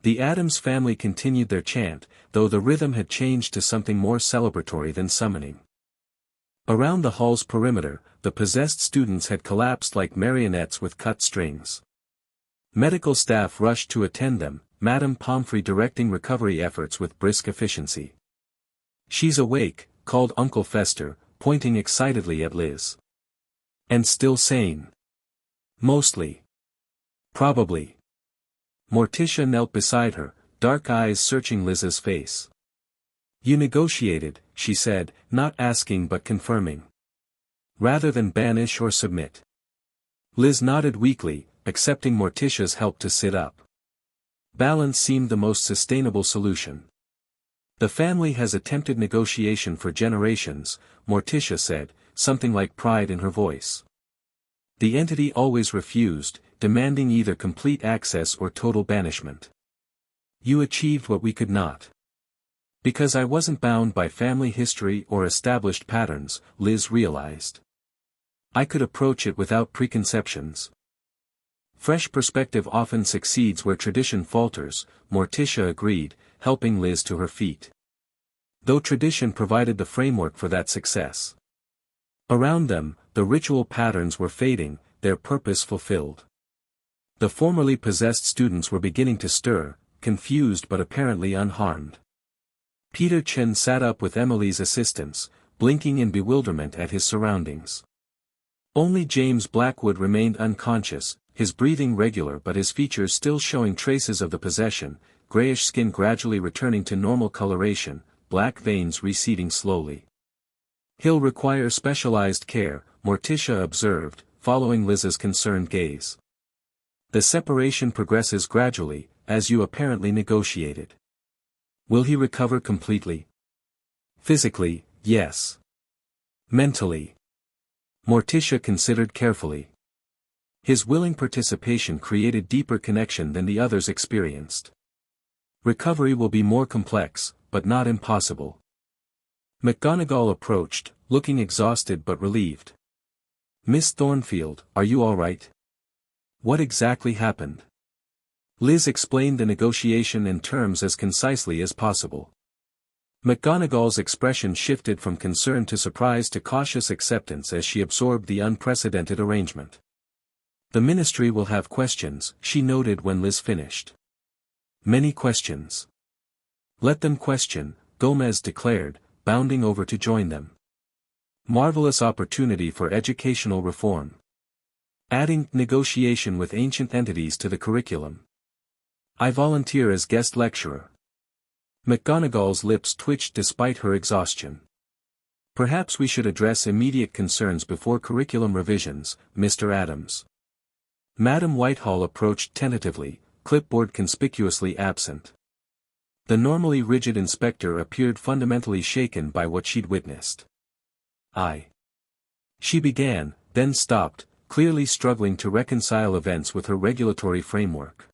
The Addams family continued their chant, though the rhythm had changed to something more celebratory than summoning. Around the hall's perimeter, the possessed students had collapsed like marionettes with cut strings. Medical staff rushed to attend them, Madame Pomfrey directing recovery efforts with brisk efficiency. She's awake, called Uncle Fester, pointing excitedly at Liz. And still sane. Mostly. Probably. Morticia knelt beside her, dark eyes searching Liz's face. You negotiated, she said, not asking but confirming. Rather than banish or submit. Liz nodded weakly, accepting Morticia's help to sit up. Balance seemed the most sustainable solution. The family has attempted negotiation for generations, Morticia said, something like pride in her voice. The entity always refused, demanding either complete access or total banishment. You achieved what we could not. Because I wasn't bound by family history or established patterns, Liz realized. I could approach it without preconceptions. Fresh perspective often succeeds where tradition falters, Morticia agreed, helping Liz to her feet. Though tradition provided the framework for that success. Around them, the ritual patterns were fading, their purpose fulfilled. The formerly possessed students were beginning to stir, confused but apparently unharmed. Peter Chen sat up with Emily's assistance, blinking in bewilderment at his surroundings. Only James Blackwood remained unconscious, his breathing regular but his features still showing traces of the possession, grayish skin gradually returning to normal coloration, black veins receding slowly. He'll require specialized care, Morticia observed, following Liz's concerned gaze. The separation progresses gradually, as you apparently negotiated. Will he recover completely? Physically, yes. Mentally. Morticia considered carefully. His willing participation created deeper connection than the others experienced. Recovery will be more complex, but not impossible. McGonagall approached, looking exhausted but relieved. Miss Thornfield, are you all right? What exactly happened? Liz explained the negotiation in terms as concisely as possible. McGonagall's expression shifted from concern to surprise to cautious acceptance as she absorbed the unprecedented arrangement. The Ministry will have questions, she noted when Liz finished. Many questions. Let them question, Gomez declared, bounding over to join them. Marvelous opportunity for educational reform. Adding negotiation with ancient entities to the curriculum. I volunteer as guest lecturer. McGonagall's lips twitched despite her exhaustion. Perhaps we should address immediate concerns before curriculum revisions, Mr. Addams. Madam Whitehall approached tentatively, clipboard conspicuously absent. The normally rigid inspector appeared fundamentally shaken by what she'd witnessed. She began, then stopped, clearly struggling to reconcile events with her regulatory framework.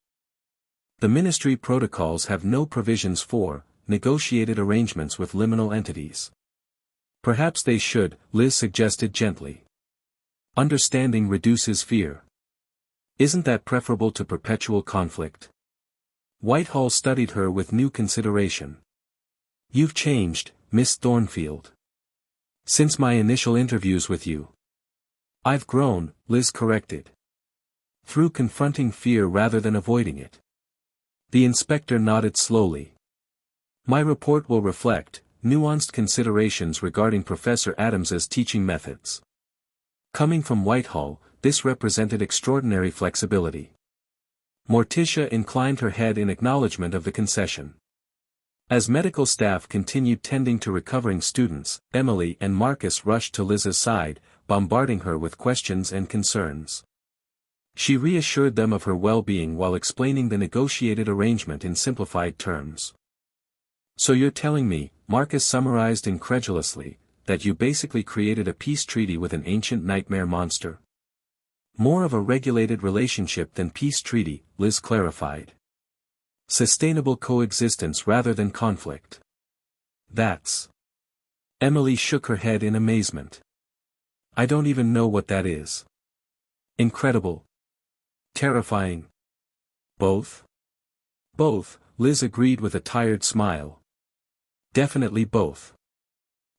The Ministry protocols have no provisions for negotiated arrangements with liminal entities. Perhaps they should, Liz suggested gently. Understanding reduces fear. Isn't that preferable to perpetual conflict? Whitehall studied her with new consideration. You've changed, Miss Thornfield. Since my initial interviews with you. I've grown, Liz corrected. Through confronting fear rather than avoiding it. The inspector nodded slowly. My report will reflect nuanced considerations regarding Professor Addams's teaching methods. Coming from Whitehall, this represented extraordinary flexibility. Morticia inclined her head in acknowledgement of the concession. As medical staff continued tending to recovering students, Emily and Marcus rushed to Liz's side, bombarding her with questions and concerns. She reassured them of her well-being while explaining the negotiated arrangement in simplified terms. So you're telling me, Marcus summarized incredulously, that you basically created a peace treaty with an ancient nightmare monster? More of a regulated relationship than peace treaty, Liz clarified. Sustainable coexistence rather than conflict. That's... Emily shook her head in amazement. I don't even know what that is. Incredible. Terrifying. Both? Both, Liz agreed with a tired smile. Definitely both.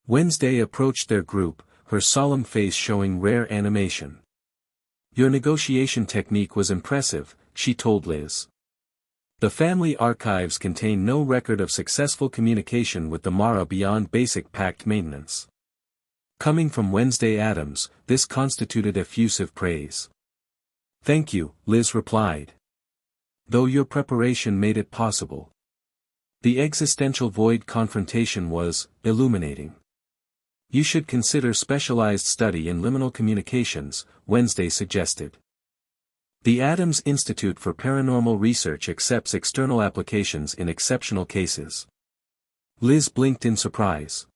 Wednesday approached their group, her solemn face showing rare animation. Your negotiation technique was impressive, she told Liz. The family archives contain no record of successful communication with the Mara beyond basic pact maintenance. Coming from Wednesday Addams, this constituted effusive praise. Thank you, Liz replied. Though your preparation made it possible. The existential void confrontation was illuminating. You should consider specialized study in liminal communications, Wednesday suggested. The Addams Institute for Paranormal Research accepts external applications in exceptional cases. Liz blinked in surprise.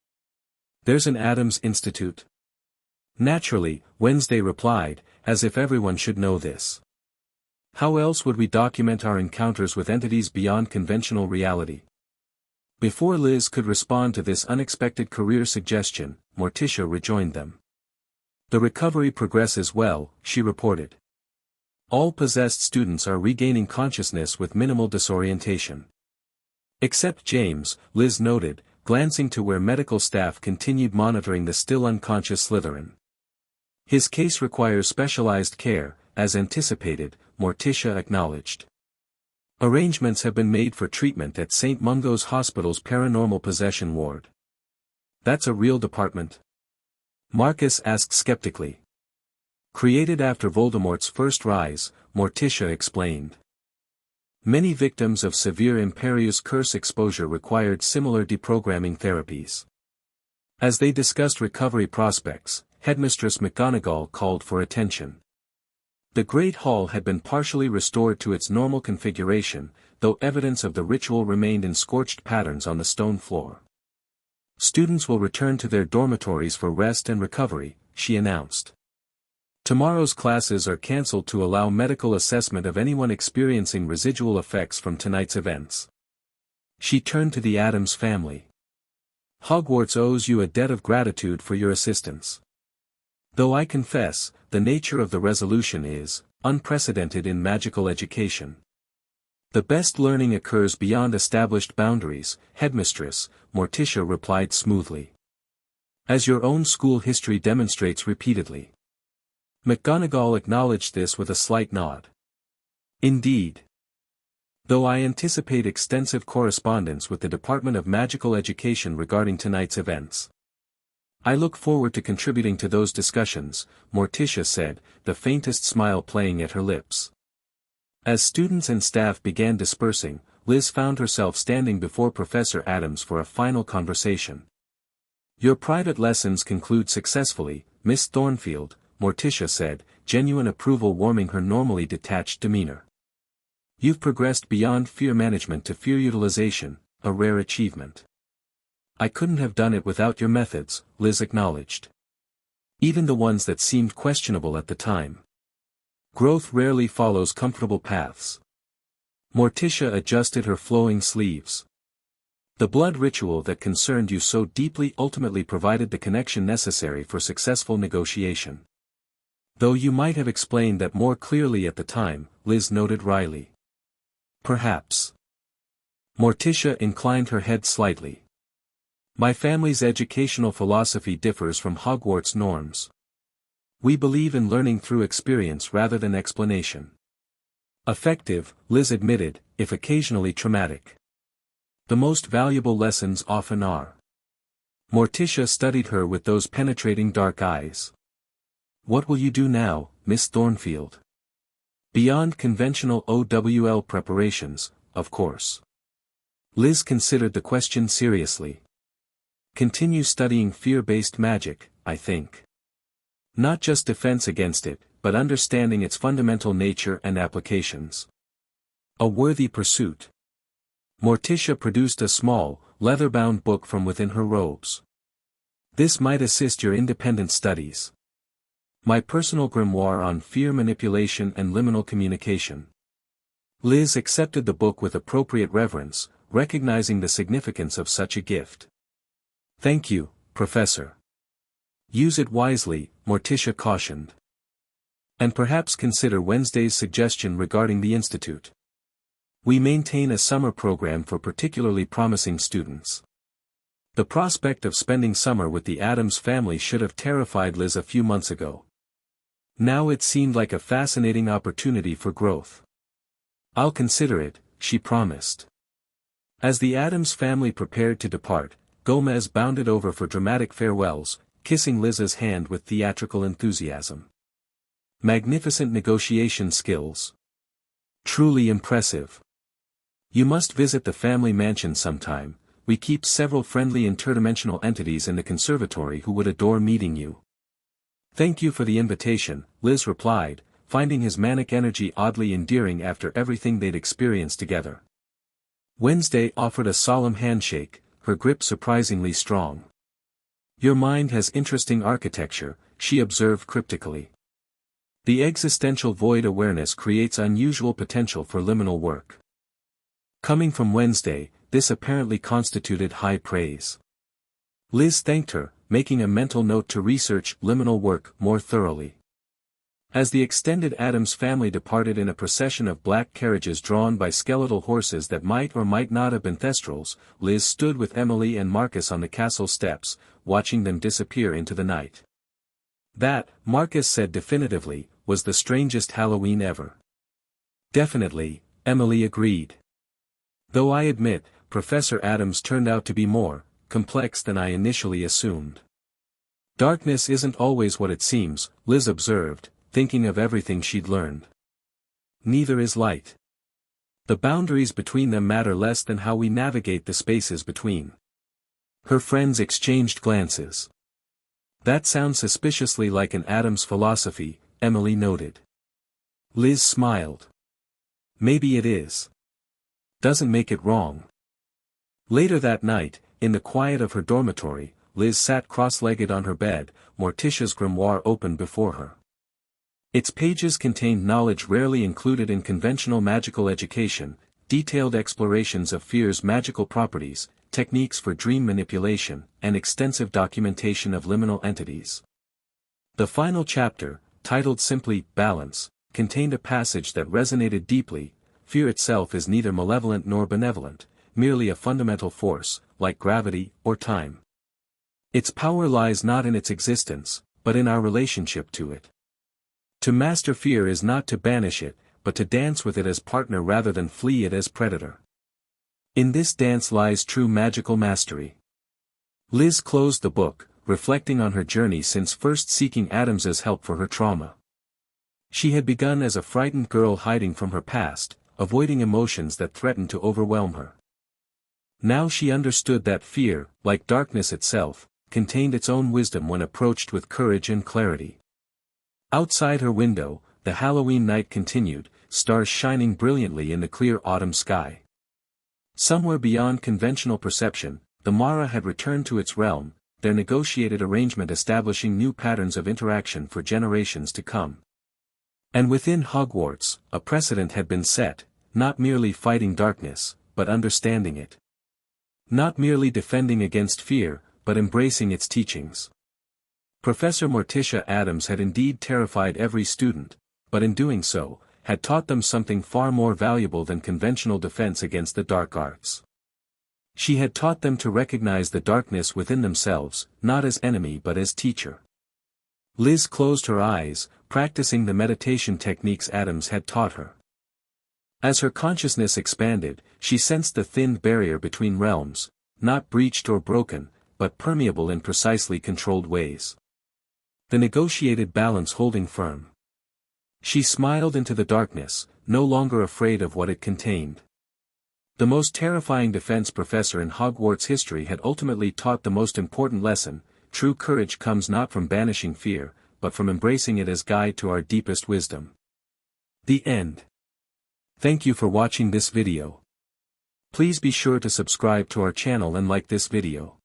There's an Addams Institute? Naturally, Wednesday replied, as if everyone should know this. How else would we document our encounters with entities beyond conventional reality? Before Liz could respond to this unexpected career suggestion, Morticia rejoined them. The recovery progresses well, she reported. All possessed students are regaining consciousness with minimal disorientation. Except James, Liz noted, glancing to where medical staff continued monitoring the still unconscious Slytherin. His case requires specialized care, as anticipated, Morticia acknowledged. Arrangements have been made for treatment at St. Mungo's Hospital's paranormal possession ward. That's a real department? Marcus asked skeptically. Created after Voldemort's first rise, Morticia explained. Many victims of severe Imperius Curse exposure required similar deprogramming therapies. As they discussed recovery prospects, Headmistress McGonagall called for attention. The Great Hall had been partially restored to its normal configuration, though evidence of the ritual remained in scorched patterns on the stone floor. Students will return to their dormitories for rest and recovery, she announced. Tomorrow's classes are cancelled to allow medical assessment of anyone experiencing residual effects from tonight's events. She turned to the Addams family. Hogwarts owes you a debt of gratitude for your assistance. Though I confess, the nature of the resolution is unprecedented in magical education. The best learning occurs beyond established boundaries, Headmistress, Morticia replied smoothly. As your own school history demonstrates repeatedly. McGonagall acknowledged this with a slight nod. Indeed. Though I anticipate extensive correspondence with the Department of Magical Education regarding tonight's events. I look forward to contributing to those discussions, Morticia said, the faintest smile playing at her lips. As students and staff began dispersing, Liz found herself standing before Professor Addams for a final conversation. Your private lessons conclude successfully, Miss Thornfield, Morticia said, genuine approval warming her normally detached demeanor. You've progressed beyond fear management to fear utilization, a rare achievement. I couldn't have done it without your methods, Liz acknowledged. Even the ones that seemed questionable at the time. Growth rarely follows comfortable paths. Morticia adjusted her flowing sleeves. The blood ritual that concerned you so deeply ultimately provided the connection necessary for successful negotiation. Though you might have explained that more clearly at the time, Liz noted wryly. Perhaps. Morticia inclined her head slightly. My family's educational philosophy differs from Hogwarts norms. We believe in learning through experience rather than explanation. Effective, Liz admitted, if occasionally traumatic. The most valuable lessons often are. Morticia studied her with those penetrating dark eyes. What will you do now, Miss Thornfield? Beyond conventional OWL preparations, of course. Liz considered the question seriously. Continue studying fear-based magic, I think. Not just defense against it, but understanding its fundamental nature and applications. A worthy pursuit. Morticia produced a small, leather-bound book from within her robes. This might assist your independent studies. My personal grimoire on fear manipulation and liminal communication. Liz accepted the book with appropriate reverence, recognizing the significance of such a gift. Thank you, Professor. Use it wisely, Morticia cautioned. And perhaps consider Wednesday's suggestion regarding the Institute. We maintain a summer program for particularly promising students. The prospect of spending summer with the Addams family should have terrified Liz a few months ago. Now it seemed like a fascinating opportunity for growth. I'll consider it, she promised. As the Addams family prepared to depart, Gomez bounded over for dramatic farewells, kissing Liz's hand with theatrical enthusiasm. Magnificent negotiation skills. Truly impressive. You must visit the family mansion sometime. We keep several friendly interdimensional entities in the conservatory who would adore meeting you. Thank you for the invitation, Liz replied, finding his manic energy oddly endearing after everything they'd experienced together. Wednesday offered a solemn handshake, her grip surprisingly strong. Your mind has interesting architecture, she observed cryptically. The existential void awareness creates unusual potential for liminal work. Coming from Wednesday, this apparently constituted high praise. Liz thanked her, making a mental note to research liminal work more thoroughly. As the extended Addams family departed in a procession of black carriages drawn by skeletal horses that might or might not have been Thestrals, Liz stood with Emily and Marcus on the castle steps, watching them disappear into the night. That, Marcus said definitively, was the strangest Halloween ever. Definitely, Emily agreed. Though I admit, Professor Addams turned out to be more complex than I initially assumed. Darkness isn't always what it seems, Liz observed, thinking of everything she'd learned. Neither is light. The boundaries between them matter less than how we navigate the spaces between. Her friends exchanged glances. That sounds suspiciously like an Addams philosophy, Emily noted. Liz smiled. Maybe it is. Doesn't make it wrong. Later that night, in the quiet of her dormitory, Liz sat cross-legged on her bed, Morticia's grimoire open before her. Its pages contained knowledge rarely included in conventional magical education, detailed explorations of fear's magical properties, techniques for dream manipulation, and extensive documentation of liminal entities. The final chapter, titled simply Balance, contained a passage that resonated deeply. Fear itself is neither malevolent nor benevolent, merely a fundamental force, like gravity or time. Its power lies not in its existence, but in our relationship to it. To master fear is not to banish it, but to dance with it as partner rather than flee it as predator. In this dance lies true magical mastery. Liz closed the book, reflecting on her journey since first seeking Addams's help for her trauma. She had begun as a frightened girl hiding from her past, avoiding emotions that threatened to overwhelm her. Now she understood that fear, like darkness itself, contained its own wisdom when approached with courage and clarity. Outside her window, the Halloween night continued, stars shining brilliantly in the clear autumn sky. Somewhere beyond conventional perception, the Mara had returned to its realm, their negotiated arrangement establishing new patterns of interaction for generations to come. And within Hogwarts, a precedent had been set, not merely fighting darkness, but understanding it. Not merely defending against fear, but embracing its teachings. Professor Morticia Addams had indeed terrified every student, but in doing so, had taught them something far more valuable than conventional defense against the dark arts. She had taught them to recognize the darkness within themselves, not as enemy but as teacher. Liz closed her eyes, practicing the meditation techniques Addams had taught her. As her consciousness expanded, she sensed the thinned barrier between realms, not breached or broken, but permeable in precisely controlled ways. The negotiated balance holding firm. She smiled into the darkness, no longer afraid of what it contained. The most terrifying defense professor in Hogwarts history had ultimately taught the most important lesson: true courage comes not from banishing fear, but from embracing it as guide to our deepest wisdom. The end. Thank you for watching this video. Please be sure to subscribe to our channel and like this video.